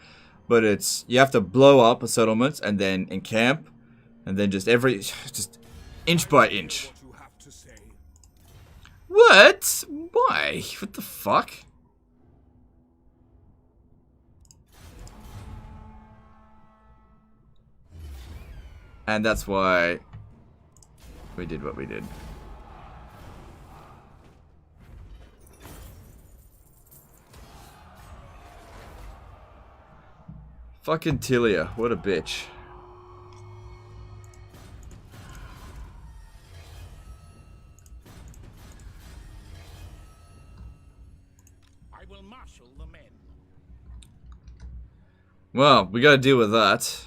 but you have to blow up a settlement and then encamp, and then just inch by inch. What? Why? What the fuck? And that's why we did what we did. Fucking Tilia, what a bitch. I will marshal the men. Well, we gotta deal with that.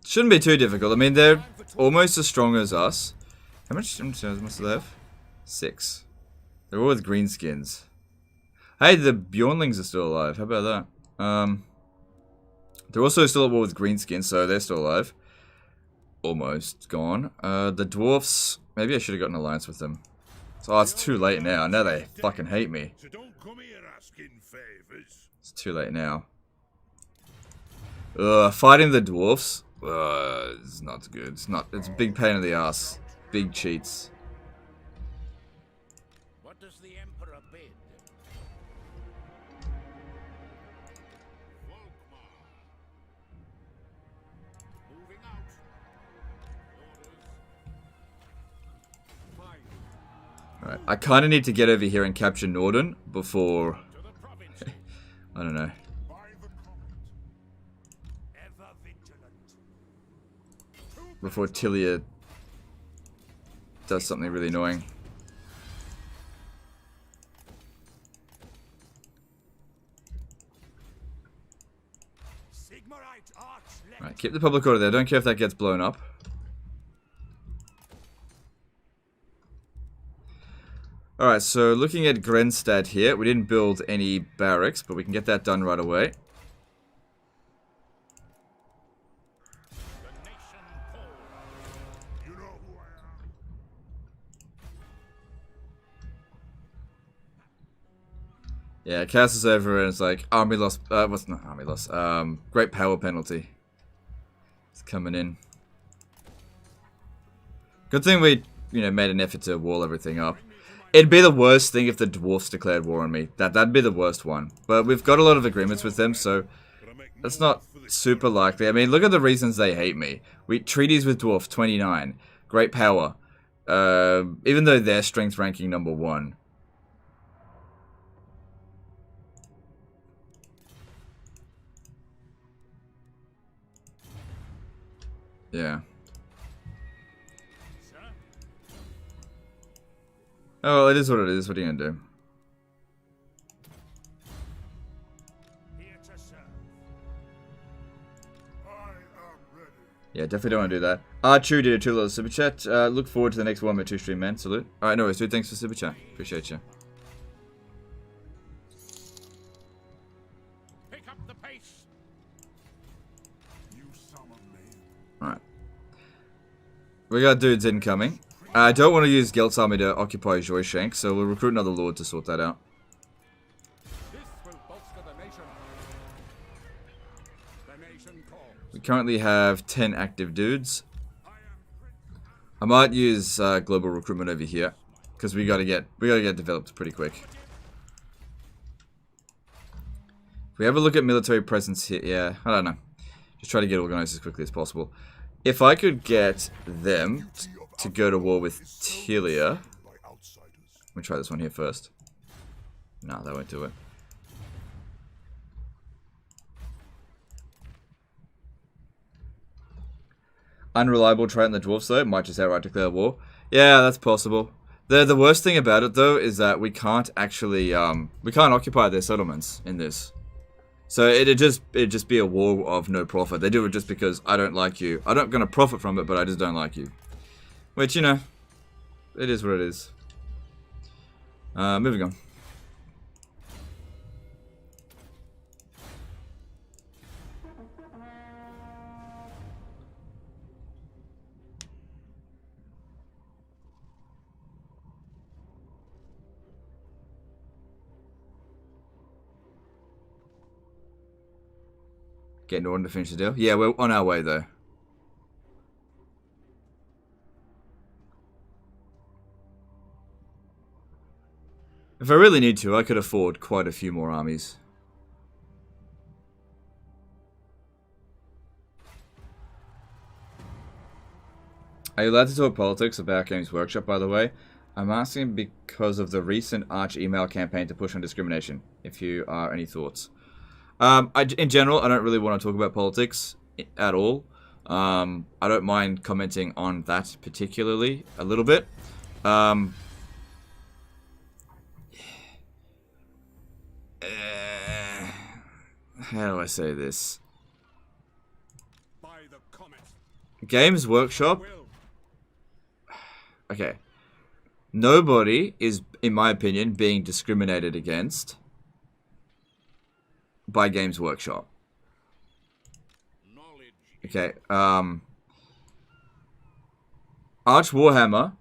Shouldn't be too difficult. I mean, they're almost as strong as us. How much must they have? 6. They're all with green skins. Hey, the Bjornlings are still alive. How about that? They're also still at war with green skins, so they're still alive. Almost gone. The dwarfs. Maybe I should have got an alliance with them. Oh, it's too late now. Now they fucking hate me. So don't come here asking favors. It's too late now. Fighting the dwarfs. It's not good. It's a big pain in the ass. Big cheats. What does the Emperor bid? Moving out. Orders. Fine. Alright, I kind of need to get over here and capture Norden before... To the province. I don't know. Ever vigilant. Before Tilia does something really annoying. Right, keep the public order there. Don't care if that gets blown up. Alright, so looking at Grenstad here, we didn't build any barracks, but we can get that done right away. Yeah, Cass is over and it's like, army loss, what's not army loss, great power penalty. It's coming in. Good thing we, made an effort to wall everything up. It'd be the worst thing if the dwarfs declared war on me. That'd be the worst one. But we've got a lot of agreements with them, so that's not super likely. I mean, look at the reasons they hate me. Treaties with dwarf, 29. Great power. Even though they're strength ranking number 1. Yeah. Oh, well, it is what it is. What are you gonna do? Here to serve. I am ready. Yeah, definitely don't want to do that. Archu did a $2 super chat. Look forward to the next Warhammer 2 stream, man. Salute. Alright, no worries, dude. Thanks for super chat. Appreciate you. Pick up the pace. You summon me. Alright. We got dudes incoming. I don't want to use Gelt's army to occupy Joyshank, so we'll recruit another lord to sort that out. This will bolster the nation. The nation calls. We currently have 10 active dudes. I might use global recruitment over here, because we gotta get developed pretty quick. If we have a look at military presence here, yeah, I don't know. Just try to get organized as quickly as possible. If I could get them to go to war with Tilia, By outsiders. Let me try this one here first. No, that won't do it. Unreliable trait in the dwarves though, might just outright declare war. Yeah, that's possible. The worst thing about it though is that we can't actually we can't occupy their settlements in this. So it'd just be a war of no profit. They do it just because I don't like you. I'm not gonna profit from it, but I just don't like you. Which, you know, it is what it is. Moving on. Getting Norton to finish the deal. Yeah, we're on our way though. If I really need to, I could afford quite a few more armies. Are you allowed to talk politics about Games Workshop, by the way? I'm asking because of the recent Arch email campaign to push on discrimination. If you are any thoughts. In general, I don't really want to talk about politics at all. I don't mind commenting on that particularly a little bit. How do I say this? By the comet. Games Workshop. Okay. Nobody is, in my opinion, being discriminated against by Games Workshop. Okay, Arch Warhammer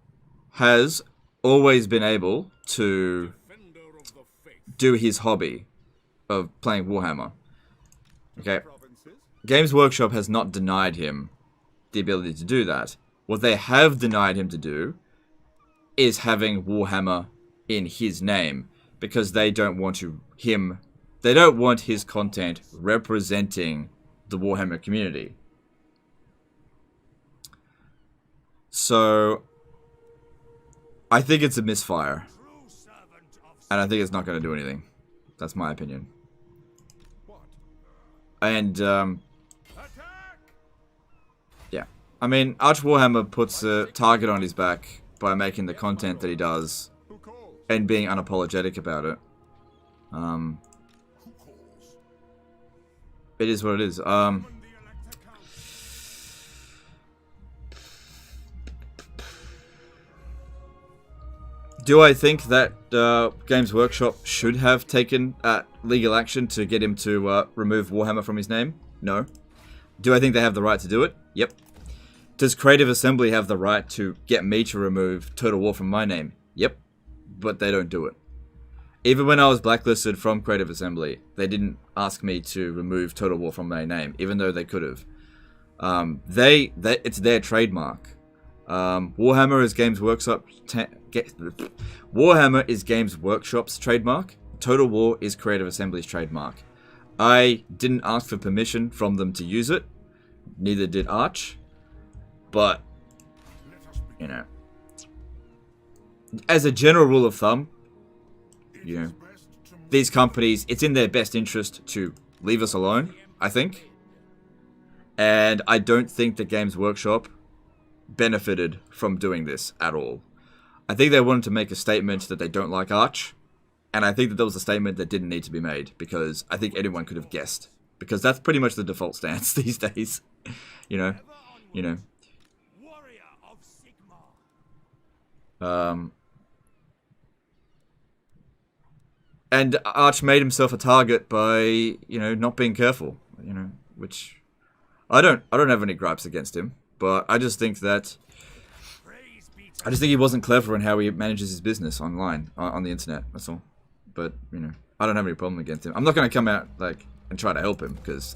has always been able to do his hobby of playing Warhammer. Okay, Games Workshop has not denied him the ability to do that. What they have denied him to do is having Warhammer in his name, because they don't want they don't want his content representing the Warhammer community. So, I think it's a misfire. And I think it's not going to do anything. That's my opinion. And, yeah. I mean, Arch Warhammer puts a target on his back by making the content that he does and being unapologetic about it. It is what it is. Do I think that Games Workshop should have taken legal action to get him to remove Warhammer from his name? No. Do I think they have the right to do it? Yep. Does Creative Assembly have the right to get me to remove Total War from my name? Yep. But they don't do it. Even when I was blacklisted from Creative Assembly, they didn't ask me to remove Total War from my name, even though they could have. It's their trademark. Warhammer is Games Workshop. Warhammer is Games Workshop's trademark. Total War is Creative Assembly's trademark. I didn't ask for permission from them to use it. Neither did Arch. But, you know, as a general rule of thumb, you know, these companies, it's in their best interest to leave us alone, I think. And I don't think the Games Workshop benefited from doing this at all. I think they wanted to make a statement that they don't like Arch, and I think that was a statement that didn't need to be made, because I think anyone could have guessed, because that's pretty much the default stance these days. you know. And Arch made himself a target by, you know, not being careful, you know, which I don't have any gripes against him, but I just think he wasn't clever in how he manages his business online, on the internet, that's all. But, you know, I don't have any problem against him. I'm not going to come out, like, and try to help him, because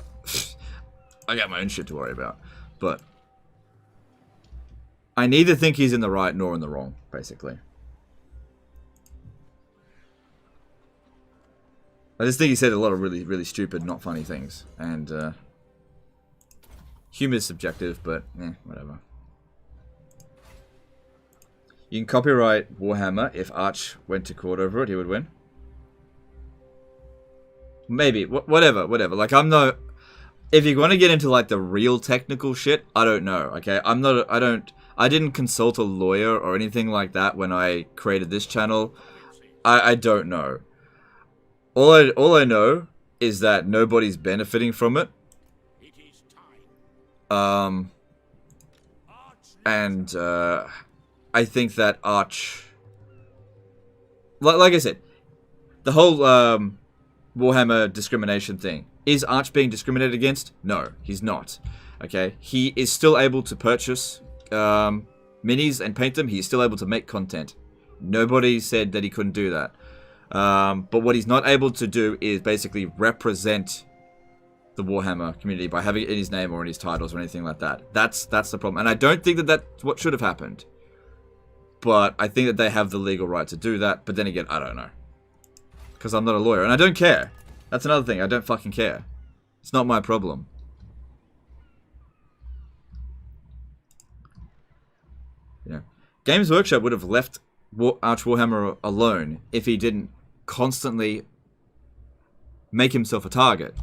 I got my own shit to worry about. But I neither think he's in the right nor in the wrong, basically. I just think he said a lot of really, really stupid, not funny things. And, humor is subjective, but, whatever. You can copyright Warhammer. If Arch went to court over it, he would win. Maybe. Whatever. Like, I'm not... If you want to get into, like, the real technical shit, I don't know, okay? I didn't consult a lawyer or anything like that when I created this channel. I don't know. All I know is that nobody's benefiting from it. And I think that Arch, like I said, the whole Warhammer discrimination thing. Is Arch being discriminated against? No, he's not. Okay, he is still able to purchase minis and paint them. He's still able to make content. Nobody said that he couldn't do that. But what he's not able to do is basically represent the Warhammer community by having it in his name or in his titles or anything like that. That's the problem. And I don't think that that's what should have happened. But I think that they have the legal right to do that. But then again, I don't know. Because I'm not a lawyer. And I don't care. That's another thing. I don't fucking care. It's not my problem. You know, Games Workshop would have left Arch Warhammer alone if he didn't constantly make himself a target.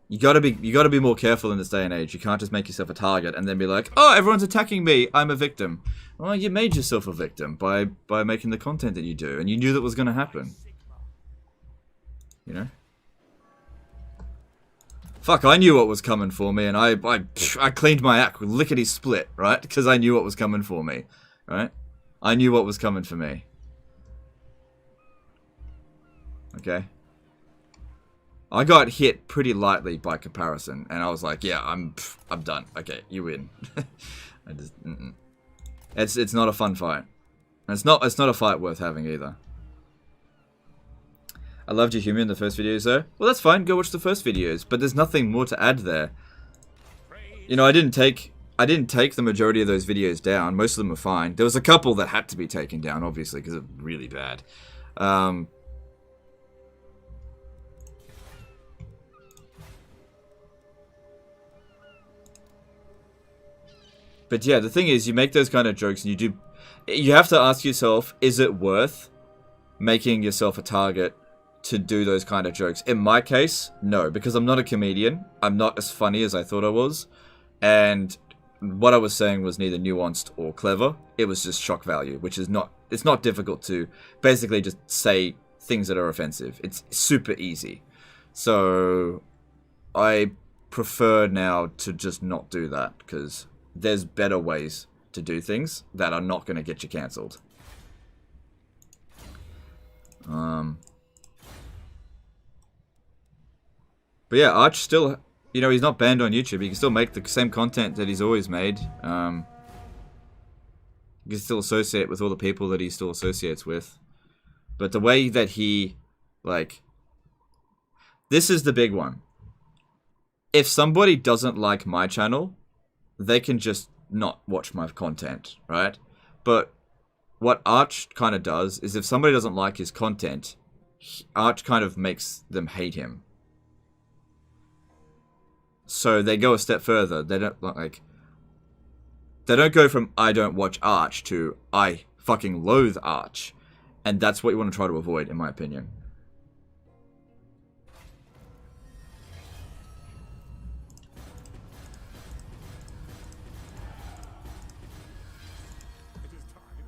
You gotta be more careful in this day and age. You can't just make yourself a target and then be like, oh, everyone's attacking me, I'm a victim. Well, you made yourself a victim by making the content that you do, and you knew that was gonna happen. You know? Fuck, I knew what was coming for me, and I cleaned my act with lickety-split, right? Because I knew what was coming for me, right? I knew what was coming for me. Okay? I got hit pretty lightly by comparison, and I was like, yeah, I'm done. Okay, you win. I just, It's not a fun fight. And it's not a fight worth having either. I loved your humor in the first videos though. Well, that's fine, go watch the first videos, but there's nothing more to add there. You know, I didn't take the majority of those videos down. Most of them were fine. There was a couple that had to be taken down, obviously, because they're really bad. But yeah, the thing is, you make those kind of jokes and you have to ask yourself, is it worth making yourself a target to do those kind of jokes? In my case, no, because I'm not a comedian. I'm not as funny as I thought I was. And what I was saying was neither nuanced or clever. It was just shock value, which is not, it's not difficult to basically just say things that are offensive. It's super easy. So I prefer now to just not do that, because there's better ways to do things that are not going to get you cancelled. But yeah, Arch still, you know, he's not banned on YouTube. He can still make the same content that he's always made. He can still associate with all the people that he still associates with. But the way that he, like, this is the big one. If somebody doesn't like my channel, they can just not watch my content, right? But what Arch kind of does is if somebody doesn't like his content, Arch kind of makes them hate him. So they go a step further. They don't go from I don't watch Arch to I fucking loathe Arch. And that's what you want to try to avoid, in my opinion.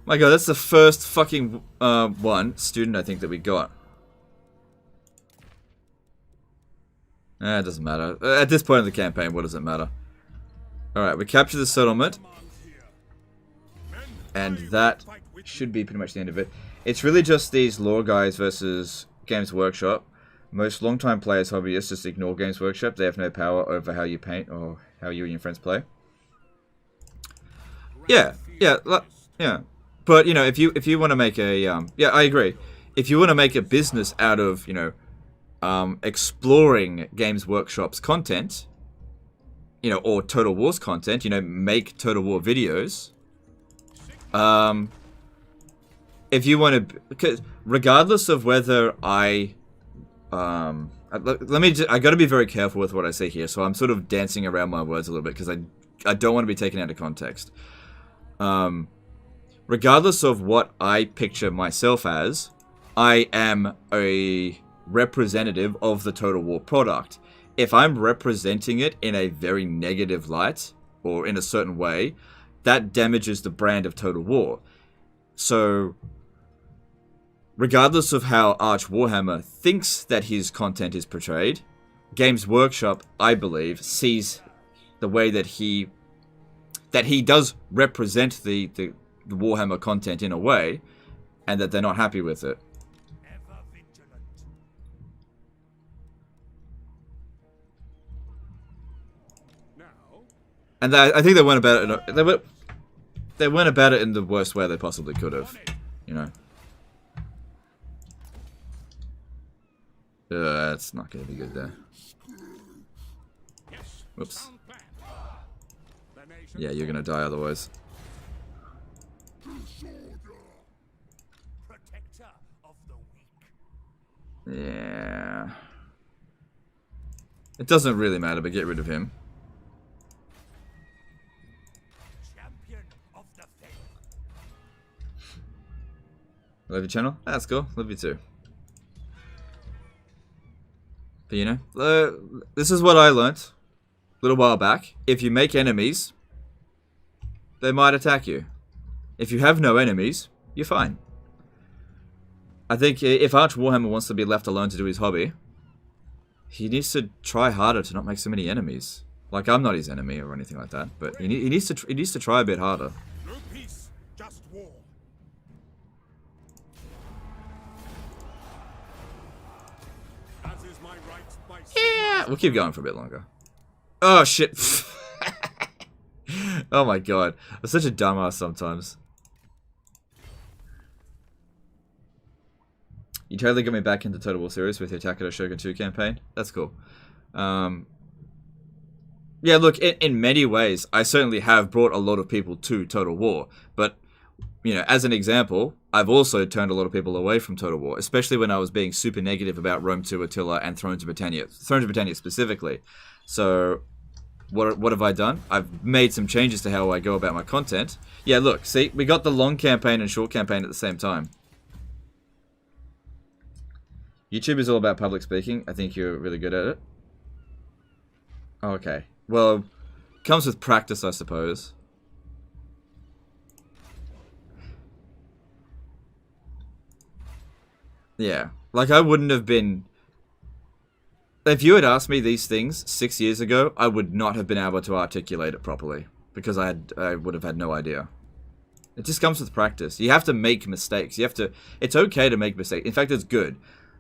My god, that's the first fucking student I think that we got. It doesn't matter. At this point in the campaign, what does it matter? Alright, we capture the settlement. And that should be pretty much the end of it. It's really just these lore guys versus Games Workshop. Most long-time players, hobbyists, just ignore Games Workshop. They have no power over how you paint or how you and your friends play. Yeah. But, you know, if you want to make a, yeah, I agree. If you want to make a business out of, you know, exploring Games Workshop's content, you know, or Total War's content, you know, make Total War videos. If you want to, because regardless of whether I got to be very careful with what I say here, so I'm sort of dancing around my words a little bit, because I don't want to be taken out of context. regardless of what I picture myself as, I am a representative of the Total War product. If I'm representing it in a very negative light, or in a certain way, that damages the brand of Total War. So, regardless of how Arch Warhammer thinks that his content is portrayed, Games Workshop, I believe, sees the way that he does represent the Warhammer content in a way, and that they're not happy with it. Ever vigilant. Now, And I think they went about it. They went about it in the worst way they possibly could have, you know. That's not going to be good there. Yes. Whoops. Sound plan. the nation Yeah, you're going to die otherwise. Protector of the weak. Yeah. It doesn't really matter, but get rid of him. Champion of the faith. Love your channel? That's cool. Love you too. But you know, this is what I learnt a little while back. If you make enemies, they might attack you. If you have no enemies, you're fine. I think if Arch Warhammer wants to be left alone to do his hobby, he needs to try harder to not make so many enemies. Like, I'm not his enemy or anything like that, but he needs to try a bit harder. no peace, just war. As is my right by Yeah, we'll keep going for a bit longer. Oh, shit. Oh my god. I'm such a dumbass sometimes. You totally got me back into Total War series with your Takeda Shogun 2 campaign. That's cool. Yeah, look, in many ways, I certainly have brought a lot of people to Total War. But, you know, as an example, I've also turned a lot of people away from Total War, especially when I was being super negative about Rome 2 Attila and Thrones of Britannia specifically. So, what have I done? I've made some changes to how I go about my content. Yeah, look, see, we got the long campaign and short campaign at the same time. YouTube is all about public speaking. I think you're really good at it. Okay. Well, comes with practice, I suppose. Yeah. Like, I wouldn't have been... If you had asked me these things 6 years ago, I would not have been able to articulate it properly. Because I would have had no idea. It just comes with practice. You have to make mistakes. You have to... It's okay to make mistakes. In fact, it's good.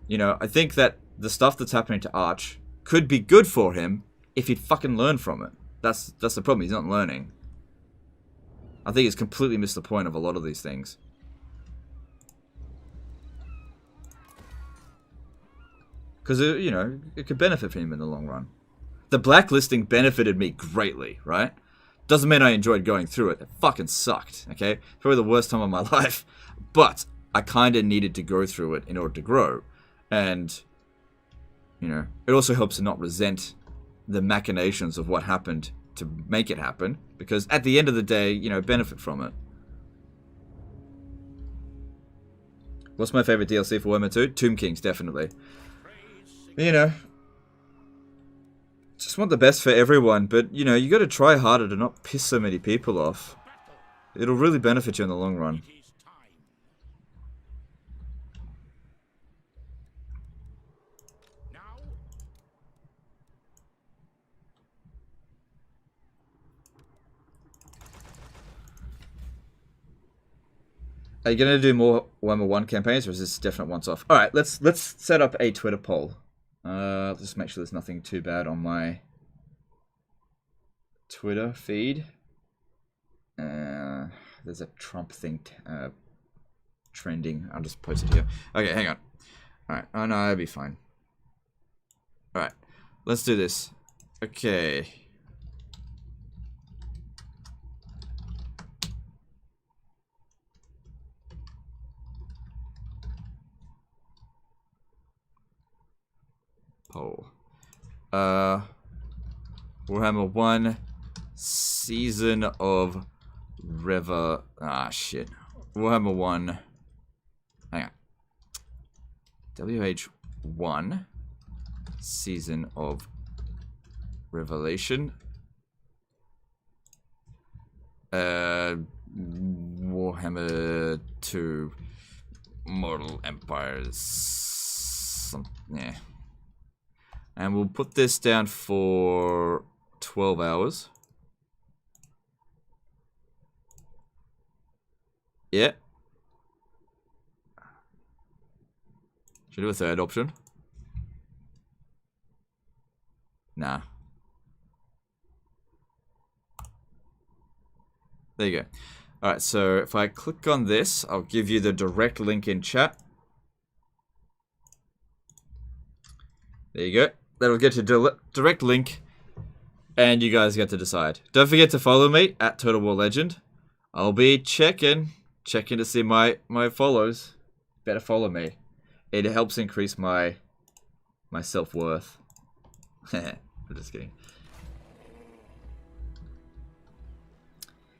You know, I think that the stuff that's happening to Arch could be good for him if he'd fucking learn from it. That's the problem. He's not learning. I think he's completely missed the point of a lot of these things. Because, you know, it could benefit him in the long run. The blacklisting benefited me greatly, right? Doesn't mean I enjoyed going through it. It fucking sucked, okay? Probably the worst time of my life. But I kind of needed to go through it in order to grow. And, you know, it also helps to not resent the machinations of what happened to make it happen. Because at the end of the day, you know, benefit from it. What's my favorite DLC for Warhammer 2? Tomb Kings, definitely. You know, just want the best for everyone, but, you know, you got to try harder to not piss so many people off. It'll really benefit you in the long run. It is time. Now, Are you gonna do more Warhammer 1 campaigns, or is this definite once off? Alright, let's set up a Twitter poll. Just make sure there's nothing too bad on my Twitter feed. There's a Trump thing trending. I'll just post it here. Okay, hang on. Alright, oh no, that'll be fine. Alright, let's do this. Okay. Poll. Warhammer 1 Season of River. Ah, shit. Warhammer 1. Hang on. WH1 Season of Revelation. Warhammer 2 Mortal Empires. Yeah. And we'll put this down for 12 hours. Yeah. Should I do a third option? Nah. There you go. Alright, so if I click on this, I'll give you the direct link in chat. There you go. That'll get you direct link, and you guys get to decide. Don't forget to follow me at Total War Legend. I'll be checking to see my follows. Better follow me. It helps increase my self-worth. I'm just kidding.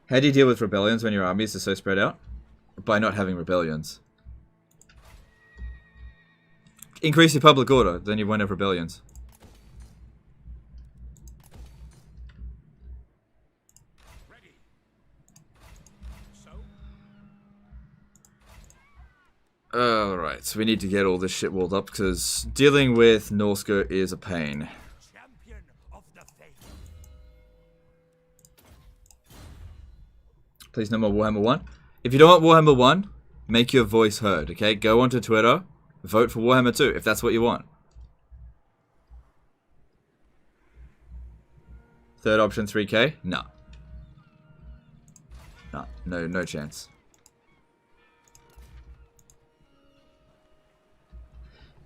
How do you deal with rebellions when your armies are so spread out? By not having rebellions. Increase your public order, then you won't have rebellions. Ready. So? Alright, so we need to get all this shit walled up, because dealing with Norska is a pain. Champion of the faith. Please no more Warhammer 1. If you don't want Warhammer 1, make your voice heard, okay? Go onto Twitter, vote for Warhammer 2, if that's what you want. Third option, 3K? No. No chance.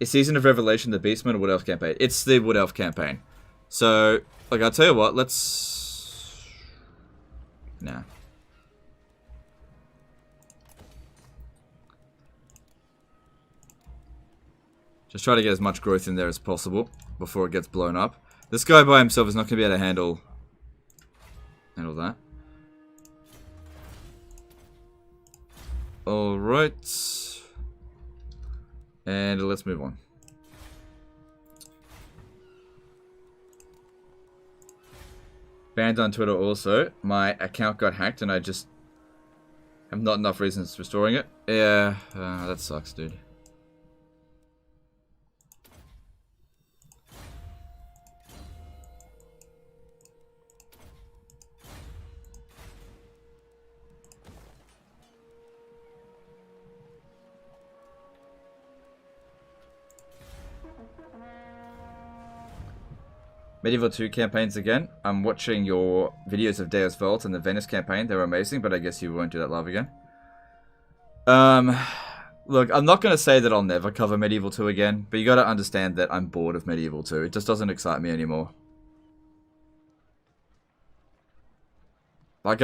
Is Season of Revelation the Beastman or Wood Elf campaign? It's the Wood Elf campaign. So, like, I'll tell you what, let's... Nah. Just try to get as much growth in there as possible before it gets blown up. This guy by himself is not going to be able to handle that. Alright. And let's move on. Banned on Twitter also. My account got hacked and I just have not enough reasons restoring it. Yeah, that sucks, dude. Medieval 2 campaigns again. I'm watching your videos of Deus Vult and the Venice campaign. They were amazing, but I guess you won't do that live again. Look, I'm not going to say that I'll never cover Medieval 2 again, but you got to understand that I'm bored of Medieval 2. It just doesn't excite me anymore. Like,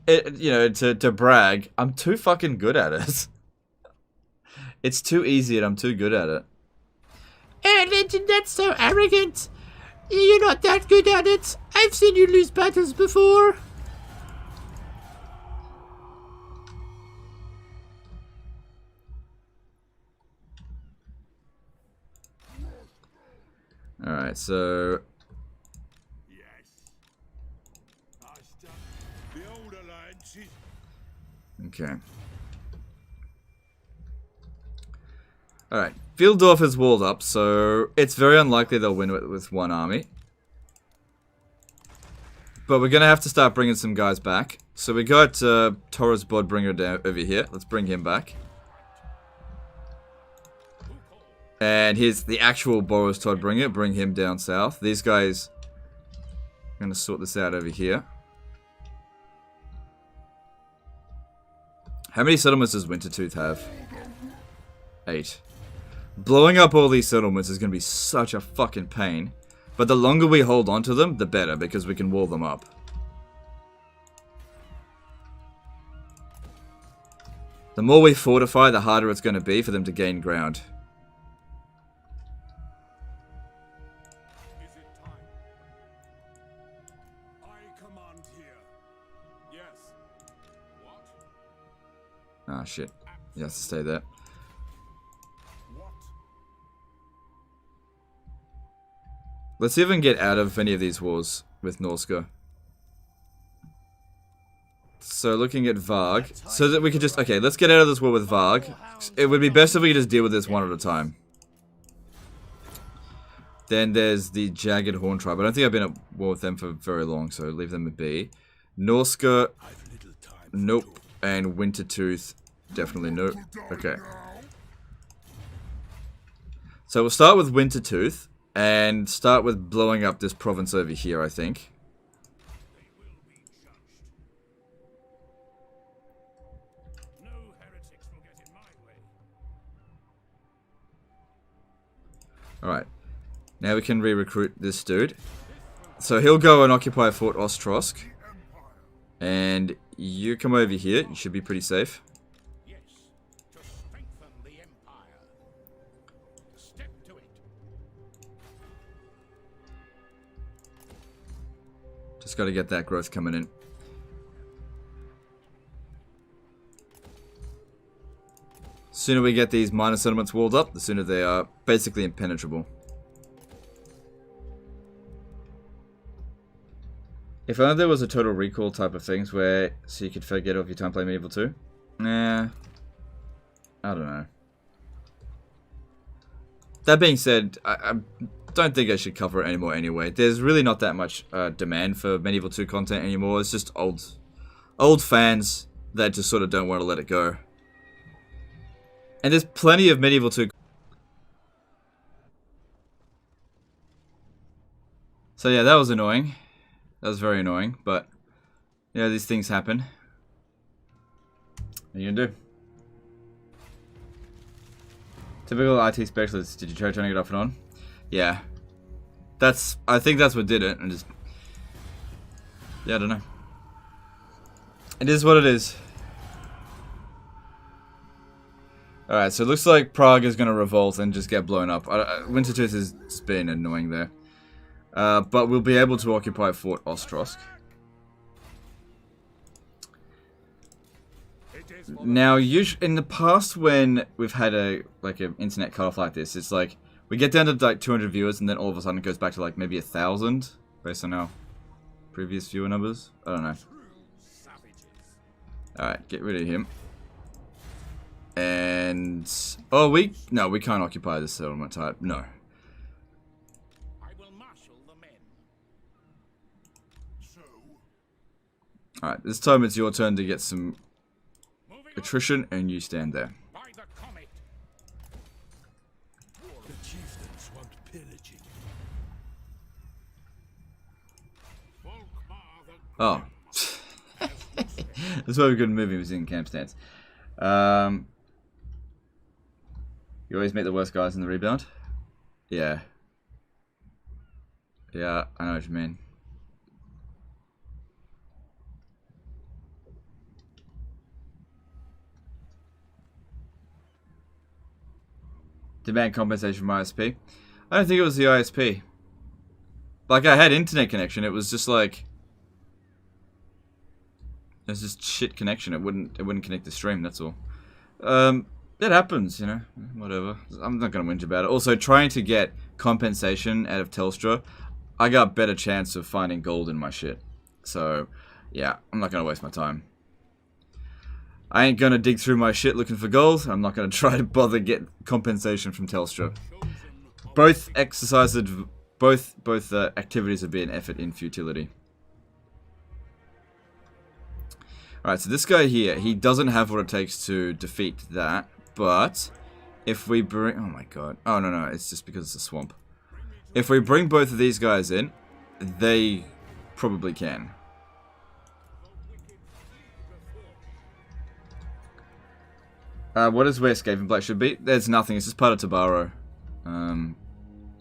to brag, I'm too fucking good at it. It's too easy and I'm too good at it. Oh, Legend, that's so arrogant. You're not that good at it. I've seen you lose battles before. Alright, so... Yes. The old alliance is... Okay. Alright, Fieldorf is walled up, so it's very unlikely they'll win with one army. But we're going to have to start bringing some guys back. So we got Taurus Bodbringer down over here. Let's bring him back. And here's the actual Boris Todbringer. Bring him down south. These guys... I'm going to sort this out over here. How many settlements does Wintertooth have? 8. Blowing up all these settlements is going to be such a fucking pain. But the longer we hold on to them, the better, because we can wall them up. The more we fortify, the harder it's going to be for them to gain ground. Is it time? I command here. Yes. What? Ah, shit. He has to stay there. What? Let's see if we can get out of any of these wars with Norska. So looking at Varg, so that we could just, okay, let's get out of this war with Varg. It would be best if we could just deal with this one at a time. Then there's the Jagged Horn tribe. I don't think I've been at war with them for very long, so leave them be. Norska, nope. And Wintertooth, definitely nope. Okay. So we'll start with Wintertooth, and start with blowing up this province over here, I think. Alright. Now we can re-recruit this dude. So he'll go and occupy Fort Ostrosk. And you come over here. You should be pretty safe. Yes, to strengthen the Empire. Step to it. Just got to get that growth coming in. Sooner we get these minor settlements walled up, the sooner they are basically impenetrable. If only there was a total recall type of things where so you could forget off your time playing Medieval 2. Nah. I don't know. That being said, I don't think I should cover it anymore anyway. There's really not that much demand for Medieval 2 content anymore. It's just old fans that just sort of don't want to let it go. And there's plenty of Medieval 2. So yeah, that was annoying. That was very annoying, but yeah, these things happen. What are you gonna do? Typical IT specialist. Did you try turning it off and on? Yeah. I think that's what did it. And just, yeah, I don't know. It is what it is. Alright, so it looks like Prague is gonna revolt and just get blown up. Wintertooth has been annoying there. But we'll be able to occupy Fort Ostrosk. Now, usually in the past, when we've had an internet cutoff like this, it's like we get down to like 200 viewers, and then all of a sudden it goes back to like maybe 1,000 based on our previous viewer numbers. I don't know. All right, get rid of him. And oh, we can't occupy this settlement type. No. Alright, this time it's your turn to get some attrition, and you stand there. The chieftains want pillaging. Oh. That's why we couldn't move him, he was in camp stance. You always meet the worst guys in the rebound? Yeah. Yeah, I know what you mean. Demand compensation from ISP. I don't think it was the ISP. Like, I had internet connection. It was just like, it was just shit connection. It wouldn't connect the stream. That's all. That happens, you know. Whatever. I'm not gonna whinge about it. Also, trying to get compensation out of Telstra, I got better chance of finding gold in my shit. So, yeah, I'm not gonna waste my time. I ain't gonna dig through my shit looking for gold. I'm not gonna try to bother get compensation from Telstra. Both exercises, both activities would be an effort in futility. Alright, so this guy here, he doesn't have what it takes to defeat that, but if we bring... Oh my god. Oh, no, it's just because it's a swamp. If we bring both of these guys in, they probably can. What is where Skaven Black should be? There's nothing. It's just part of Tabaro.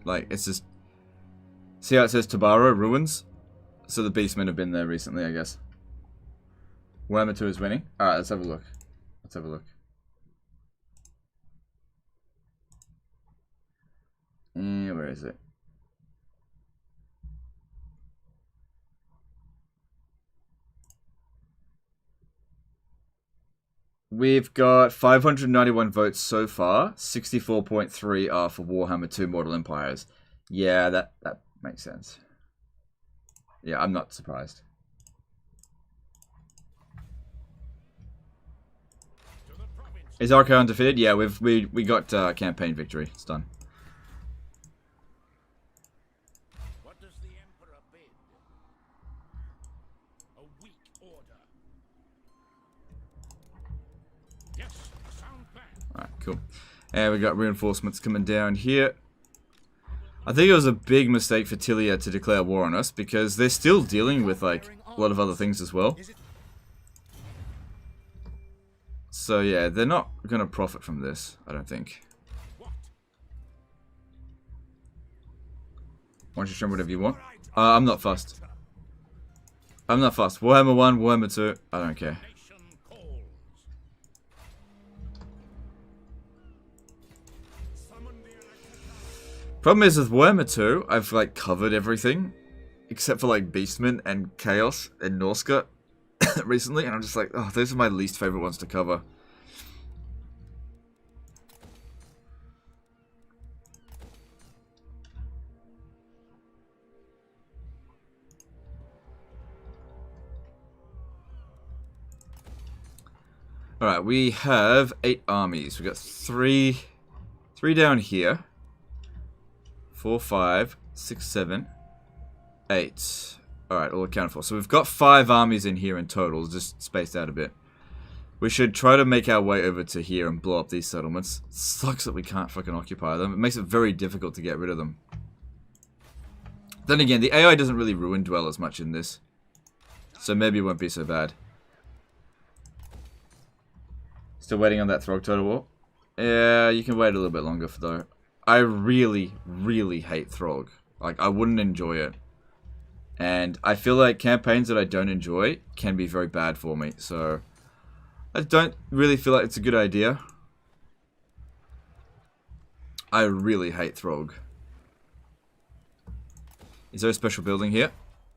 Like, it's just... See how it says Tabaro? Ruins? So the Beastmen have been there recently, I guess. Warhammer 2 is winning. Alright, let's have a look. Let's have a look. Where is it? We've got 591 votes so far. 64.3 are for Warhammer 2 Mortal Empires. Yeah, that makes sense. Yeah, I'm not surprised. Is Arco undefeated? Yeah, we got campaign victory. It's done. What does the Emperor bid? A weak order. Yes, a sound plan. Alright, cool. And we got reinforcements coming down here. I think it was a big mistake for Tilia to declare war on us because they're still dealing with like a lot of other things as well. So yeah, they're not gonna profit from this, I don't think. Why don't you stream whatever you want? I'm not fussed. I'm not fussed. Warhammer 1, Warhammer 2, I don't care. Problem is with Warhammer 2, I've like covered everything except for like Beastmen and Chaos and Norska recently, and I'm just like, oh, those are my least favorite ones to cover. Alright, we have 8 armies. We got three down here. 4, 5, 6, 7, 8. Alright, all accounted for. So we've got 5 armies in here in total, just spaced out a bit. We should try to make our way over to here and blow up these settlements. It sucks that we can't fucking occupy them. It makes it very difficult to get rid of them. Then again, the AI doesn't really ruin dwellers much in this. So maybe it won't be so bad. Still waiting on that Throg Total War? Yeah, you can wait a little bit longer for though. I really, really hate Throg. Like, I wouldn't enjoy it. And I feel like campaigns that I don't enjoy can be very bad for me. So, I don't really feel like it's a good idea. I really hate Throg. Is there a special building here?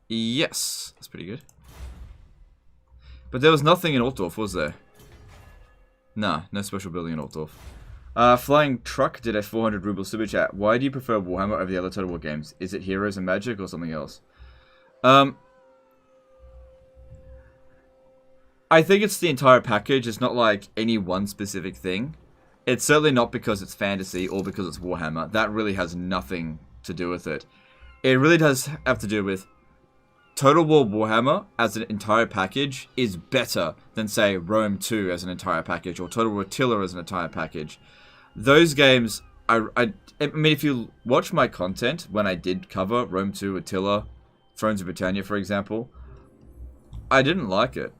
Yes. That's pretty good. But there was nothing in Altdorf, was there? Nah, no special building in Altdorf. Flying Truck did a 400 ruble super chat. Why do you prefer Warhammer over the other Total War games? Is it Heroes and Magic or something else? I think it's the entire package. It's not like any one specific thing. It's certainly not because it's fantasy or because it's Warhammer. That really has nothing to do with it. It really does have to do with Total War Warhammer as an entire package is better than, say, Rome 2 as an entire package or Total War Attila as an entire package. Those games, I mean, if you watch my content when I did cover Rome 2, Attila, Thrones of Britannia, for example, I didn't like it.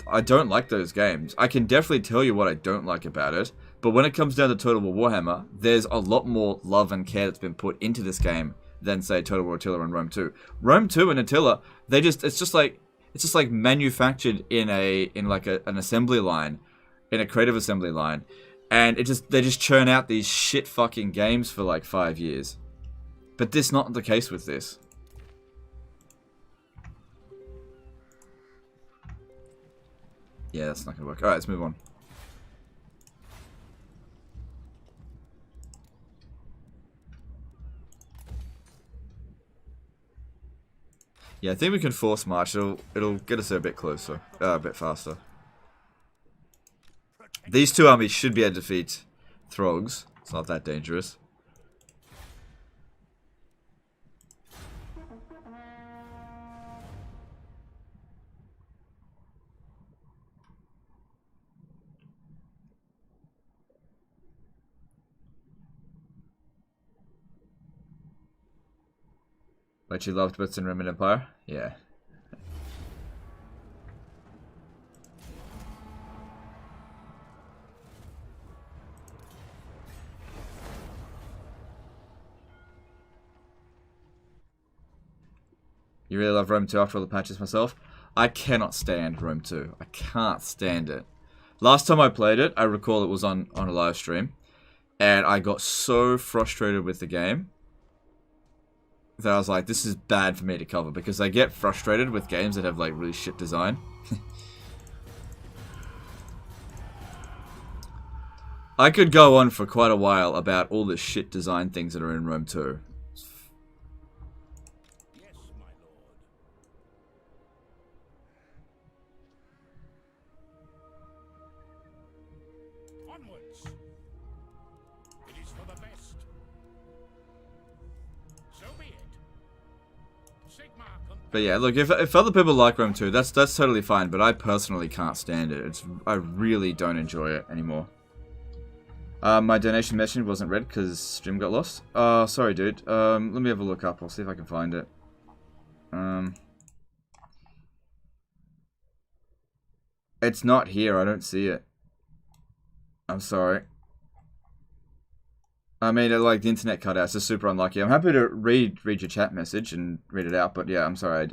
I don't like those games. I can definitely tell you what I don't like about it, but when it comes down to Total War Warhammer, there's a lot more love and care that's been put into this game than, say, Total War Attila and Rome 2. Rome 2 and Attila, it's just like manufactured in an assembly line, in a creative assembly line, and they just churn out these shit fucking games for like 5 years. But this not the case with this. Yeah, that's not gonna work. Alright, let's move on. Yeah, I think we can force march. It'll get us there a bit closer, a bit faster. These two armies should be able to defeat Throgs. It's not that dangerous. But you loved bits in Roman Empire? Yeah. You really love Rome 2 after all the patches myself? I cannot stand Rome 2. I can't stand it. Last time I played it, I recall it was on a live stream, and I got so frustrated with the game that I was like, this is bad for me to cover, because I get frustrated with games that have like really shit design. I could go on for quite a while about all the shit design things that are in Rome 2. Yes, my lord. Onwards. It is for the best. So be it. Sigma. But yeah, look, if other people like Rome 2, that's totally fine, but I personally can't stand it. I really don't enjoy it anymore. My donation message wasn't read because stream got lost. Oh, sorry, dude. Let me have a look up. I'll see if I can find it. It's not here. I don't see it. I'm sorry. I mean, like, the internet cut out. It's just super unlucky. I'm happy to read your chat message and read it out, but yeah, I'm sorry.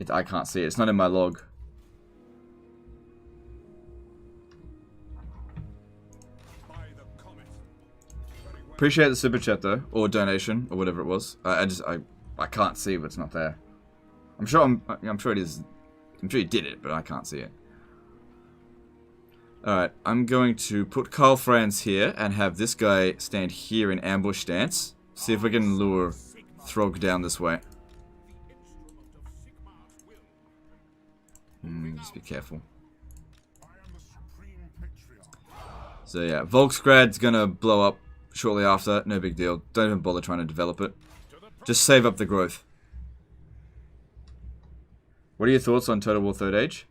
I can't see it. It's not in my log. Appreciate the super chat though, or donation, or whatever it was. I can't see what's not there. I'm sure it is. I'm sure you did it, but I can't see it. Alright, I'm going to put Karl Franz here and have this guy stand here in ambush stance. See if we can lure Throg down this way. Just be careful. So yeah, Volksgrad's gonna blow up shortly after. No big deal. Don't even bother trying to develop it. Just save up the growth. What are your thoughts on Total War 3rd Age?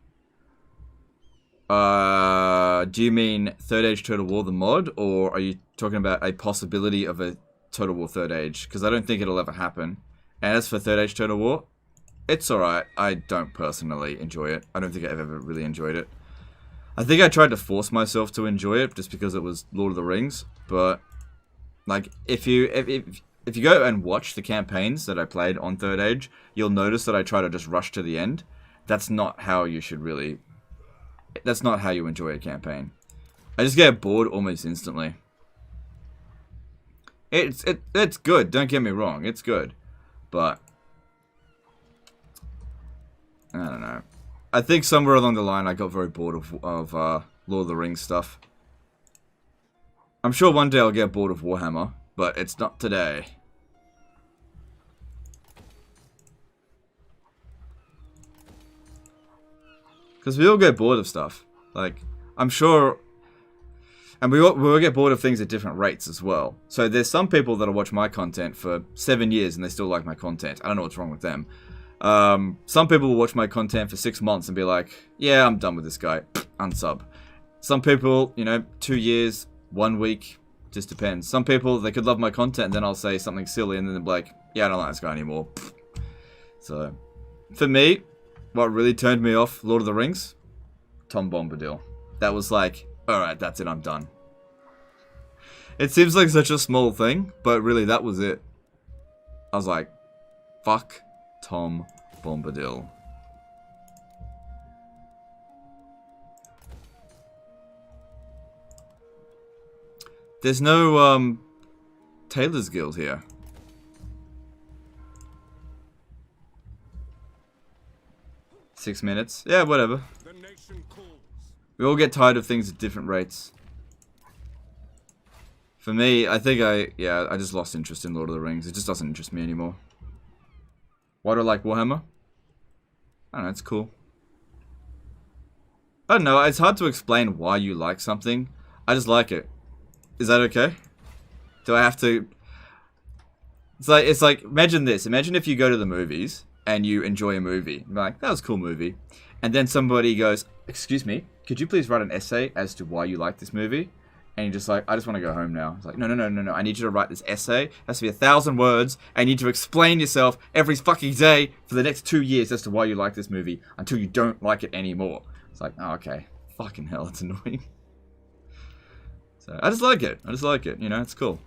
Do you mean 3rd Age Total War the mod, or are you talking about a possibility of a Total War 3rd Age? Because I don't think it'll ever happen. And as for 3rd Age Total War, it's alright. I don't personally enjoy it. I don't think I've ever really enjoyed it. I think I tried to force myself to enjoy it just because it was Lord of the Rings, but like if you go and watch the campaigns that I played on 3rd Age, you'll notice that I try to just rush to the end. That's not how you should really. That's not how you enjoy a campaign. I just get bored almost instantly. It's good. Don't get me wrong. It's good, but I don't know. I think somewhere along the line I got very bored of Lord of the Rings stuff. I'm sure one day I'll get bored of Warhammer, but it's not today. Because we all get bored of stuff. Like, I'm sure. And we all get bored of things at different rates as well. So there's some people that'll watch my content for 7 years and they still like my content. I don't know what's wrong with them. Some people will watch my content for 6 months and be like, yeah, I'm done with this guy. Unsub. Some people, you know, 2 years, 1 week, just depends. Some people, they could love my content and then I'll say something silly and then they'll be like, yeah, I don't like this guy anymore. So, for me, what really turned me off Lord of the Rings? Tom Bombadil. That was like, alright, that's it, I'm done. It seems like such a small thing, but really that was it. I was like, fuck Tom Bombadil. There's no, Tailor's Guild here. Six minutes. Yeah, whatever. We all get tired of things at different rates. For me, I think I just lost interest in Lord of the Rings. It just doesn't interest me anymore. Why do I like Warhammer? I don't know, it's cool. I don't know, it's hard to explain why you like something. I just like it. Is that okay? Do I have to... It's like, imagine this. Imagine if you go to the movies and you enjoy a movie. You're like, that was a cool movie. And then somebody goes, excuse me, could you please write an essay as to why you like this movie? And you're just like, I just want to go home now. It's like, no. I need you to write this essay. It has to be 1,000 words. I need to explain yourself every fucking day for the next 2 years as to why you like this movie until you don't like it anymore. It's like, oh, okay. Fucking hell, it's annoying. So, I just like it. You know, it's cool.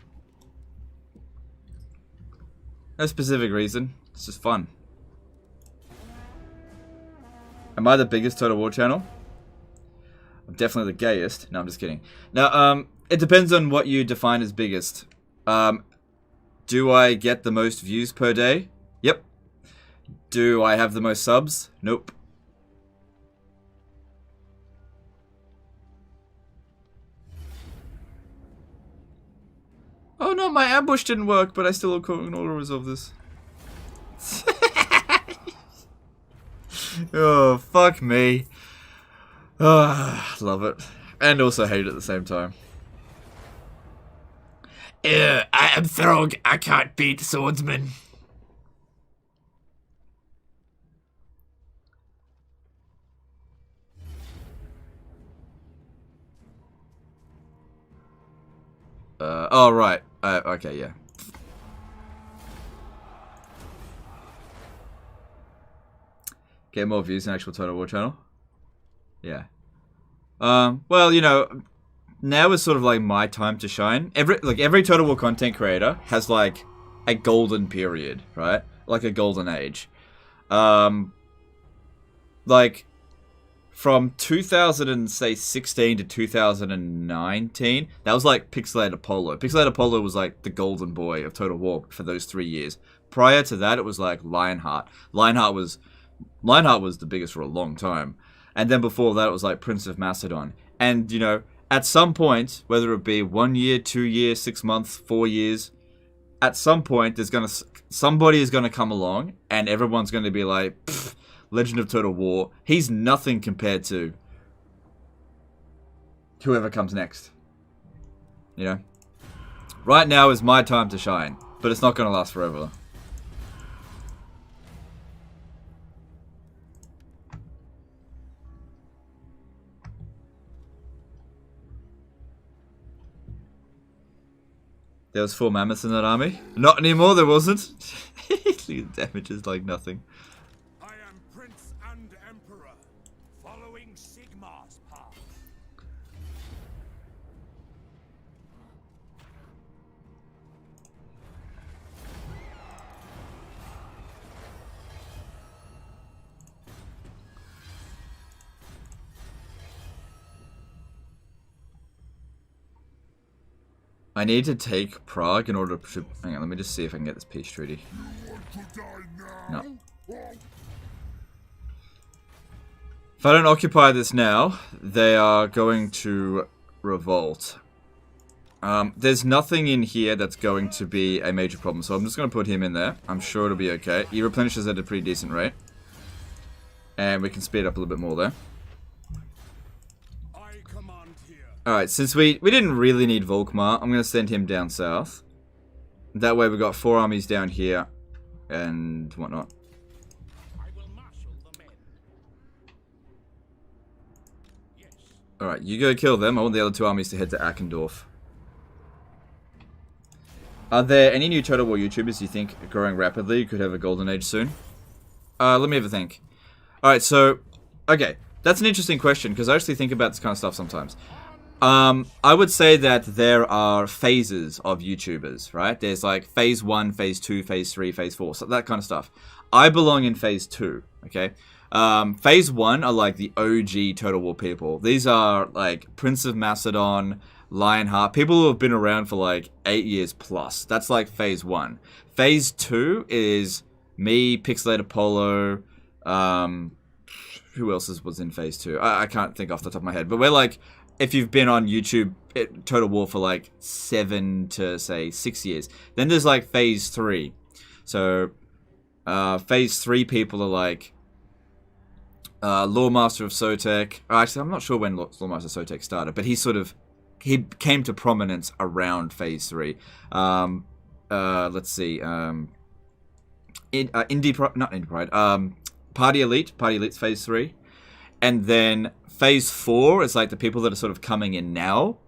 No specific reason. It's just fun. Am I the biggest Total War channel? I'm definitely the gayest. No, I'm just kidding. Now, it depends on what you define as biggest. Do I get the most views per day? Yep. Do I have the most subs? Nope. Oh no, my ambush didn't work, but I still can auto resolve this. Oh, fuck me. Oh, love it. And also hate it at the same time. I am Throg. I can't beat swordsman. Oh, right. Okay, yeah. Get more views than actual Total War channel? Yeah. Well, you know, now is sort of like my time to shine. Every Total War content creator has like a golden period, right? Like a golden age. Like from 2016 to 2019, that was like Pixelated Apollo. Pixelated Apollo was like the golden boy of Total War for those 3 years. Prior to that, it was like Lionheart. Lionheart was the biggest for a long time. And then before that, it was like Prince of Macedon. And, you know, at some point, whether it be 1 year, 2 years, 6 months, 4 years, at some point, somebody is gonna come along, and everyone's gonna be like, Legend of Total War, he's nothing compared to whoever comes next. You know? Right now is my time to shine, but it's not gonna last forever. There was 4 mammoths in that army. Not anymore, there wasn't. The damage is like nothing. I am Prince and Emperor, following Sigmar's path. I need to take Prague in order to... Hang on, let me just see if I can get this peace treaty. No. If I don't occupy this now, they are going to revolt. There's nothing in here that's going to be a major problem, so I'm just going to put him in there. I'm sure it'll be okay. He replenishes at a pretty decent rate. And we can speed up a little bit more there. Alright, since we didn't really need Volkmar, I'm going to send him down south. That way we got 4 armies down here and whatnot. Alright, you go kill them. I want the other 2 armies to head to Ackendorf. Are there any new Total War YouTubers you think are growing rapidly could have a golden age soon? Let me have a think. Alright, so... Okay, that's an interesting question, because I actually think about this kind of stuff sometimes. I would say that there are phases of YouTubers, right? There's like phase 1, phase 2, phase 3, phase 4, so that kind of stuff. I belong in phase 2, okay? Phase 1 are like the OG Total War people. These are like Prince of Macedon, Lionheart, people who have been around for like 8 years plus. That's like phase 1. Phase 2 is me, Pixelated Apollo, who else was in phase 2? I can't think off the top of my head, but we're like... If you've been on YouTube, Total War for like 7 to say 6 years, then there's like phase 3. So, phase 3 people are like Lawmaster of Sotek. Actually, I'm not sure when Lawmaster of Sotek started, but he came to prominence around phase 3. Let's see, Party Elite's phase 3, and then phase 4 is like the people that are sort of coming in now.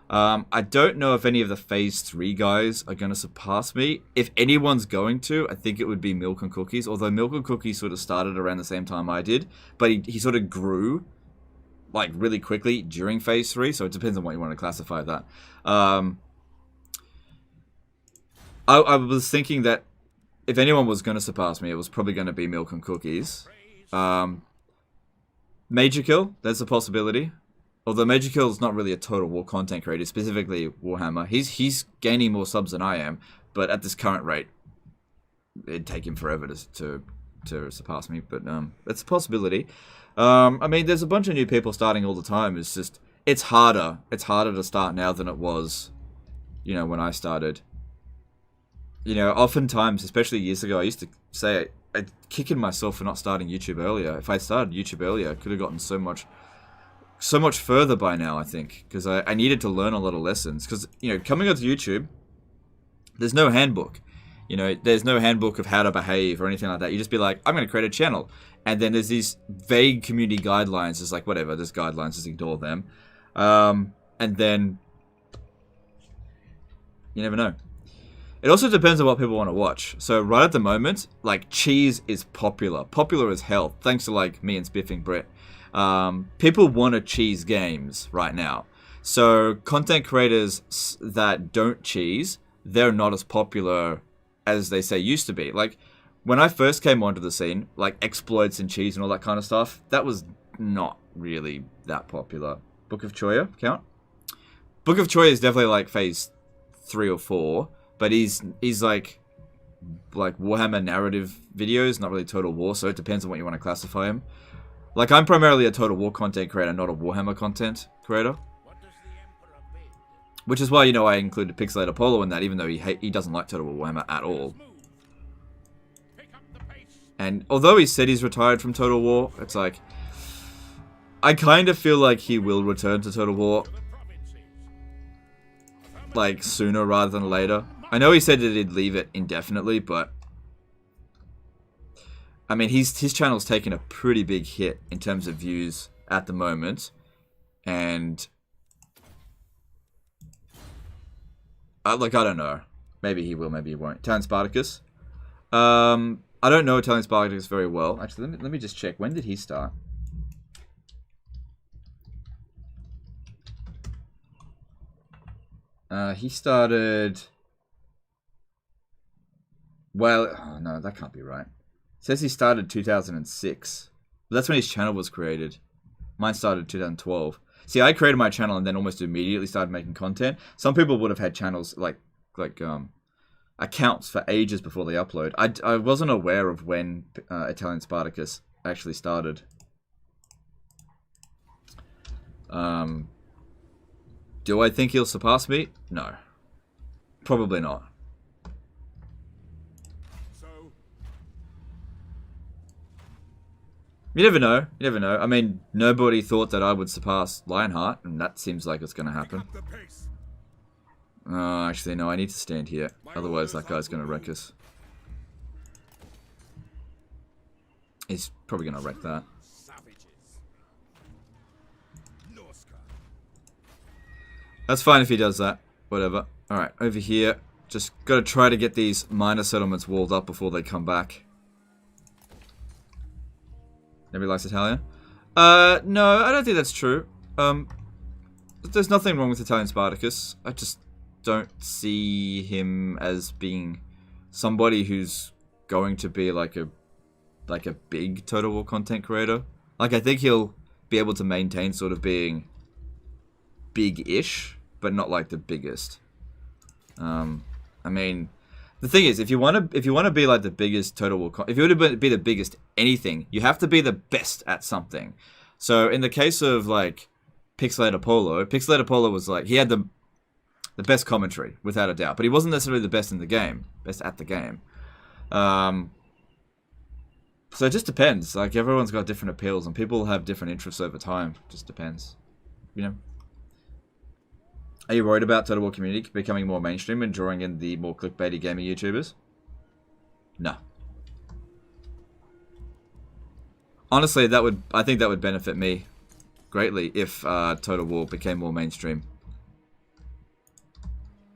I don't know if any of the phase 3 guys are going to surpass me. If anyone's going to, I think it would be Milk and Cookies. Although Milk and Cookies sort of started around the same time I did. But he sort of grew like really quickly during phase 3. So it depends on what you want to classify that. I was thinking that if anyone was going to surpass me, it was probably going to be Milk and Cookies. Major Kill, there's a possibility. Although Major Kill is not really a Total War content creator, specifically Warhammer. He's gaining more subs than I am, but at this current rate, it'd take him forever to surpass me. But it's a possibility. I mean, there's a bunch of new people starting all the time. It's just it's harder. It's harder to start now than it was you know, when I started. You know, oftentimes, especially years ago, I used to say I'd kicking myself for not starting YouTube earlier. If I started YouTube earlier, I could have gotten so much further by now, I think, because I needed to learn a lot of lessons. Because, you know, coming onto YouTube, there's no handbook. You know, there's no handbook of how to behave or anything like that. You just be like, I'm going to create a channel. And then there's these vague community guidelines. It's like, whatever, there's guidelines, just ignore them. And then, you never know. It also depends on what people want to watch. So right at the moment, like, cheese is popular. Popular as hell, thanks to, like, me and Spiffing Brit. People want to cheese games right now. So content creators that don't cheese, they're not as popular as they say used to be. Like, when I first came onto the scene, like, exploits and cheese and all that kind of stuff, that was not really that popular. Book of Choya, count? Book of Choya is definitely, like, phase 3 or 4. But he's like Warhammer narrative videos, not really Total War, so it depends on what you want to classify him. Like, I'm primarily a Total War content creator, not a Warhammer content creator. Which is why, you know, I included Pixelator Polo in that, even though he doesn't like Total War Warhammer at all. And although he said he's retired from Total War, it's like, I kind of feel like he will return to Total War, like, sooner rather than later. I know he said that he'd leave it indefinitely, but I mean, his channel's taken a pretty big hit in terms of views at the moment, and like, I don't know. Maybe he will, maybe he won't. Italian Spartacus. I don't know Italian Spartacus very well. Actually, let me just check. When did he start? He started... Well, oh no, that can't be right. It says he started 2006. But that's when his channel was created. Mine started 2012. See, I created my channel and then almost immediately started making content. Some people would have had channels, like accounts for ages before they upload. I wasn't aware of when Italian Spartacus actually started. Do I think he'll surpass me? No. Probably not. You never know. You never know. I mean, nobody thought that I would surpass Lionheart, and that seems like it's going to happen. Actually, no, I need to stand here. Otherwise, that guy's going to wreck us. He's probably going to wreck that. That's fine if he does that. Whatever. Alright, over here. Just got to try to get these minor settlements walled up before they come back. Nobody likes Italian? No, I don't think that's true. There's nothing wrong with Italian Spartacus. I just don't see him as being somebody who's going to be like a big Total War content creator. Like, I think he'll be able to maintain sort of being big-ish, but not like the biggest. I mean, the thing is, if you want to be like the biggest Total War, if you want to be the biggest anything, you have to be the best at something. So in the case of like Pixelator Polo was like, he had the best commentary without a doubt, but he wasn't necessarily the best in the game, best at the game. So it just depends. Like, everyone's got different appeals, and people have different interests over time. Just depends, you know. Are you worried about Total War community becoming more mainstream and drawing in the more clickbaity gaming YouTubers? No. Honestly, I think that would benefit me greatly if Total War became more mainstream.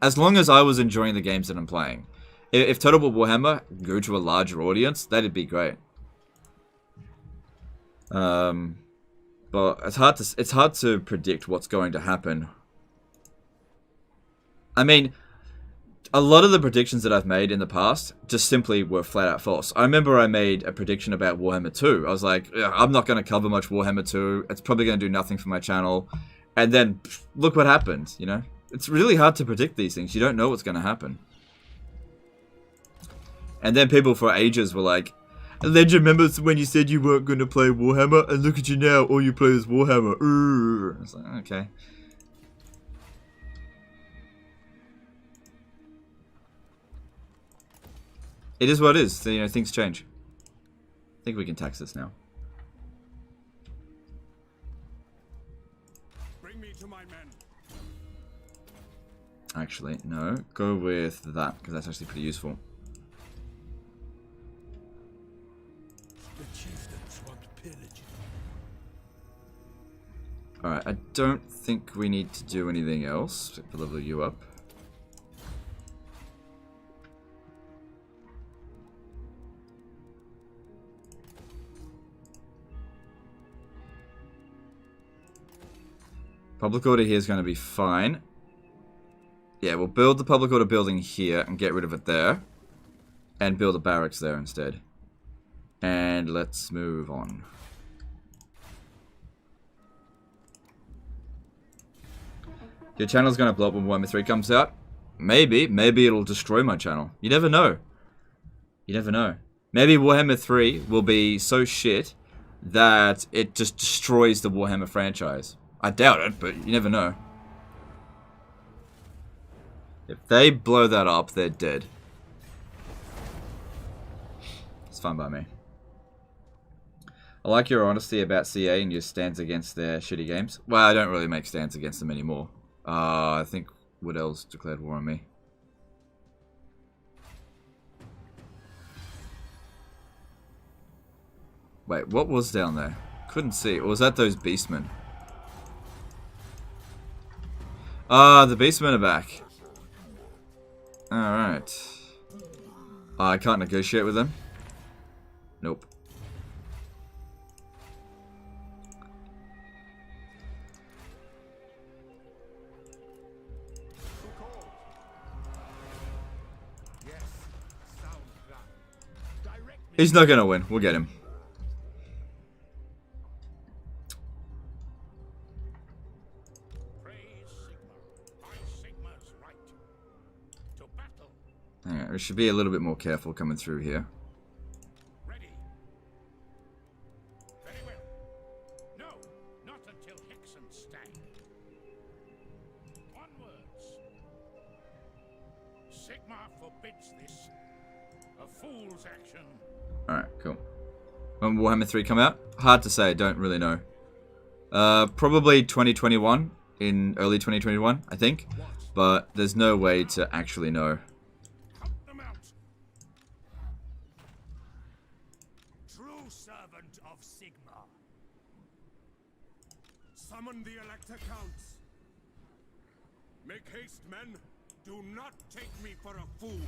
As long as I was enjoying the games that I'm playing. If Total War Warhammer grew to a larger audience, that'd be great. But it's hard to predict what's going to happen. I mean, a lot of the predictions that I've made in the past just simply were flat out false. I remember I made a prediction about Warhammer 2. I was like, I'm not going to cover much Warhammer 2. It's probably going to do nothing for my channel. And then, look what happened, you know? It's really hard to predict these things. You don't know what's going to happen. And then people for ages were like, Legend, remember when you said you weren't going to play Warhammer? And look at you now, all you play is Warhammer. I was like, okay. It is what it is. You know, things change. I think we can tax this now. Bring me to my men. Actually, no. Go with that, because that's actually pretty useful. The chieftains want pillage. Alright, I don't think we need to do anything else except for level you up. Public order here is going to be fine. Yeah, we'll build the public order building here and get rid of it there. And build a barracks there instead. And let's move on. Your channel's going to blow up when Warhammer 3 comes out? Maybe. Maybe it'll destroy my channel. You never know. You never know. Maybe Warhammer 3 will be so shit that it just destroys the Warhammer franchise. I doubt it, but you never know. If they blow that up, they're dead. It's fine by me. I like your honesty about CA and your stands against their shitty games. Well, I don't really make stands against them anymore. I think Woodell's declared war on me. Wait, what was down there? Couldn't see. Or was that those beastmen? Ah, the beastmen are back. Alright. I can't negotiate with them. Nope. He's not gonna win. We'll get him. Alright, we should be a little bit more careful coming through here. Ready. Very well. No, not until Hex and Stag. Onwards. Sigmar forbids this. A fool's action. Alright, cool. When will Warhammer 3 come out? Hard to say, don't really know. Probably 2021, in early 2021, I think. But there's no way to actually know. Count them out. True servant of Sigmar. Summon the Elector Counts. Make haste, men. Do not take me for a fool.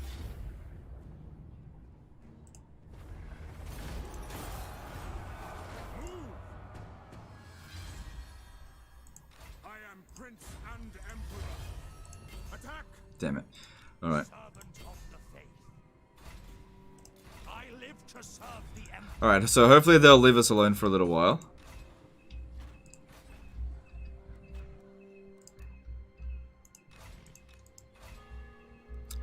Move. I am Prince and Emperor. Attack. Damn it. Alright. Servant of the faith. I live to serve the Emperor. Alright, so hopefully they'll leave us alone for a little while.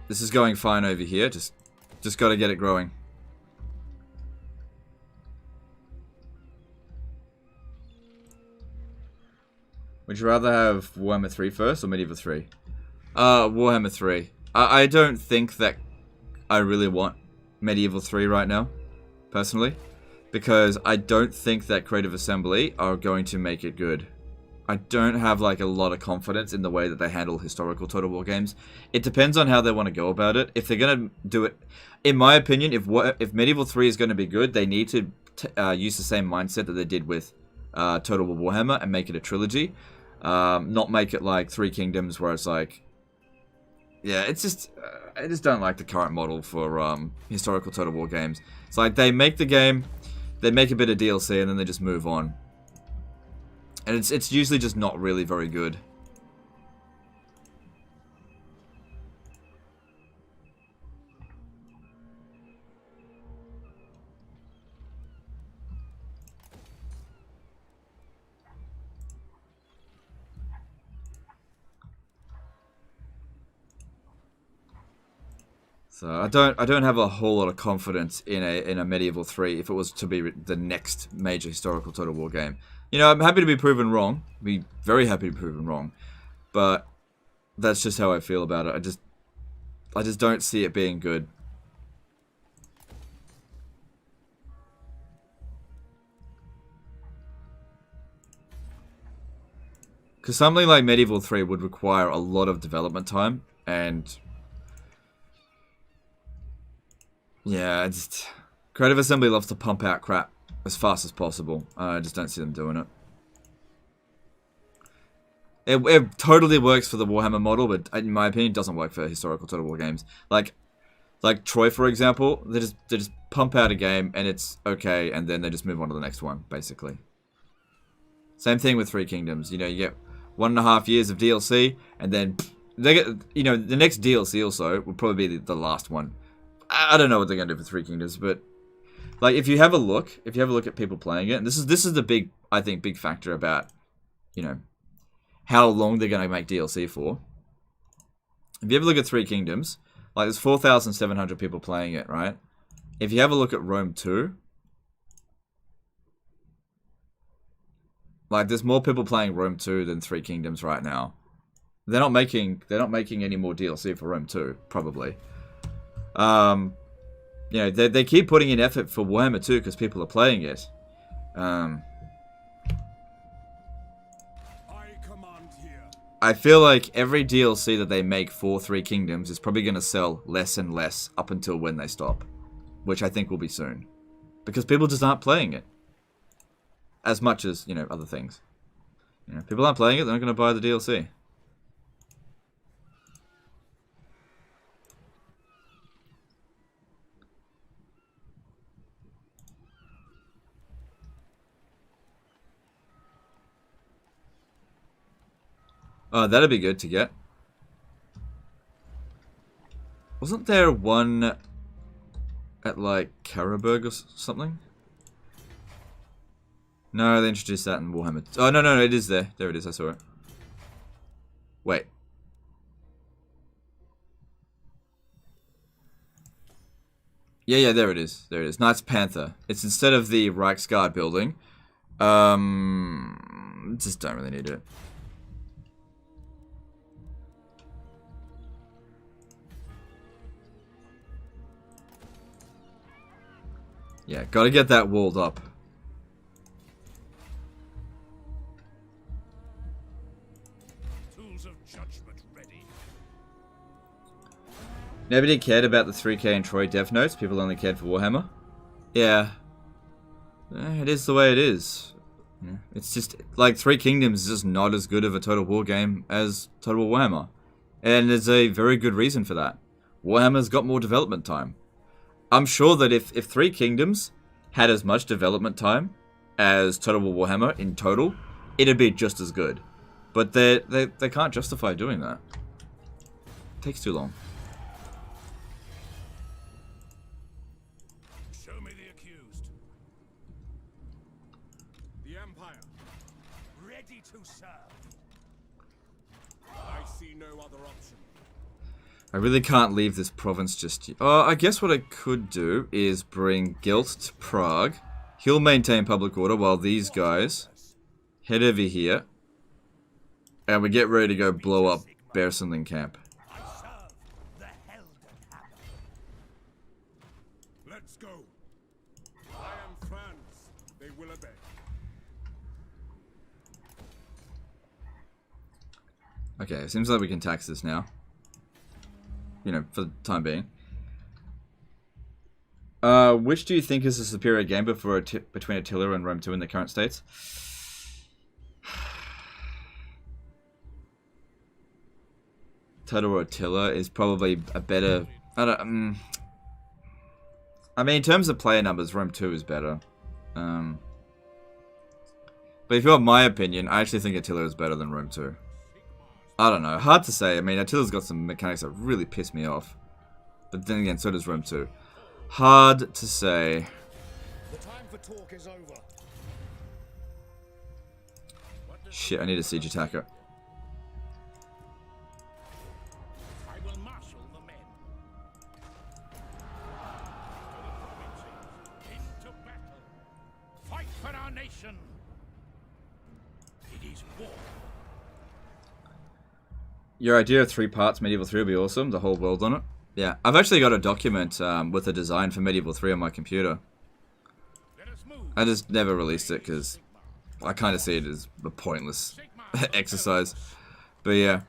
This is going fine over here, just gotta get it growing. Would you rather have Warhammer 3 first or Medieval 3? Warhammer 3. I don't think that I really want Medieval 3 right now, personally. Because I don't think that Creative Assembly are going to make it good. I don't have like a lot of confidence in the way that they handle historical Total War games. It depends on how they want to go about it. If they're going to do it, in my opinion, if Medieval 3 is going to be good, they need to use the same mindset that they did with Total War Warhammer and make it a trilogy. Not make it like Three Kingdoms where it's like, yeah, it's just, I just don't like the current model for historical Total War games. It's like they make the game, they make a bit of DLC, and then they just move on. And it's usually just not really very good. So I don't have a whole lot of confidence in a Medieval 3 if it was to be the next major historical Total War game. You know, I'm happy to be proven wrong. Be very happy to be proven wrong. But that's just how I feel about it. I just don't see it being good. Because something like Medieval 3 would require a lot of development time, and yeah, Creative Assembly loves to pump out crap as fast as possible. I just don't see them doing it. It totally works for the Warhammer model, but in my opinion, it doesn't work for historical Total War games. Like Troy, for example, they just pump out a game and it's okay, and then they just move on to the next one, basically. Same thing with Three Kingdoms. You know, you get 1.5 years of DLC, and then they get, you know, the next DLC also will probably be the last one. I don't know what they're gonna do for Three Kingdoms, but like if you have a look at people playing it, and this is the big, I think, big factor about, you know, how long they're gonna make DLC for. If you ever look at Three Kingdoms, like there's 4,700 people playing it, right? If you have a look at Rome 2, like there's more people playing Rome 2 than Three Kingdoms right now. They're not making any more DLC for Rome 2, probably. You know, they keep putting in effort for Warhammer 2 because people are playing it. I feel like every DLC that they make for Three Kingdoms is probably going to sell less and less up until when they stop. Which I think will be soon. Because people just aren't playing it. As much as, you know, other things. You know, people aren't playing it, they're not going to buy the DLC. Oh, that'd be good to get. Wasn't there one at, like, Karabberg or something? No, they introduced that in Warhammer. Oh, no, it is there. There it is, I saw it. Wait. Yeah, there it is. There it is. Knights Panther. It's instead of the Reichsguard building. Just don't really need it. Yeah, gotta get that walled up. Tools of judgment ready. Nobody cared about the 3K and Troy dev notes. People only cared for Warhammer. Yeah. It is the way it is. Yeah. It's just, like, Three Kingdoms is just not as good of a Total War game as Total War Warhammer. And there's a very good reason for that. Warhammer's got more development time. I'm sure that if Three Kingdoms had as much development time as Total War Warhammer in total, it'd be just as good. But they can't justify doing that. It takes too long. Show me the accused. The Empire. Ready to serve. I see no other option. I really can't leave this province just yet. Oh, I guess what I could do is bring Guilt to Prague. He'll maintain public order while these guys head over here. And we get ready to go blow up Bearsenling camp. I serve the Helden. Let's go. I am Franz. They will obey. Okay, it seems like we can tax this now. You know, for the time being. Which do you think is a superior game between Attila and Rome 2 in the current states? Total War Attila is probably a better... I mean, in terms of player numbers, Rome 2 is better. But if you want my opinion, I actually think Attila is better than Rome 2. I don't know. Hard to say. I mean, Attila's got some mechanics that really piss me off. But then again, so does Rome 2. Hard to say. The time for talk is over. Shit, I need a siege attacker. I will marshal the men. Into battle. Fight for our nation. It is war. Your idea of 3 parts Medieval 3 would be awesome. The whole world on it. Yeah, I've actually got a document with a design for Medieval 3 on my computer. I just never released it because I kind of see it as a pointless exercise. But yeah.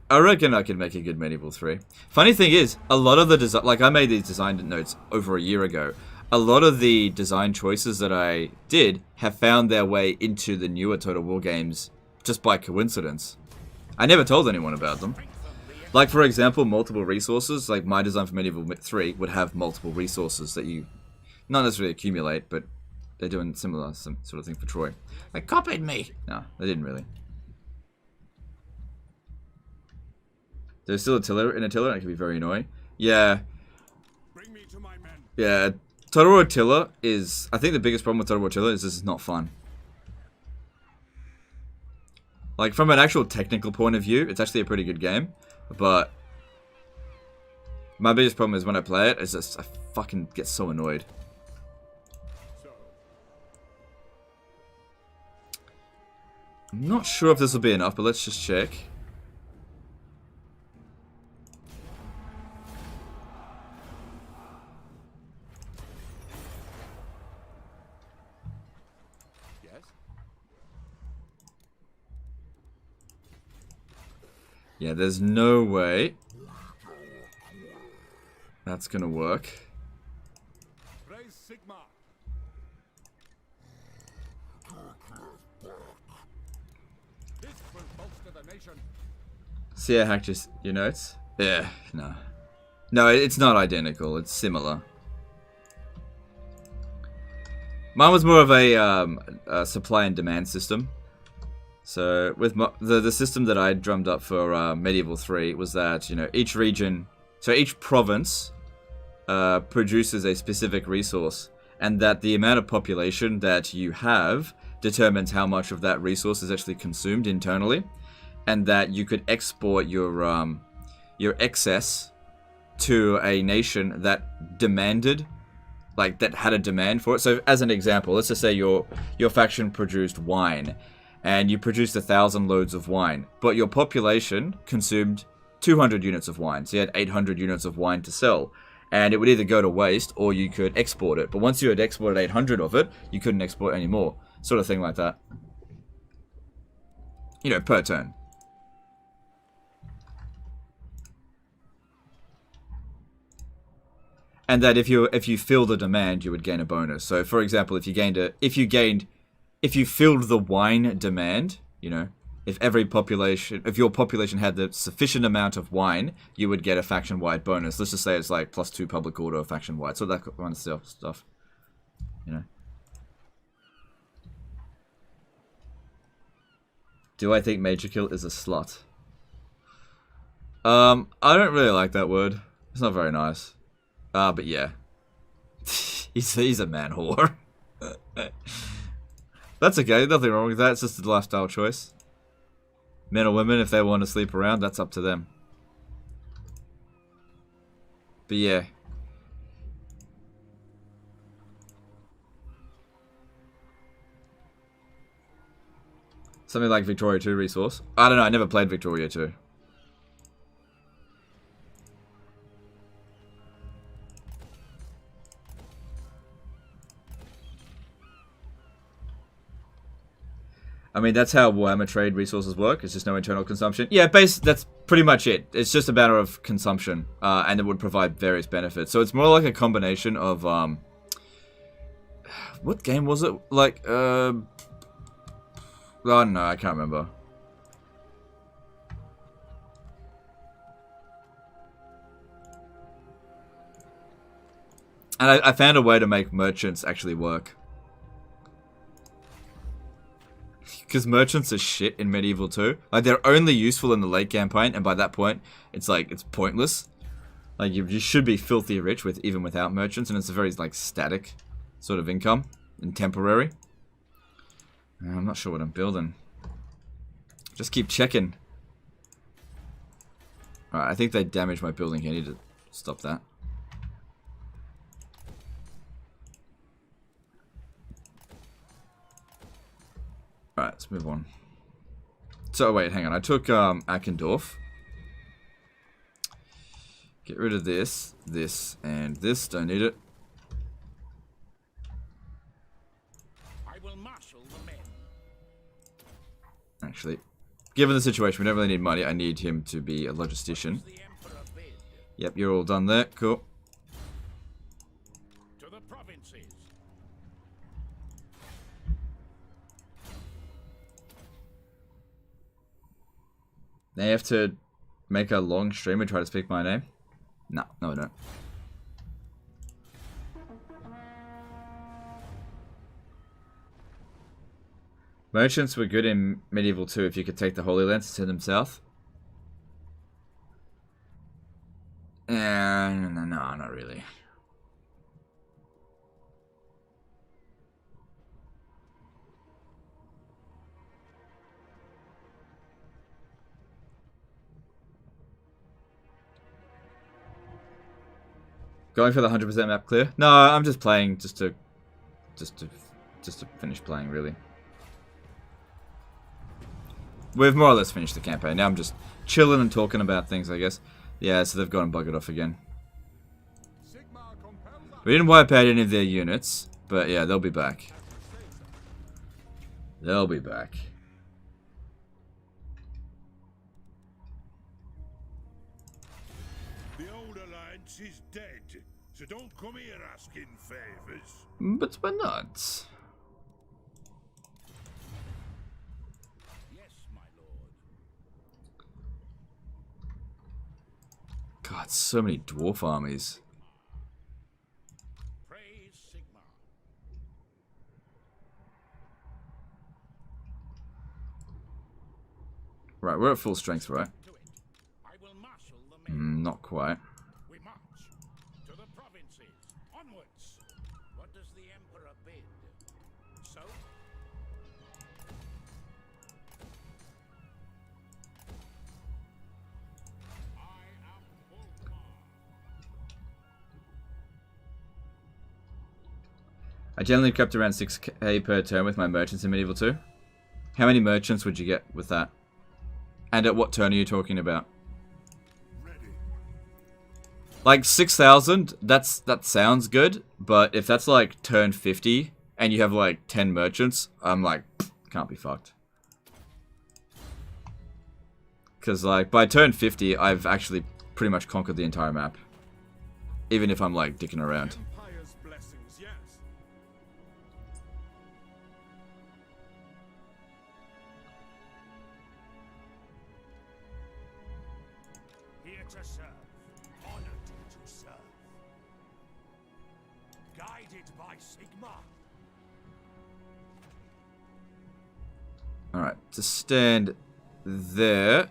I reckon I could make a good Medieval 3. Funny thing is, a lot of the design, like I made these design notes over a year ago. A lot of the design choices that I did have found their way into the newer Total War games just by coincidence. I never told anyone about them. Like, for example, multiple resources. Like, my design for Medieval 3 would have multiple resources that you not necessarily accumulate, but they're doing similar sort of thing for Troy. They copied me. No, they didn't really. There's still an Attila, and it can be very annoying. Yeah. Bring me to my men. Yeah, Total War Attila is... I think the biggest problem with Total War Attila is this is not fun. Like, from an actual technical point of view, it's actually a pretty good game. But my biggest problem is when I play it, is just I fucking get so annoyed. I'm not sure if this will be enough, but let's just check. Yes. Yeah, there's no way that's gonna work. Raise Sigma. This will bolster the nation. See, I hacked your notes? Yeah, no. No, it's not identical. It's similar. Mine was more of a supply and demand system. So with the system that I drummed up for Medieval 3 was that, you know, each region, so each province produces a specific resource, and that the amount of population that you have determines how much of that resource is actually consumed internally, and that you could export your excess to a nation that demanded, like that had a demand for it. So as an example, let's just say your faction produced wine, and you produced 1,000 loads of wine, but your population consumed 200 units of wine, so you had 800 units of wine to sell, and it would either go to waste or you could export it. But once you had exported 800 of it, you couldn't export any more, sort of thing like that. You know, per turn. And that if you fill the demand, you would gain a bonus. So, for example, if you filled the wine demand, you know, if your population had the sufficient amount of wine, you would get a faction-wide bonus. Let's just say it's like +2 public order faction-wide. So that kind of stuff, you know. Do I think Major Kill is a slut? I don't really like that word. It's not very nice. But yeah. he's a man whore. That's okay, nothing wrong with that, it's just a lifestyle choice. Men or women, if they want to sleep around, that's up to them. But yeah. Something like Victoria 2 resource. I don't know, I never played Victoria 2. I mean, that's how Warhammer trade resources work. It's just no internal consumption. Yeah, that's pretty much it. It's just a matter of consumption, and it would provide various benefits. So it's more like a combination of, what game was it? Like, oh no, I can't remember. And I found a way to make merchants actually work. Because merchants are shit in Medieval 2. Like, they're only useful in the late campaign, and by that point, it's like, it's pointless. Like, you should be filthy rich even without merchants, and it's a very, like, static sort of income, and temporary. I'm not sure what I'm building. Just keep checking. Alright, I think they damaged my building here. I need to stop that. Alright, let's move on. So, wait, hang on. I took Eckendorf. Get rid of this, and this. Don't need it. I will marshal the men. actually. Given the situation, we don't really need money. I need him to be a logistician. Yep, you're all done there. Cool. To the provinces. They have to make a long stream and try to speak my name? No, I don't. Merchants were good in Medieval 2 if you could take the Holy Lands and send them south. No, not really. Going for the 100% map clear? No, I'm just playing just to finish playing, really. We've more or less finished the campaign. Now I'm just chilling and talking about things, I guess. Yeah, so they've gone and buggered off again. We didn't wipe out any of their units, but yeah, they'll be back. They'll be back. The old alliance is dead, so don't come here asking favors. But we're not. Yes, my lord. God, so many dwarf armies. Praise Sigmar. Right, we're at full strength, right? To it. I will marshal the men. Not quite. We march to the provinces. Onwards. What does the Emperor bid? So? I am Volkmar. I generally kept around 6k per turn with my merchants in Medieval 2. How many merchants would you get with that? And at what turn are you talking about? Like 6,000, that sounds good, but if that's like turn 50 and you have like 10 merchants, I'm like, can't be fucked. Because like by turn 50, I've actually pretty much conquered the entire map. Even if I'm like dicking around. Empire's blessings, yes. Here to serve, honored to serve. Guided by Sigmar. Alright, to stand there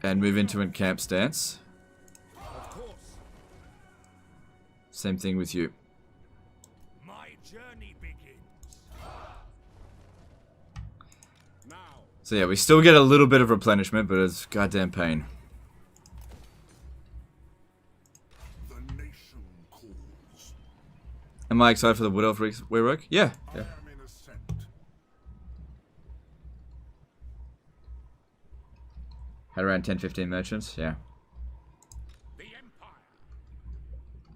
and move into a camp stance. Of course. Same thing with you. My journey begins. Now, So yeah, we still get a little bit of replenishment, but it's goddamn pain. The nation calls. Am I excited for the Wood Elf rework? Yeah. I am in ascent. Had around 10-15 merchants, yeah. The Empire.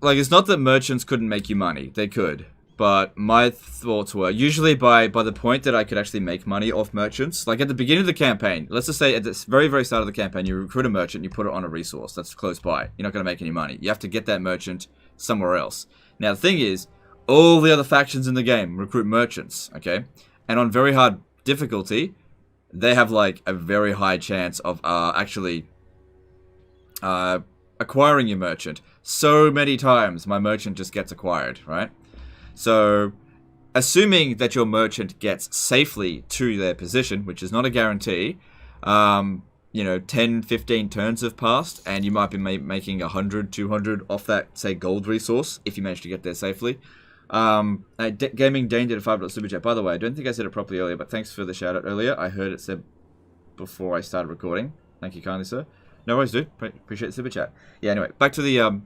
Like, it's not that merchants couldn't make you money. They could. But my thoughts were, usually by the point that I could actually make money off merchants, like at the beginning of the campaign, let's just say at the very, very start of the campaign, you recruit a merchant, you put it on a resource that's close by. You're not going to make any money. You have to get that merchant somewhere else. Now, the thing is, all the other factions in the game recruit merchants, okay? And on very hard difficulty, they have like a very high chance of actually acquiring your merchant. So many times my merchant just gets acquired, right? So assuming that your merchant gets safely to their position, which is not a guarantee, you know, 10, 15 turns have passed and you might be making 100, 200 off that, say, gold resource if you manage to get there safely. Gaming Dane did a $5 super chat. By the way, I don't think I said it properly earlier, but thanks for the shout out earlier. I heard it said before I started recording. Thank you kindly, sir. No worries, dude. Appreciate the super chat. Yeah, anyway, back to the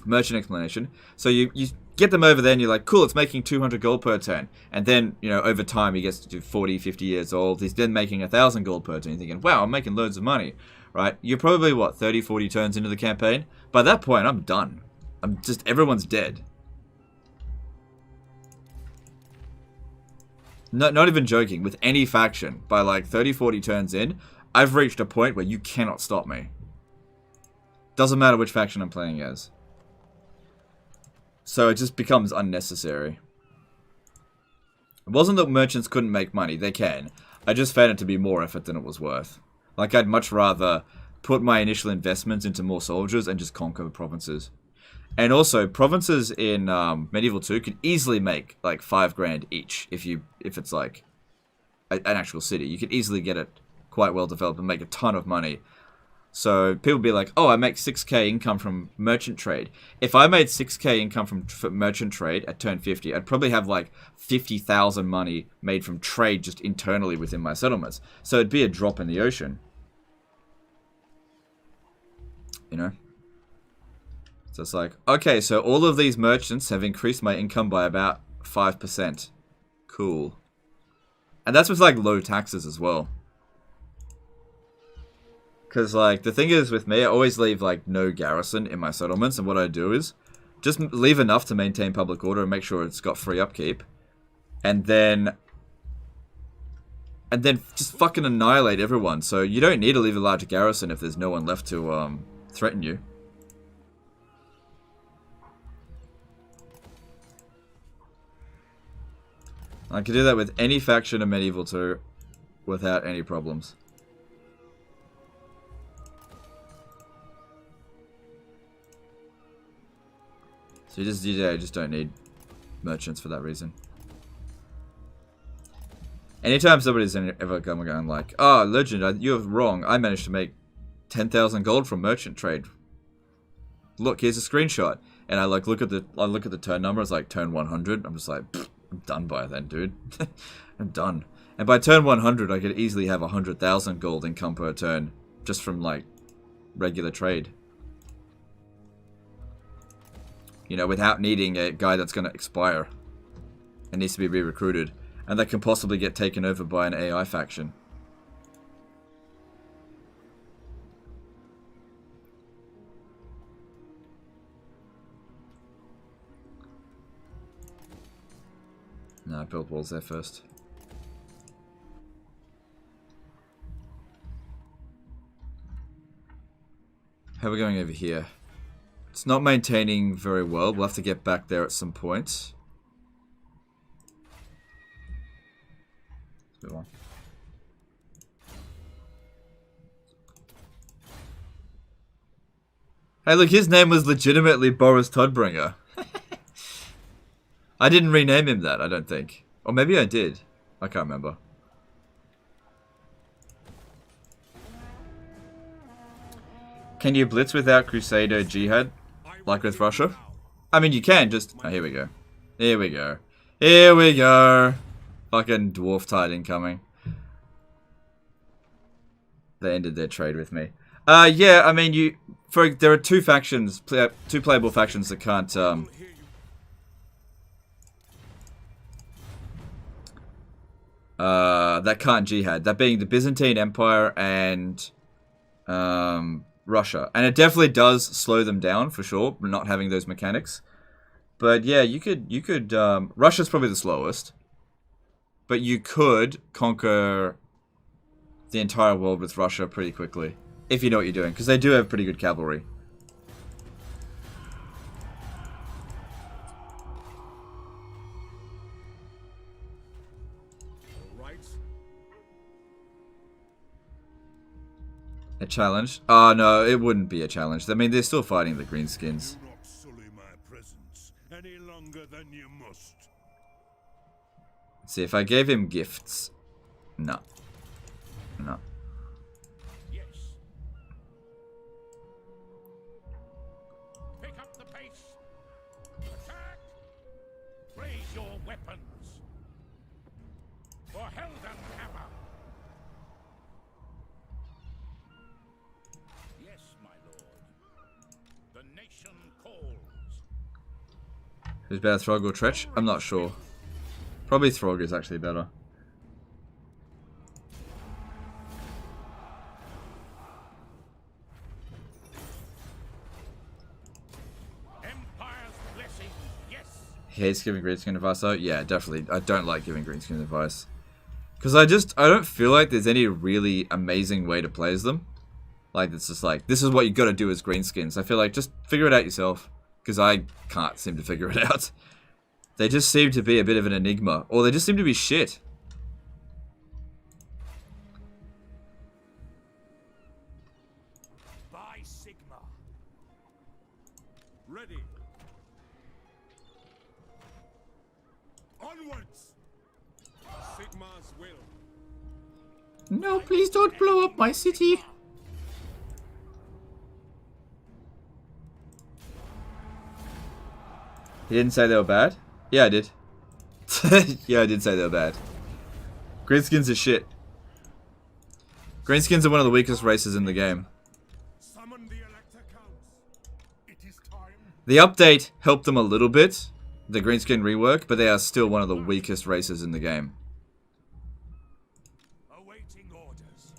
merchant explanation. So you get them over there and you're like, cool, it's making 200 gold per turn. And then, you know, over time he gets to 40, 50 years old. He's then making 1,000 gold per turn. You're thinking, wow, I'm making loads of money, right? You're probably, what, 30, 40 turns into the campaign? By that point, I'm done. Everyone's dead. not even joking, with any faction, by like 30, 40 turns in, I've reached a point where you cannot stop me. Doesn't matter which faction I'm playing as. So it just becomes unnecessary. It wasn't that merchants couldn't make money, they can. I just found it to be more effort than it was worth. Like, I'd much rather put my initial investments into more soldiers and just conquer the provinces. And also, provinces in Medieval 2 could easily make like 5 grand each if it's like an actual city. You could easily get it quite well developed and make a ton of money. So people be like, oh, I make 6k income from merchant trade. If I made 6k income from merchant trade at turn 50, I'd probably have like 50,000 money made from trade just internally within my settlements. So it'd be a drop in the ocean. You know? So it's like, okay, so all of these merchants have increased my income by about 5%. Cool. And that's with like low taxes as well. Because like, the thing is with me, I always leave like no garrison in my settlements. And what I do is just leave enough to maintain public order and make sure it's got free upkeep. And then just fucking annihilate everyone. So you don't need to leave a large garrison if there's no one left to threaten you. I could do that with any faction in Medieval 2 without any problems. So you just don't need merchants for that reason. Anytime somebody's ever going like, oh, legend, you're wrong. I managed to make 10,000 gold from merchant trade. Look, here's a screenshot. And I like look at the turn number. It's like turn 100. I'm just like, I'm done by then, dude. I'm done. And by turn 100, I could easily have 100,000 gold income per turn just from like regular trade. You know, without needing a guy that's going to expire and needs to be re-recruited, and that can possibly get taken over by an AI faction. No, I built walls there first. How are we going over here? It's not maintaining very well. We'll have to get back there at some point. Let's move on. Hey, look, his name was legitimately Boris Toddbringer. I didn't rename him that, I don't think. Or maybe I did. I can't remember. Can you blitz without Crusader Jihad? Like with Russia? I mean, you can, just... Oh, here we go. Here we go. Here we go. Fucking dwarf tide incoming. They ended their trade with me. Yeah, I mean, there are two factions, two playable factions that can't, jihad. That being the Byzantine Empire and, Russia. And it definitely does slow them down, for sure, not having those mechanics. But yeah, you could, Russia's probably the slowest. But you could conquer the entire world with Russia pretty quickly. If you know what you're doing, because they do have pretty good cavalry. A challenge? Oh no, it wouldn't be a challenge. I mean, they're still fighting the greenskins. Do not sully my presence any longer than you must. See, if I gave him gifts... No. No. Yes. Pick up the pace. Attack. Raise your weapons. For Heldenhammer. Yes, my lord. The nation calls. Who's better, Throg or Tretch? I'm not sure. Probably Throg is actually better. Empire's blessing, yes. He hates giving green screen advice though. Yeah, definitely. I don't like giving green screen advice. Because I don't feel like there's any really amazing way to play as them. Like, it's just like, this is what you gotta do as green skins. I feel like, just figure it out yourself. Because I can't seem to figure it out. They just seem to be a bit of an enigma. Or they just seem to be shit. By Sigma. Ready. Onwards. Sigma's will. No, please don't blow up my city. He didn't say they were bad? Yeah, I did. Yeah, I did say they were bad. Greenskins are shit. Greenskins are one of the weakest races in the game. Summon the Elector Counts. It is time. The update helped them a little bit, the greenskin rework, but they are still one of the weakest races in the game. Awaiting orders.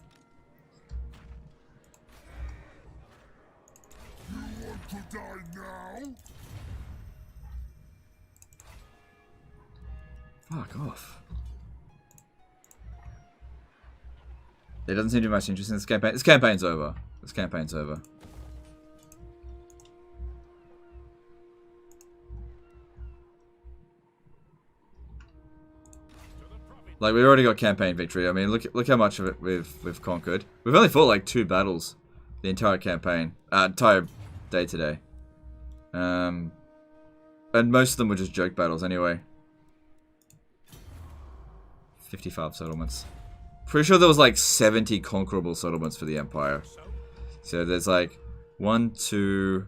You want to die now? Fuck off. There doesn't seem to be much interest in this campaign. This campaign's over. This campaign's over. Like, we already got campaign victory. I mean, look how much of it we've conquered. We've only fought like 2 battles the entire campaign, entire day today. And most of them were just joke battles anyway. 55 settlements. Pretty sure there was like 70 conquerable settlements for the Empire. So there's like 1, 2,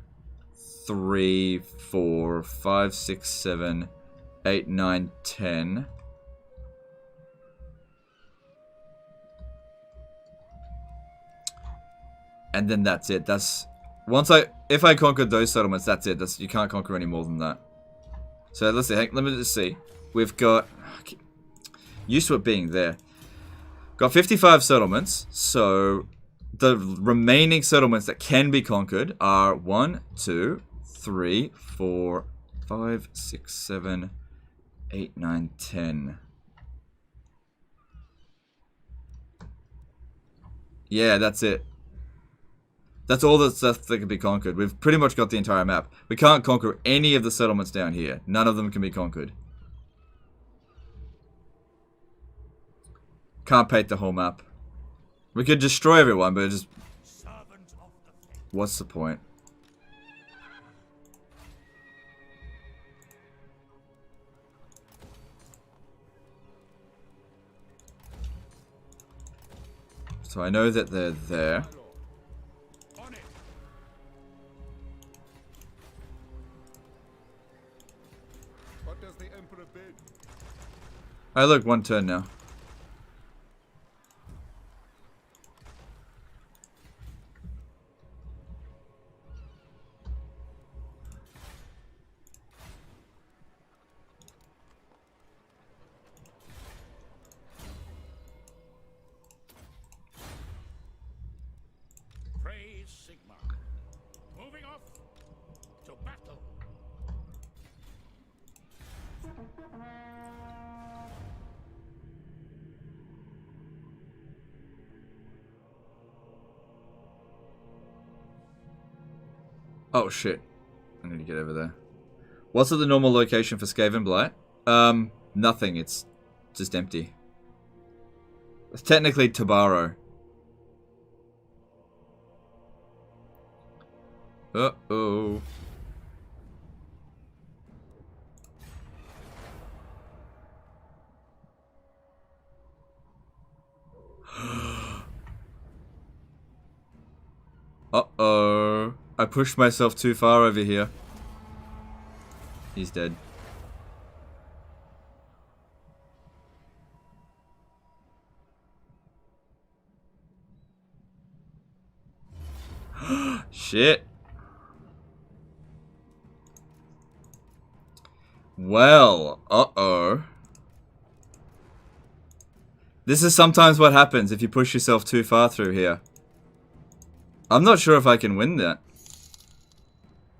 3, 4, 5, 6, 7, 8, 9, 10. And then that's it. That's if I conquered those settlements, that's it. You can't conquer any more than that. So let's see. Let me just see. We've got used to it being there. Got 55 settlements. So the remaining settlements that can be conquered are 1, 2, 3, 4, 5, 6, 7, 8, 9, 10. Yeah, that's it. That's all the stuff that can be conquered. We've pretty much got the entire map. We can't conquer any of the settlements down here. None of them can be conquered. Can't paint the whole map. We could destroy everyone, but just... What's the point? So I know that they're there. What does the Emperor bid? Oh look, 1 turn now. Praise Sigma. Moving off to battle. Oh shit. I need to get over there. What's at the normal location for Skaven Blight? Nothing. It's just empty. It's technically Tabaro. Uh-oh. Uh-oh. I pushed myself too far over here. He's dead. Shit. Well, uh-oh. This is sometimes what happens if you push yourself too far through here. I'm not sure if I can win that.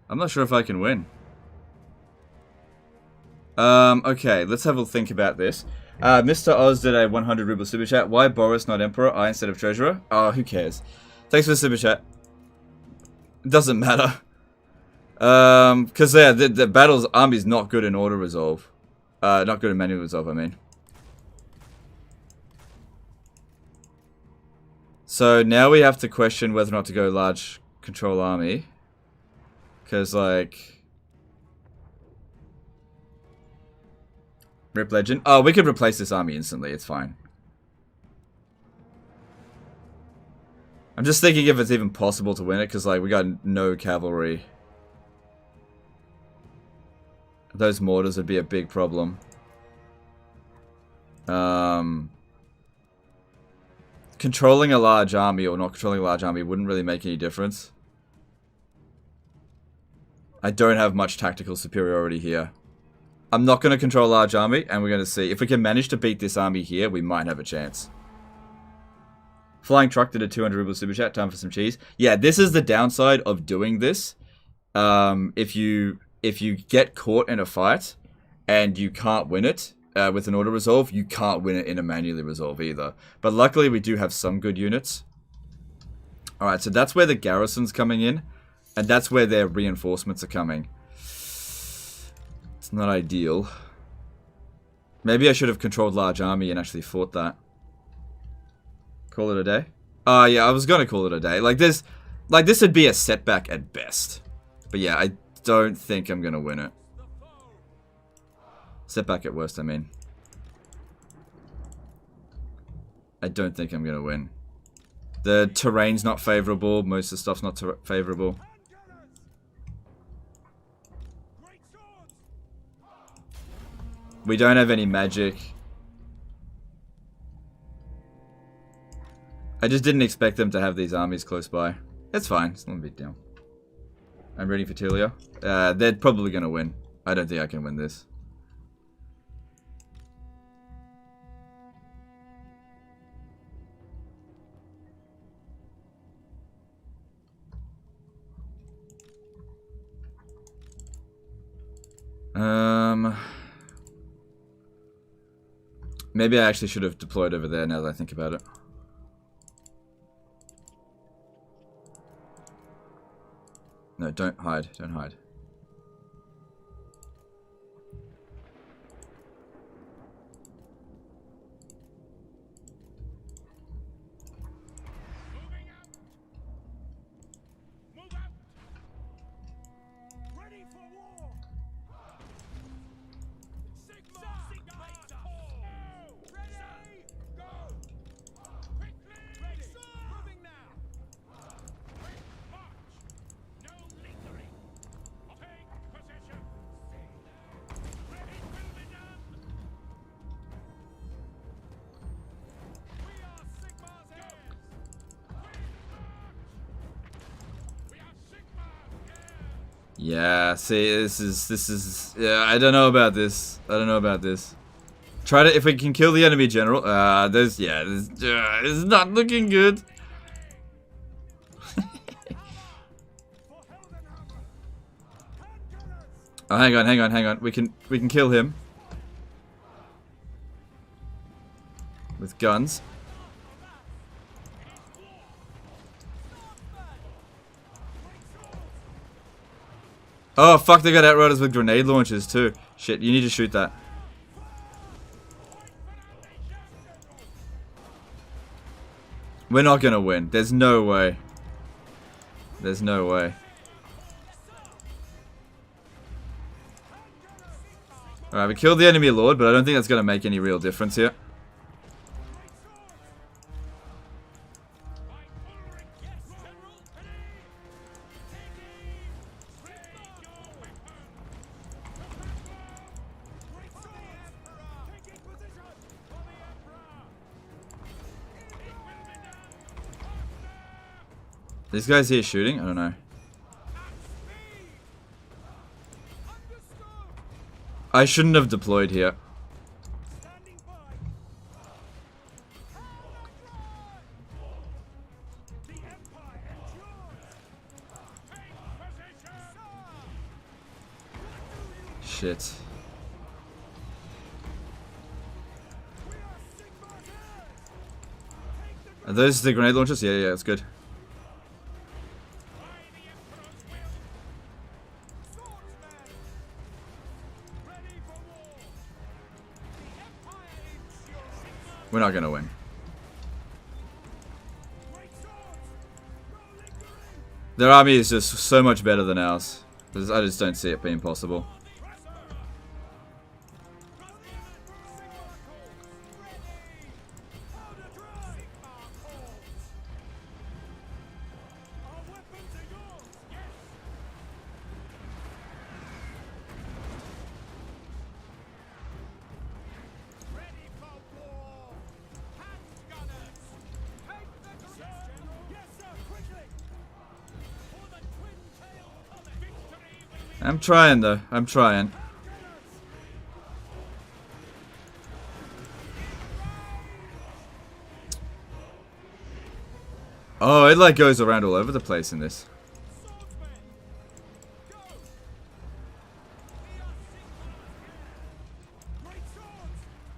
I'm not sure if I can win. Okay, let's have a think about this. Mr. Oz did a 100 ruble super chat. Why Boris, not Emperor? I instead of Treasurer? Oh, who cares? Thanks for the super chat. Doesn't matter. Because yeah, the battle's army's not good in auto resolve. Not good in manual resolve, I mean. So now we have to question whether or not to go large control army. Because, like... Rip Legend. Oh, we could replace this army instantly, it's fine. I'm just thinking if it's even possible to win it, because, like, we got no cavalry. Those mortars would be a big problem. Controlling a large army or not controlling a large army wouldn't really make any difference. I don't have much tactical superiority here. I'm not going to control a large army, and we're going to see. If we can manage to beat this army here, we might have a chance. Flying Truck did a 200 ruble super chat. Time for some cheese. Yeah, this is the downside of doing this. If you get caught in a fight and you can't win it with an auto resolve, you can't win it in a manually resolve either. But luckily we do have some good units. Alright, so that's where the garrison's coming in, and that's where their reinforcements are coming. It's not ideal. Maybe I should have controlled large army and actually fought that. Call it a day? Oh yeah, I was gonna call it a day. Like this would be a setback at best. But yeah, I don't think I'm gonna win it. Setback at worst, I mean. I don't think I'm gonna win. The terrain's not favorable. Most of the stuff's not favorable. We don't have any magic. I just didn't expect them to have these armies close by. It's fine. It's not a big deal. I'm ready for Tilio. They're probably going to win. I don't think I can win this. Maybe I actually should have deployed over there now that I think about it. No, don't hide. Don't hide. Yeah, see, this is, yeah, I don't know about this. I don't know about this. Try to, if we can kill the enemy general, this is not looking good. Oh, hang on. We can kill him. With guns. Oh, fuck, they got outriders with grenade launchers, too. Shit, you need to shoot that. We're not gonna win. There's no way. There's no way. Alright, we killed the enemy lord, but I don't think that's gonna make any real difference here. These guys here shooting? I don't know. I shouldn't have deployed here. Shit. Are those the grenade launchers? Yeah, yeah, it's good. We're not gonna win. Their army is just so much better than ours. I just don't see it being possible. I'm trying though. I'm trying. Oh, it like goes around all over the place in this.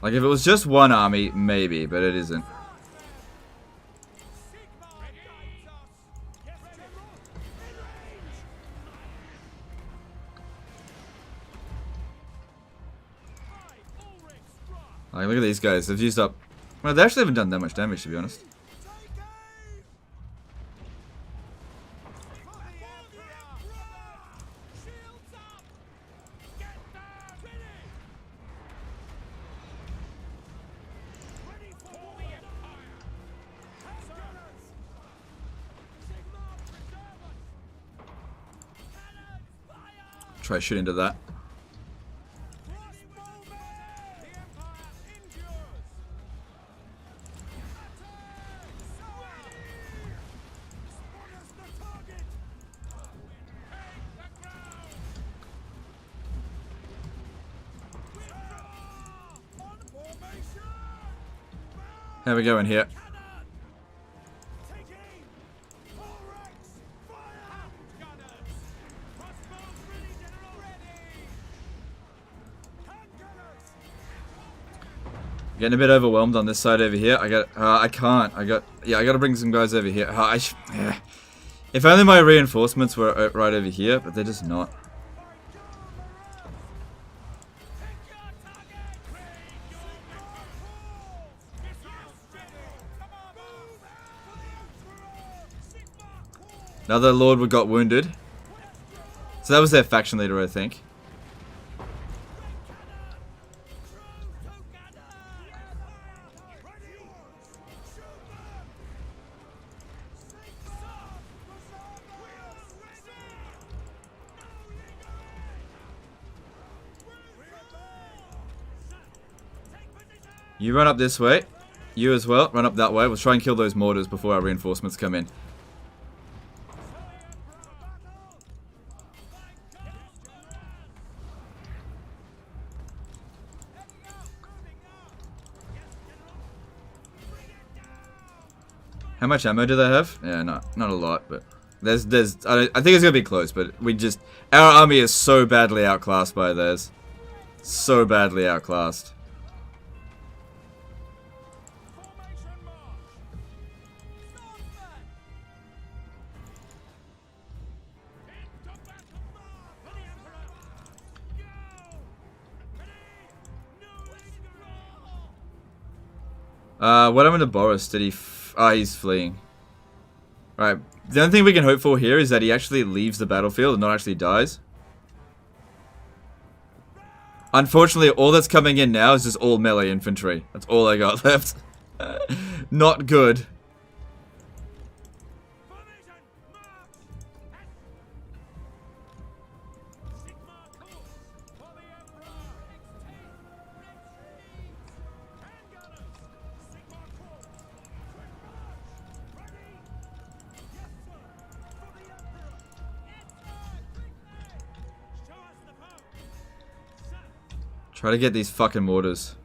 Like if it was just one army, maybe, but it isn't. Like, look at these guys. They've used up... Well, they actually haven't done that much damage, to be honest. Try shoot into that. How we going here? Getting a bit overwhelmed on this side over here. I can't. I gotta bring some guys over here. If only my reinforcements were right over here, but they're just not. Another lord got wounded. So that was their faction leader, I think. You run up this way. You as well. Run up that way. We'll try and kill those mortars before our reinforcements come in. How much ammo do they have? Yeah, not a lot, but I think it's gonna be close, but our army is so badly outclassed by theirs. So badly outclassed. What happened to Boris? Did he he's fleeing. Alright, the only thing we can hope for here is that he actually leaves the battlefield and not actually dies. Unfortunately, all that's coming in now is just all melee infantry. That's all I got left. Not good. Try to get these fucking mortars.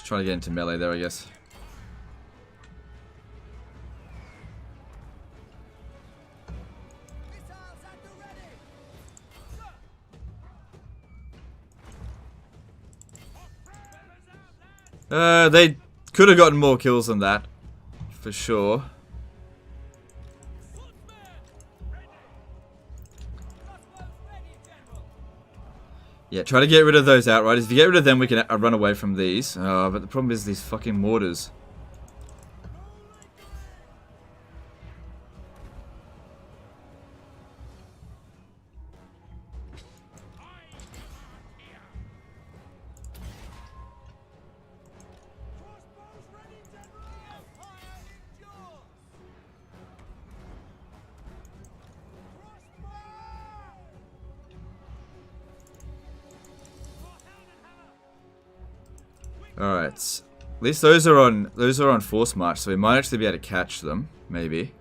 Just trying to get into melee there, I guess. They could have gotten more kills than that, for sure. Yeah, try to get rid of those outriders. If you get rid of them, we can run away from these. But the problem is these fucking mortars. Alright, at least those are on force march, so we might actually be able to catch them, maybe.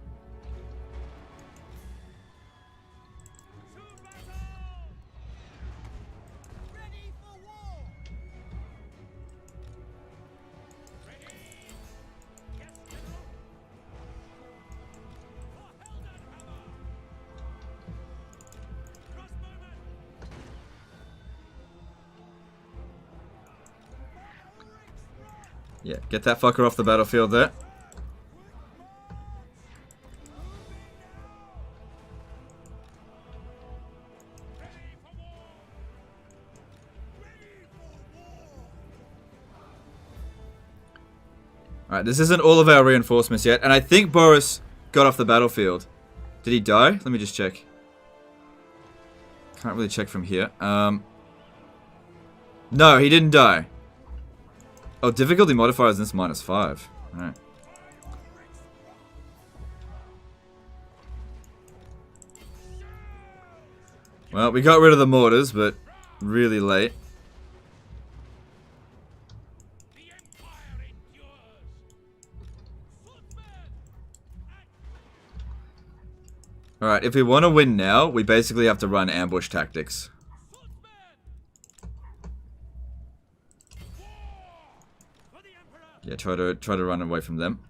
Yeah, get that fucker off the battlefield there. Alright, this isn't all of our reinforcements yet, and I think Boris got off the battlefield. Did he die? Let me just check. Can't really check from here. No, he didn't die. Oh, difficulty modifier is this -5. Alright. Well, we got rid of the mortars, but really late. Alright, if we want to win now, we basically have to run ambush tactics. Yeah, try to run away from them.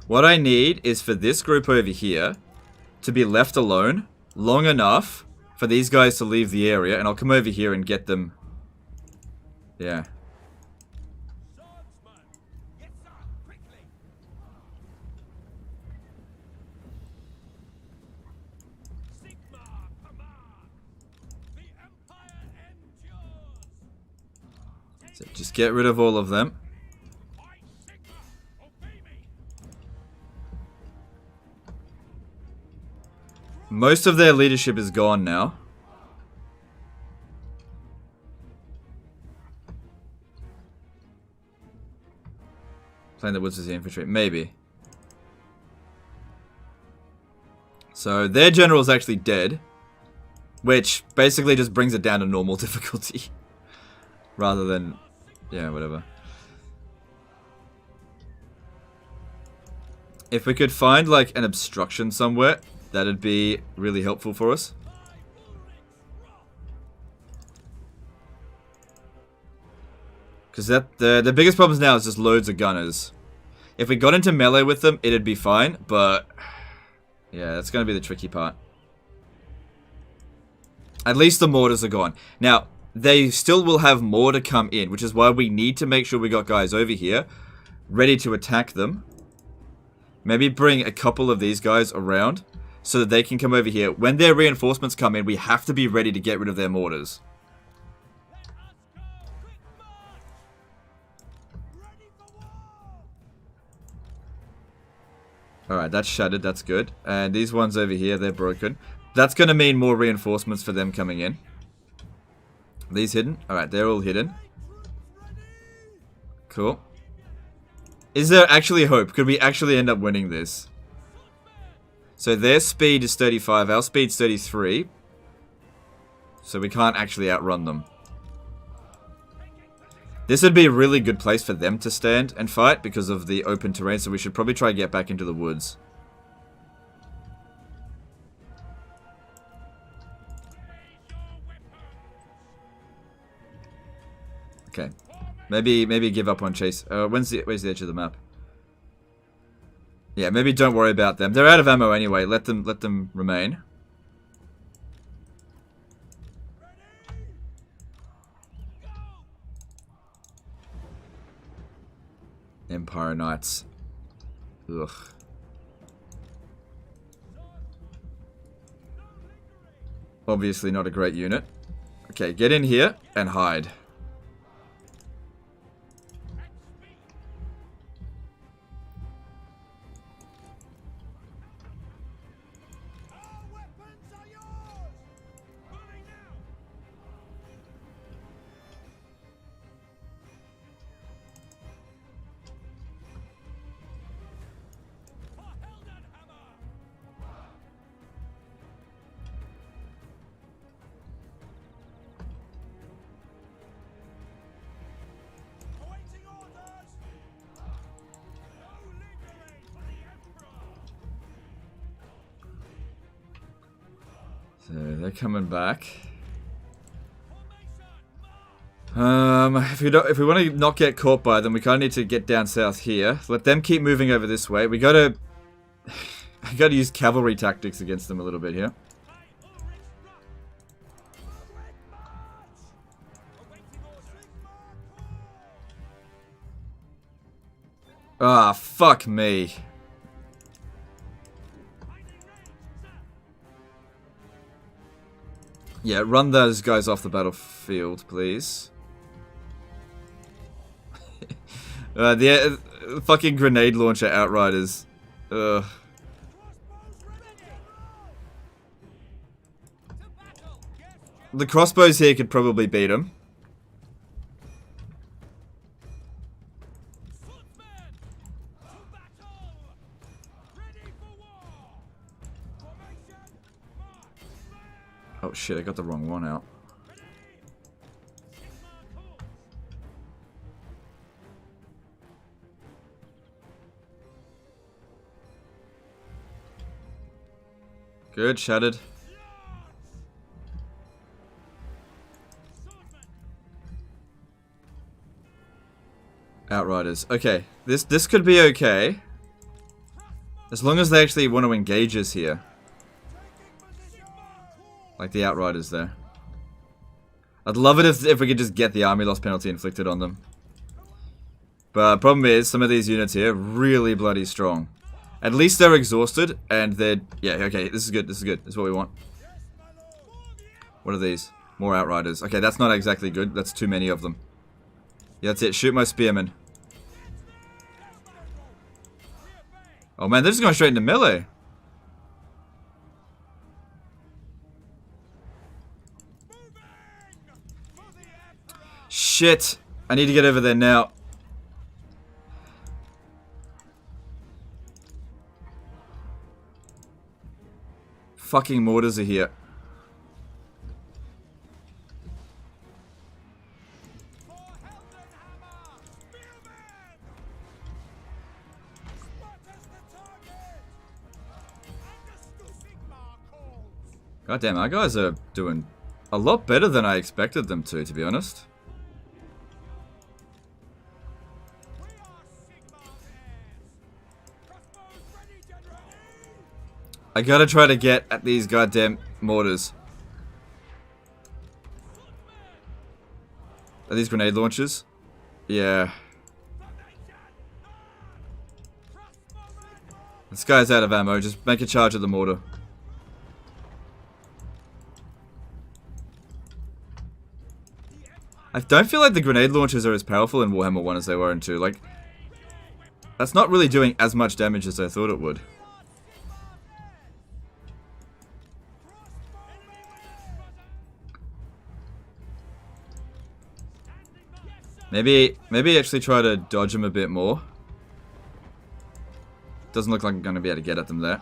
What I need is for this group over here to be left alone long enough for these guys to leave the area, and I'll come over here and get them. Yeah. So just get rid of all of them. Most of their leadership is gone now. Playing the woods as the infantry, maybe. So their general's actually dead, which basically just brings it down to normal difficulty. Rather than, yeah, whatever. If we could find like an obstruction somewhere, that'd be really helpful for us. Because the biggest problems now is just loads of gunners. If we got into melee with them, it'd be fine, but yeah, that's going to be the tricky part. At least the mortars are gone. Now, they still will have more to come in, which is why we need to make sure we got guys over here ready to attack them. Maybe bring a couple of these guys around so that they can come over here. When their reinforcements come in, we have to be ready to get rid of their mortars. Alright, that's shattered, that's good. And these ones over here, they're broken. That's going to mean more reinforcements for them coming in. These hidden? Alright, they're all hidden. Cool. Is there actually hope? Could we actually end up winning this? So their speed is 35, our speed's 33. So we can't actually outrun them. This would be a really good place for them to stand and fight because of the open terrain, so we should probably try and get back into the woods. Okay. Maybe give up on chase. Where's the edge of the map? Yeah, maybe don't worry about them. They're out of ammo anyway. Let them remain. Empire Knights. Ugh. Obviously not a great unit. Okay, get in here and hide. So they're coming back. If we want to not get caught by them, we kind of need to get down south here. Let them keep moving over this way. We gotta use cavalry tactics against them a little bit here. Ah, fuck me. Yeah, run those guys off the battlefield, please. The fucking grenade launcher outriders. Ugh. The crossbows here could probably beat them. Oh shit, I got the wrong one out. Good, shattered. Outriders. Okay, this could be okay. As long as they actually want to engage us here. Like the Outriders there. I'd love it if we could just get the army loss penalty inflicted on them. But problem is, some of these units here are really bloody strong. At least they're exhausted, and they're... Yeah, okay, this is good, this is good. This is what we want. What are these? More Outriders. Okay, that's not exactly good. That's too many of them. Yeah, that's it. Shoot my spearmen. Oh man, they're just going straight into melee. Shit. I need to get over there now. Fucking mortars are here. Goddamn, our guys are doing a lot better than I expected them to be honest. I gotta try to get at these goddamn mortars. Are these grenade launchers? Yeah. This guy's out of ammo. Just make a charge at the mortar. I don't feel like the grenade launchers are as powerful in Warhammer 1 as they were in 2. Like, that's not really doing as much damage as I thought it would. Maybe actually try to dodge them a bit more. Doesn't look like I'm going to be able to get at them there.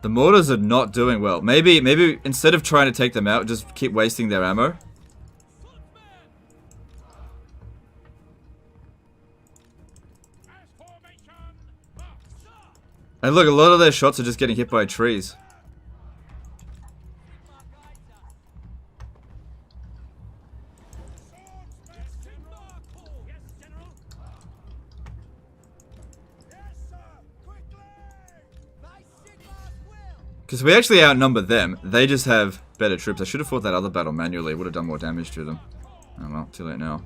The mortars are not doing well. Maybe instead of trying to take them out, just keep wasting their ammo. And look, a lot of their shots are just getting hit by trees. Because we actually outnumber them. They just have better troops. I should have fought that other battle manually. It would have done more damage to them. Oh well, too late now.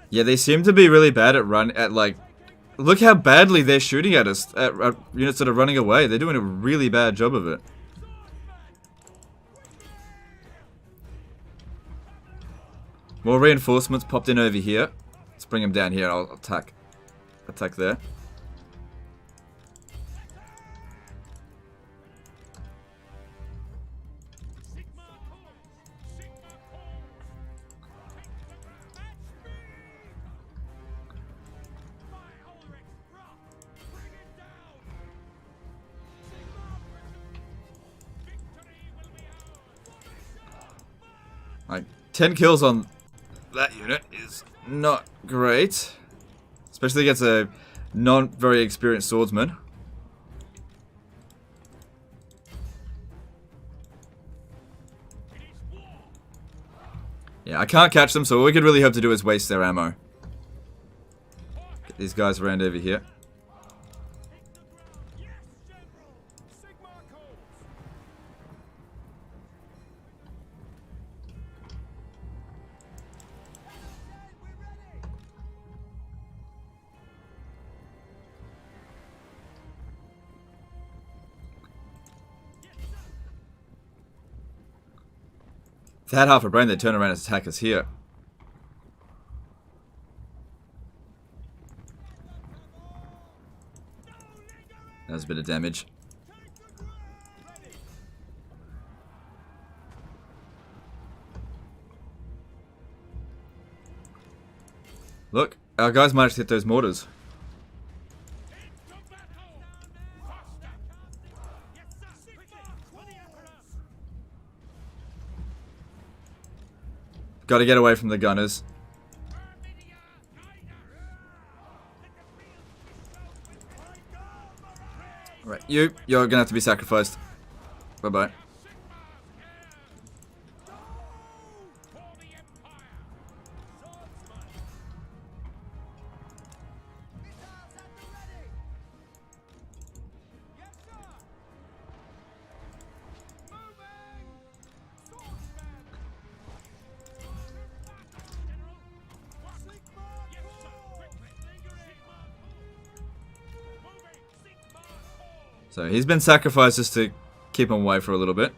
Yeah, they seem to be really bad at like, look how badly they're shooting at us, at units that are running away. They're doing a really bad job of it. More reinforcements popped in over here. Let's bring them down here. I'll attack there. Like, 10 kills on that unit is not great. Especially against a non-very experienced swordsman. Yeah, I can't catch them, so all we could really hope to do is waste their ammo. Get these guys around over here. If they had half a brain, they'd turn around and attack us here. That was a bit of damage. Look, our guys managed to hit those mortars. Got to get away from the gunners. Right, you're gonna have to be sacrificed. Bye-bye. So he's been sacrificed just to keep him away for a little bit.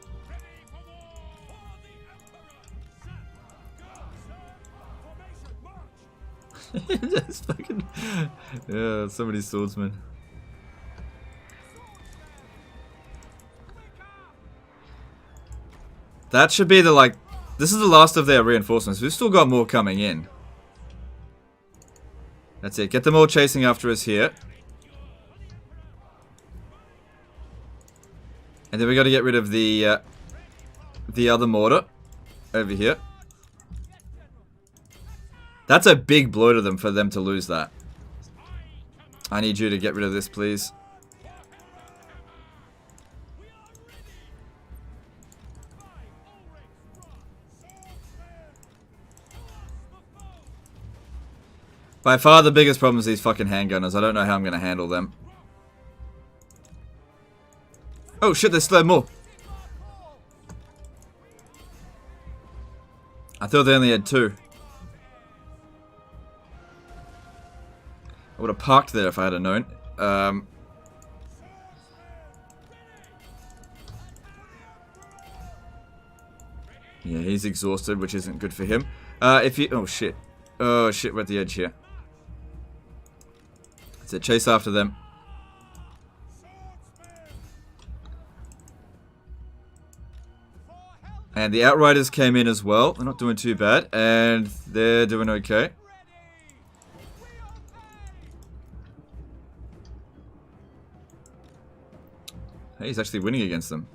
Just fucking... Yeah, so many swordsmen. That should be the, like... This is the last of their reinforcements. We've still got more coming in. That's it. Get them all chasing after us here. And then we got to get rid of the other mortar over here. That's a big blow to them for them to lose that. I need you to get rid of this, please. By far the biggest problem is these fucking handgunners. I don't know how I'm going to handle them. Oh shit, there's still more. I thought they only had 2. I would have parked there if I had known. Yeah, he's exhausted, which isn't good for him. If you... Oh shit. Oh shit, we're at the edge here. That's it, chase after them. And the Outriders came in as well. They're not doing too bad. And they're doing okay. Hey, he's actually winning against them.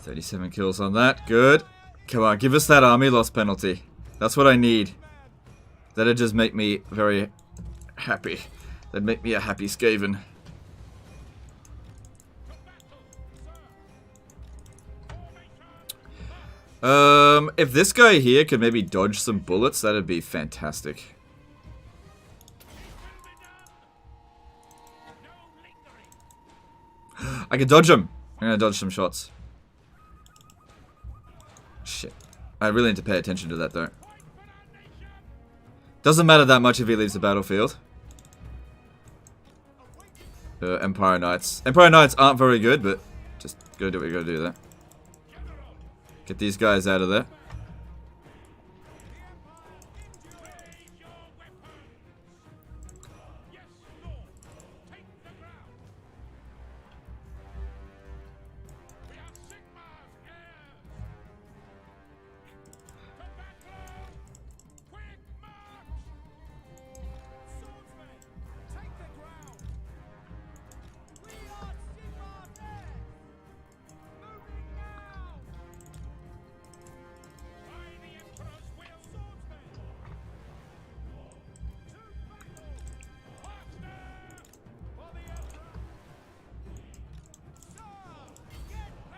$37 kills on that. Good. Come on, give us that army loss penalty. That's what I need. That'd just make me very happy. That'd make me a happy Skaven. If this guy here could maybe dodge some bullets, that'd be fantastic. I can dodge him. I'm gonna dodge some shots. Shit. I really need to pay attention to that though. Doesn't matter that much if he leaves the battlefield. Empire Knights. Empire Knights aren't very good, but just gotta do what you gotta do there. Get these guys out of there.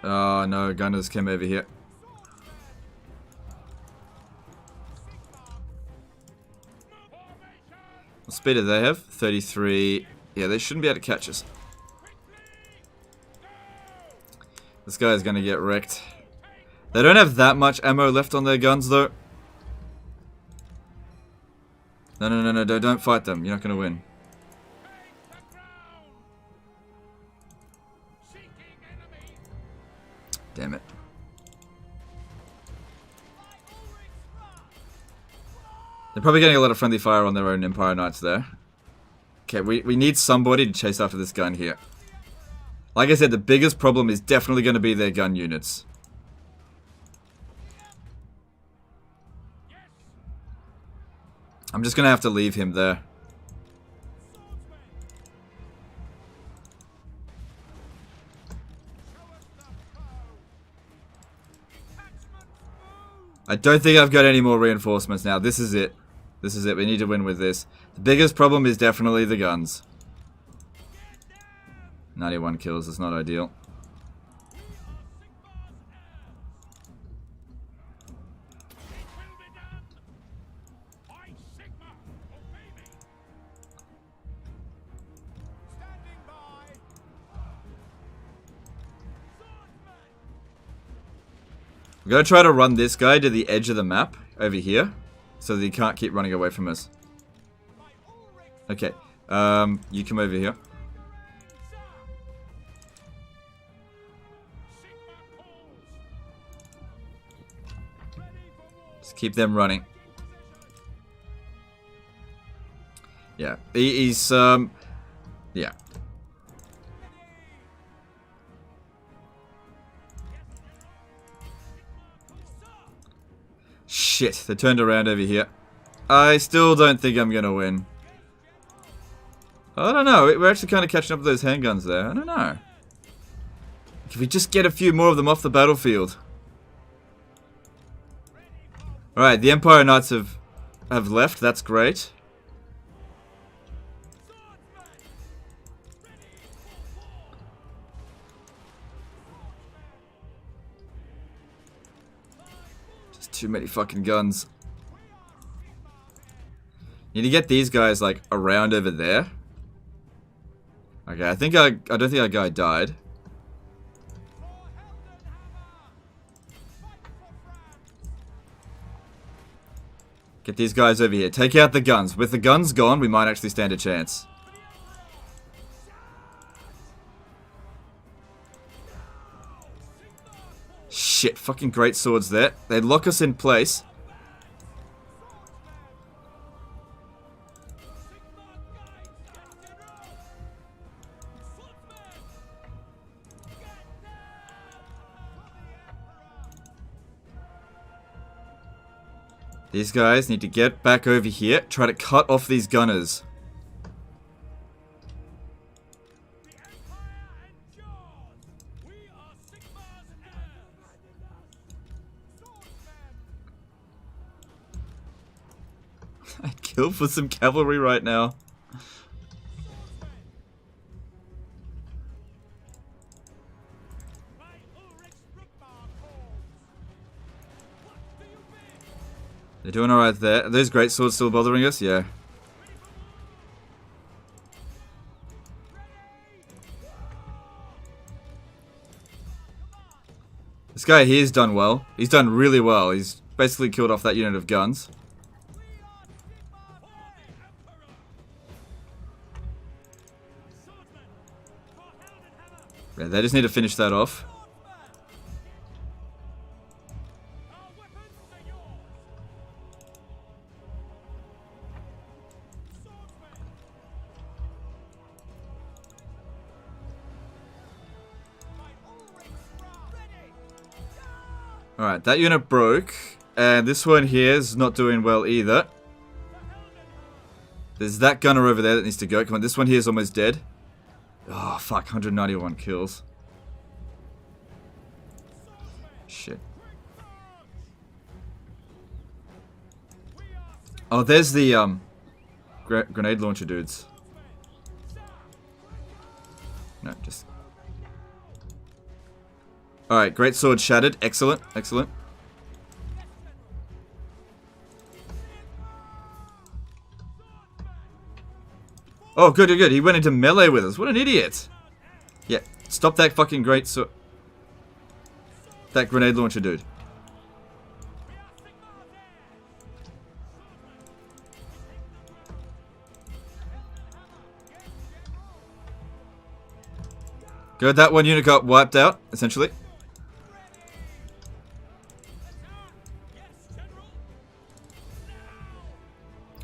Oh no, gunners came over here. What speed do they have? 33. Yeah, they shouldn't be able to catch us. This guy's gonna get wrecked. They don't have that much ammo left on their guns though. No, don't fight them. You're not gonna win. Damn it. They're probably getting a lot of friendly fire on their own Empire Knights there. Okay, we need somebody to chase after this gun here. Like I said, the biggest problem is definitely going to be their gun units. I'm just going to have to leave him there. I don't think I've got any more reinforcements now. This is it. This is it. We need to win with this. The biggest problem is definitely the guns. 91 kills. That's not ideal. I'm gonna try to run this guy to the edge of the map over here so that he can't keep running away from us. Okay, you come over here. Just keep them running. Yeah, he's yeah. Shit, they turned around over here. I still don't think I'm gonna win. I don't know, we're actually kind of catching up with those handguns there. I don't know. If we just get a few more of them off the battlefield. Alright, the Empire Knights have left, that's great. Too many fucking guns. Need to get these guys like around over there. Okay, I don't think our guy died. Get these guys over here. Take out the guns. With the guns gone, we might actually stand a chance. shit, fucking great swords there. They lock us in place. These guys need to get back over here. Try to cut off these gunners. I'd kill for some cavalry right now. They're doing alright there. Are those great swords still bothering us? Yeah. This guy here's done well. He's done really well. He's basically killed off that unit of guns. Yeah, they just need to finish that off. Alright, that unit broke. And this one here is not doing well either. There's that gunner over there that needs to go. Come on, this one here is almost dead. Oh, fuck. 191 kills. Shit. Oh, there's the, grenade launcher dudes. No, just... Alright, great sword shattered. Excellent, excellent. Oh, good, good, good. He went into melee with us. What an idiot. Yeah, stop that fucking great sword. That grenade launcher dude. Good, that one unit got wiped out, essentially.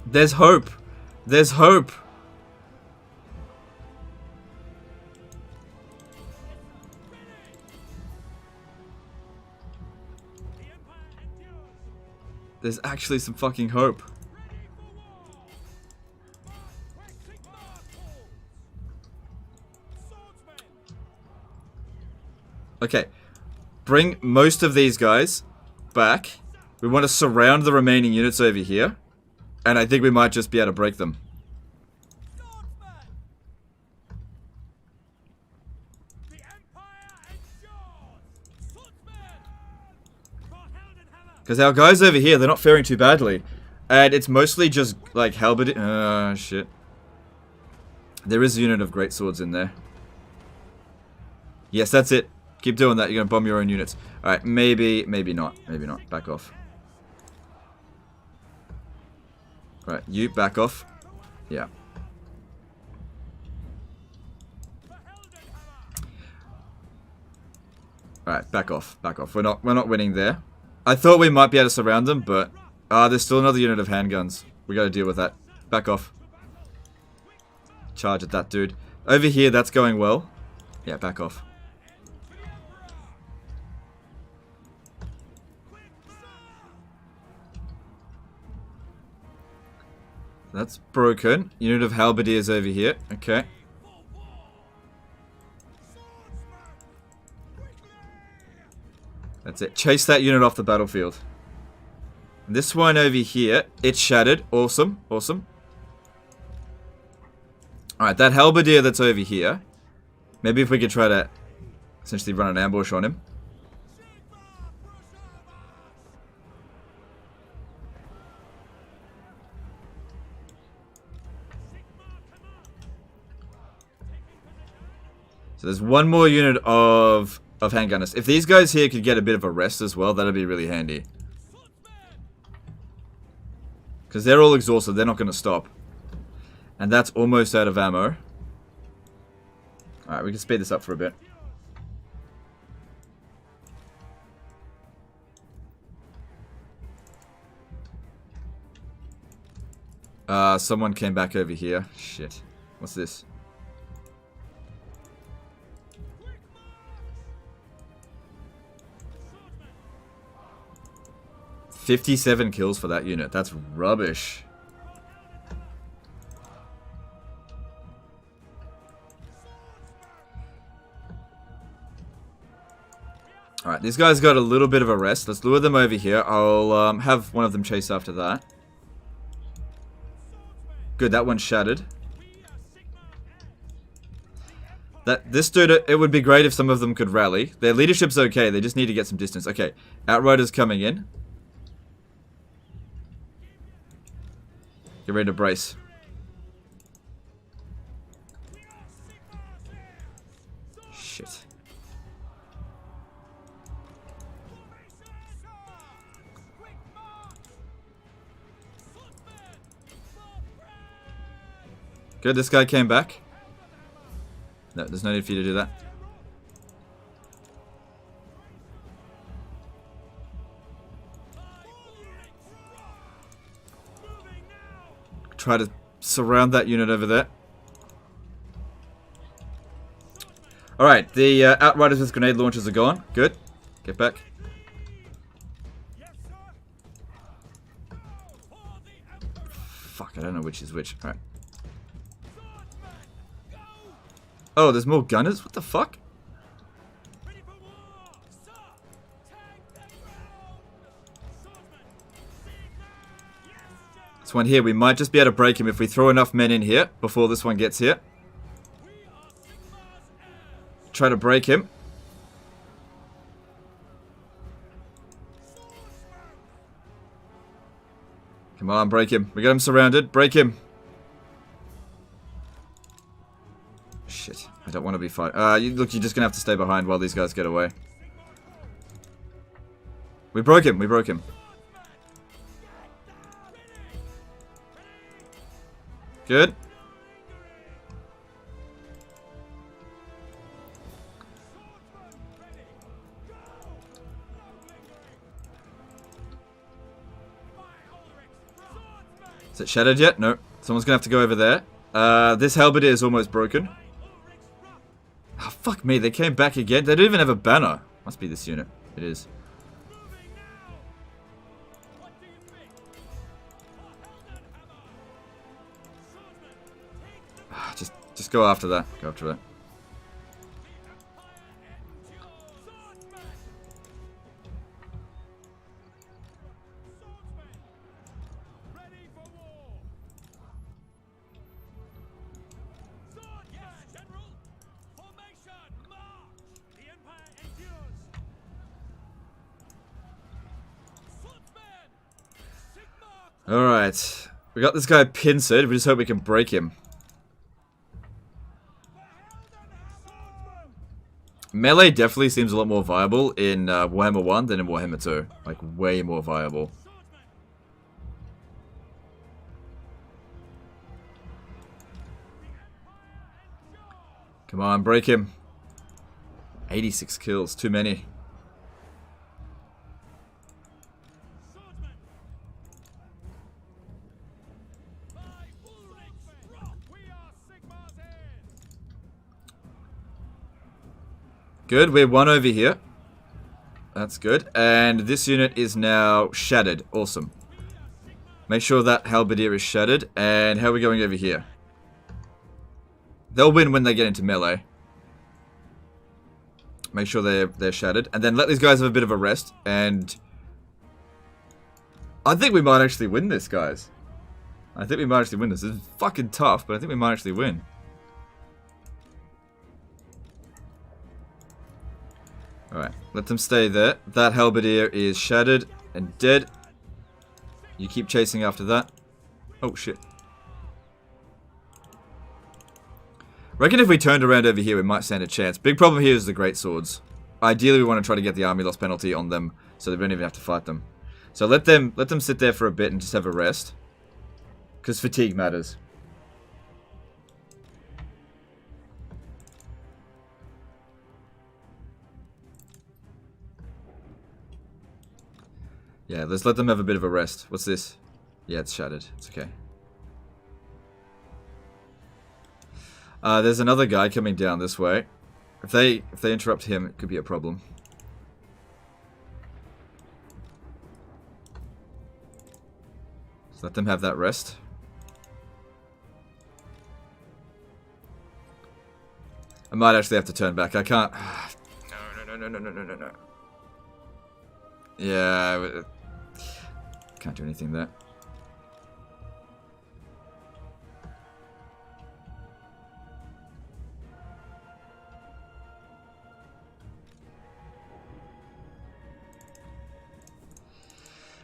There's hope. There's hope. There's actually some fucking hope. Okay. Bring most of these guys back. We want to surround the remaining units over here. And I think we might just be able to break them. Because our guys over here, they're not faring too badly. And it's mostly just, like, halberd... shit. There is a unit of great swords in there. Yes, that's it. Keep doing that. You're going to bomb your own units. Alright, maybe not. Maybe not. Back off. Alright, you back off. Yeah. Alright, back off. Back off. We're not winning there. I thought we might be able to surround them, but there's still another unit of handguns. We got to deal with that. Back off. Charge at that dude. Over here, that's going well. Yeah, back off. That's broken. Unit of halberdiers over here. Okay. That's it. Chase that unit off the battlefield. This one over here, it's shattered. Awesome. Awesome. Alright, that halberdier that's over here. Maybe if we could try to essentially run an ambush on him. So there's one more unit of handgunners. If these guys here could get a bit of a rest as well, that'd be really handy. Because they're all exhausted, they're not going to stop. And that's almost out of ammo. Alright, we can speed this up for a bit. Someone came back over here. Shit. What's this? $57 kills for that unit. That's rubbish. Alright, these guys got a little bit of a rest. Let's lure them over here. I'll have one of them chase after that. Good, that one's shattered. This dude, it would be great if some of them could rally. Their leadership's okay, they just need to get some distance. Okay, Outriders coming in. Get ready to brace. Shit. Good, this guy came back. No, there's no need for you to do that. Try to surround that unit over there. Alright, the Outriders with grenade launchers are gone. Good. Get back. Fuck, I don't know which is which. Alright. Oh, there's more gunners? What the fuck? This one here, we might just be able to break him if we throw enough men in here before this one gets here. Try to break him. Come on, break him. We got him surrounded. Break him. Shit. I don't want to be fighting. Look, you're just going to have to stay behind while these guys get away. We broke him. We broke him. Good. Is it shattered yet? No. Someone's going to have to go over there. This halberdier is almost broken. Oh, fuck me. They came back again. They don't even have a banner. Must be this unit. It is. Just go after that. Go after that. Alright. We got this guy pincered. We just hope we can break him. Melee definitely seems a lot more viable in Warhammer 1 than in Warhammer 2. Like, way more viable. Come on, break him. 86 kills. Too many. Good, we're one over here. That's good. And this unit is now shattered. Awesome. Make sure that halberdier is shattered. And how are we going over here? They'll win when they get into melee. Make sure they're shattered. And then let these guys have a bit of a rest. And I think we might actually win this, guys. I think we might actually win this. It's fucking tough, but I think we might actually win. Alright, let them stay there. That halberdier is shattered and dead. You keep chasing after that. Oh, shit. Reckon if we turned around over here, we might stand a chance. Big problem here is the great swords. Ideally, we want to try to get the army loss penalty on them, so they don't even have to fight them. So let them sit there for a bit and just have a rest. Because fatigue matters. Yeah, let's let them have a bit of a rest. What's this? Yeah, it's shattered. It's okay. There's another guy coming down this way. If they interrupt him, it could be a problem. So let them have that rest. I might actually have to turn back. I can't. No. Yeah, can't do anything there.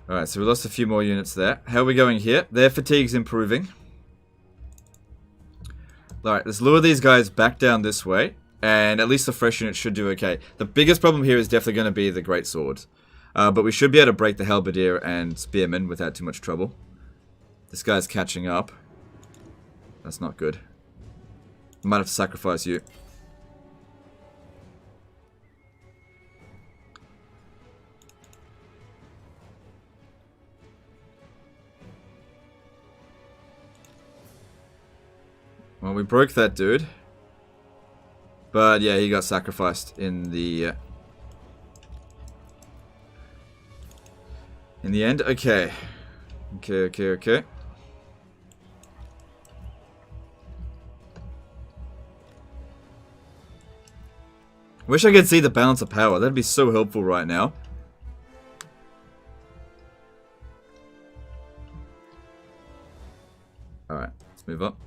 Alright, so we lost a few more units there. How are we going here? Their fatigue's improving. Alright, let's lure these guys back down this way. And at least the fresh units should do okay. The biggest problem here is definitely going to be the great swords. But we should be able to break the halberdier and spearmen without too much trouble. This guy's catching up. That's not good. I might have to sacrifice you. Well, we broke that dude. But yeah, he got sacrificed in the end. Okay. Okay. Wish I could see the balance of power. That'd be so helpful right now. Alright, let's move up.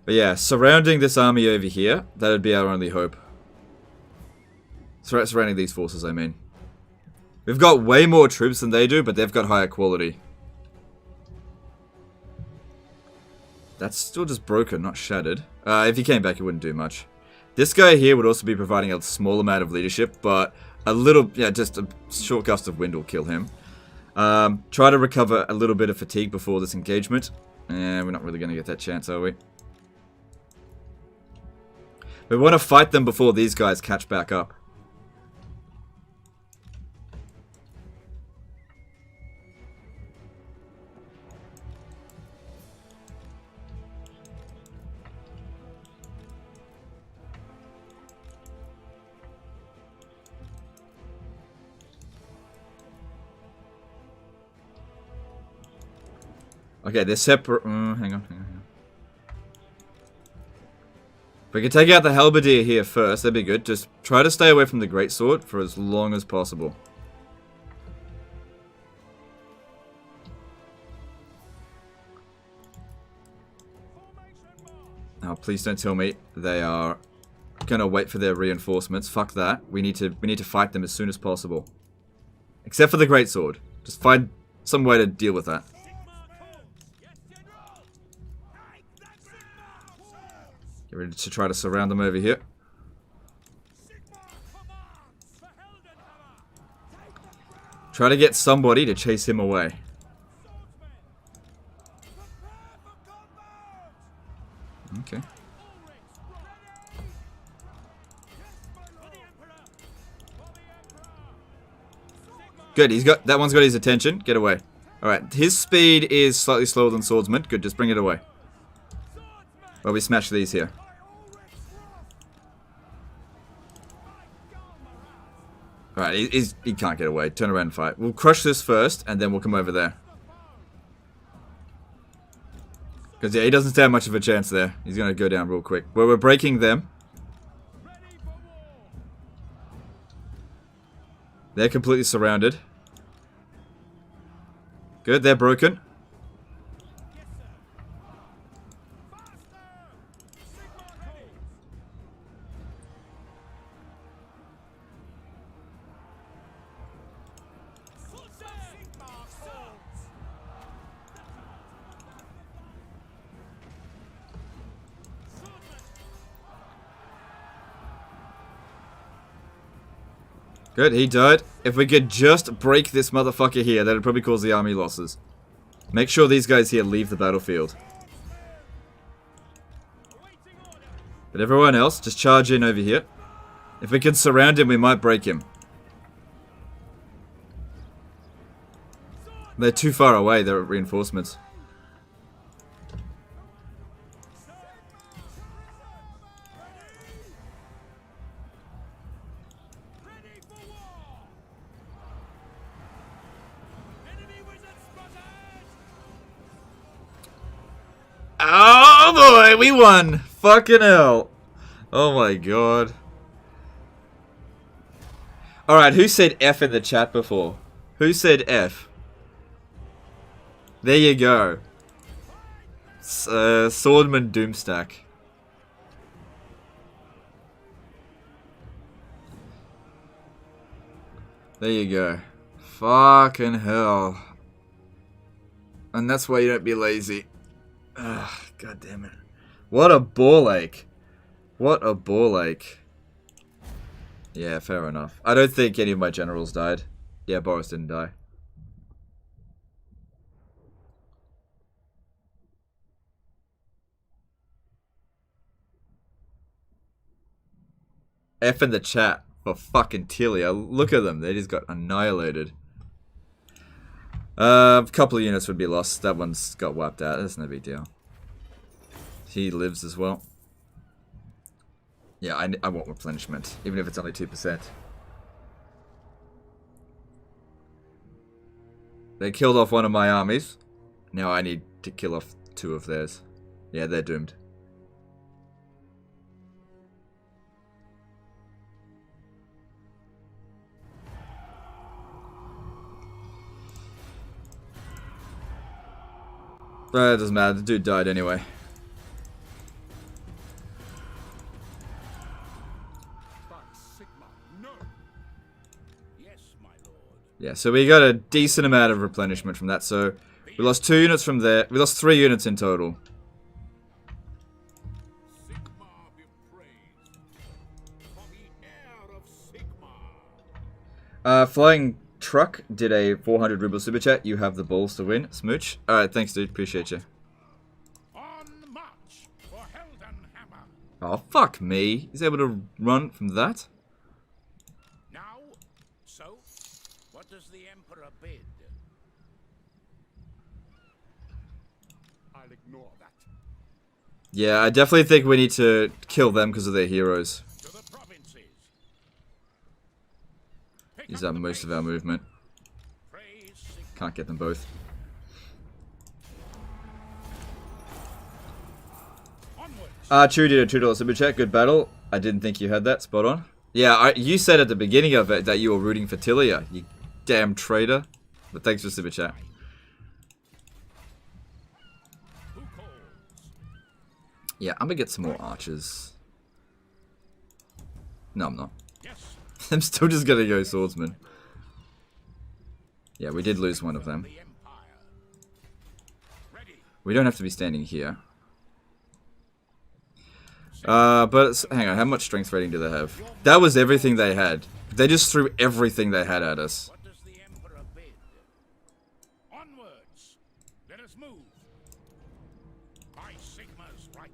But yeah, surrounding this army over here, that would be our only hope. Surrounding these forces, I mean. We've got way more troops than they do, but they've got higher quality. That's still just broken, not shattered. If he came back, he wouldn't do much. This guy here would also be providing a small amount of leadership, but a little, yeah, just a short gust of wind will kill him. Try to recover a little bit of fatigue before this engagement. And we're not really going to get that chance, are we? We want to fight them before these guys catch back up. Okay, they're separate. Hang on. If we could take out the halberdier here first, that'd be good. Just try to stay away from the greatsword for as long as possible. Oh, please don't tell me they are gonna wait for their reinforcements. Fuck that. We need to fight them as soon as possible. Except for the greatsword. Just find some way to deal with that. Get ready to try to surround them over here. Try to get somebody to chase him away. Okay. Good, that one's got his attention. Get away. Alright, his speed is slightly slower than swordsman. Good, just bring it away. Well, we smash these here. Alright, he can't get away. Turn around and fight. We'll crush this first, and then we'll come over there. Because, yeah, he doesn't stand much of a chance there. He's going to go down real quick. Well, we're breaking them. They're completely surrounded. Good, they're broken. Good, he died. If we could just break this motherfucker here, that'd probably cause the army losses. Make sure these guys here leave the battlefield. But everyone else, just charge in over here. If we can surround him, we might break him. They're too far away, they're reinforcements. boy, we won! Fucking hell. Oh my god. Alright, who said F in the chat before? Who said F? There you go. Swordman Doomstack. There you go. Fucking hell. And that's why you don't be lazy. Ugh, god damn it. What a ball ache. What a ball ache. Yeah, fair enough. I don't think any of my generals died. Yeah, Boris didn't die. F in the chat for fucking Tilia. Look at them. They just got annihilated. A couple of units would be lost. That one's got wiped out. That's no big deal. He lives as well. Yeah, I want replenishment. Even if it's only 2%. They killed off one of my armies. Now I need to kill off 2 of theirs. Yeah, they're doomed. But it doesn't matter, the dude died anyway. Yeah, so we got a decent amount of replenishment from that, so we lost 2 units from there. We lost 3 units in total. Flying Truck did a 400 ruble super chat. You have the balls to win, Smooch. Alright, thanks dude, appreciate you. Oh, fuck me. He's able to run from that? Now, so, what does the Emperor bid? I'll ignore that. Yeah, I definitely think we need to kill them because of their heroes. To the provinces. Use up most of our movement. Can't get them both. Chew did a $2 super chat. Good battle. I didn't think you had that. Spot on. Yeah, you said at the beginning of it that you were rooting for Tilia. You damn traitor. But thanks for super chat. Yeah, I'm gonna get some more archers. No, I'm not. I'm still just gonna go swordsman. Yeah, we did lose one of them. We don't have to be standing here. But hang on, how much strength rating do they have? That was everything they had. They just threw everything they had at us. What does the Emperor bid? Onwards. Let us move. By Sigma's right.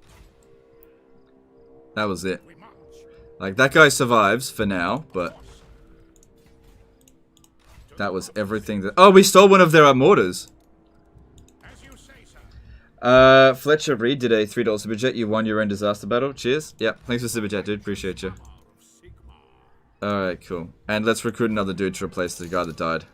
That was it. Like, that guy survives for now, but that was everything that... Oh, we stole one of their mortars. As you say, sir. Fletcher Reed did a $3 super chat. You won your own disaster battle. Cheers. Yep, thanks for super chat, dude. Appreciate you. Alright, cool. And let's recruit another dude to replace the guy that died.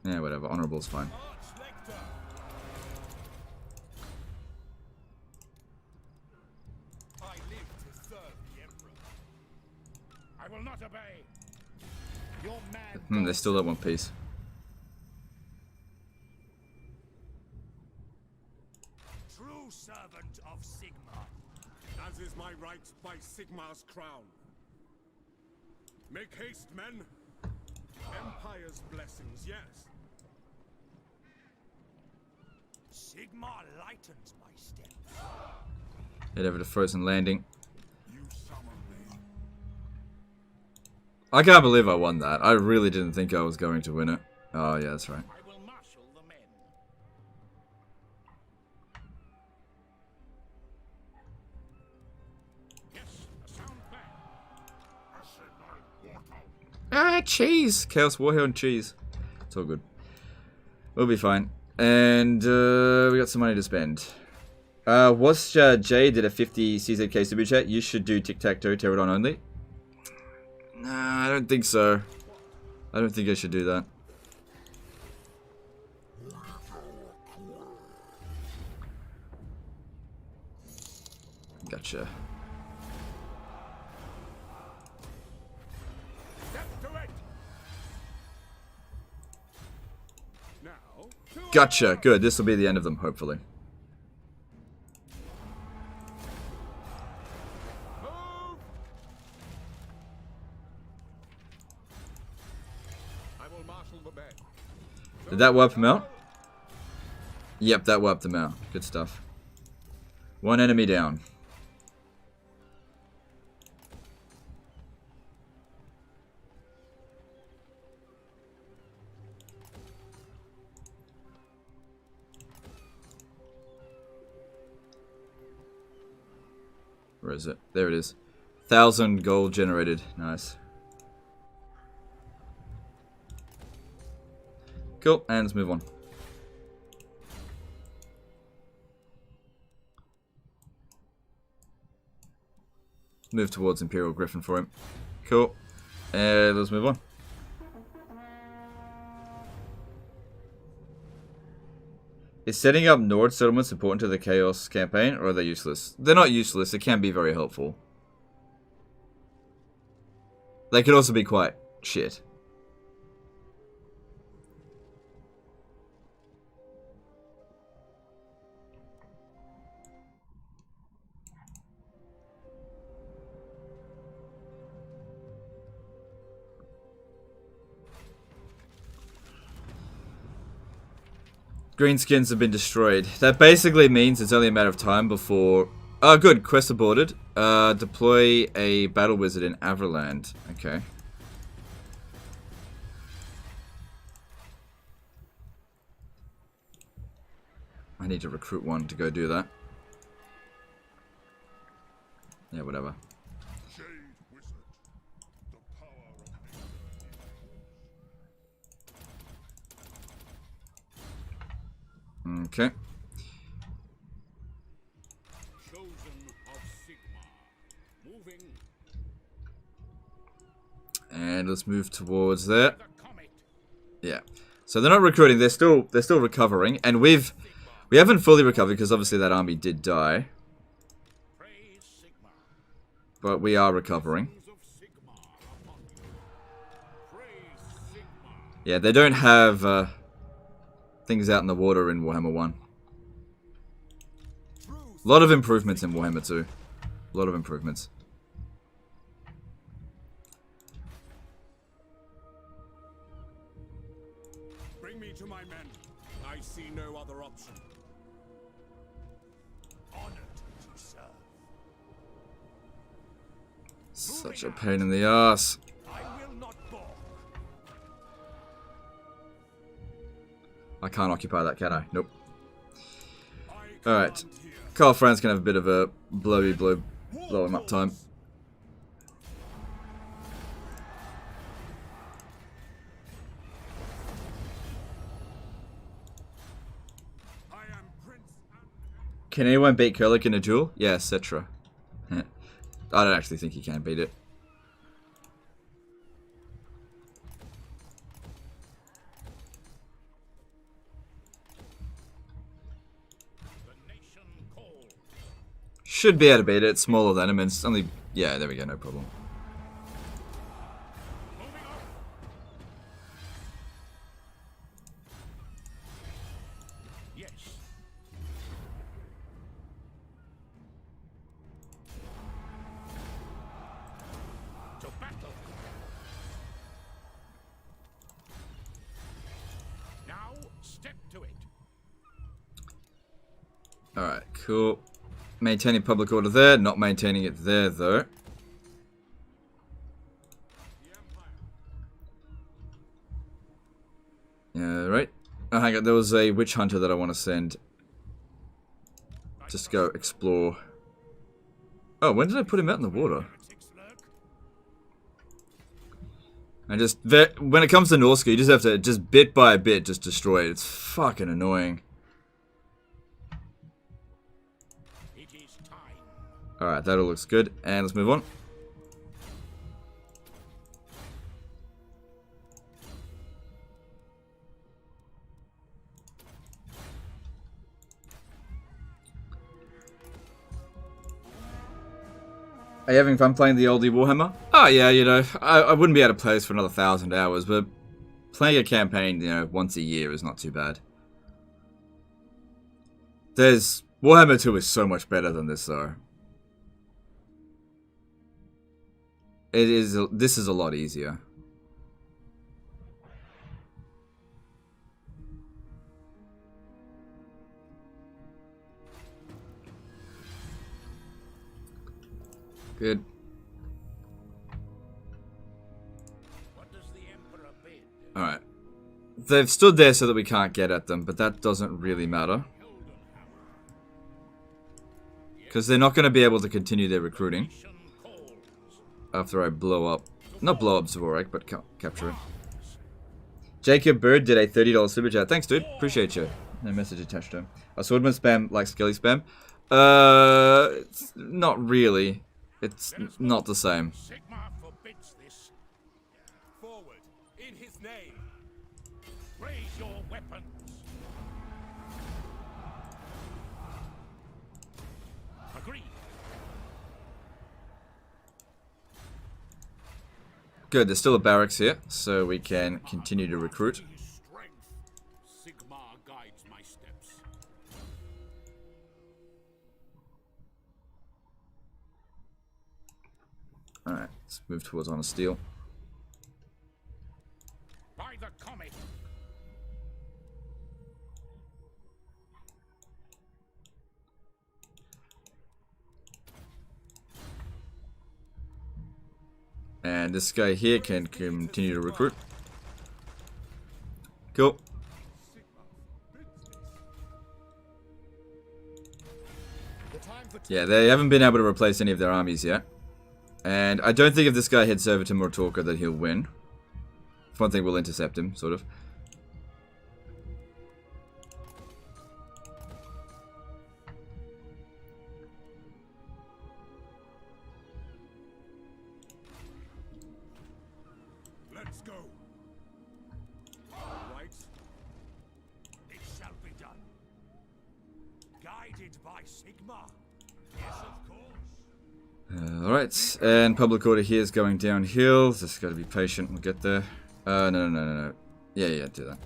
Yeah, whatever. Honorable's fine. I will not obey. They still don't want peace. True servant of Sigma. As is my right by Sigma's crown. Make haste, men. Empire's blessings, yes. Sigma lightens my steps. Head over to Frozen Landing. You summon me. I can't believe I won that. I really didn't think I was going to win it. Oh, yeah, that's right. I will marshal the men. Yes, a sound plan. I said my warthog. Ah, cheese! Chaos Warhound cheese. It's all good. We'll be fine. And we got some money to spend. Was Jay did a 50 CZK super chat. You should do tic-tac-toe, Pterodon only. Nah, I don't think so. I don't think I should do that. Gotcha. Step to it. Now, Gotcha. Good. This will be the end of them, hopefully. move. I will marshal the bed. Did that wipe him out? Yep, that wiped him out. Good stuff. One enemy down. Where is it? There it is. 1,000 gold generated. Nice. Cool, and let's move on. Move towards Imperial Griffin for him. Cool. And let's move on. Is setting up Nord settlements important to the Chaos campaign, or are they useless? They're not useless, it can be very helpful. They could also be quite shit. Greenskins have been destroyed. That basically means it's only a matter of time before... Oh, good. Quest aborted. Deploy a battle wizard in Averland. Okay. I need to recruit one to go do that. Yeah, whatever. Jade Wizard. The power of nature. Okay. Chosen of Sigma. Moving And let's move towards there. the comet. Yeah. So they're not recruiting, they're still recovering, and we haven't fully recovered because obviously that army did die, Praise Sigma. but we are recovering. Sons of Sigma upon you. Praise Sigma. Yeah, they don't have things out in the water in Warhammer 1. A lot of improvements in Warhammer 2. A lot of improvements. Bring me to my men. I see no other option. Honored to serve. Such a pain in the ass. I will not balk. I can't occupy that, can I? Nope. I Alright. command here. Karl Franz can have a bit of a blow him up time. I am Prince. Can anyone beat Kurlik in a duel? Yeah, Cetra. I don't actually think he can beat it. The nation calls. Should be able to beat it. It's smaller than him and it's only... Yeah, there we go, no problem. Moving on. Yes. To battle. Now step to it. Alright, cool. Maintaining public order there, not maintaining it there though. Alright. Oh, hang on, there was a witch hunter that I want to send. Just go explore. Oh, when did I put him out in the water? Heretics lurk. And just, when it comes to Norska, you just have to, just bit by bit, just destroy it. It's fucking annoying. It is time. Alright, that all looks good. And let's move on. Are you having fun playing the oldie Warhammer? Oh yeah, you know, I wouldn't be able to play this for another 1,000 hours, but playing a campaign, you know, once a year is not too bad. Warhammer 2 is so much better than this though. This is a lot easier. Good. What does the Emperor bid? Alright. They've stood there so that we can't get at them, but that doesn't really matter. Because they're not going to be able to continue their recruiting after I blow up. Not blow up Zvorek, but capture it. Jacob Bird did a $30 super chat. Thanks, dude. Appreciate you. No message attached to him. A swordman spam like Skelly spam? It's not really. It's not the same. Sigmar forbids this. Forward, in his name. Raise your weapons. Agreed. Good, there's still a barracks here, so we can continue to recruit. Strength. Sigmar guides my steps. Alright, let's move towards Honor Steel. By the comet. And this guy here can continue to recruit. Cool. Yeah, they haven't been able to replace any of their armies yet. And I don't think if this guy heads over to Mortorka that he'll win. For one thing, we'll intercept him, sort of. Let's go. All right. It shall be done. Guided by Sigmar. Yes, of course. Alright, and public order here is going downhill. Just gotta be patient, we'll get there. No. Yeah, do that.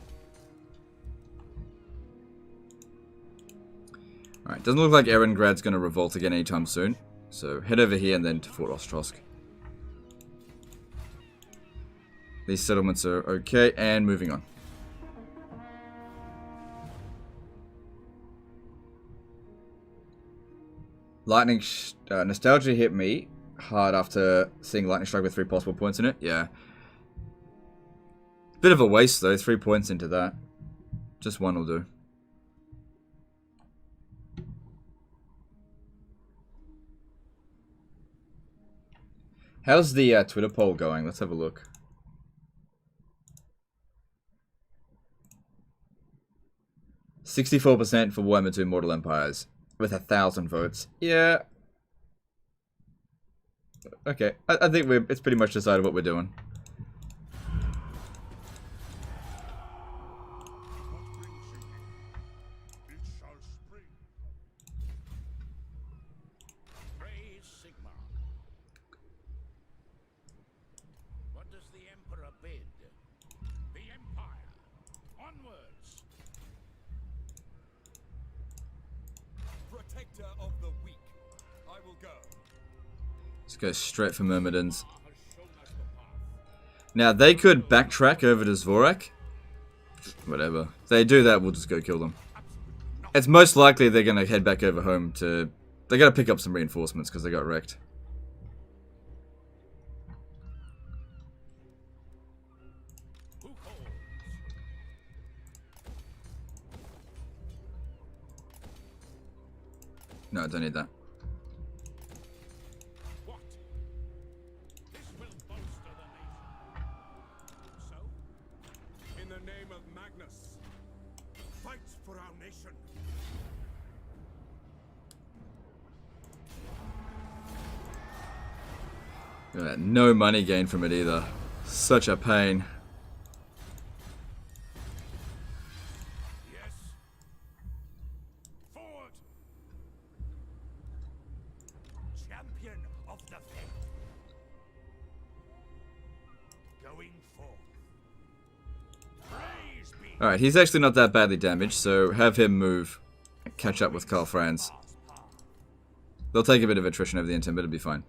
Alright, doesn't look like Erengrad's gonna revolt again anytime soon. So head over here and then to Fort Ostrosk. These settlements are okay, and moving on. Lightning nostalgia hit me hard after seeing Lightning Strike with 3 possible points in it. Yeah. Bit of a waste though, 3 points into that. Just one will do. How's the Twitter poll going? Let's have a look. %64% for Warhammer 2 Mortal Empires. With 1,000 votes. Yeah. Okay. I think it's pretty much decided what we're doing. It shall spring. Praise Sigmar. What does the Emperor bid? The Empire. Onwards. Protector of the weak. I will go. Let's go straight for Myrmidons. Now, they could backtrack over to Zvorek. Whatever. If they do that, we'll just go kill them. It's most likely they're going to head back over home to... They got to pick up some reinforcements because they got wrecked. Who calls? No, I don't need that. What? This will bolster the nation. So? In the name of Magnus. Fight for our nation. No money gained from it either. Such a pain. Yes. Forward. Champion of the faith. going forth. Praise be Alright, he's actually not that badly damaged, so have him move and catch up with Karl Franz. They'll take a bit of attrition over the end, but it'll be fine.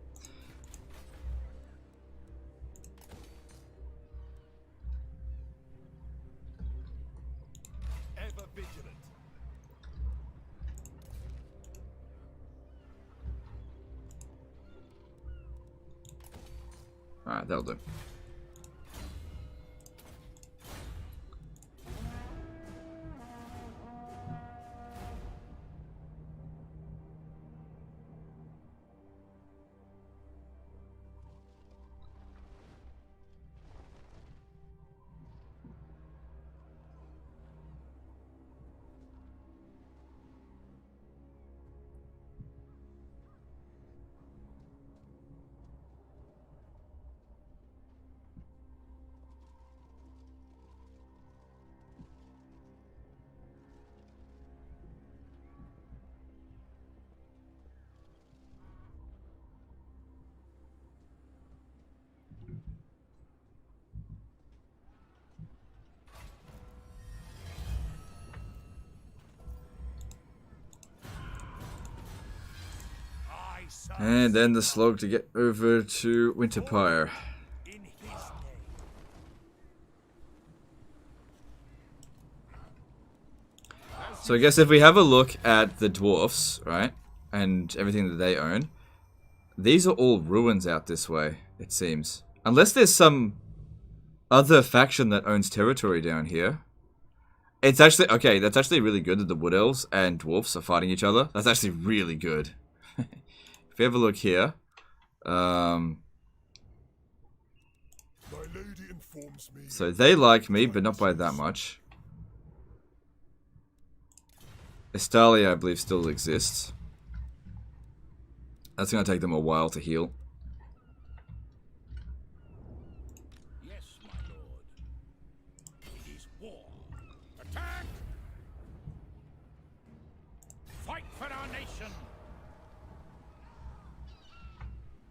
ever vigilant. Alright, that'll do. And then the slog to get over to Winterpire. In his name. So I guess if we have a look at the dwarfs, right, and everything that they own, these are all ruins out this way, it seems. Unless there's some other faction that owns territory down here. It's actually, okay, that's actually really good that the Wood Elves and dwarfs are fighting each other. That's actually really good. If you have a look here, My lady informs me. so they like me, but not by that much. Estalia, I believe, still exists. That's going to take them a while to heal. Yes, my lord. It is war. Attack! Fight for our nation.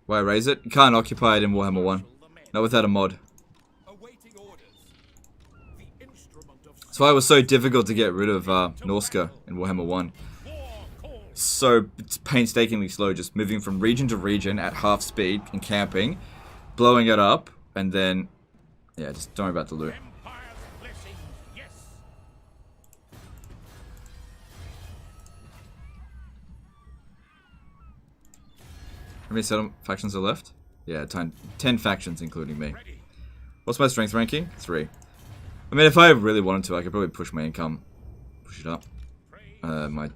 Why raise it? You can't occupy it in Warhammer 1. Not without a mod. Awaiting orders. The instrument of That's why it was so difficult to get rid of Norska in Warhammer 1. war calls. So it's painstakingly slow, just moving from region to region at half speed and camping, blowing it up, and then, yeah, just don't worry about the loot. Empire's blessings. Yes. How many factions are left? Yeah, 10 factions, including me. Ready. What's my strength ranking? 3. I mean, if I really wanted to, I could probably push my income. Push it up. My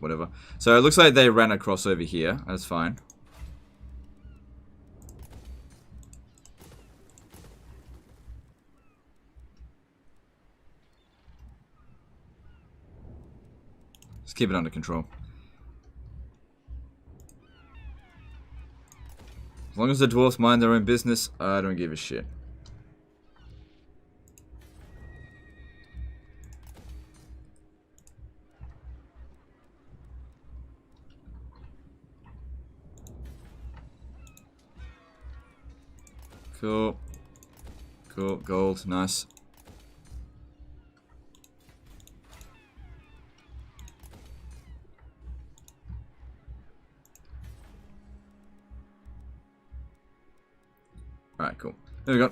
whatever. So it looks like they ran across over here. That's fine. Just keep it under control. As long as the dwarfs mind their own business, I don't give a shit. Cool. Cool. Gold. Nice. Alright, cool. There we go.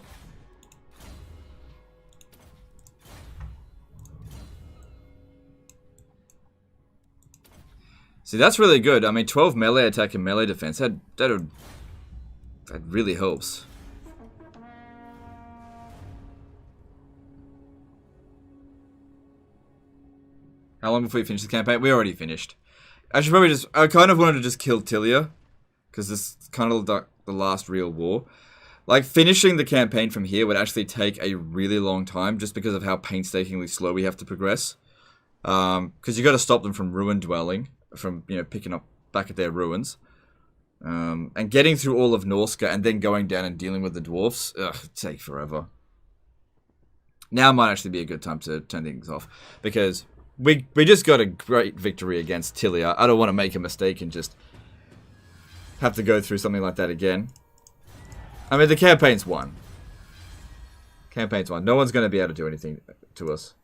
See, that's really good. I mean, 12 melee attack and melee defense. That really helps. How long before you finish the campaign? We already finished. I should probably just... I kind of wanted to just kill Tilia. Because this is kind of the last real war. Like, finishing the campaign from here would actually take a really long time. Just because of how painstakingly slow we have to progress. Because you got to stop them from ruin dwelling. From, you know, picking up back at their ruins. And getting through all of Norska and then going down and dealing with the dwarfs. Ugh, it'd take forever. Now might actually be a good time to turn things off. Because... We just got a great victory against Tilia. I don't want to make a mistake and just have to go through something like that again. I mean, the campaign's won. Campaign's won. No one's going to be able to do anything to us.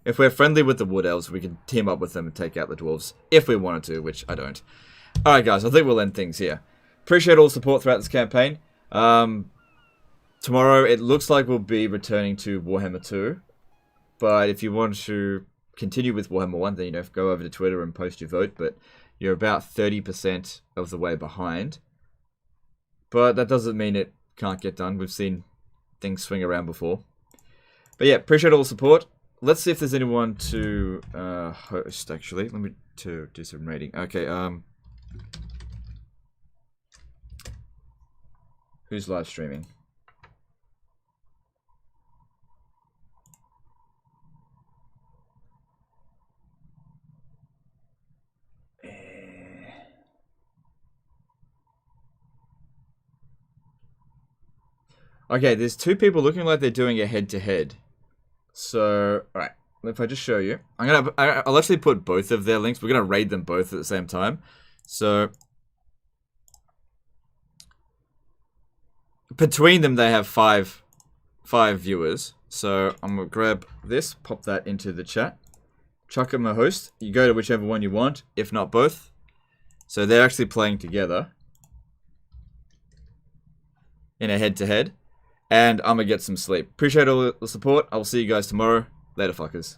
If we're friendly with the Wood Elves, we can team up with them and take out the Dwarves. If we wanted to, which I don't. Alright guys, I think we'll end things here. Appreciate all the support throughout this campaign. Tomorrow, it looks like we'll be returning to Warhammer 2. But if you want to continue with Warhammer 1, then, you know, go over to Twitter and post your vote. But you're about 30% of the way behind. But that doesn't mean it can't get done. We've seen things swing around before. But yeah, appreciate all the support. Let's see if there's anyone to host, actually. Let me do some rating. Okay, who's live streaming? Okay, there's two people looking like they're doing a head-to-head. So, alright, if I just show you. I'll actually put both of their links. We're going to raid them both at the same time. So, between them they have five viewers. So, I'm going to grab this, pop that into the chat. Chuck them a host. You go to whichever one you want, if not both. So, they're actually playing together. In a head-to-head. And I'm going to get some sleep. Appreciate all the support. I will see you guys tomorrow. Later, fuckers.